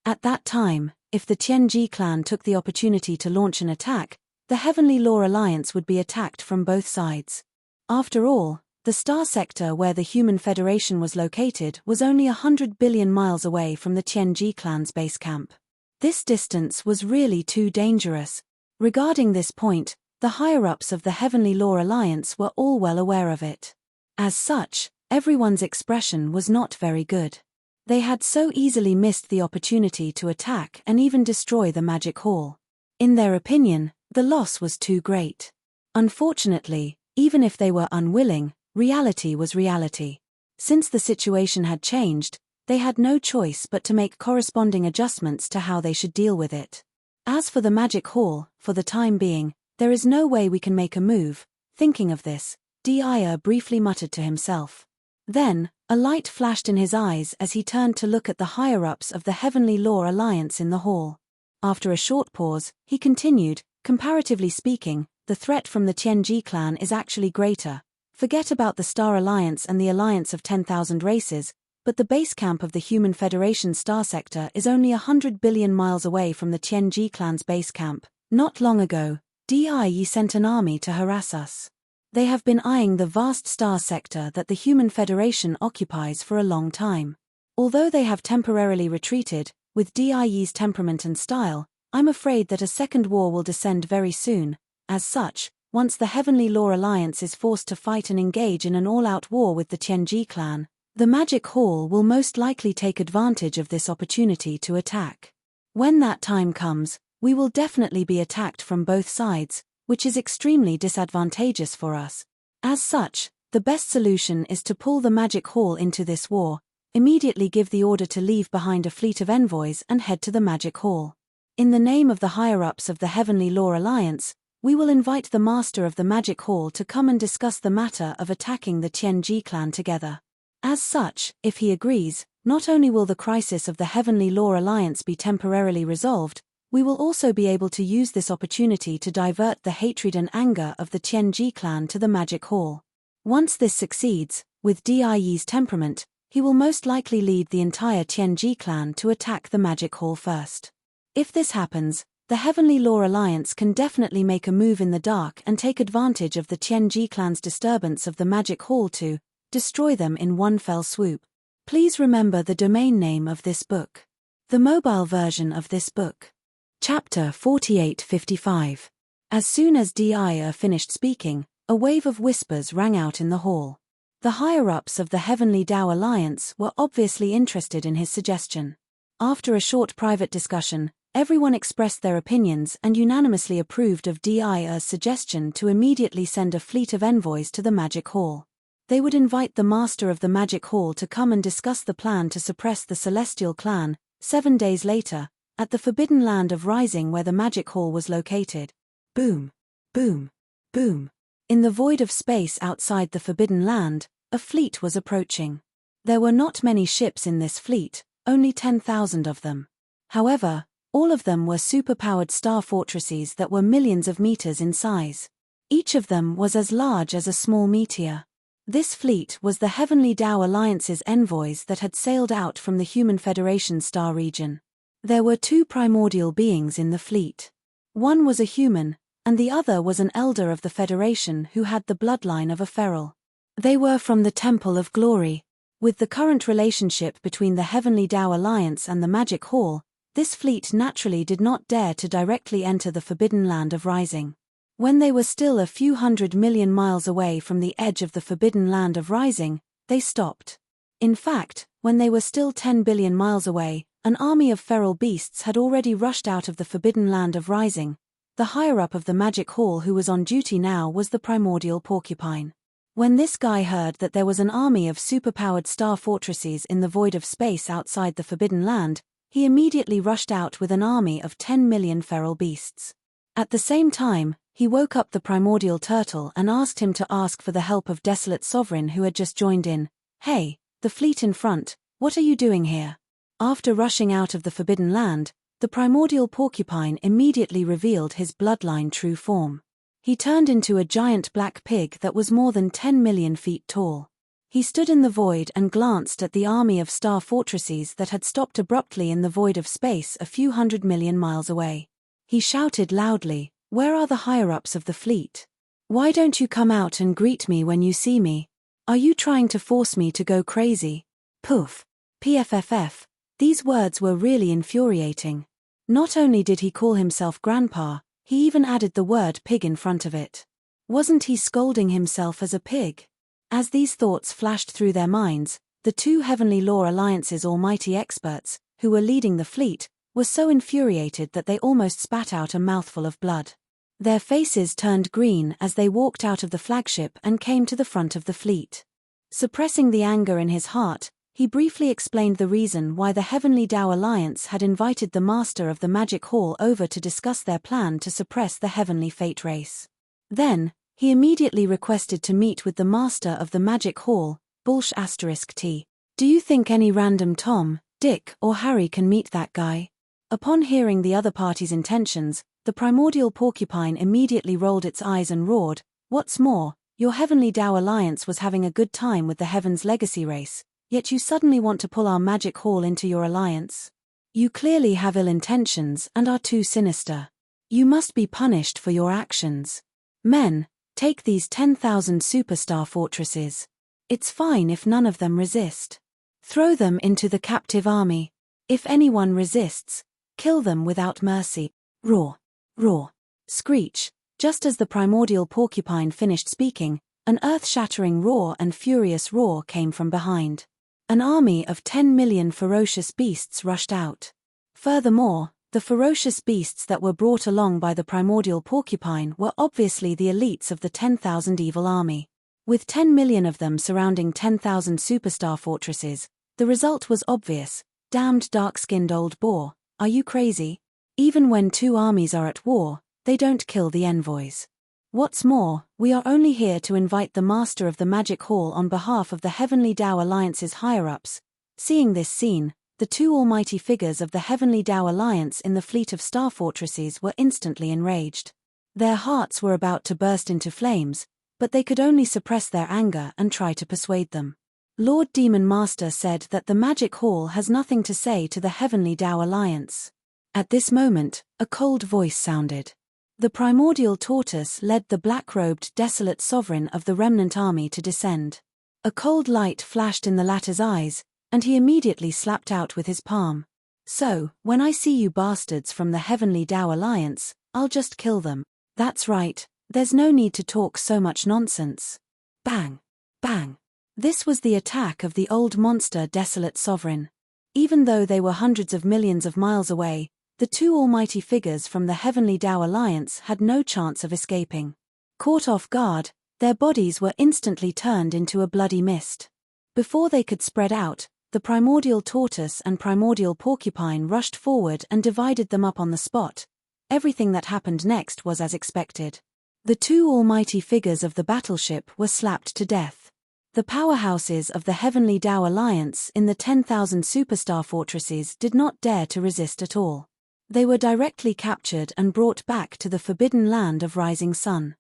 At that time, if the Tianji clan took the opportunity to launch an attack, the Heavenly Law Alliance would be attacked from both sides. After all, the star sector where the Human Federation was located was only 100 billion miles away from the Tianji clan's base camp. This distance was really too dangerous. Regarding this point, the higher-ups of the Heavenly Law Alliance were all well aware of it. As such, everyone's expression was not very good. They had so easily missed the opportunity to attack and even destroy the Magic Hall. In their opinion, the loss was too great. Unfortunately, even if they were unwilling, reality was reality. Since the situation had changed, they had no choice but to make corresponding adjustments to how they should deal with it. As for the Magic Hall, for the time being, there is no way we can make a move. Thinking of this, Devour briefly muttered to himself. Then, a light flashed in his eyes as he turned to look at the higher-ups of the Heavenly Law Alliance in the hall. After a short pause, he continued, comparatively speaking, the threat from the Tianji clan is actually greater. Forget about the Star Alliance and the Alliance of 10,000 races, but the base camp of the Human Federation star sector is only 100 billion miles away from the Tianji clan's base camp. Not long ago, Dai sent an army to harass us. They have been eyeing the vast star sector that the Human Federation occupies for a long time. Although they have temporarily retreated, with Dai's temperament and style, I'm afraid that a second war will descend very soon. As such, once the Heavenly Law Alliance is forced to fight and engage in an all-out war with the Tianji clan, the Magic Hall will most likely take advantage of this opportunity to attack. When that time comes, we will definitely be attacked from both sides, which is extremely disadvantageous for us. As such, the best solution is to pull the Magic Hall into this war, immediately give the order to leave behind a fleet of envoys and head to the Magic Hall. In the name of the higher-ups of the Heavenly Law Alliance, we will invite the Master of the Magic Hall to come and discuss the matter of attacking the Tianji clan together. As such, if he agrees, not only will the crisis of the Heavenly Law Alliance be temporarily resolved, we will also be able to use this opportunity to divert the hatred and anger of the Tianji clan to the Magic Hall. Once this succeeds, with Dai's temperament, he will most likely lead the entire Tianji clan to attack the Magic Hall first. If this happens, the Heavenly Law Alliance can definitely make a move in the dark and take advantage of the Tianji clan's disturbance of the Magic Hall to destroy them in one fell swoop. Please remember the domain name of this book. The mobile version of this book. Chapter 4855. As soon as Devour finished speaking, A wave of whispers rang out in the hall. The higher-ups of the Heavenly Tao Alliance were obviously interested in his suggestion. After a short private discussion, everyone expressed their opinions and unanimously approved of Di's suggestion to immediately send a fleet of envoys to the Magic Hall. They would invite the Master of the Magic Hall to come and discuss the plan to suppress the Celestial Clan. 7 days later, at the Forbidden Land of Rising where the Magic Hall was located. Boom, boom, boom. In the void of space outside the Forbidden Land, a fleet was approaching. There were not many ships in this fleet, only 10,000 of them. However, all of them were superpowered star fortresses that were millions of meters in size. Each of them was as large as a small meteor. This fleet was the Heavenly Tao Alliance's envoys that had sailed out from the Human Federation star region. There were 2 primordial beings in the fleet. One was a human, and the other was an elder of the Federation who had the bloodline of a feral. They were from the Temple of Glory. With the current relationship between the Heavenly Tao Alliance and the Magic Hall, this fleet naturally did not dare to directly enter the Forbidden Land of Rising. When they were still a few 100 million miles away from the edge of the Forbidden Land of Rising, they stopped. In fact, when they were still 10 billion miles away, an army of feral beasts had already rushed out of the Forbidden Land of Rising. The higher-up of the Magic Hall who was on duty now was the primordial porcupine. When this guy heard that there was an army of superpowered star fortresses in the void of space outside the Forbidden Land, he immediately rushed out with an army of 10 million feral beasts. At the same time, he woke up the primordial turtle and asked him to ask for the help of Desolate Sovereign who had just joined in. "Hey, the fleet in front, what are you doing here?" After rushing out of the Forbidden Land, the primordial porcupine immediately revealed his bloodline true form. He turned into a giant black pig that was more than 10 million feet tall. He stood in the void and glanced at the army of star fortresses that had stopped abruptly in the void of space a few 100 million miles away. He shouted loudly, "Where are the higher-ups of the fleet? Why don't you come out and greet me when you see me? Are you trying to force me to go crazy?" Poof. PFFF. These words were really infuriating. Not only did he call himself Grandpa, he even added the word pig in front of it. Wasn't he scolding himself as a pig? As these thoughts flashed through their minds, the 2 Heavenly Law Alliance's almighty experts, who were leading the fleet, were so infuriated that they almost spat out a mouthful of blood. Their faces turned green as they walked out of the flagship and came to the front of the fleet. Suppressing the anger in his heart, he briefly explained the reason why the Heavenly Tao Alliance had invited the Master of the Magic Hall over to discuss their plan to suppress the Heavenly Fate race. Then, he immediately requested to meet with the Master of the Magic Hall, *T. "Do you think any random Tom, Dick or Harry can meet that guy?" Upon hearing the other party's intentions, the primordial porcupine immediately rolled its eyes and roared, "What's more, your Heavenly Tao Alliance was having a good time with the Heaven's Legacy race. Yet you suddenly want to pull our Magic Hall into your alliance? You clearly have ill intentions and are too sinister. You must be punished for your actions. Men, take these 10,000 superstar fortresses. It's fine if none of them resist. Throw them into the captive army. If anyone resists, kill them without mercy." Roar, roar, screech. Just as the primordial porcupine finished speaking, an earth-shattering roar and furious roar came from behind. An army of 10 million ferocious beasts rushed out. Furthermore, the ferocious beasts that were brought along by the primordial porcupine were obviously the elites of the 10,000 evil army. With 10 million of them surrounding 10,000 superstar fortresses, the result was obvious. Damned dark-skinned old boar, are you crazy? Even when 2 armies are at war, they don't kill the envoys. What's more, we are only here to invite the Master of the Magic Hall on behalf of the Heavenly Tao Alliance's higher-ups. Seeing this scene, the 2 almighty figures of the Heavenly Tao Alliance in the fleet of star fortresses were instantly enraged. Their hearts were about to burst into flames, but they could only suppress their anger and try to persuade them. Lord Demon Master said that the Magic Hall has nothing to say to the Heavenly Tao Alliance. At this moment, a cold voice sounded. The primordial tortoise led the black-robed Desolate Sovereign of the remnant army to descend. A cold light flashed in the latter's eyes, and he immediately slapped out with his palm. "So, when I see you bastards from the Heavenly Tao Alliance, I'll just kill them. That's right, There's no need to talk so much nonsense. Bang! Bang! This was the attack of the old monster desolate sovereign. Even though they were hundreds of millions of miles away, the two almighty figures from the Heavenly Tao Alliance had no chance of escaping. Caught off guard, their bodies were instantly turned into a bloody mist. Before they could spread out, the primordial tortoise and primordial porcupine rushed forward and divided them up on the spot. Everything that happened next was as expected. The two almighty figures of the battleship were slapped to death. The powerhouses of the Heavenly Tao Alliance in the 10,000 superstar fortresses did not dare to resist at all. They were directly captured and brought back to the forbidden land of Rising Sun.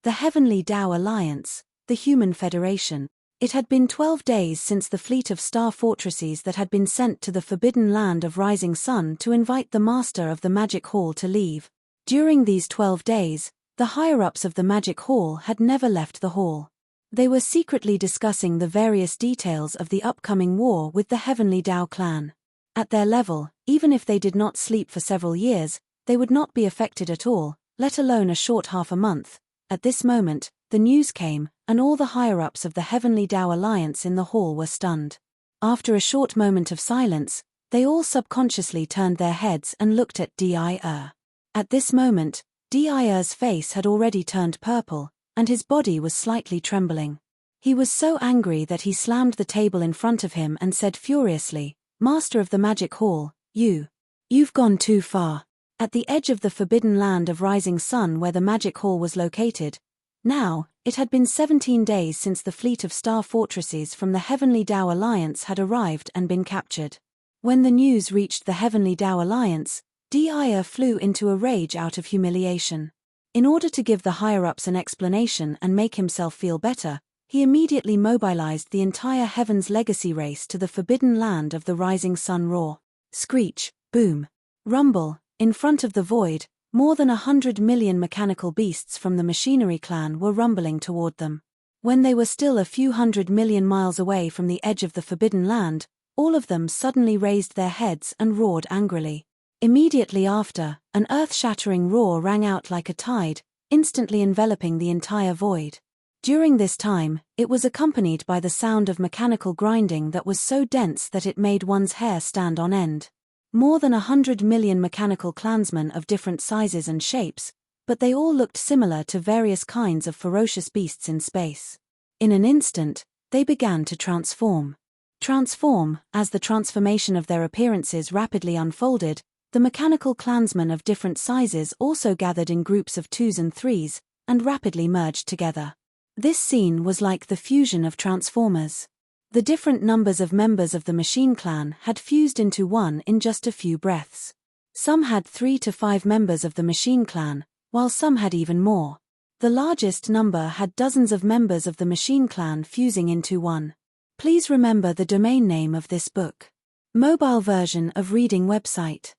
The Heavenly Tao Alliance, the Human Federation. It had been 12 days since the fleet of star fortresses that had been sent to the forbidden land of Rising Sun to invite the master of the Magic Hall to leave. During these 12 days, the higher-ups of the Magic Hall had never left the hall. They were secretly discussing the various details of the upcoming war with the Heavenly Tao clan. At their level, even if they did not sleep for several years, they would not be affected at all, let alone a short half a month. At this moment, the news came, and all the higher-ups of the Heavenly Tao Alliance in the hall were stunned. After a short moment of silence, they all subconsciously turned their heads and looked at Devour. At this moment, Devour's face had already turned purple, and his body was slightly trembling. He was so angry that he slammed the table in front of him and said furiously, "Master of the Magic Hall, you've gone too far." At the edge of the forbidden land of Rising Sun where the Magic Hall was located, now, it had been 17 days since the fleet of star fortresses from the Heavenly Tao Alliance had arrived and been captured. When the news reached the Heavenly Tao Alliance, Devour flew into a rage out of humiliation. In order to give the higher-ups an explanation and make himself feel better, he immediately mobilized the entire Heaven's Legacy race to the forbidden land of the Rising Sun. Roar, screech, boom, rumble. In front of the void, more than 100 million mechanical beasts from the Machinery clan were rumbling toward them. When they were still a few 100 million miles away from the edge of the forbidden land, all of them suddenly raised their heads and roared angrily. Immediately after, an earth-shattering roar rang out like a tide, instantly enveloping the entire void. During this time, it was accompanied by the sound of mechanical grinding that was so dense that it made one's hair stand on end. More than 100 million mechanical clansmen of different sizes and shapes, but they all looked similar to various kinds of ferocious beasts in space. In an instant, they began to transform. As the transformation of their appearances rapidly unfolded, the mechanical clansmen of different sizes also gathered in groups of 2s and 3s, and rapidly merged together. This scene was like the fusion of Transformers. The different numbers of members of the Machine Clan had fused into one in just a few breaths. Some had 3 to 5 members of the Machine Clan, while some had even more. The largest number had dozens of members of the Machine Clan fusing into one. Please remember the domain name of this book. Mobile version of reading website.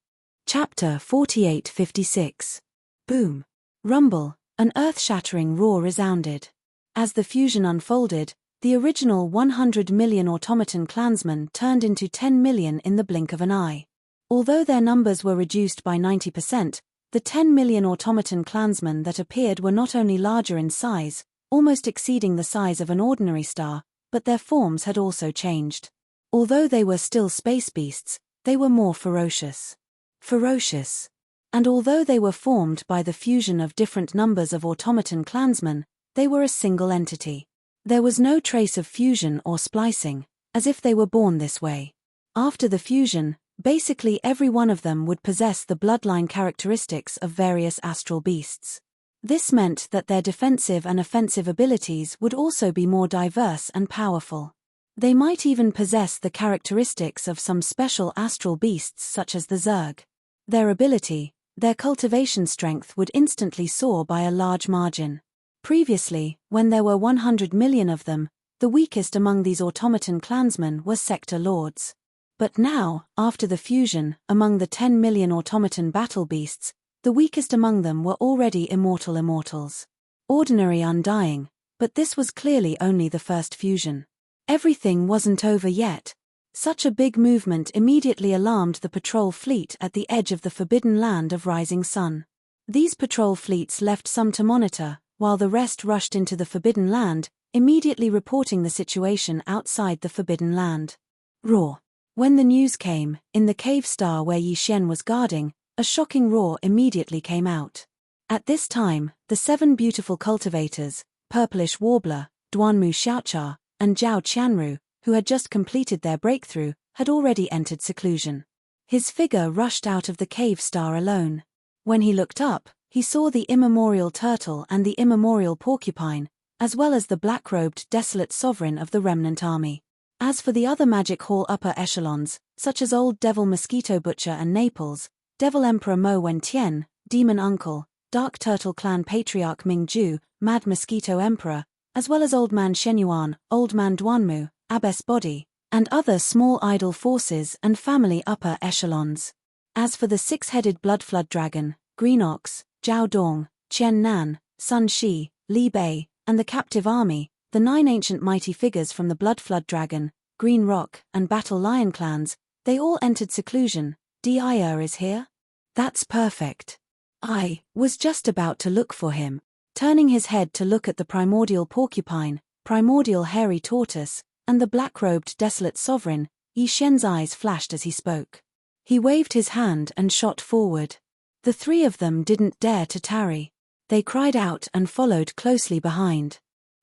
Chapter 4856. Boom. Rumble, an earth-shattering roar resounded. As the fusion unfolded, the original 100 million automaton clansmen turned into 10 million in the blink of an eye. Although their numbers were reduced by 90%, the 10 million automaton clansmen that appeared were not only larger in size, almost exceeding the size of an ordinary star, but their forms had also changed. Although they were still space beasts, they were more ferocious. And although they were formed by the fusion of different numbers of automaton clansmen, they were a single entity. There was no trace of fusion or splicing, as if they were born this way. After the fusion, basically every one of them would possess the bloodline characteristics of various astral beasts. This meant that their defensive and offensive abilities would also be more diverse and powerful. They might even possess the characteristics of some special astral beasts such as the Zerg. Their cultivation strength would instantly soar by a large margin. Previously, when there were 100 million of them, the weakest among these automaton clansmen were sector lords. But now, after the fusion, among the 10 million automaton battle beasts, the weakest among them were already immortal immortals. Ordinary undying, but this was clearly only the first fusion. Everything wasn't over yet. Such a big movement immediately alarmed the patrol fleet at the edge of the forbidden land of Rising Sun. These patrol fleets left some to monitor, while the rest rushed into the Forbidden Land, immediately reporting the situation outside the Forbidden Land. Roar. When the news came, in the cave star where Yi Xian was guarding, a shocking roar immediately came out. At this time, the 7 beautiful cultivators, Purplish Warbler, Duanmu Xiaocha, and Zhao Qianru, who had just completed their breakthrough, had already entered seclusion. His figure rushed out of the cave star alone. When he looked up, he saw the immemorial turtle and the immemorial porcupine, as well as the black-robed desolate sovereign of the remnant army. As for the other Magic Hall upper echelons, such as Old Devil Mosquito Butcher and Naples, Devil Emperor Mo Wentian, Demon Uncle, Dark Turtle Clan Patriarch Ming Ju, Mad Mosquito Emperor, as well as Old Man Shenyuan, Old Man Duanmu, Abbess Body, and other small idol forces and family upper echelons. As for the 6-headed Blood Flood Dragon, Green Ox, Zhao Dong, Qian Nan, Sun Shi, Li Bei, and the captive army, the 9 ancient mighty figures from the Blood Flood Dragon, Green Rock, and Battle Lion clans, they all entered seclusion. Dir is here? That's perfect. I was just about to look for him. Turning his head to look at the primordial porcupine, primordial hairy tortoise, and the black-robed desolate sovereign, Yi Xian's eyes flashed as he spoke. He waved his hand and shot forward. The 3 of them didn't dare to tarry. They cried out and followed closely behind.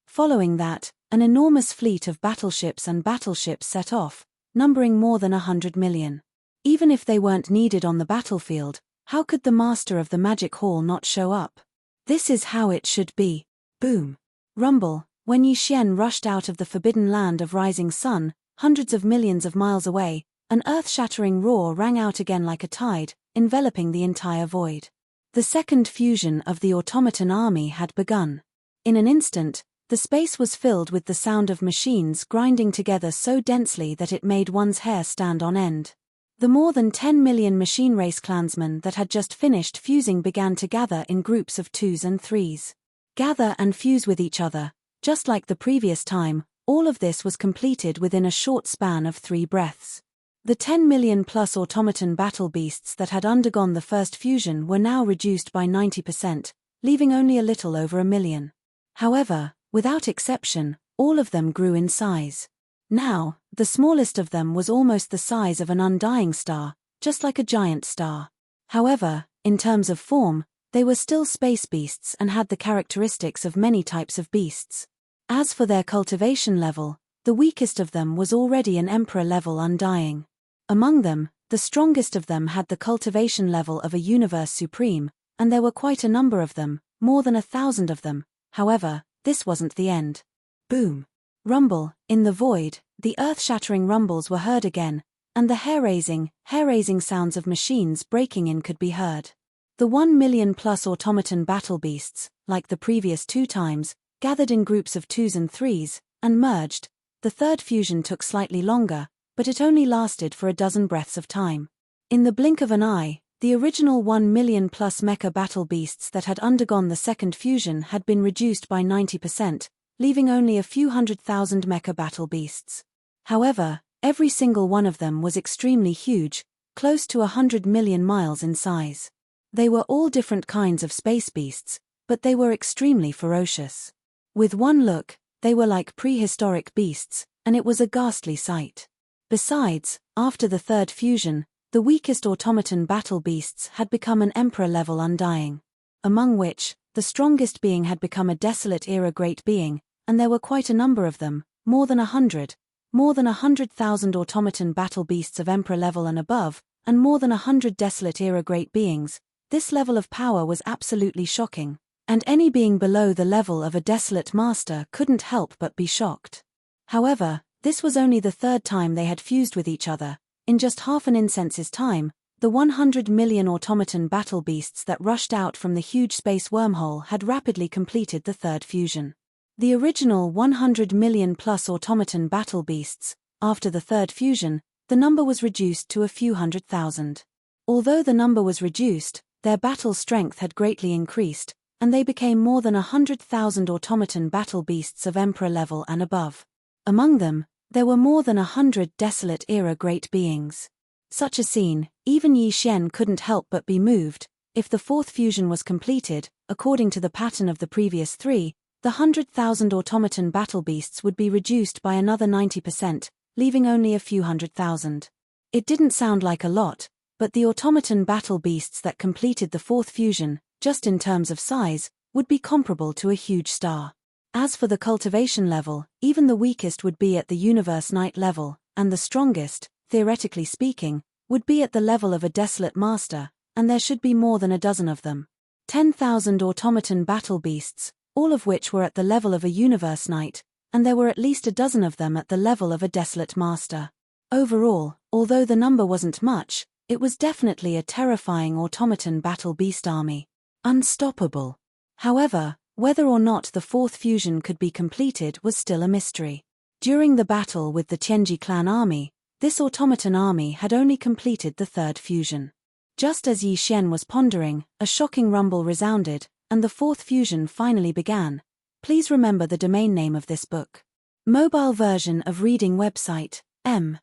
Following that, an enormous fleet of battleships and battleships set off, numbering more than 100 million. Even if they weren't needed on the battlefield, how could the master of the Magic Hall not show up? This is how it should be. Boom. Rumble. When Yi Xian rushed out of the Forbidden Land of Rising Sun, hundreds of millions of miles away, an earth-shattering roar rang out again like a tide, enveloping the entire void. The second fusion of the automaton army had begun. In an instant, the space was filled with the sound of machines grinding together so densely that it made one's hair stand on end. The more than 10 million machine race clansmen that had just finished fusing began to gather in groups of 2s and 3s. Gather and fuse with each other. Just like the previous time, all of this was completed within a short span of 3 breaths. The 10 million plus automaton battle beasts that had undergone the first fusion were now reduced by 90%, leaving only a little over 1 million. However, without exception, all of them grew in size. Now, the smallest of them was almost the size of an undying star, just like a giant star. However, in terms of form, they were still space beasts and had the characteristics of many types of beasts. As for their cultivation level, the weakest of them was already an emperor-level undying. Among them, the strongest of them had the cultivation level of a universe supreme, and there were quite a number of them, more than 1,000 of them. However, this wasn't the end. Boom. Rumble. In the void, the earth-shattering rumbles were heard again, and the hair-raising sounds of machines breaking in could be heard. The 1 million plus automaton battle beasts, like the previous 2 times, gathered in groups of 2s and 3s, and merged. The third fusion took slightly longer, but it only lasted for a dozen breaths of time. In the blink of an eye, the original 1 million plus mecha battle beasts that had undergone the second fusion had been reduced by 90%, leaving only a few 100,000 mecha battle beasts. However, every single one of them was extremely huge, close to 100 million miles in size. They were all different kinds of space beasts, but they were extremely ferocious. With one look, they were like prehistoric beasts, and it was a ghastly sight. Besides, after the third fusion, the weakest automaton battle beasts had become an emperor-level undying. Among which, the strongest being had become a desolate-era great being, and there were quite a number of them, more than 100,000 automaton battle beasts of emperor level and above, and more than 100 desolate-era great beings. This level of power was absolutely shocking, and any being below the level of a desolate master couldn't help but be shocked. However, this was only the 3rd time they had fused with each other. In just half an incense's time, the 100 million automaton battle beasts that rushed out from the huge space wormhole had rapidly completed the 3rd fusion. The original 100 million plus automaton battle beasts, after the 3rd fusion, the number was reduced to a few 100,000. Although the number was reduced, their battle strength had greatly increased, and they became more than 100,000 automaton battle beasts of emperor level and above. Among them, there were more than 100 desolate-era great beings. Such a scene, even Yi Xian couldn't help but be moved. If the fourth fusion was completed, according to the pattern of the previous three, the 100,000 automaton battle beasts would be reduced by another 90%, leaving only a few 100,000. It didn't sound like a lot, but the automaton battle beasts that completed the fourth fusion, just in terms of size, would be comparable to a huge star. As for the cultivation level, even the weakest would be at the universe night level, and the strongest, theoretically speaking, would be at the level of a desolate master, and there should be more than a dozen of them. 10,000 automaton battle beasts, all of which were at the level of a universe knight, and there were at least a dozen of them at the level of a desolate master. Overall, although the number wasn't much, it was definitely a terrifying automaton battle beast army. Unstoppable. However, whether or not the fourth fusion could be completed was still a mystery. During the battle with the Tianji clan army, this automaton army had only completed the third fusion. Just as Yi Xian was pondering, a shocking rumble resounded, and the fourth fusion finally began. Please remember the domain name of this book. Mobile version of reading website, M.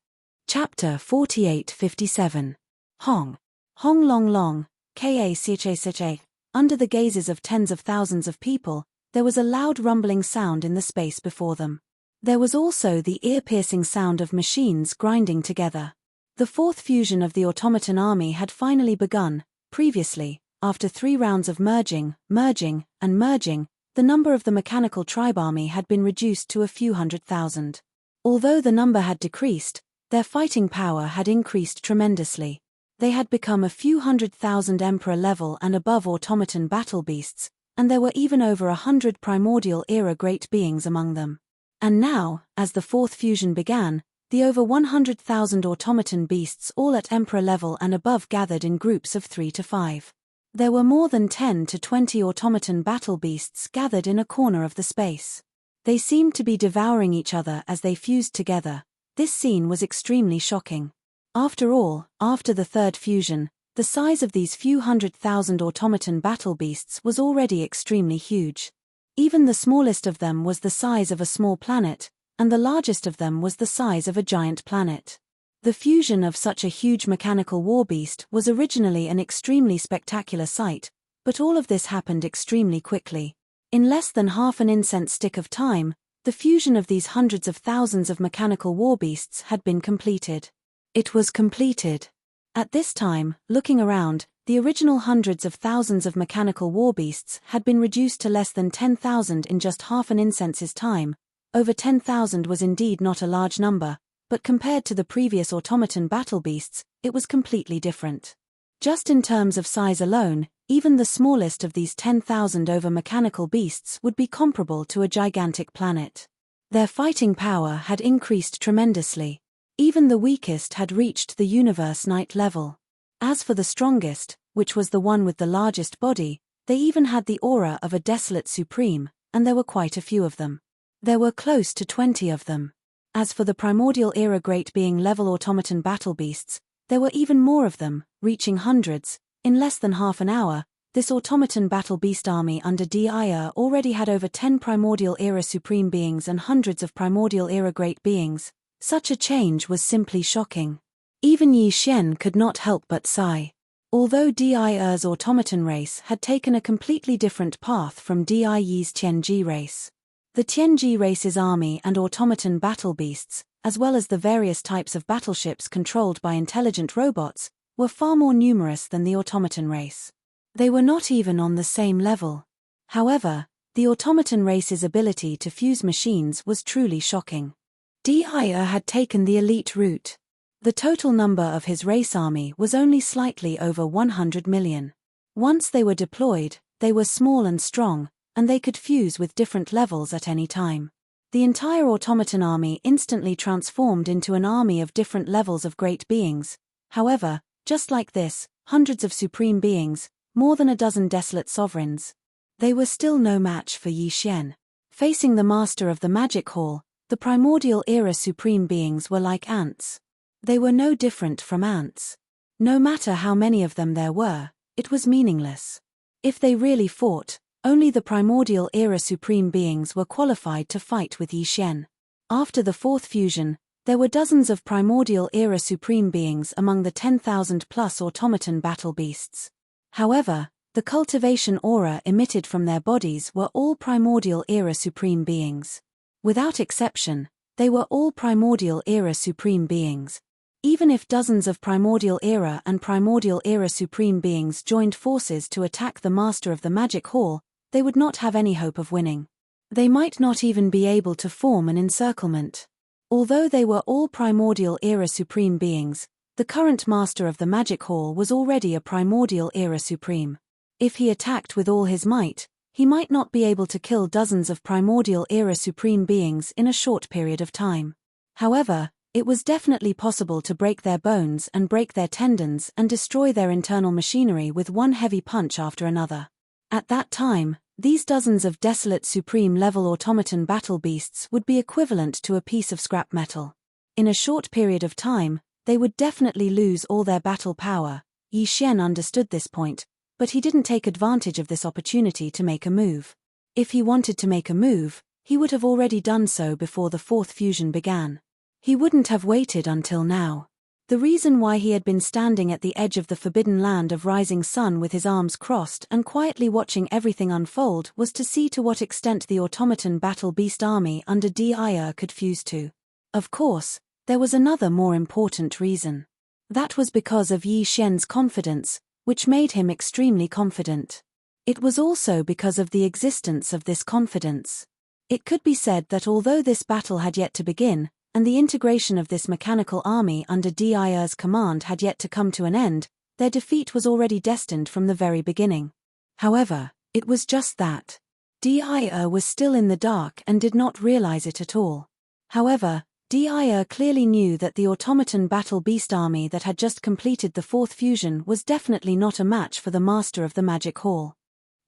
Chapter 4857. Hong. Hong Long Long, Ka-Cha. Under the gazes of tens of thousands of people, there was a loud rumbling sound in the space before them. There was also the ear-piercing sound of machines grinding together. The fourth fusion of the automaton army had finally begun. Previously, after 3 rounds of merging, and merging, the number of the mechanical tribe army had been reduced to a few 100,000. Although the number had decreased, their fighting power had increased tremendously. They had become a few 100,000 emperor level and above automaton battle beasts, and there were even over 100 primordial era great beings among them. And now, as the fourth fusion began, the over 100,000 automaton beasts all at emperor level and above gathered in groups of 3 to 5. There were more than 10 to 20 automaton battle beasts gathered in a corner of the space. They seemed to be devouring each other as they fused together. This scene was extremely shocking. After all, after the third fusion, the size of these few 100,000 automaton battle beasts was already extremely huge. Even the smallest of them was the size of a small planet, and the largest of them was the size of a giant planet. The fusion of such a huge mechanical war beast was originally an extremely spectacular sight, but all of this happened extremely quickly. In less than half an incense stick of time, the fusion of these hundreds of thousands of mechanical war beasts had been completed. It was completed. At this time, looking around, the original hundreds of thousands of mechanical war beasts had been reduced to less than 10,000 in just half an incense's time. Over 10,000 was indeed not a large number, but compared to the previous automaton battle beasts, it was completely different. Just in terms of size alone, even the smallest of these 10,000 over mechanical beasts would be comparable to a gigantic planet. Their fighting power had increased tremendously. Even the weakest had reached the universe knight level. As for the strongest, which was the one with the largest body, they even had the aura of a desolate supreme, and there were quite a few of them. There were close to 20 of them. As for the primordial era great being level automaton battle beasts, there were even more of them, reaching hundreds. In less than half an hour, this automaton battle beast army under Devour already had over 10 primordial era supreme beings and hundreds of primordial era great beings. Such a change was simply shocking. Even Yi Xian could not help but sigh. Although Devour's automaton race had taken a completely different path from Di's Tianji race. The Tianji race's army and automaton battle beasts, as well as the various types of battleships controlled by intelligent robots, were far more numerous than the automaton race. They were not even on the same level. However, the automaton race's ability to fuse machines was truly shocking. Devour had taken the elite route. The total number of his race army was only slightly over 100 million. Once they were deployed, they were small and strong, and they could fuse with different levels at any time. The entire automaton army instantly transformed into an army of different levels of great beings. However, just like this, hundreds of supreme beings, more than a dozen desolate sovereigns. They were still no match for Yi Xian. Facing the master of the magic hall, the primordial era supreme beings were like ants. They were no different from ants. No matter how many of them there were, it was meaningless. If they really fought, only the primordial era supreme beings were qualified to fight with Yi Xian. After the fourth fusion, there were dozens of primordial era supreme beings among the 10,000 plus automaton battle beasts. However, the cultivation aura emitted from their bodies were all primordial era supreme beings. Without exception, they were all primordial era supreme beings. Even if dozens of primordial era and primordial era supreme beings joined forces to attack the master of the magic hall, they would not have any hope of winning. They might not even be able to form an encirclement. Although they were all primordial era supreme beings, the current master of the magic hall was already a primordial era supreme. If he attacked with all his might, he might not be able to kill dozens of primordial era supreme beings in a short period of time. However, it was definitely possible to break their bones and break their tendons and destroy their internal machinery with one heavy punch after another. At that time, these dozens of desolate supreme-level automaton battle beasts would be equivalent to a piece of scrap metal. In a short period of time, they would definitely lose all their battle power. Yi Xian understood this point, but he didn't take advantage of this opportunity to make a move. If he wanted to make a move, he would have already done so before the fourth fusion began. He wouldn't have waited until now. The reason why he had been standing at the edge of the forbidden land of rising sun with his arms crossed and quietly watching everything unfold was to see to what extent the automaton battle beast army under Devour could fuse to. Of course, there was another more important reason. That was because of Yi Xian's confidence, which made him extremely confident. It was also because of the existence of this confidence. It could be said that although this battle had yet to begin, and the integration of this mechanical army under Devour's command had yet to come to an end, their defeat was already destined from the very beginning. However, it was just that. Devour was still in the dark and did not realize it at all. However, Devour clearly knew that the automaton battle beast army that had just completed the fourth fusion was definitely not a match for the master of the magic hall.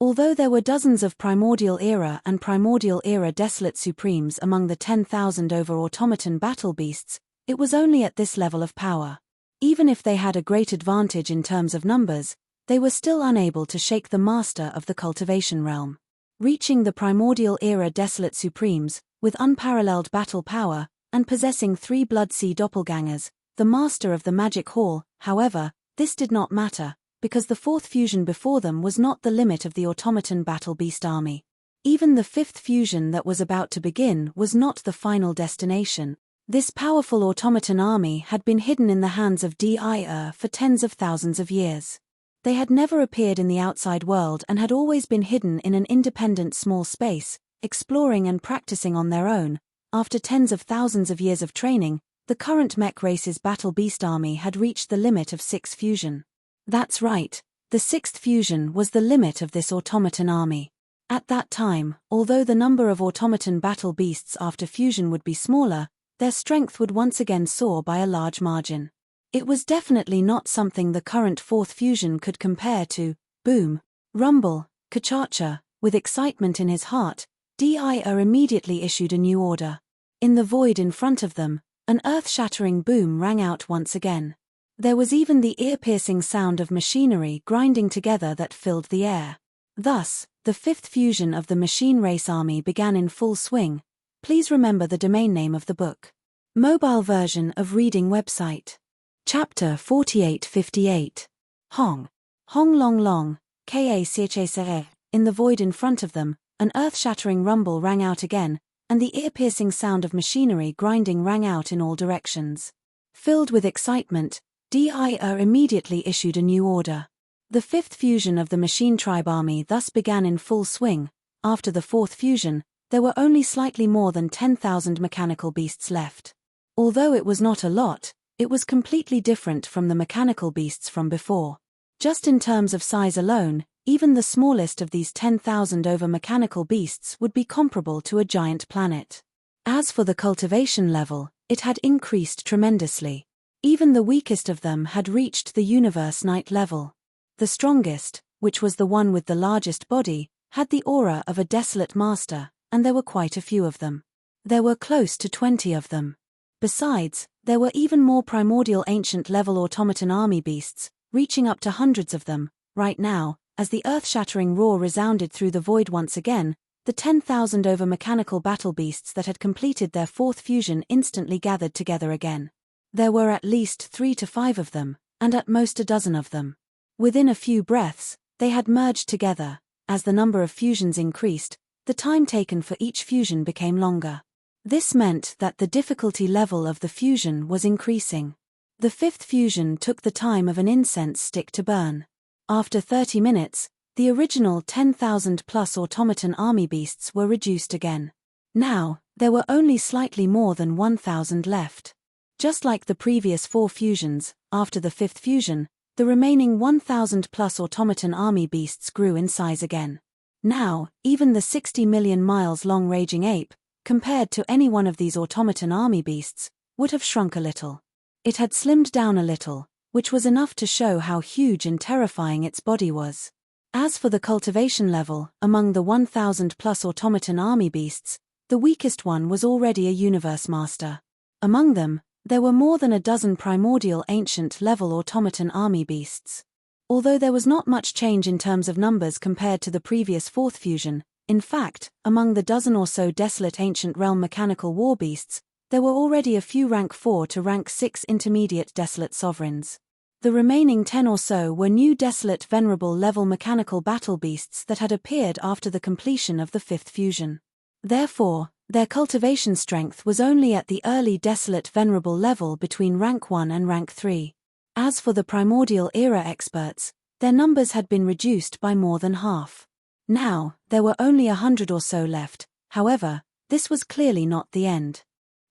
Although there were dozens of primordial era and primordial era desolate supremes among the 10,000 over automaton battle beasts, it was only at this level of power. Even if they had a great advantage in terms of numbers, they were still unable to shake the master of the cultivation realm. Reaching the primordial era desolate supremes, with unparalleled battle power, and possessing 3 Blood Sea doppelgangers, the master of the magic hall, however, this did not matter, because the fourth fusion before them was not the limit of the automaton battle beast army. Even the fifth fusion that was about to begin was not the final destination. This powerful automaton army had been hidden in the hands of Devour for tens of thousands of years. They had never appeared in the outside world and had always been hidden in an independent small space, exploring and practicing on their own. After tens of thousands of years of training, the current mech race's battle beast army had reached the limit of 6 fusion. That's right, the 6th fusion was the limit of this automaton army. At that time, although the number of automaton battle beasts after fusion would be smaller, their strength would once again soar by a large margin. It was definitely not something the current 4th fusion could compare to. Boom, rumble, ka-cha-cha. With excitement in his heart, Devour immediately issued a new order. In the void in front of them, an earth-shattering boom rang out once again. There was even the ear-piercing sound of machinery grinding together that filled the air. Thus, the 5th fusion of the machine race army began in full swing. Please remember the domain name of the book. Mobile version of reading website. Chapter 4858. Hong. Hong long long, ka-cha-sa. In the void in front of them, an earth-shattering rumble rang out again, and the ear-piercing sound of machinery grinding rang out in all directions. Filled with excitement, Devour immediately issued a new order. The 5th fusion of the machine tribe army thus began in full swing. After the 4th fusion, there were only slightly more than 10,000 mechanical beasts left. Although it was not a lot, it was completely different from the mechanical beasts from before. Just in terms of size alone, even the smallest of these 10,000 over mechanical beasts would be comparable to a giant planet. As for the cultivation level, it had increased tremendously. Even the weakest of them had reached the universe night level. The strongest, which was the one with the largest body, had the aura of a desolate master, and there were quite a few of them. There were close to 20 of them. Besides, there were even more primordial ancient level automaton army beasts, reaching up to hundreds of them. Right now, as the earth-shattering roar resounded through the void once again, the 10,000 over mechanical battle beasts that had completed their 4th fusion instantly gathered together again. There were at least 3 to 5 of them, and at most a dozen of them. Within a few breaths, they had merged together. As the number of fusions increased, the time taken for each fusion became longer. This meant that the difficulty level of the fusion was increasing. The fifth fusion took the time of an incense stick to burn. After 30 minutes, the original 10,000-plus automaton army beasts were reduced again. Now, there were only slightly more than 1,000 left. Just like the previous 4 fusions, after the fifth fusion, the remaining 1,000-plus automaton army beasts grew in size again. Now, even the 60 million miles long raging ape, compared to any one of these automaton army beasts, would have shrunk a little. It had slimmed down a little, which was enough to show how huge and terrifying its body was. As for the cultivation level, among the 1,000-plus automaton army beasts, the weakest one was already a universe master. Among them, there were more than a dozen primordial ancient-level automaton army beasts. Although there was not much change in terms of numbers compared to the previous fourth fusion, in fact, among the dozen or so desolate ancient realm mechanical war beasts, there were already a few rank 4 to rank 6 intermediate desolate sovereigns. The remaining 10 or so were new desolate venerable level mechanical battle beasts that had appeared after the completion of the fifth fusion. Therefore, their cultivation strength was only at the early desolate venerable level between rank 1 and rank 3. As for the primordial era experts, their numbers had been reduced by more than half. Now, there were only 100 or so left. However, this was clearly not the end.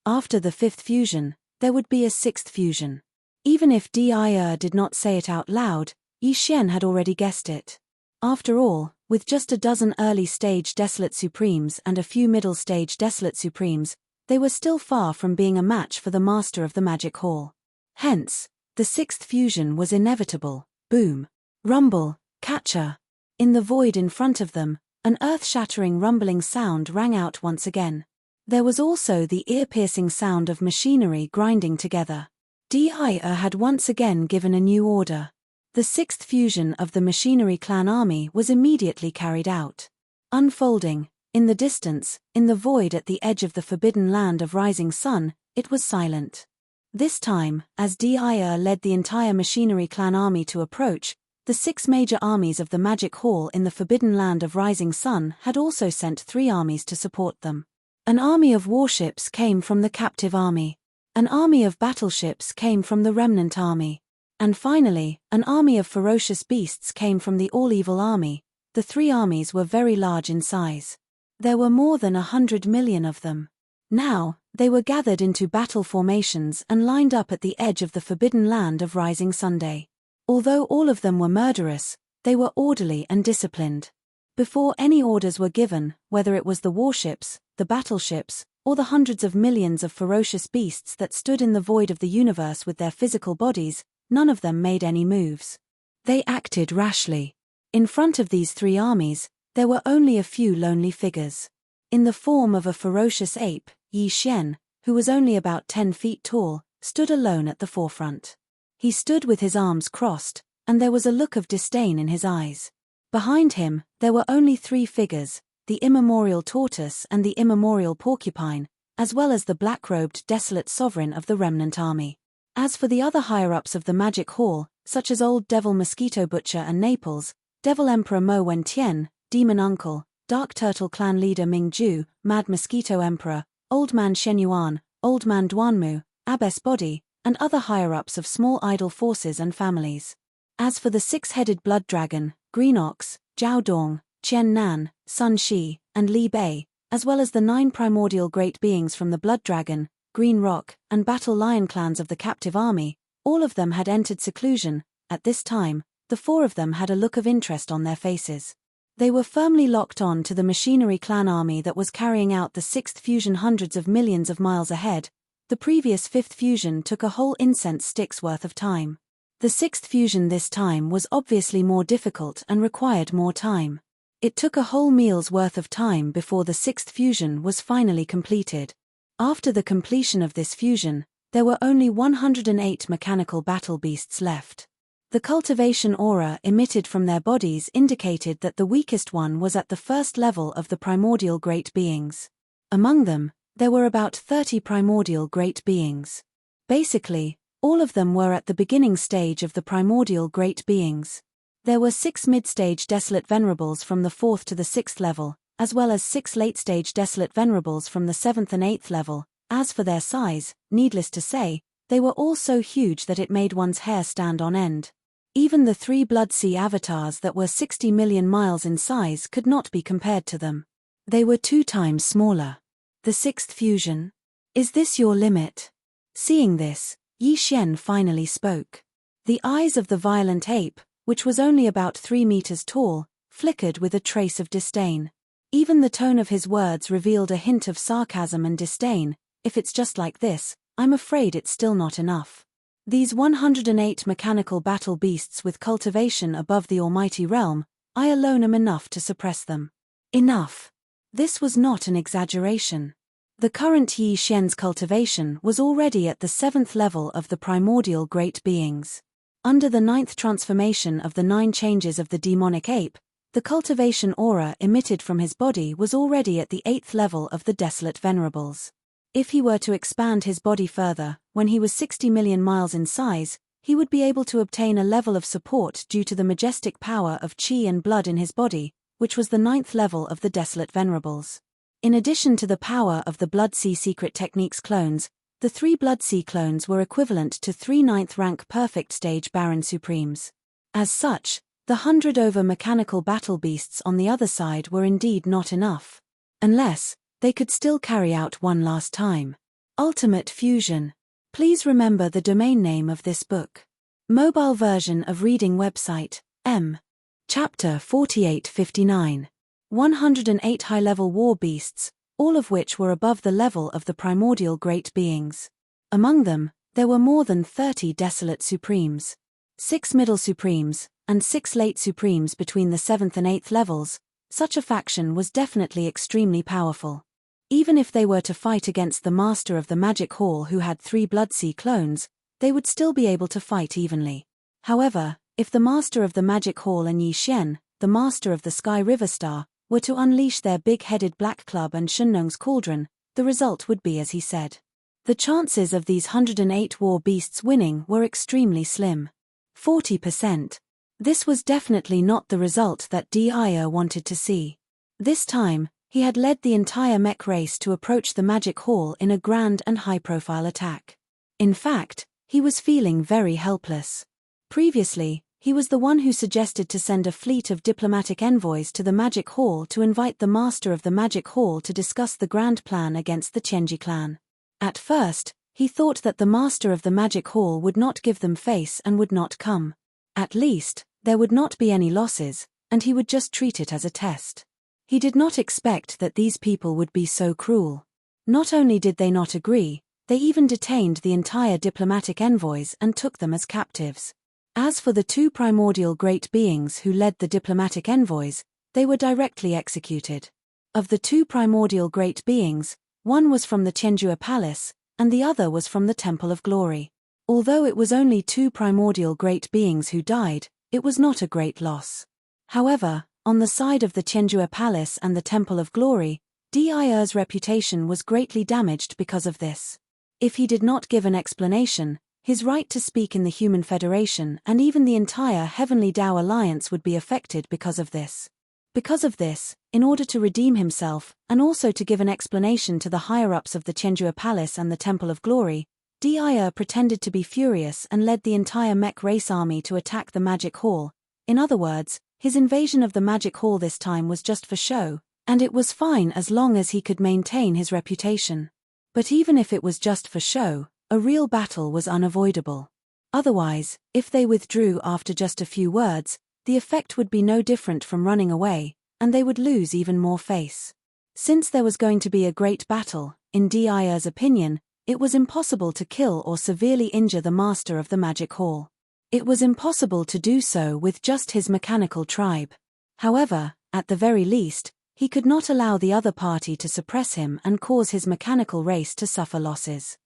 After the fifth fusion, there would be a sixth fusion. Even if Devour did not say it out loud, Yi Xian had already guessed it. After all, with just a dozen early-stage Desolate Supremes and a few middle-stage Desolate Supremes, they were still far from being a match for the Master of the Magic Hall. Hence, the sixth fusion was inevitable. Boom. Rumble. Catcher. In the void in front of them, an earth-shattering rumbling sound rang out once again. There was also the ear-piercing sound of machinery grinding together. Devour had once again given a new order. The sixth fusion of the Machinery Clan army was immediately carried out. Unfolding, in the distance, in the void at the edge of the forbidden land of Rising Sun, it was silent. This time, as Devour led the entire Machinery Clan army to approach, the 6 major armies of the Magic Hall in the forbidden land of Rising Sun had also sent 3 armies to support them. An army of warships came from the captive army. An army of battleships came from the remnant army. And finally, an army of ferocious beasts came from the all-evil army. The 3 armies were very large in size. There were more than 100 million of them. Now, they were gathered into battle formations and lined up at the edge of the forbidden land of Rising Sunday. Although all of them were murderous, they were orderly and disciplined. Before any orders were given, whether it was the warships, the battleships, or the hundreds of millions of ferocious beasts that stood in the void of the universe with their physical bodies, none of them made any moves. They acted rashly. In front of these 3 armies, there were only a few lonely figures. In the form of a ferocious ape, Yi Xian, who was only about 10 feet tall, stood alone at the forefront. He stood with his arms crossed, and there was a look of disdain in his eyes. Behind him, there were only 3 figures, the immemorial tortoise and the immemorial porcupine, as well as the black-robed desolate sovereign of the remnant army. As for the other higher-ups of the Magic Hall, such as Old Devil Mosquito Butcher and Naples, Devil Emperor Mo Wen Tian, Demon Uncle, Dark Turtle Clan Leader Ming Ju, Mad Mosquito Emperor, Old Man Shen Yuan, Old Man Duanmu, Abbess Body, and other higher-ups of small idol forces and families. As for the 6-headed Blood Dragon, Green Ox, Zhao Dong, Qian Nan, Sun Shi, and Li Bei, as well as the 9 primordial great beings from the Blood Dragon, Green Rock, and Battle Lion clans of the captive army, all of them had entered seclusion. At this time, the 4 of them had a look of interest on their faces. They were firmly locked on to the Machinery Clan army that was carrying out the 6th fusion hundreds of millions of miles ahead. The previous 5th fusion took a whole incense stick's worth of time. The 6th fusion this time was obviously more difficult and required more time. It took a whole meal's worth of time before the 6th fusion was finally completed. After the completion of this fusion, there were only 108 mechanical battle beasts left. The cultivation aura emitted from their bodies indicated that the weakest one was at the first level of the primordial great beings. Among them, there were about 30 primordial great beings. Basically, all of them were at the beginning stage of the primordial great beings. There were 6 mid-stage Desolate Venerables from the 4th to the 6th level, as well as 6 late-stage Desolate Venerables from the 7th and 8th level. As for their size, needless to say, they were all so huge that it made one's hair stand on end. Even the 3 Blood Sea avatars that were 60 million miles in size could not be compared to them. They were 2 times smaller. The 6th fusion? Is this your limit? Seeing this, Yi Xian finally spoke. The eyes of the violent ape, which was only about 3 meters tall, flickered with a trace of disdain. Even the tone of his words revealed a hint of sarcasm and disdain. If it's just like this, I'm afraid it's still not enough. These 108 mechanical battle beasts with cultivation above the almighty realm, I alone am enough to suppress them. Enough. This was not an exaggeration. The current Yi Xian's cultivation was already at the 7th level of the primordial great beings. Under the 9th transformation of the 9 changes of the demonic ape, the cultivation aura emitted from his body was already at the 8th level of the Desolate Venerables. If he were to expand his body further, when he was 60 million miles in size, he would be able to obtain a level of support due to the majestic power of qi and blood in his body, which was the 9th level of the Desolate Venerables. In addition to the power of the Blood Sea Secret Techniques clones, the 3 Blood Sea clones were equivalent to 3 9th rank perfect stage Baron Supremes. As such, the 100 over mechanical battle beasts on the other side were indeed not enough. Unless, they could still carry out one last time. Ultimate Fusion. Please remember the domain name of this book. Mobile version of reading website, M. Chapter 4859. 108 high-level war beasts, all of which were above the level of the primordial great beings. Among them, there were more than 30 Desolate Supremes, 6 Middle Supremes, and 6 Late Supremes between the 7th and 8th levels. Such a faction was definitely extremely powerful. Even if they were to fight against the Master of the Magic Hall who had 3 Blood Sea clones, they would still be able to fight evenly. However, if the Master of the Magic Hall and Yi Xian, the Master of the Sky River Star, were to unleash their big-headed Black Club and Shenlong's Cauldron, the result would be as he said. The chances of these 108 war beasts winning were extremely slim. 40%. This was definitely not the result that Devour wanted to see. This time, he had led the entire mech race to approach the Magic Hall in a grand and high-profile attack. In fact, he was feeling very helpless. Previously, he was the one who suggested to send a fleet of diplomatic envoys to the Magic Hall to invite the Master of the Magic Hall to discuss the grand plan against the Tianji clan. At first, he thought that the Master of the Magic Hall would not give them face and would not come. At least, there would not be any losses, and he would just treat it as a test. He did not expect that these people would be so cruel. Not only did they not agree, they even detained the entire diplomatic envoys and took them as captives. As for the 2 primordial great beings who led the diplomatic envoys, they were directly executed. Of the 2 primordial great beings, one was from the Tianjua Palace, and the other was from the Temple of Glory. Although it was only 2 primordial great beings who died, it was not a great loss. However, on the side of the Tianjua Palace and the Temple of Glory, Devour's reputation was greatly damaged because of this. If he did not give an explanation, his right to speak in the Human Federation and even the entire Heavenly Dao Alliance would be affected because of this. Because of this, in order to redeem himself, and also to give an explanation to the higher-ups of the Tianjua Palace and the Temple of Glory, Devour pretended to be furious and led the entire mech race army to attack the Magic Hall. In other words, his invasion of the Magic Hall this time was just for show, and it was fine as long as he could maintain his reputation. But even if it was just for show, a real battle was unavoidable. Otherwise, if they withdrew after just a few words, the effect would be no different from running away, and they would lose even more face. Since there was going to be a great battle, in Devour's opinion, it was impossible to kill or severely injure the Master of the Magic Hall. It was impossible to do so with just his mechanical tribe. However, at the very least, he could not allow the other party to suppress him and cause his mechanical race to suffer losses.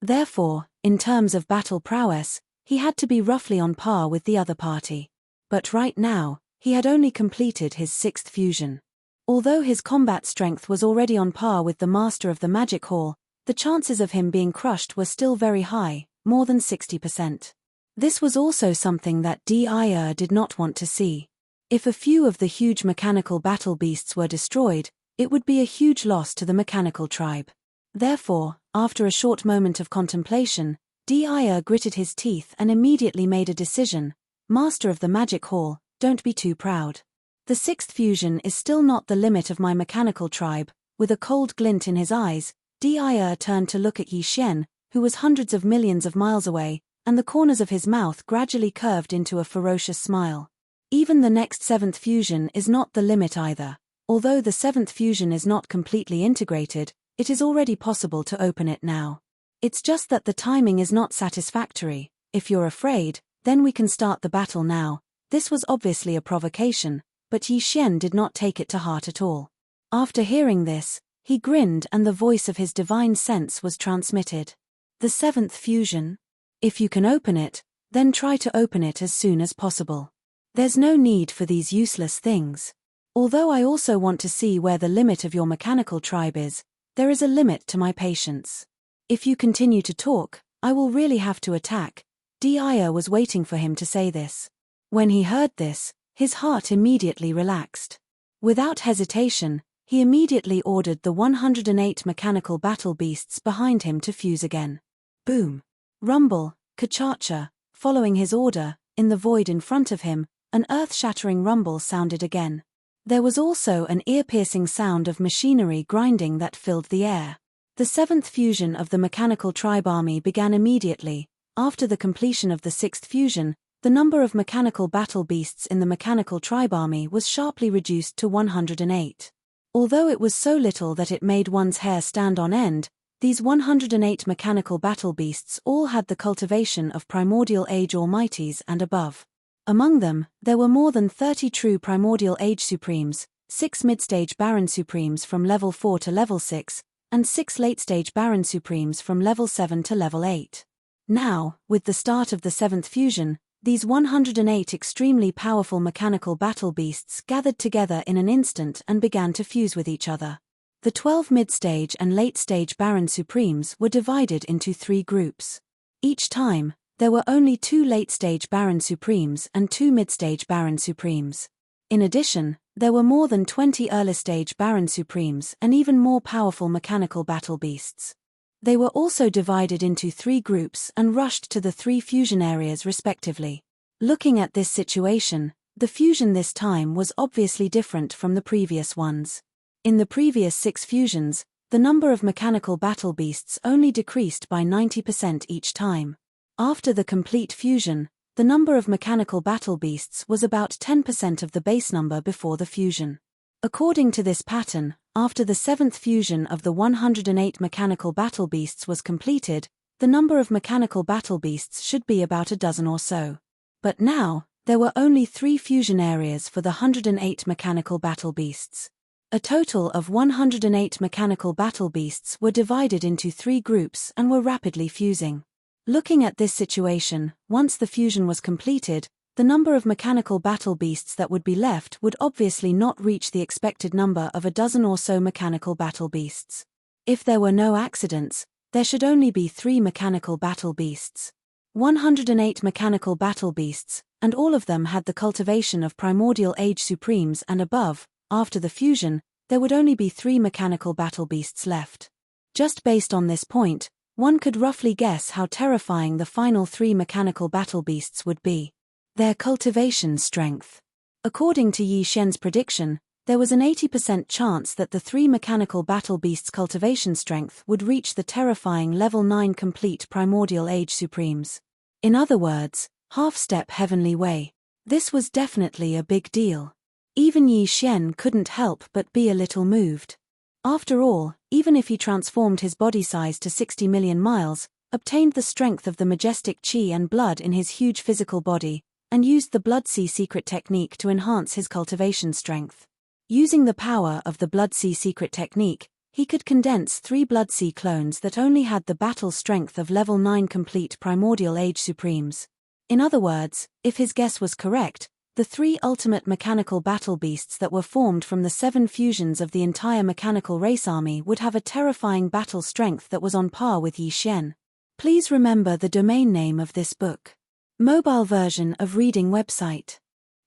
Therefore, in terms of battle prowess, he had to be roughly on par with the other party. But right now, he had only completed his 6th fusion. Although his combat strength was already on par with the Master of the Magic Hall, the chances of him being crushed were still very high, more than 60%. This was also something that Devour did not want to see. If a few of the huge mechanical battle beasts were destroyed, it would be a huge loss to the mechanical tribe. Therefore, after a short moment of contemplation, Devour gritted his teeth and immediately made a decision. Master of the Magic Hall, don't be too proud. The sixth fusion is still not the limit of my mechanical tribe. With a cold glint in his eyes, Devour turned to look at Yi Xian, who was hundreds of millions of miles away, and the corners of his mouth gradually curved into a ferocious smile. Even the next seventh fusion is not the limit either. Although the seventh fusion is not completely integrated, it is already possible to open it now. It's just that the timing is not satisfactory. If you're afraid, then we can start the battle now. This was obviously a provocation, but Yi Xian did not take it to heart at all. After hearing this, he grinned and the voice of his divine sense was transmitted. The seventh fusion? If you can open it, then try to open it as soon as possible. There's no need for these useless things. Although I also want to see where the limit of your mechanical tribe is, there is a limit to my patience. If you continue to talk, I will really have to attack. Devour was waiting for him to say this. When he heard this, his heart immediately relaxed. Without hesitation, he immediately ordered the 108 mechanical battle beasts behind him to fuse again. Boom! Rumble, ka-cha-cha. Following his order, in the void in front of him, an earth-shattering rumble sounded again. There was also an ear-piercing sound of machinery grinding that filled the air. The seventh fusion of the mechanical tribe army began immediately. After the completion of the sixth fusion, the number of mechanical battle beasts in the mechanical tribe army was sharply reduced to 108. Although it was so little that it made one's hair stand on end, these 108 mechanical battle beasts all had the cultivation of primordial age almighties and above. Among them, there were more than 30 true primordial age supremes, 6 mid-stage Baron supremes from level 4 to level 6, and 6 late-stage Baron supremes from level 7 to level 8. Now, with the start of the seventh fusion, these 108 extremely powerful mechanical battle beasts gathered together in an instant and began to fuse with each other. The 12 mid-stage and late-stage Baron supremes were divided into 3 groups. Each time, there were only 2 late-stage Baron supremes and 2 mid-stage Baron supremes. In addition, there were more than 20 early-stage Baron supremes and even more powerful mechanical battle beasts. They were also divided into 3 groups and rushed to the 3 fusion areas respectively. Looking at this situation, the fusion this time was obviously different from the previous ones. In the previous 6 fusions, the number of mechanical battle beasts only decreased by 90% each time. After the complete fusion, the number of mechanical battle beasts was about 10% of the base number before the fusion. According to this pattern, after the 7th fusion of the 108 mechanical battle beasts was completed, the number of mechanical battle beasts should be about a dozen or so. But now, there were only 3 fusion areas for the 108 mechanical battle beasts. A total of 108 mechanical battle beasts were divided into 3 groups and were rapidly fusing. Looking at this situation, once the fusion was completed, the number of mechanical battle beasts that would be left would obviously not reach the expected number of a dozen or so mechanical battle beasts. If there were no accidents, there should only be 3 mechanical battle beasts. 108 mechanical battle beasts, and all of them had the cultivation of primordial age supremes and above. After the fusion, there would only be 3 mechanical battle beasts left. Just based on this point, one could roughly guess how terrifying the final 3 mechanical battle beasts would be. Their cultivation strength. According to Yi Xian's prediction, there was an 80% chance that the 3 mechanical battle beasts' cultivation strength would reach the terrifying level 9 complete primordial age supremes. In other words, half-step heavenly way. This was definitely a big deal. Even Yi Xian couldn't help but be a little moved. After all, even if he transformed his body size to 60 million miles, obtained the strength of the majestic qi and blood in his huge physical body, and used the Blood Sea secret technique to enhance his cultivation strength. Using the power of the Blood Sea secret technique, he could condense 3 Blood Sea clones that only had the battle strength of level 9 complete primordial age supremes. In other words, if his guess was correct, the 3 ultimate mechanical battle beasts that were formed from the 7 fusions of the entire mechanical race army would have a terrifying battle strength that was on par with Yi Xian. Please remember the domain name of this book. Mobile version of reading website.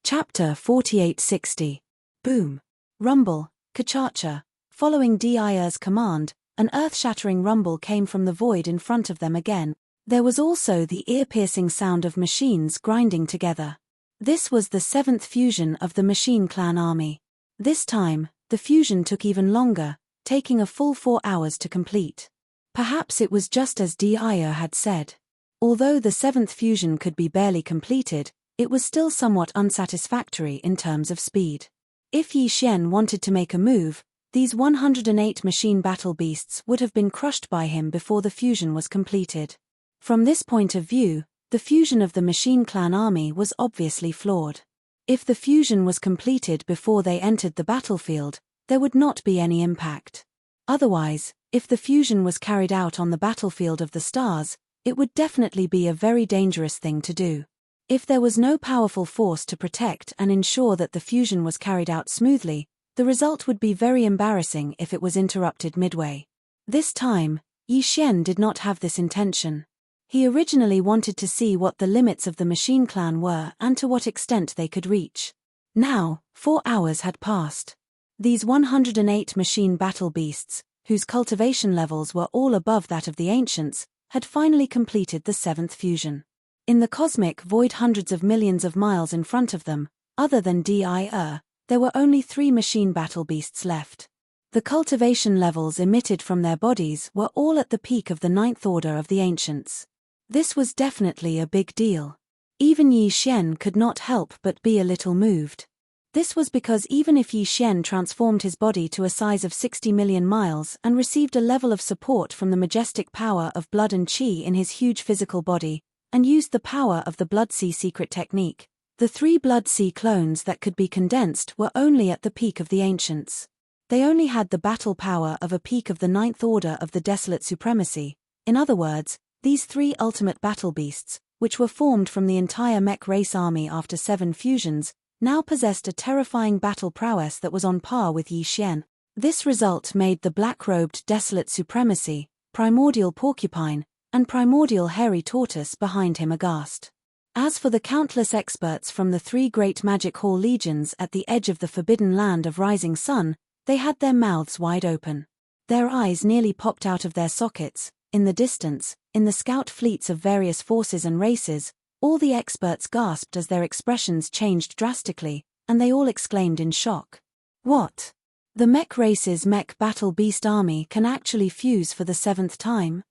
Chapter 4860. Boom. Rumble, Kachacha. Following Devour's command, an earth-shattering rumble came from the void in front of them again. There was also the ear-piercing sound of machines grinding together. This was the 7th fusion of the Machine Clan army. This time, the fusion took even longer, taking a full 4 hours to complete. Perhaps it was just as Devour had said. Although the 7th fusion could be barely completed, it was still somewhat unsatisfactory in terms of speed. If Yi Xian wanted to make a move, these 108 machine battle beasts would have been crushed by him before the fusion was completed. From this point of view, the fusion of the Machine Clan army was obviously flawed. If the fusion was completed before they entered the battlefield, there would not be any impact. Otherwise, if the fusion was carried out on the battlefield of the stars, it would definitely be a very dangerous thing to do. If there was no powerful force to protect and ensure that the fusion was carried out smoothly, the result would be very embarrassing if it was interrupted midway. This time, Yi Xian did not have this intention. He originally wanted to see what the limits of the Machine Clan were and to what extent they could reach. Now, 4 hours had passed. These 108 machine battle beasts, whose cultivation levels were all above that of the ancients, had finally completed the 7th fusion. In the cosmic void hundreds of millions of miles in front of them, other than Devour, there were only 3 machine battle beasts left. The cultivation levels emitted from their bodies were all at the peak of the 9th order of the ancients. This was definitely a big deal. Even Yi Xian could not help but be a little moved. This was because even if Yi Xian transformed his body to a size of 60 million miles and received a level of support from the majestic power of blood and qi in his huge physical body, and used the power of the Blood Sea secret technique, the 3 Blood Sea clones that could be condensed were only at the peak of the ancients. They only had the battle power of a peak of the 9th order of the Desolate Supremacy. In other words, these 3 ultimate battle beasts, which were formed from the entire mech race army after 7 fusions, now possessed a terrifying battle prowess that was on par with Yi Xian. This result made the black-robed Desolate Supremacy, Primordial Porcupine, and Primordial Hairy Tortoise behind him aghast. As for the countless experts from the 3 great Magic Hall legions at the edge of the forbidden land of Rising Sun, they had their mouths wide open. Their eyes nearly popped out of their sockets. In the distance, in the scout fleets of various forces and races, all the experts gasped as their expressions changed drastically, and they all exclaimed in shock. What? The mech race's mech battle beast army can actually fuse for the 7th time?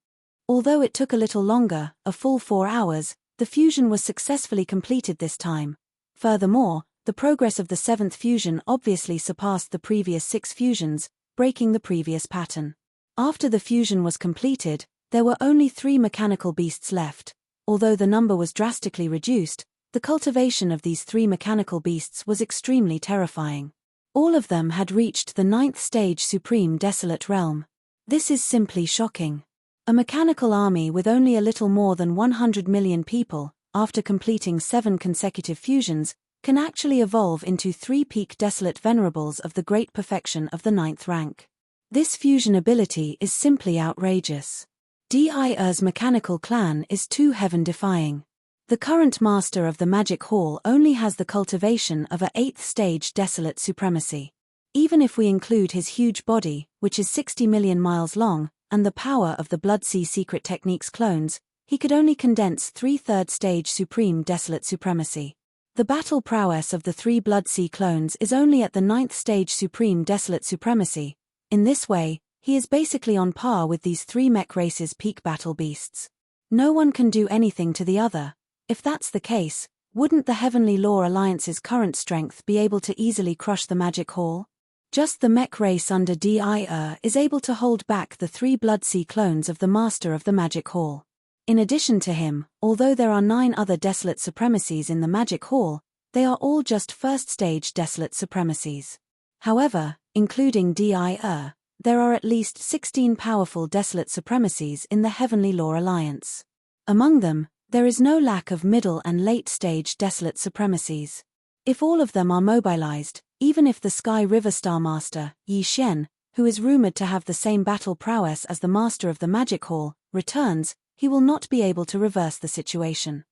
Although it took a little longer, a full 4 hours, the fusion was successfully completed this time. Furthermore, the progress of the 7th fusion obviously surpassed the previous 6 fusions, breaking the previous pattern. After the fusion was completed, there were only 3 mechanical beasts left. Although the number was drastically reduced, the cultivation of these 3 mechanical beasts was extremely terrifying. All of them had reached the 9th stage Supreme Desolate Realm. This is simply shocking. A mechanical army with only a little more than 100 million people, after completing 7 consecutive fusions, can actually evolve into 3 peak Desolate Venerables of the great perfection of the 9th rank. This fusion ability is simply outrageous. Devour's mechanical clan is too heaven-defying. The current master of the Magic Hall only has the cultivation of a 8th stage Desolate Supremacy. Even if we include his huge body, which is 60 million miles long, and the power of the Blood Sea secret techniques clones, he could only condense 3 3rd stage Supreme Desolate Supremacy. The battle prowess of the 3 Blood Sea clones is only at the 9th stage Supreme Desolate Supremacy. In this way, he is basically on par with these 3 mech races' peak battle beasts. No one can do anything to the other. If that's the case, wouldn't the Heavenly Law Alliance's current strength be able to easily crush the Magic Hall? Just the mech race under Devour is able to hold back the 3 Blood Sea clones of the Master of the Magic Hall. In addition to him, although there are 9 other Desolate Supremacies in the Magic Hall, they are all just 1st stage Desolate Supremacies. However, including Devour, there are at least 16 powerful Desolate Supremacies in the Heavenly Law Alliance. Among them, there is no lack of middle and late stage Desolate Supremacies. If all of them are mobilized, even if the Sky River Star Master, Yi Xian, who is rumored to have the same battle prowess as the Master of the Magic Hall, returns, he will not be able to reverse the situation.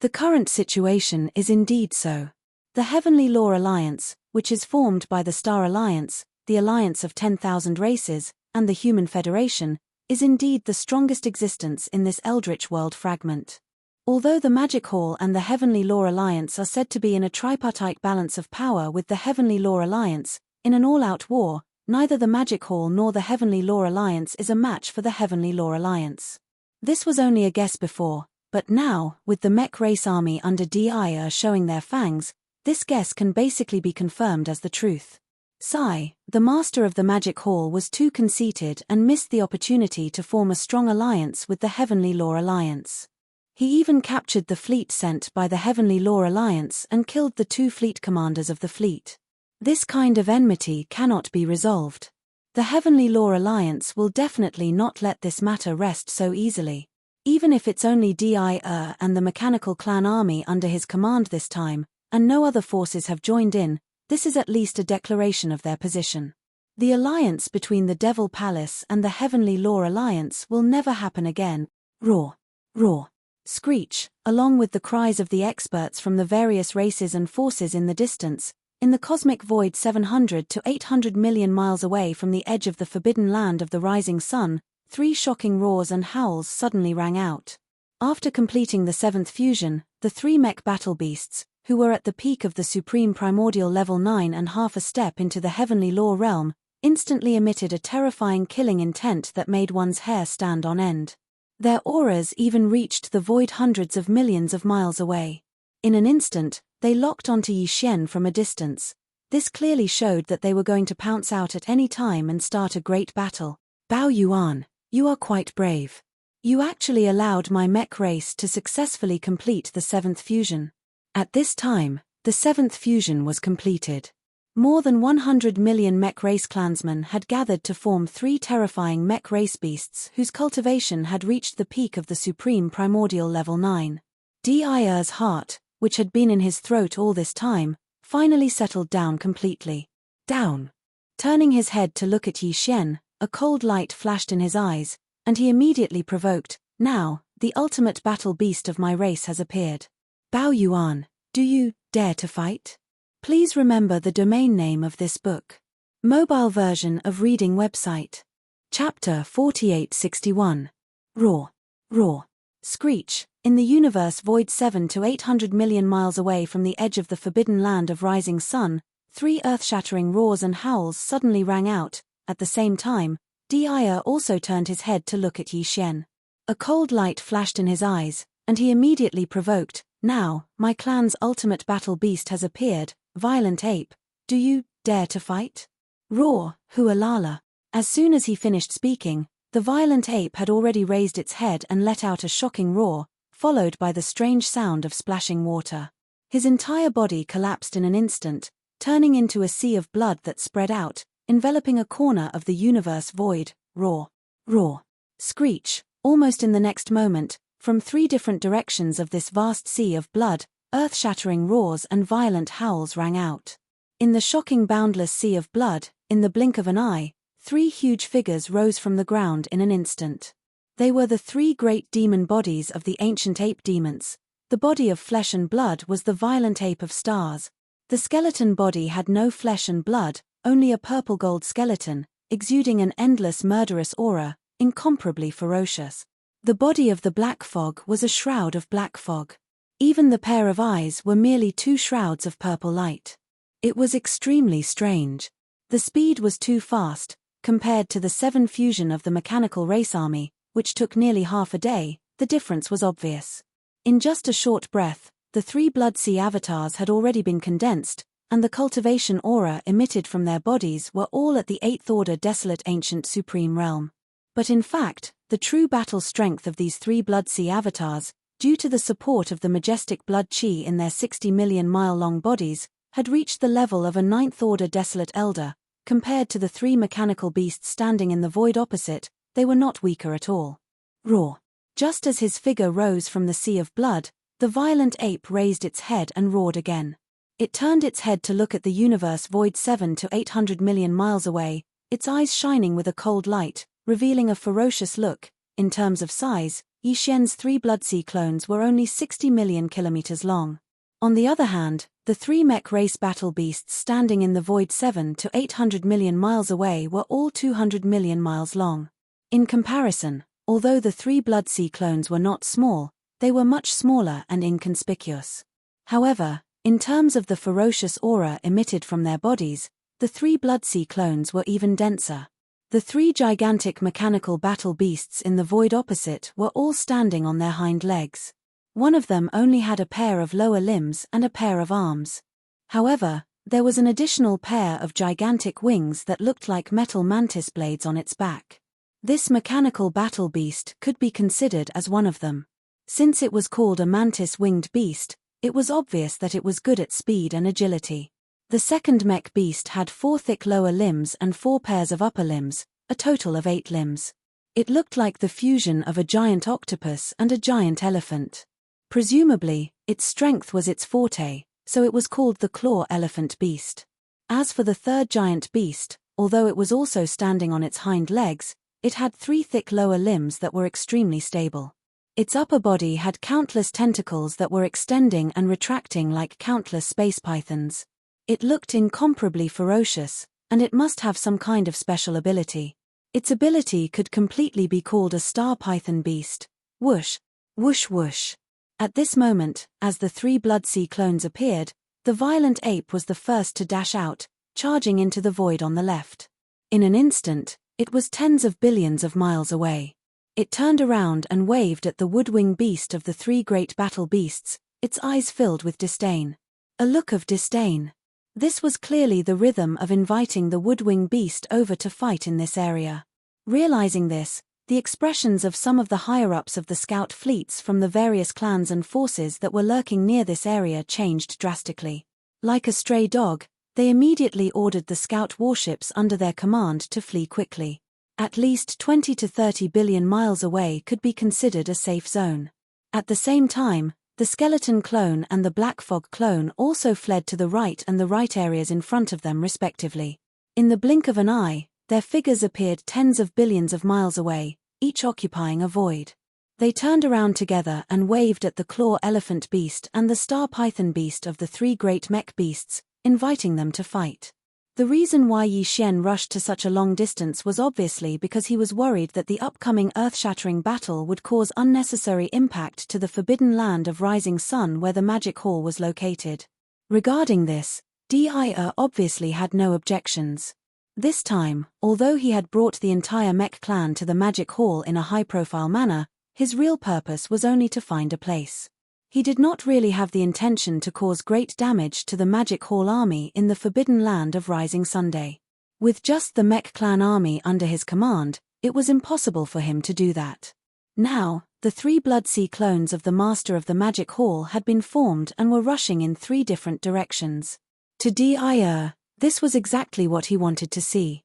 The current situation is indeed so. The Heavenly Law Alliance, which is formed by the Star Alliance, the Alliance of 10,000 Races, and the Human Federation, is indeed the strongest existence in this eldritch world fragment. Although the Magic Hall and the Heavenly Law Alliance are said to be in a tripartite balance of power with the Heavenly Law Alliance, in an all-out war, neither the Magic Hall nor the Heavenly Law Alliance is a match for the Heavenly Law Alliance. This was only a guess before, but now, with the mech race army under Devour showing their fangs, this guess can basically be confirmed as the truth. Sai, the master of the Magic Hall, was too conceited and missed the opportunity to form a strong alliance with the Heavenly Law Alliance. He even captured the fleet sent by the Heavenly Law Alliance and killed the 2 fleet commanders of the fleet. This kind of enmity cannot be resolved. The Heavenly Law Alliance will definitely not let this matter rest so easily. Even if it's only Devour and the Mechanical Clan army under his command this time, and no other forces have joined in, this is at least a declaration of their position. The alliance between the Devil Palace and the Heavenly Law Alliance will never happen again. Roar. Roar. Screech, along with the cries of the experts from the various races and forces in the distance, in the cosmic void 700 to 800 million miles away from the edge of the forbidden land of the rising sun, 3 shocking roars and howls suddenly rang out. After completing the 7th fusion, the 3 mech battle beasts, who were at the peak of the supreme primordial level 9 and half a step into the Heavenly Law realm, instantly emitted a terrifying killing intent that made one's hair stand on end. Their auras even reached the void hundreds of millions of miles away. In an instant, they locked onto Yi Xian from a distance. This clearly showed that they were going to pounce out at any time and start a great battle. Bao Yuan, you are quite brave. You actually allowed my mech race to successfully complete the 7th fusion. At this time, the 7th fusion was completed. More than 100 million mech race clansmen had gathered to form 3 terrifying mech race beasts whose cultivation had reached the peak of the supreme primordial level 9. Devour's heart, which had been in his throat all this time, finally settled down completely. Down. Turning his head to look at Yi Xian, a cold light flashed in his eyes, and he immediately provoked, "Now, the ultimate battle beast of my race has appeared. Bao Yuan, do you dare to fight?" Please remember the domain name of this book. Mobile version of reading website. Chapter 4861. Roar. Roar. Screech. In the universe void 7 to 800 million miles away from the edge of the forbidden land of rising sun, 3 earth-shattering roars and howls suddenly rang out. At the same time, Devour also turned his head to look at Yi Xian. A cold light flashed in his eyes, and he immediately provoked, "Now, my clan's ultimate battle beast has appeared, Violent Ape. Do you dare to fight?" Roar, Hualala. As soon as he finished speaking, the Violent Ape had already raised its head and let out a shocking roar, followed by the strange sound of splashing water. His entire body collapsed in an instant, turning into a sea of blood that spread out, enveloping a corner of the universe void. Roar. Roar. Screech. Almost in the next moment, from 3 different directions of this vast sea of blood, earth-shattering roars and violent howls rang out. In the shocking boundless sea of blood, in the blink of an eye, 3 huge figures rose from the ground in an instant. They were the 3 great demon bodies of the ancient ape demons. The body of flesh and blood was the violent ape of stars. The skeleton body had no flesh and blood, only a purple-gold skeleton, exuding an endless murderous aura, incomparably ferocious. The body of the black fog was a shroud of black fog. Even the pair of eyes were merely 2 shrouds of purple light. It was extremely strange. The speed was too fast, compared to the 7 fusion of the mechanical race army, which took nearly half a day. The difference was obvious. In just a short breath, the 3 Blood Sea avatars had already been condensed, and the cultivation aura emitted from their bodies were all at the 8th order desolate ancient supreme realm. But in fact, the true battle strength of these 3 Blood Sea avatars, due to the support of the majestic blood chi in their 60 million mile long bodies, had reached the level of a 9th order desolate elder. Compared to the 3 mechanical beasts standing in the void opposite, they were not weaker at all. Roar. Just as his figure rose from the sea of blood, the violent ape raised its head and roared again. It turned its head to look at the universe void 7 to 800 million miles away, its eyes shining with a cold light, revealing a ferocious look. In terms of size, Yi Xian's 3 Bloodsea clones were only 60 million kilometers long. On the other hand, the 3 mech race battle beasts standing in the void 7 to 800 million miles away were all 200 million miles long. In comparison, although the 3 Bloodsea clones were not small, they were much smaller and inconspicuous. However, in terms of the ferocious aura emitted from their bodies, the 3 Bloodsea clones were even denser. The 3 gigantic mechanical battle beasts in the void opposite were all standing on their hind legs. One of them only had a pair of lower limbs and a pair of arms. However, there was an additional pair of gigantic wings that looked like metal mantis blades on its back. This mechanical battle beast could be considered as one of them. Since it was called a mantis-winged beast, it was obvious that it was good at speed and agility. The second mech beast had 4 thick lower limbs and 4 pairs of upper limbs, a total of 8 limbs. It looked like the fusion of a giant octopus and a giant elephant. Presumably, its strength was its forte, so it was called the claw elephant beast. As for the third giant beast, although it was also standing on its hind legs, it had 3 thick lower limbs that were extremely stable. Its upper body had countless tentacles that were extending and retracting like countless space pythons. It looked incomparably ferocious, and it must have some kind of special ability. Its ability could completely be called a star python beast. Whoosh, whoosh whoosh. At this moment, as the 3 Bloodsea clones appeared, the violent ape was the first to dash out, charging into the void on the left. In an instant, it was tens of billions of miles away. It turned around and waved at the woodwing beast of the 3 great battle beasts, its eyes filled with disdain. A look of disdain. This was clearly the rhythm of inviting the woodwing beast over to fight in this area. Realizing this, the expressions of some of the higher-ups of the scout fleets from the various clans and forces that were lurking near this area changed drastically. Like a stray dog, they immediately ordered the scout warships under their command to flee quickly. At least 20 to 30 billion miles away could be considered a safe zone. At the same time, the skeleton clone and the black fog clone also fled to the right and the right areas in front of them respectively. In the blink of an eye, their figures appeared tens of billions of miles away, each occupying a void. They turned around together and waved at the claw elephant beast and the star python beast of the 3 great mech beasts, inviting them to fight. The reason why Yi Xian rushed to such a long distance was obviously because he was worried that the upcoming earth-shattering battle would cause unnecessary impact to the forbidden land of Rising Sun where the magic hall was located. Regarding this, Devour obviously had no objections. This time, although he had brought the entire mech clan to the magic hall in a high-profile manner, his real purpose was only to find a place. He did not really have the intention to cause great damage to the Magic Hall army in the forbidden land of Rising Sunday. With just the mech clan army under his command, it was impossible for him to do that. Now, the 3 Bloodsea clones of the Master of the Magic Hall had been formed and were rushing in 3 different directions. To Devour, this was exactly what he wanted to see.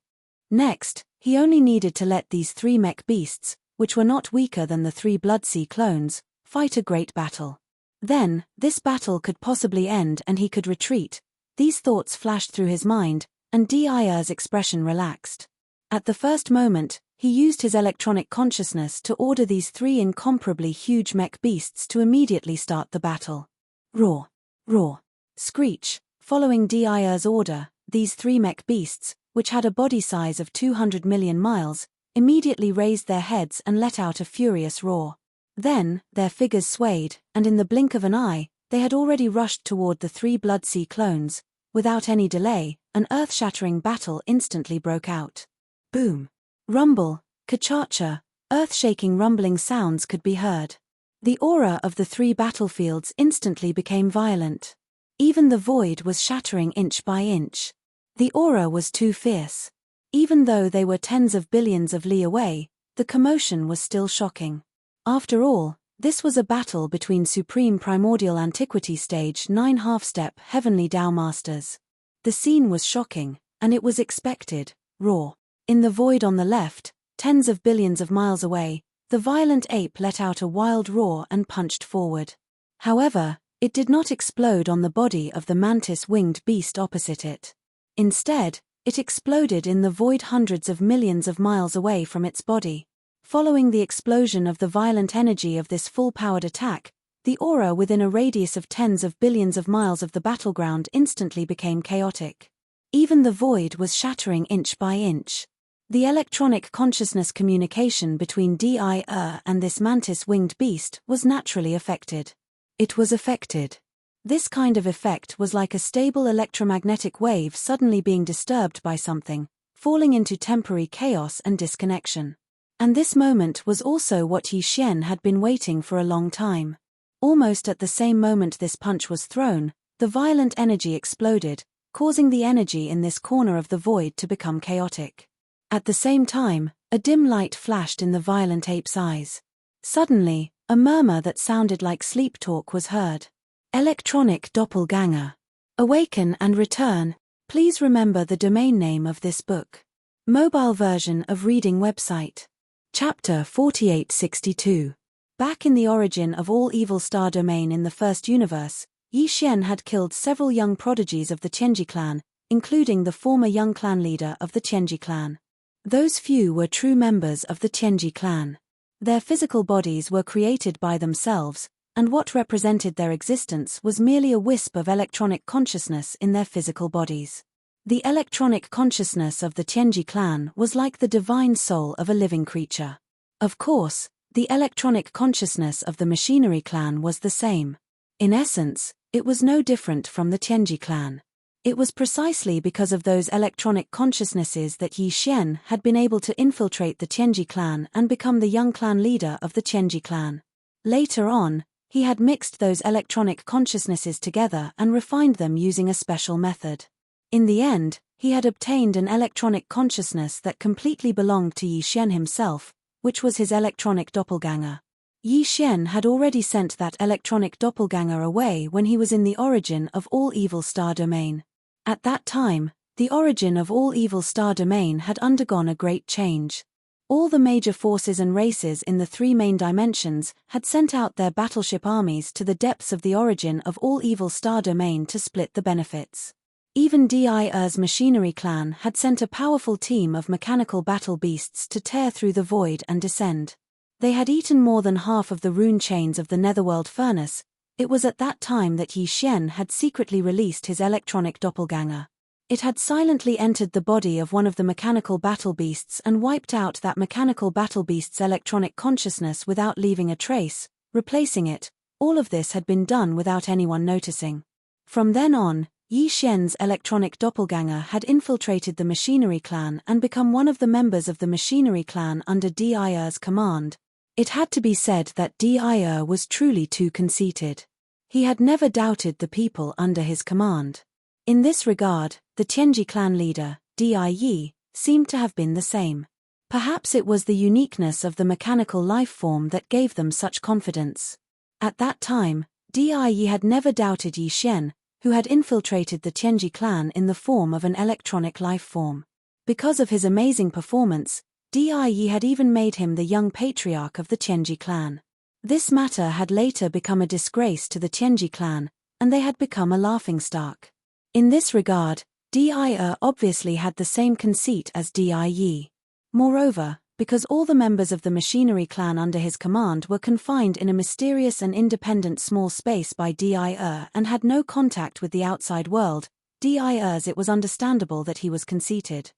Next, he only needed to let these 3 mech beasts, which were not weaker than the 3 Bloodsea clones, fight a great battle. Then, this battle could possibly end and he could retreat. These thoughts flashed through his mind, and Devour's expression relaxed. At the first moment, he used his electronic consciousness to order these 3 incomparably huge mech beasts to immediately start the battle. Roar! Roar! Screech! Following Devour's order, these 3 mech beasts, which had a body size of 200 million miles, immediately raised their heads and let out a furious roar. Then, their figures swayed, and in the blink of an eye, they had already rushed toward the 3 Bloodsea clones. Without any delay, an earth-shattering battle instantly broke out. Boom! Rumble! Ka-cha-cha! Earth-shaking rumbling sounds could be heard. The aura of the 3 battlefields instantly became violent. Even the void was shattering inch by inch. The aura was too fierce. Even though they were tens of billions of li away, the commotion was still shocking. After all, this was a battle between Supreme Primordial Antiquity Stage 9 half-step Heavenly Tao Masters. The scene was shocking, and it was expected. Roar! In the void on the left, tens of billions of miles away, the violent ape let out a wild roar and punched forward. However, it did not explode on the body of the mantis-winged beast opposite it. Instead, it exploded in the void hundreds of millions of miles away from its body. Following the explosion of the violent energy of this full-powered attack, the aura within a radius of tens of billions of miles of the battleground instantly became chaotic. Even the void was shattering inch by inch. The electronic consciousness communication between Devour and this mantis-winged beast was naturally affected. It was affected. This kind of effect was like a stable electromagnetic wave suddenly being disturbed by something, falling into temporary chaos and disconnection. And this moment was also what Yi Xian had been waiting for a long time. Almost at the same moment this punch was thrown, the violent energy exploded, causing the energy in this corner of the void to become chaotic. At the same time, a dim light flashed in the violent ape's eyes. Suddenly, a murmur that sounded like sleep talk was heard. Electronic doppelganger. Awaken and return. Please remember the domain name of this book. Mobile version of reading website. Chapter 4862. Back in the origin of all evil star domain in the first universe, Yi Xian had killed several young prodigies of the Tianji clan, including the former young clan leader of the Tianji clan. Those few were true members of the Tianji clan. Their physical bodies were created by themselves, and what represented their existence was merely a wisp of electronic consciousness in their physical bodies. The electronic consciousness of the Tianji clan was like the divine soul of a living creature. Of course, the electronic consciousness of the machinery clan was the same. In essence, it was no different from the Tianji clan. It was precisely because of those electronic consciousnesses that Yi Xian had been able to infiltrate the Tianji clan and become the young clan leader of the Tianji clan. Later on, he had mixed those electronic consciousnesses together and refined them using a special method. In the end, he had obtained an electronic consciousness that completely belonged to Yi Xian himself, which was his electronic doppelganger. Yi Xian had already sent that electronic doppelganger away when he was in the origin of all evil star domain. At that time, the origin of all evil star domain had undergone a great change. All the major forces and races in the three main dimensions had sent out their battleship armies to the depths of the origin of all evil star domain to split the benefits. Even Devour's machinery clan had sent a powerful team of mechanical battle beasts to tear through the void and descend. They had eaten more than half of the rune chains of the netherworld furnace. It was at that time that Yi Xian had secretly released his electronic doppelganger. It had silently entered the body of one of the mechanical battle beasts and wiped out that mechanical battle beast's electronic consciousness without leaving a trace, replacing it. All of this had been done without anyone noticing. From then on, Yi Xian's electronic doppelganger had infiltrated the machinery clan and become one of the members of the machinery clan under Devour's command. It had to be said that Devour was truly too conceited. He had never doubted the people under his command. In this regard, the Tianji clan leader, Yi, seemed to have been the same. Perhaps it was the uniqueness of the mechanical life form that gave them such confidence. At that time, Yi had never doubted Yi Xian, who had infiltrated the Tianji clan in the form of an electronic life form. Because of his amazing performance, Yi had even made him the young patriarch of the Tianji clan. This matter had later become a disgrace to the Tianji clan, and they had become a laughingstock. In this regard, Devour obviously had the same conceit as Yi. Moreover, because all the members of the machinery clan under his command were confined in a mysterious and independent small space by Devour and had no contact with the outside world, it was understandable that he was conceited.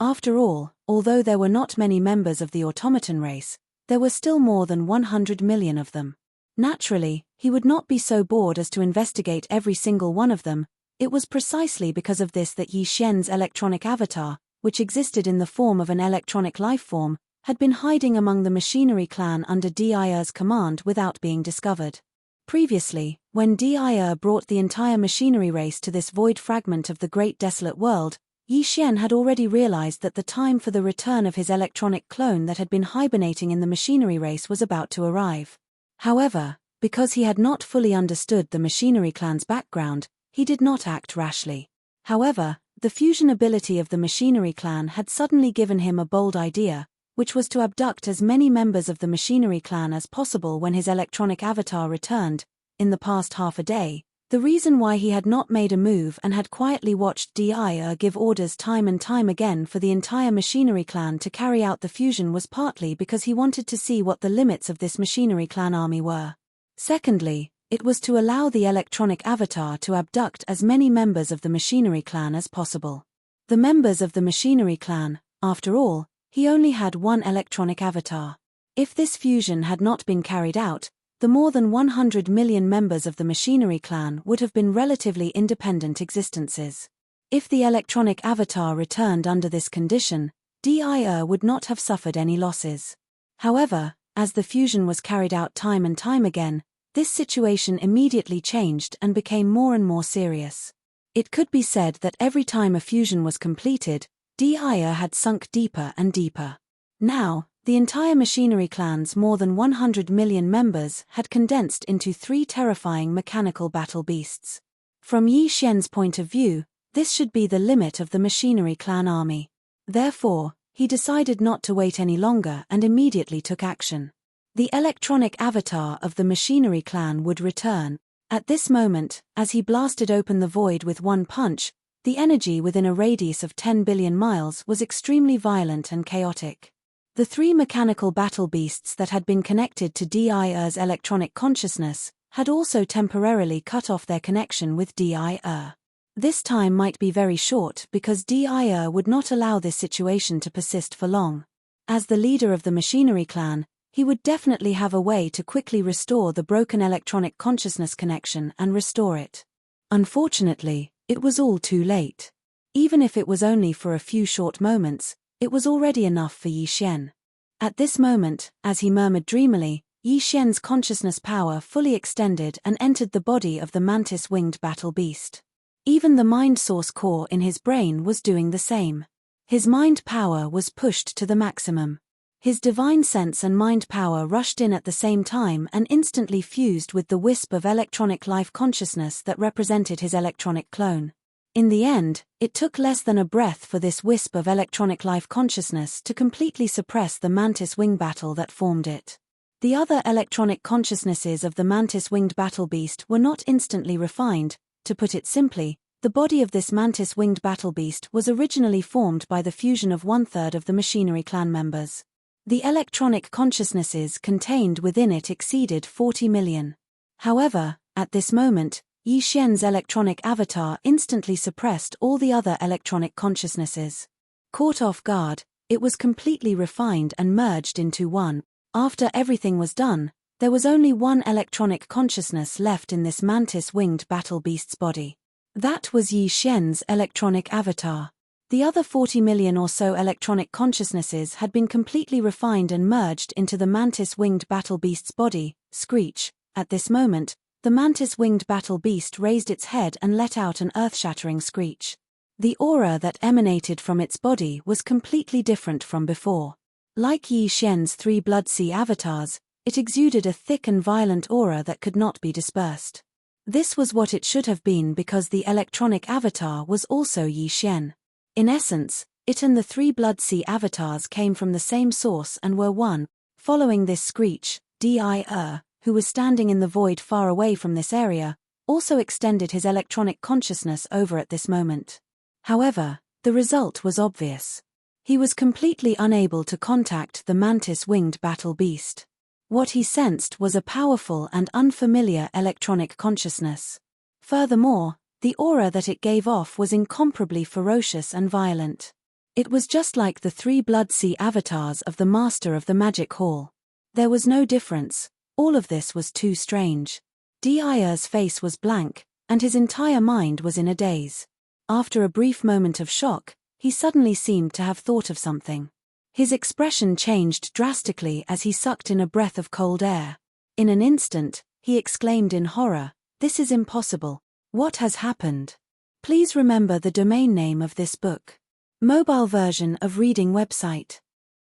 After all, although there were not many members of the automaton race, there were still more than 100 million of them. Naturally, he would not be so bored as to investigate every single one of them. It was precisely because of this that Yi Xian's electronic avatar, which existed in the form of an electronic life form, had been hiding among the machinery clan under Devour's command without being discovered. Previously, when Devour brought the entire machinery race to this void fragment of the great desolate world, Yi Xian had already realized that the time for the return of his electronic clone that had been hibernating in the machinery race was about to arrive. However, because he had not fully understood the machinery clan's background, he did not act rashly. However, the fusion ability of the machinery clan had suddenly given him a bold idea, which was to abduct as many members of the machinery clan as possible when his electronic avatar returned. In the past half a day, The reason why he had not made a move and had quietly watched Devour give orders time and time again for the entire machinery clan to carry out the fusion was partly because he wanted to see what the limits of this machinery clan army were. Secondly, it was to allow the electronic avatar to abduct as many members of the machinery clan as possible. The members of the machinery clan, after all, he only had one electronic avatar. If this fusion had not been carried out, the more than 100 million members of the machinery clan would have been relatively independent existences. If the electronic avatar returned under this condition, Devour would not have suffered any losses. However, as the fusion was carried out time and time again, this situation immediately changed and became more and more serious. It could be said that every time a fusion was completed, Devour had sunk deeper and deeper. Now, the entire machinery clan's more than 100 million members had condensed into 3 terrifying mechanical battle beasts. From Yi Xian's point of view, this should be the limit of the machinery clan army. Therefore, he decided not to wait any longer and immediately took action. The electronic avatar of the machinery clan would return. At this moment, as he blasted open the void with one punch, the energy within a radius of 10 billion miles was extremely violent and chaotic. The 3 mechanical battle beasts that had been connected to Devour's electronic consciousness had also temporarily cut off their connection with Devour. This time might be very short because Devour would not allow this situation to persist for long. As the leader of the machinery clan, he would definitely have a way to quickly restore the broken electronic consciousness connection and restore it. Unfortunately, it was all too late. Even if it was only for a few short moments, it was already enough for Yi Xian. At this moment, as he murmured dreamily, Yi Xian's consciousness power fully extended and entered the body of the mantis-winged battle beast. Even the mind source core in his brain was doing the same. His mind power was pushed to the maximum. His divine sense and mind power rushed in at the same time and instantly fused with the wisp of electronic life consciousness that represented his electronic clone. In the end, it took less than a breath for this wisp of electronic life consciousness to completely suppress the mantis-wing battle that formed it. The other electronic consciousnesses of the mantis-winged battle beast were not instantly refined. To put it simply, the body of this mantis-winged battle beast was originally formed by the fusion of 1/3 of the machinery clan members. The electronic consciousnesses contained within it exceeded 40 million. However, at this moment, Yi Xian's electronic avatar instantly suppressed all the other electronic consciousnesses. Caught off guard, it was completely refined and merged into one. After everything was done, there was only one electronic consciousness left in this mantis-winged battle beast's body. That was Yi Xian's electronic avatar. The other 40 million or so electronic consciousnesses had been completely refined and merged into the mantis-winged battle beast's body. Screech. At this moment, the mantis-winged battle beast raised its head and let out an earth-shattering screech. The aura that emanated from its body was completely different from before. Like Yi Xian's 3 Blood Sea avatars, it exuded a thick and violent aura that could not be dispersed. This was what it should have been because the electronic avatar was also Yi Xian. In essence, it and the 3 Blood Sea avatars came from the same source and were one. Following this screech, Devour, who was standing in the void far away from this area, also extended his electronic consciousness over at this moment. However, the result was obvious. He was completely unable to contact the mantis-winged battle beast. What he sensed was a powerful and unfamiliar electronic consciousness. Furthermore, the aura that it gave off was incomparably ferocious and violent. It was just like the 3 Blood Sea avatars of the Master of the Magic Hall. There was no difference. All of this was too strange. Devour's face was blank, and his entire mind was in a daze. After a brief moment of shock, he suddenly seemed to have thought of something. His expression changed drastically as he sucked in a breath of cold air. In an instant, he exclaimed in horror, "This is impossible. What has happened?" Please remember the domain name of this book. Mobile version of reading website.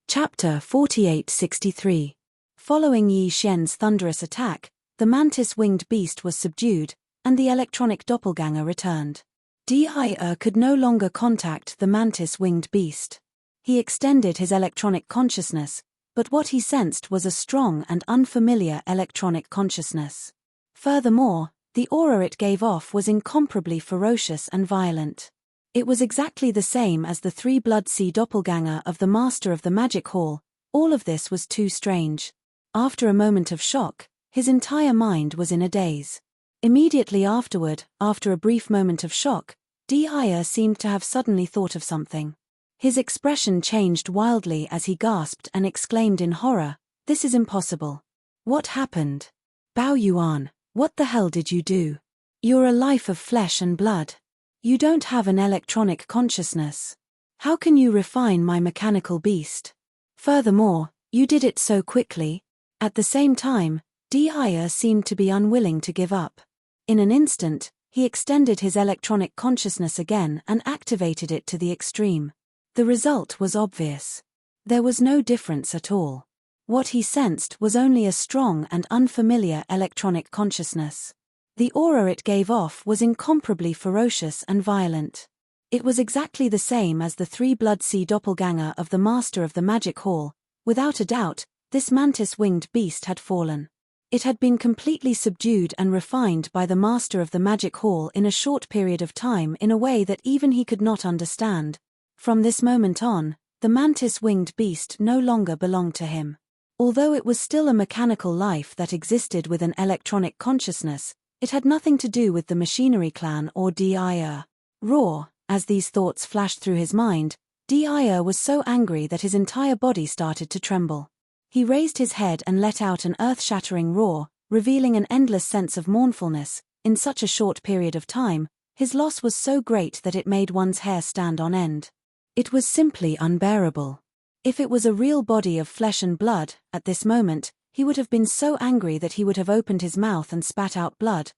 Chapter 4863. Following Yi Xian's thunderous attack, the mantis-winged beast was subdued, and the electronic doppelganger returned. Devour could no longer contact the mantis-winged beast. He extended his electronic consciousness, but what he sensed was a strong and unfamiliar electronic consciousness. Furthermore, The aura it gave off was incomparably ferocious and violent. It was exactly the same as the three-blood sea doppelganger of the master of the magic hall. All of this was too strange. After a moment of shock, his entire mind was in a daze. Immediately afterward, after a brief moment of shock, Devour seemed to have suddenly thought of something. His expression changed wildly as he gasped and exclaimed in horror, "This is impossible. What happened? Bao Yuan, what the hell did you do? You're a life of flesh and blood. You don't have an electronic consciousness. How can you refine my mechanical beast? Furthermore, you did it so quickly." At the same time, Devour seemed to be unwilling to give up. In an instant, he extended his electronic consciousness again and activated it to the extreme. The result was obvious. There was no difference at all. What he sensed was only a strong and unfamiliar electronic consciousness. The aura it gave off was incomparably ferocious and violent. It was exactly the same as the three-blood sea doppelganger of the master of the magic hall. Without a doubt, this mantis-winged beast had fallen. It had been completely subdued and refined by the master of the magic hall in a short period of time in a way that even he could not understand. From this moment on, the mantis-winged beast no longer belonged to him. Although it was still a mechanical life that existed with an electronic consciousness, it had nothing to do with the machinery clan or Devour. Roar, as these thoughts flashed through his mind, Devour was so angry that his entire body started to tremble. He raised his head and let out an earth-shattering roar, revealing an endless sense of mournfulness. In such a short period of time, his loss was so great that it made one's hair stand on end. It was simply unbearable. If it was a real body of flesh and blood, at this moment, he would have been so angry that he would have opened his mouth and spat out blood.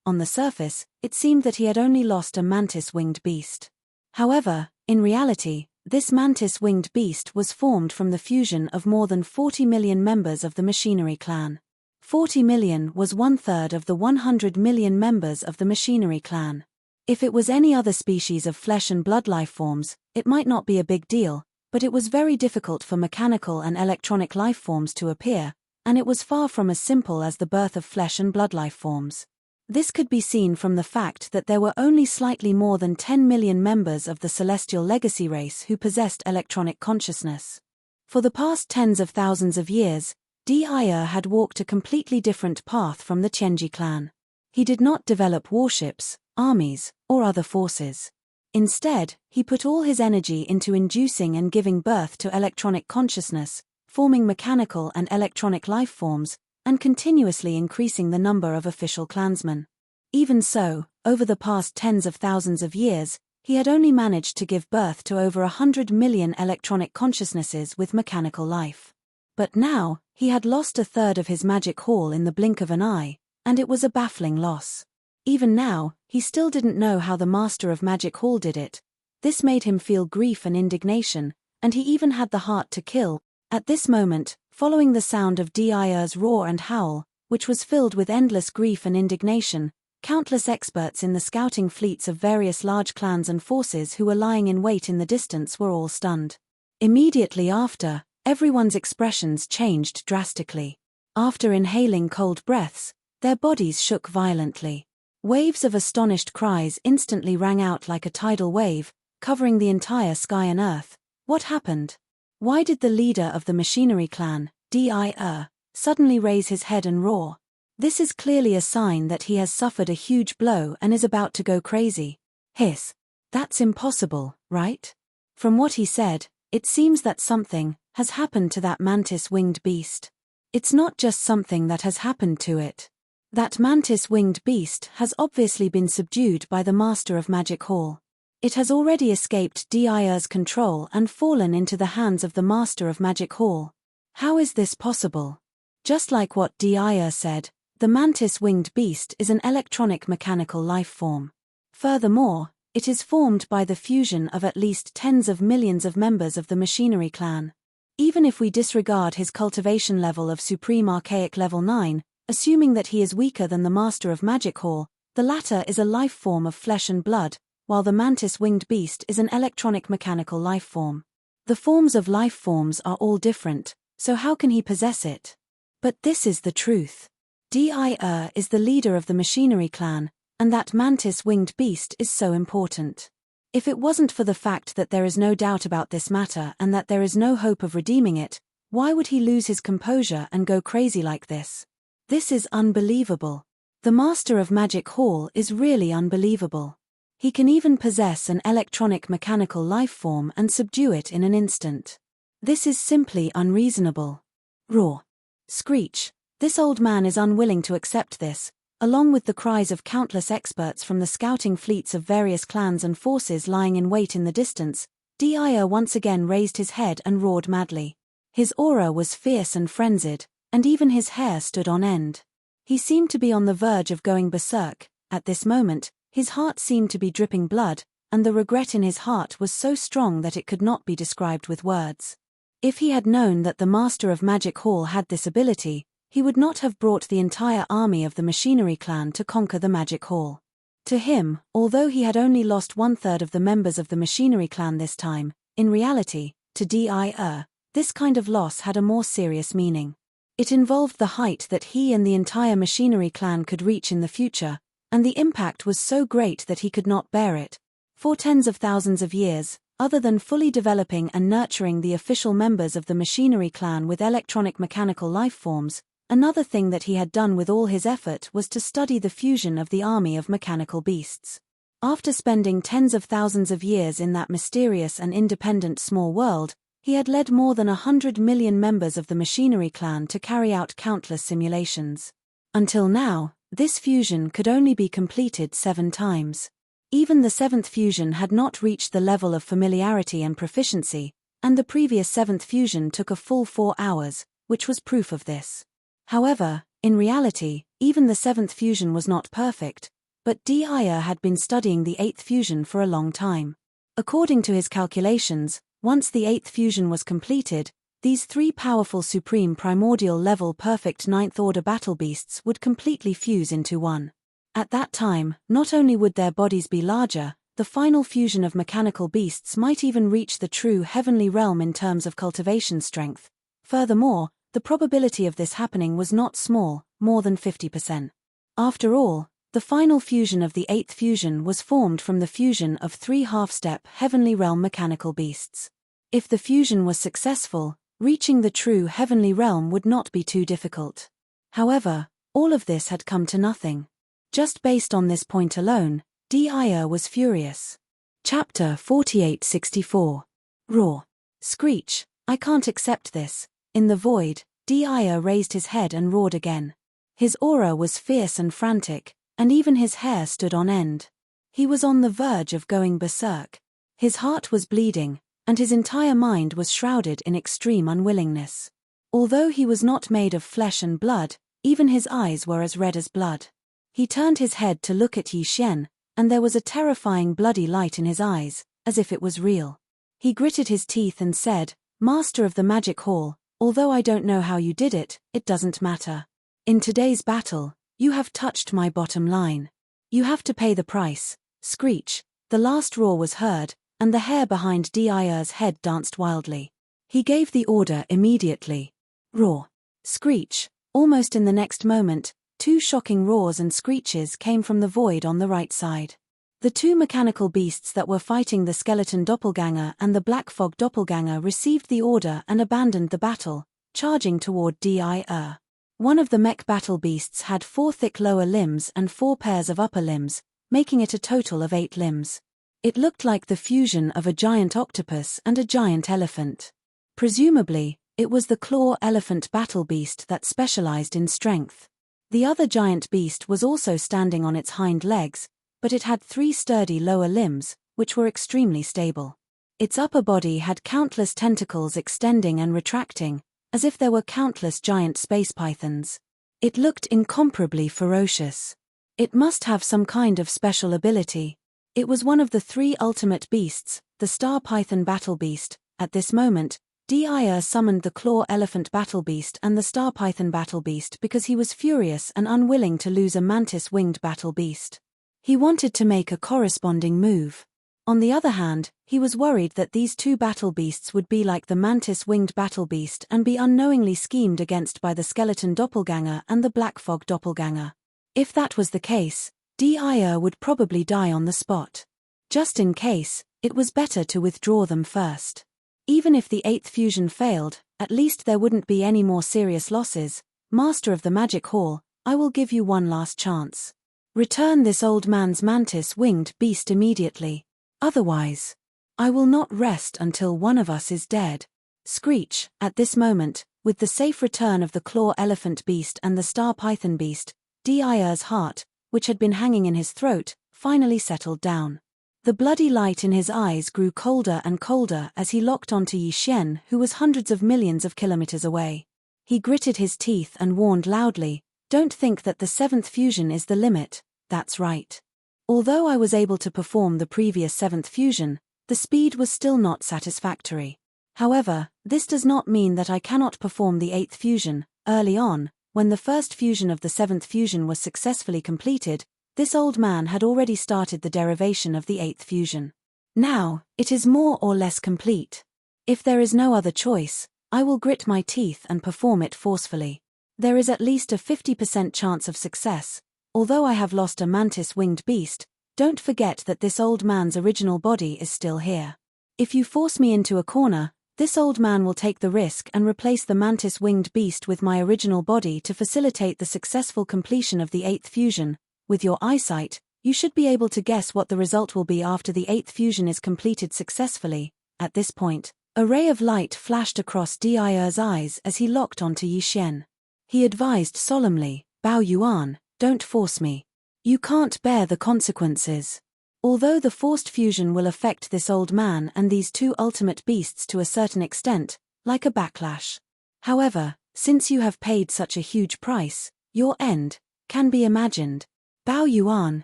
On the surface, it seemed that he had only lost a mantis-winged beast. However, in reality, this mantis-winged beast was formed from the fusion of more than 40 million members of the machinery clan. 40 million was 1/3 of the 100 million members of the machinery clan. If it was any other species of flesh and blood life forms, it might not be a big deal, but it was very difficult for mechanical and electronic life forms to appear, and it was far from as simple as the birth of flesh and blood life forms. This could be seen from the fact that there were only slightly more than 10 million members of the celestial legacy race who possessed electronic consciousness. For the past tens of thousands of years, Devour had walked a completely different path from the Tianji clan. He did not develop warships, armies, or other forces. Instead, he put all his energy into inducing and giving birth to electronic consciousness, forming mechanical and electronic life forms, and continuously increasing the number of official clansmen. Even so, over the past tens of thousands of years, he had only managed to give birth to over 100 million electronic consciousnesses with mechanical life. But now, he had lost 1/3 of his magic hall in the blink of an eye, and it was a baffling loss. Even now, he still didn't know how the master of magic hall did it. This made him feel grief and indignation, and he even had the heart to kill. At this moment, following the sound of Devour's roar and howl, which was filled with endless grief and indignation, countless experts in the scouting fleets of various large clans and forces who were lying in wait in the distance were all stunned. Immediately after, everyone's expressions changed drastically. After inhaling cold breaths, their bodies shook violently. Waves of astonished cries instantly rang out like a tidal wave, covering the entire sky and earth. What happened? Why did the leader of the machinery clan, Devour, suddenly raise his head and roar? This is clearly a sign that he has suffered a huge blow and is about to go crazy. Hiss. That's impossible, right? From what he said, it seems that something has happened to that mantis-winged beast. It's not just something that has happened to it. That mantis-winged beast has obviously been subdued by the master of Magic Hall. It has already escaped Devour's control and fallen into the hands of the master of Magic Hall. How is this possible? Just like what Devour said, the mantis-winged beast is an electronic mechanical life form. Furthermore, it is formed by the fusion of at least tens of millions of members of the machinery clan. Even if we disregard his cultivation level of Supreme Archaic Level 9, assuming that he is weaker than the Master of Magic Hall, the latter is a life form of flesh and blood, while the mantis-winged beast is an electronic mechanical life form. The forms of life forms are all different, so how can he possess it? But this is the truth. Devour is the leader of the machinery clan, and that mantis-winged beast is so important. If it wasn't for the fact that there is no doubt about this matter and that there is no hope of redeeming it, why would he lose his composure and go crazy like this? This is unbelievable. The Master of Magic Hall is really unbelievable. He can even possess an electronic mechanical life form and subdue it in an instant. This is simply unreasonable. Roar. Screech. This old man is unwilling to accept this, along with the cries of countless experts from the scouting fleets of various clans and forces lying in wait in the distance. Devour once again raised his head and roared madly. His aura was fierce and frenzied, and even his hair stood on end. He seemed to be on the verge of going berserk. At this moment, his heart seemed to be dripping blood, and the regret in his heart was so strong that it could not be described with words. If he had known that the Master of Magic Hall had this ability, he would not have brought the entire army of the Machinery clan to conquer the Magic Hall. To him, although he had only lost 1/3 of the members of the Machinery clan this time, in reality, to Devour, this kind of loss had a more serious meaning. It involved the height that he and the entire Machinery clan could reach in the future, and the impact was so great that he could not bear it. For tens of thousands of years, other than fully developing and nurturing the official members of the Machinery clan with electronic mechanical life forms, another thing that he had done with all his effort was to study the fusion of the army of mechanical beasts. After spending tens of thousands of years in that mysterious and independent small world, he had led more than 100 million members of the Machinery clan to carry out countless simulations. Until now, this fusion could only be completed 7 times. Even the 7th fusion had not reached the level of familiarity and proficiency, and the previous 7th fusion took a full 4 hours, which was proof of this. However, in reality, even the 7th fusion was not perfect, but Devour had been studying the 8th fusion for a long time. According to his calculations, once the 8th fusion was completed, these 3 powerful supreme primordial level perfect 9th order battle beasts would completely fuse into one. At that time, not only would their bodies be larger, the final fusion of mechanical beasts might even reach the true heavenly realm in terms of cultivation strength. Furthermore, the probability of this happening was not small, more than 50%. After all, the final fusion of the 8th fusion was formed from the fusion of 3 half-step heavenly realm mechanical beasts. If the fusion was successful, reaching the true heavenly realm would not be too difficult. However, all of this had come to nothing. Just based on this point alone, Devour was furious. Chapter 4864. Roar. Screech. I can't accept this. In the void, Devour raised his head and roared again. His aura was fierce and frantic, and even his hair stood on end. He was on the verge of going berserk. His heart was bleeding, and his entire mind was shrouded in extreme unwillingness. Although he was not made of flesh and blood, even his eyes were as red as blood. He turned his head to look at Yi Xian, and there was a terrifying bloody light in his eyes, as if it was real. He gritted his teeth and said, "Master of the Magic Hall, although I don't know how you did it, it doesn't matter. In today's battle, you have touched my bottom line. You have to pay the price." Screech. The last roar was heard, and the hair behind Devour's head danced wildly. He gave the order immediately. Roar. Screech. Almost in the next moment, 2 shocking roars and screeches came from the void on the right side. The 2 mechanical beasts that were fighting the skeleton doppelganger and the black fog doppelganger received the order and abandoned the battle, charging toward Devour. One of the mech battle beasts had 4 thick lower limbs and 4 pairs of upper limbs, making it a total of 8 limbs. It looked like the fusion of a giant octopus and a giant elephant. Presumably, it was the claw elephant battle beast that specialized in strength. The other giant beast was also standing on its hind legs, but it had 3 sturdy lower limbs, which were extremely stable. Its upper body had countless tentacles extending and retracting, as if there were countless giant space pythons. It looked incomparably ferocious. It must have some kind of special ability. It was one of the 3 ultimate beasts, the star python battle beast. At this moment, Devour summoned the claw elephant battle beast and the star python battle beast because he was furious and unwilling to lose a mantis-winged battle beast. He wanted to make a corresponding move. On the other hand, he was worried that these two battle beasts would be like the mantis-winged battle beast and be unknowingly schemed against by the skeleton doppelganger and the black fog doppelganger. If that was the case, Devour would probably die on the spot. Just in case, it was better to withdraw them first. Even if the 8th fusion failed, at least there wouldn't be any more serious losses. Master of the Magic Hall, I will give you one last chance. Return this old man's mantis-winged beast immediately. Otherwise, I will not rest until one of us is dead. Screech, at this moment, with the safe return of the claw elephant beast and the star python beast, Devour's heart, which had been hanging in his throat, finally settled down. The bloody light in his eyes grew colder and colder as he locked onto Yi Xian, who was hundreds of millions of kilometers away. He gritted his teeth and warned loudly, "Don't think that the 7th fusion is the limit, that's right." Although I was able to perform the previous 7th fusion, the speed was still not satisfactory. However, this does not mean that I cannot perform the 8th fusion. Early on, when the first fusion of the 7th fusion was successfully completed, this old man had already started the derivation of the 8th fusion. Now, it is more or less complete. If there is no other choice, I will grit my teeth and perform it forcefully. There is at least a 50% chance of success. Although I have lost a mantis-winged beast, don't forget that this old man's original body is still here. If you force me into a corner, this old man will take the risk and replace the mantis-winged beast with my original body to facilitate the successful completion of the 8th fusion. With your eyesight, you should be able to guess what the result will be after the 8th fusion is completed successfully. At this point, a ray of light flashed across Devour's eyes as he locked onto Yi Xian. He advised solemnly, "Bao Yuan, don't force me. You can't bear the consequences." Although the forced fusion will affect this old man and these two ultimate beasts to a certain extent, like a backlash. However, since you have paid such a huge price, your end can be imagined. Bao Yuan,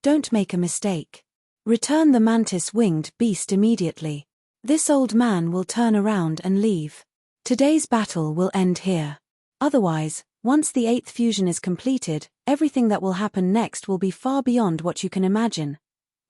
don't make a mistake. Return the mantis-winged beast immediately. This old man will turn around and leave. Today's battle will end here. Otherwise, once the 8th fusion is completed, everything that will happen next will be far beyond what you can imagine.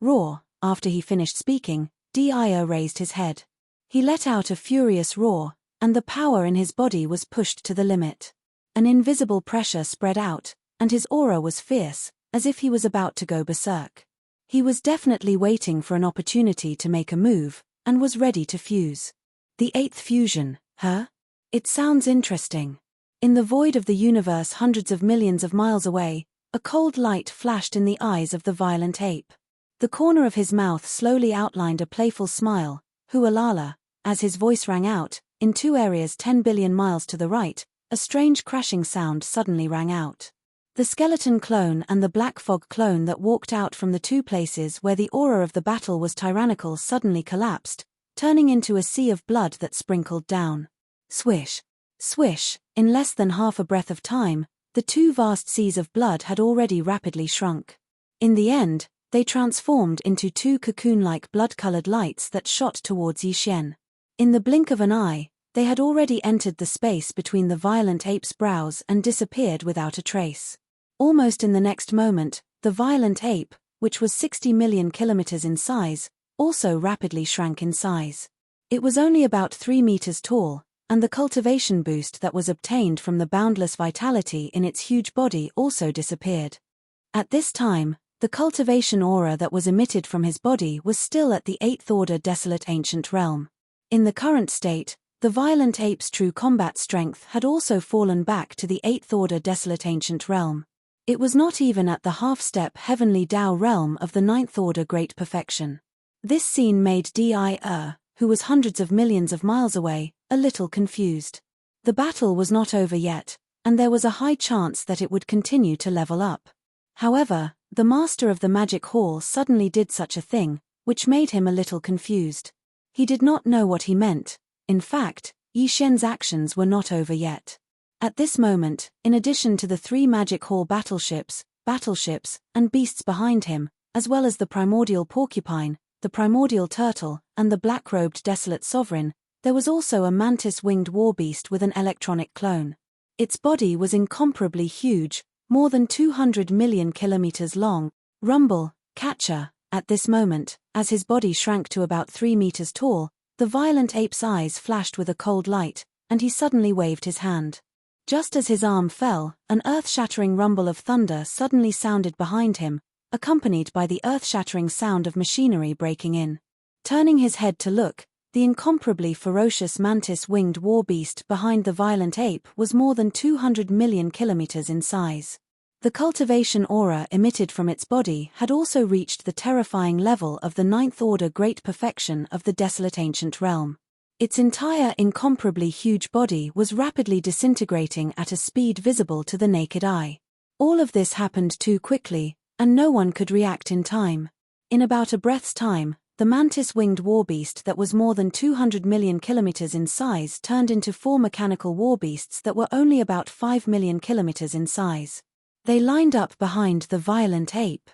Roar. After he finished speaking, Devour raised his head. He let out a furious roar, and the power in his body was pushed to the limit. An invisible pressure spread out, and his aura was fierce, as if he was about to go berserk. He was definitely waiting for an opportunity to make a move, and was ready to fuse. The 8th fusion, huh? It sounds interesting. In the void of the universe hundreds of millions of miles away, a cold light flashed in the eyes of the violent ape. The corner of his mouth slowly outlined a playful smile, "Hualala," as his voice rang out. In two areas 10 billion miles to the right, a strange crashing sound suddenly rang out. The skeleton clone and the black fog clone that walked out from the two places where the aura of the battle was tyrannical suddenly collapsed, turning into a sea of blood that sprinkled down. Swish. Swish. In less than half a breath of time, the two vast seas of blood had already rapidly shrunk. In the end, they transformed into two cocoon-like blood-colored lights that shot towards Yi Xian. In the blink of an eye, they had already entered the space between the violent ape's brows and disappeared without a trace. Almost in the next moment, the violent ape, which was 60 million kilometers in size, also rapidly shrank in size. It was only about 3 meters tall, and the cultivation boost that was obtained from the boundless vitality in its huge body also disappeared. At this time, the cultivation aura that was emitted from his body was still at the 8th order desolate ancient realm. In the current state, the violent ape's true combat strength had also fallen back to the 8th order desolate ancient realm. It was not even at the half-step heavenly Tao realm of the 9th order great perfection. This scene made Devour, who was hundreds of millions of miles away, a little confused. The battle was not over yet, and there was a high chance that it would continue to level up. However, the master of the magic hall suddenly did such a thing, which made him a little confused. He did not know what he meant. In fact, Yi Xian's actions were not over yet. At this moment, in addition to the 3 magic hall battleships, and beasts behind him, as well as the primordial porcupine, the primordial turtle, and the black-robed desolate sovereign, there was also a mantis-winged war beast with an electronic clone. Its body was incomparably huge, more than 200 million kilometers long. Rumble, Catcher, At this moment, as his body shrank to about 3 meters tall, the violent ape's eyes flashed with a cold light, and he suddenly waved his hand. Just as his arm fell, an earth-shattering rumble of thunder suddenly sounded behind him, accompanied by the earth-shattering sound of machinery breaking in. Turning his head to look, the incomparably ferocious mantis-winged war beast behind the violent ape was more than 200 million kilometers in size. The cultivation aura emitted from its body had also reached the terrifying level of the ninth-order great perfection of the desolate ancient realm. Its entire incomparably huge body was rapidly disintegrating at a speed visible to the naked eye. All of this happened too quickly, and no one could react in time. In about a breath's time, the mantis-winged warbeast that was more than 200 million kilometers in size turned into 4 mechanical warbeasts that were only about 5 million kilometers in size. They lined up behind the violent ape.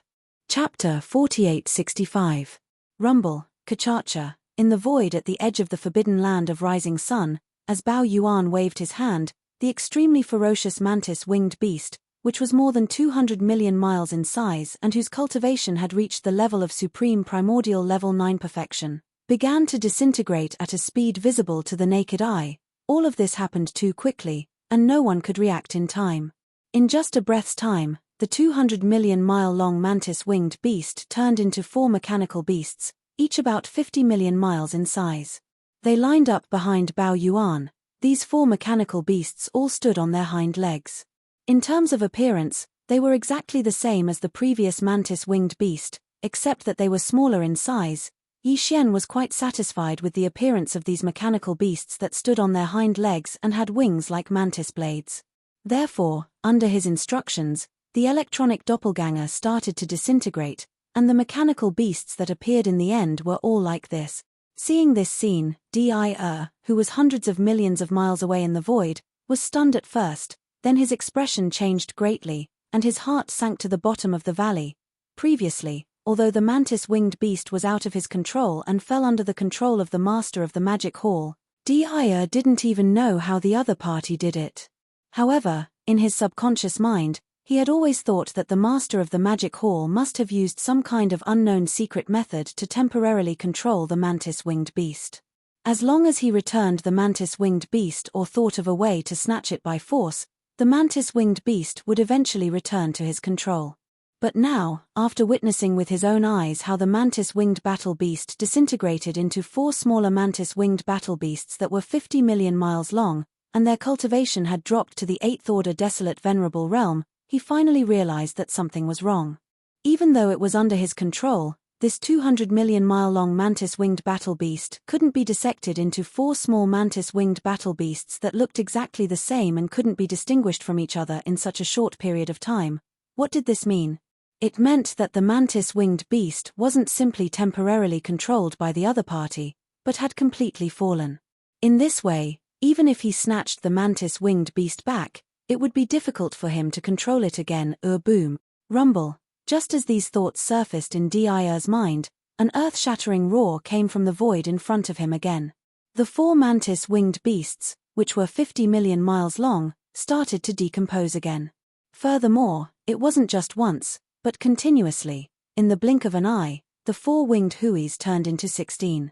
Chapter 4865. Rumble, Kachacha. In the void at the edge of the forbidden land of Rising Sun, as Bao Yuan waved his hand, the extremely ferocious mantis-winged beast, which was more than 200 million miles in size and whose cultivation had reached the level of supreme primordial level 9 perfection, began to disintegrate at a speed visible to the naked eye. All of this happened too quickly, and no one could react in time. In just a breath's time, the 200 million mile long mantis-winged beast turned into 4 mechanical beasts, each about 50 million miles in size. They lined up behind Bao Yuan. These 4 mechanical beasts all stood on their hind legs. In terms of appearance, they were exactly the same as the previous mantis-winged beast, except that they were smaller in size. Yi Xian was quite satisfied with the appearance of these mechanical beasts that stood on their hind legs and had wings like mantis blades. Therefore, under his instructions, the electronic doppelganger started to disintegrate, and the mechanical beasts that appeared in the end were all like this. Seeing this scene, Devour, who was hundreds of millions of miles away in the void, was stunned at first, then his expression changed greatly, and his heart sank to the bottom of the valley. Previously, although the mantis-winged beast was out of his control and fell under the control of the master of the magic hall, Devour didn't even know how the other party did it. However, in his subconscious mind, he had always thought that the master of the magic hall must have used some kind of unknown secret method to temporarily control the mantis-winged beast. As long as he returned the mantis-winged beast or thought of a way to snatch it by force, the mantis-winged beast would eventually return to his control. But now, after witnessing with his own eyes how the mantis-winged battle beast disintegrated into 4 smaller mantis-winged battle beasts that were 50 million miles long, and their cultivation had dropped to the 8th-order desolate venerable realm, he finally realized that something was wrong. Even though it was under his control, this 200 million mile long mantis-winged battle beast couldn't be dissected into 4 small mantis-winged battle beasts that looked exactly the same and couldn't be distinguished from each other in such a short period of time. What did this mean? It meant that the mantis-winged beast wasn't simply temporarily controlled by the other party, but had completely fallen. In this way, even if he snatched the mantis-winged beast back, it would be difficult for him to control it again. Boom. Rumble. Just as these thoughts surfaced in Devour's mind, an earth-shattering roar came from the void in front of him again. The 4 mantis-winged beasts, which were 50 million miles long, started to decompose again. Furthermore, it wasn't just once, but continuously. In the blink of an eye, the 4 winged huis turned into 16.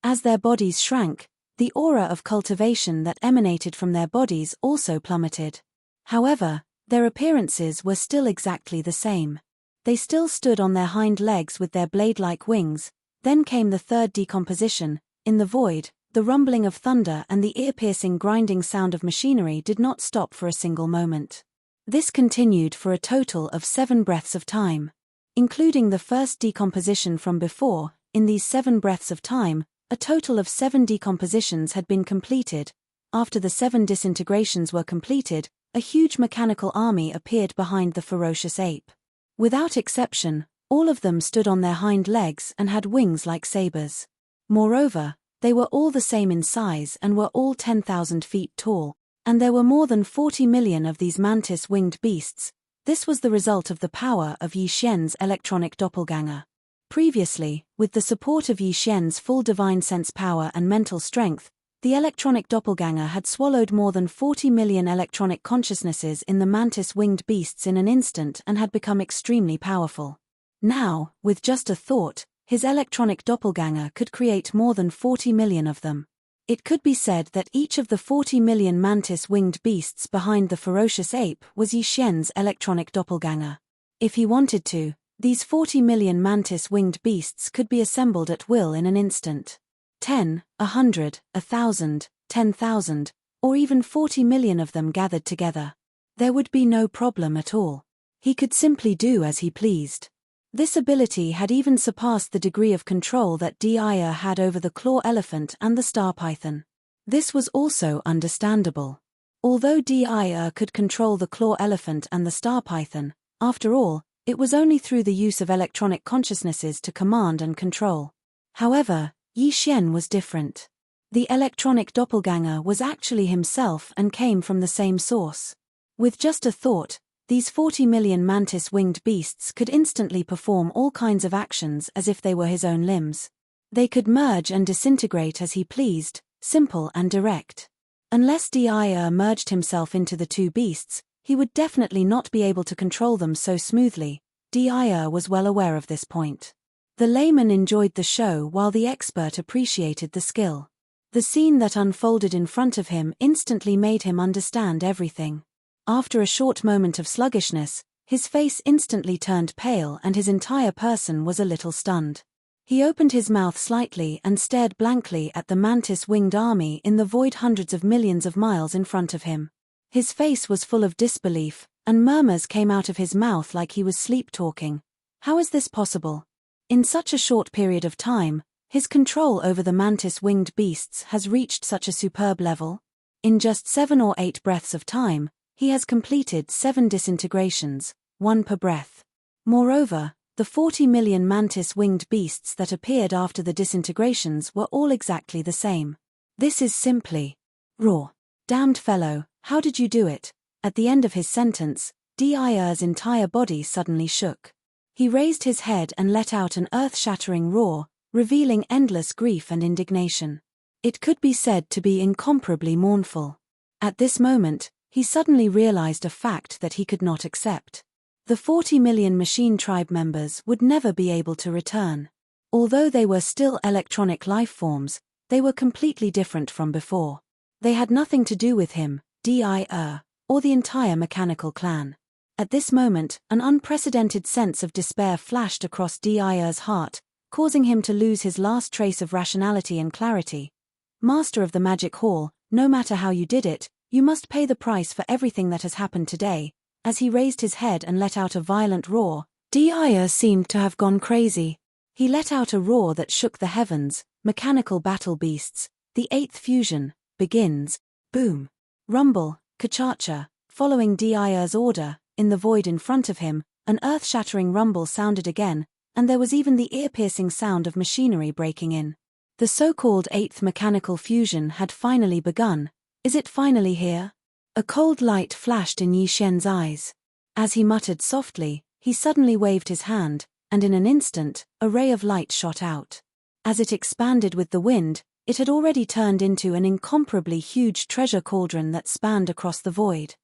As their bodies shrank, the aura of cultivation that emanated from their bodies also plummeted. However, their appearances were still exactly the same. They still stood on their hind legs with their blade-like wings. Then came the 3rd decomposition. In the void, the rumbling of thunder and the ear-piercing grinding sound of machinery did not stop for a single moment. This continued for a total of 7 breaths of time. Including the 1st decomposition from before, in these 7 breaths of time, a total of 7 decompositions had been completed. After the 7 disintegrations were completed, a huge mechanical army appeared behind the ferocious ape. Without exception, all of them stood on their hind legs and had wings like sabers. Moreover, they were all the same in size and were all 10,000 feet tall, and there were more than 40 million of these mantis-winged beasts. This was the result of the power of Yi Xian's electronic doppelganger. Previously, with the support of Yi Xian's full divine sense power and mental strength, the electronic doppelganger had swallowed more than 40 million electronic consciousnesses in the mantis-winged beasts in an instant and had become extremely powerful. Now, with just a thought, his electronic doppelganger could create more than 40 million of them. It could be said that each of the 40 million mantis-winged beasts behind the ferocious ape was Yi Xian's electronic doppelganger. If he wanted to, these 40 million mantis-winged beasts could be assembled at will in an instant. 10, 100, 1,000, 10,000, or even 40 million of them gathered together. There would be no problem at all. He could simply do as he pleased. This ability had even surpassed the degree of control that Devour had over the claw elephant and the star python. This was also understandable. Although Devour could control the claw elephant and the star python, after all, it was only through the use of electronic consciousnesses to command and control. However, Yi Xian was different. The electronic doppelganger was actually himself and came from the same source. With just a thought, these 40 million mantis-winged beasts could instantly perform all kinds of actions as if they were his own limbs. They could merge and disintegrate as he pleased, simple and direct. Unless Devour merged himself into the two beasts, he would definitely not be able to control them so smoothly. Devour was well aware of this point. The layman enjoyed the show while the expert appreciated the skill. The scene that unfolded in front of him instantly made him understand everything. After a short moment of sluggishness, his face instantly turned pale and his entire person was a little stunned. He opened his mouth slightly and stared blankly at the mantis-winged army in the void hundreds of millions of miles in front of him. His face was full of disbelief, and murmurs came out of his mouth like he was sleep-talking. How is this possible? In such a short period of time, his control over the mantis-winged beasts has reached such a superb level. In just 7 or 8 breaths of time, he has completed 7 disintegrations, 1 per breath. Moreover, the 40 million mantis-winged beasts that appeared after the disintegrations were all exactly the same. This is simply raw. Damned fellow, how did you do it? At the end of his sentence, Devour's entire body suddenly shook. He raised his head and let out an earth-shattering roar, revealing endless grief and indignation. It could be said to be incomparably mournful. At this moment, he suddenly realized a fact that he could not accept. The 40 million machine tribe members would never be able to return. Although they were still electronic life forms, they were completely different from before. They had nothing to do with him, Devour, or the entire mechanical clan. At this moment, an unprecedented sense of despair flashed across Devour's heart, causing him to lose his last trace of rationality and clarity. Master of the Magic Hall, no matter how you did it, you must pay the price for everything that has happened today. As he raised his head and let out a violent roar, Devour seemed to have gone crazy. He let out a roar that shook the heavens. Mechanical battle beasts, the 8th fusion, begins. Boom. Rumble, ka-cha-cha. Following Devour's order, in the void in front of him, an earth-shattering rumble sounded again, and there was even the ear-piercing sound of machinery breaking in. The so-called 8th mechanical fusion had finally begun. Is it finally here? A cold light flashed in Yi Xian's eyes. As he muttered softly, he suddenly waved his hand, and in an instant, a ray of light shot out. As it expanded with the wind, it had already turned into an incomparably huge treasure cauldron that spanned across the void.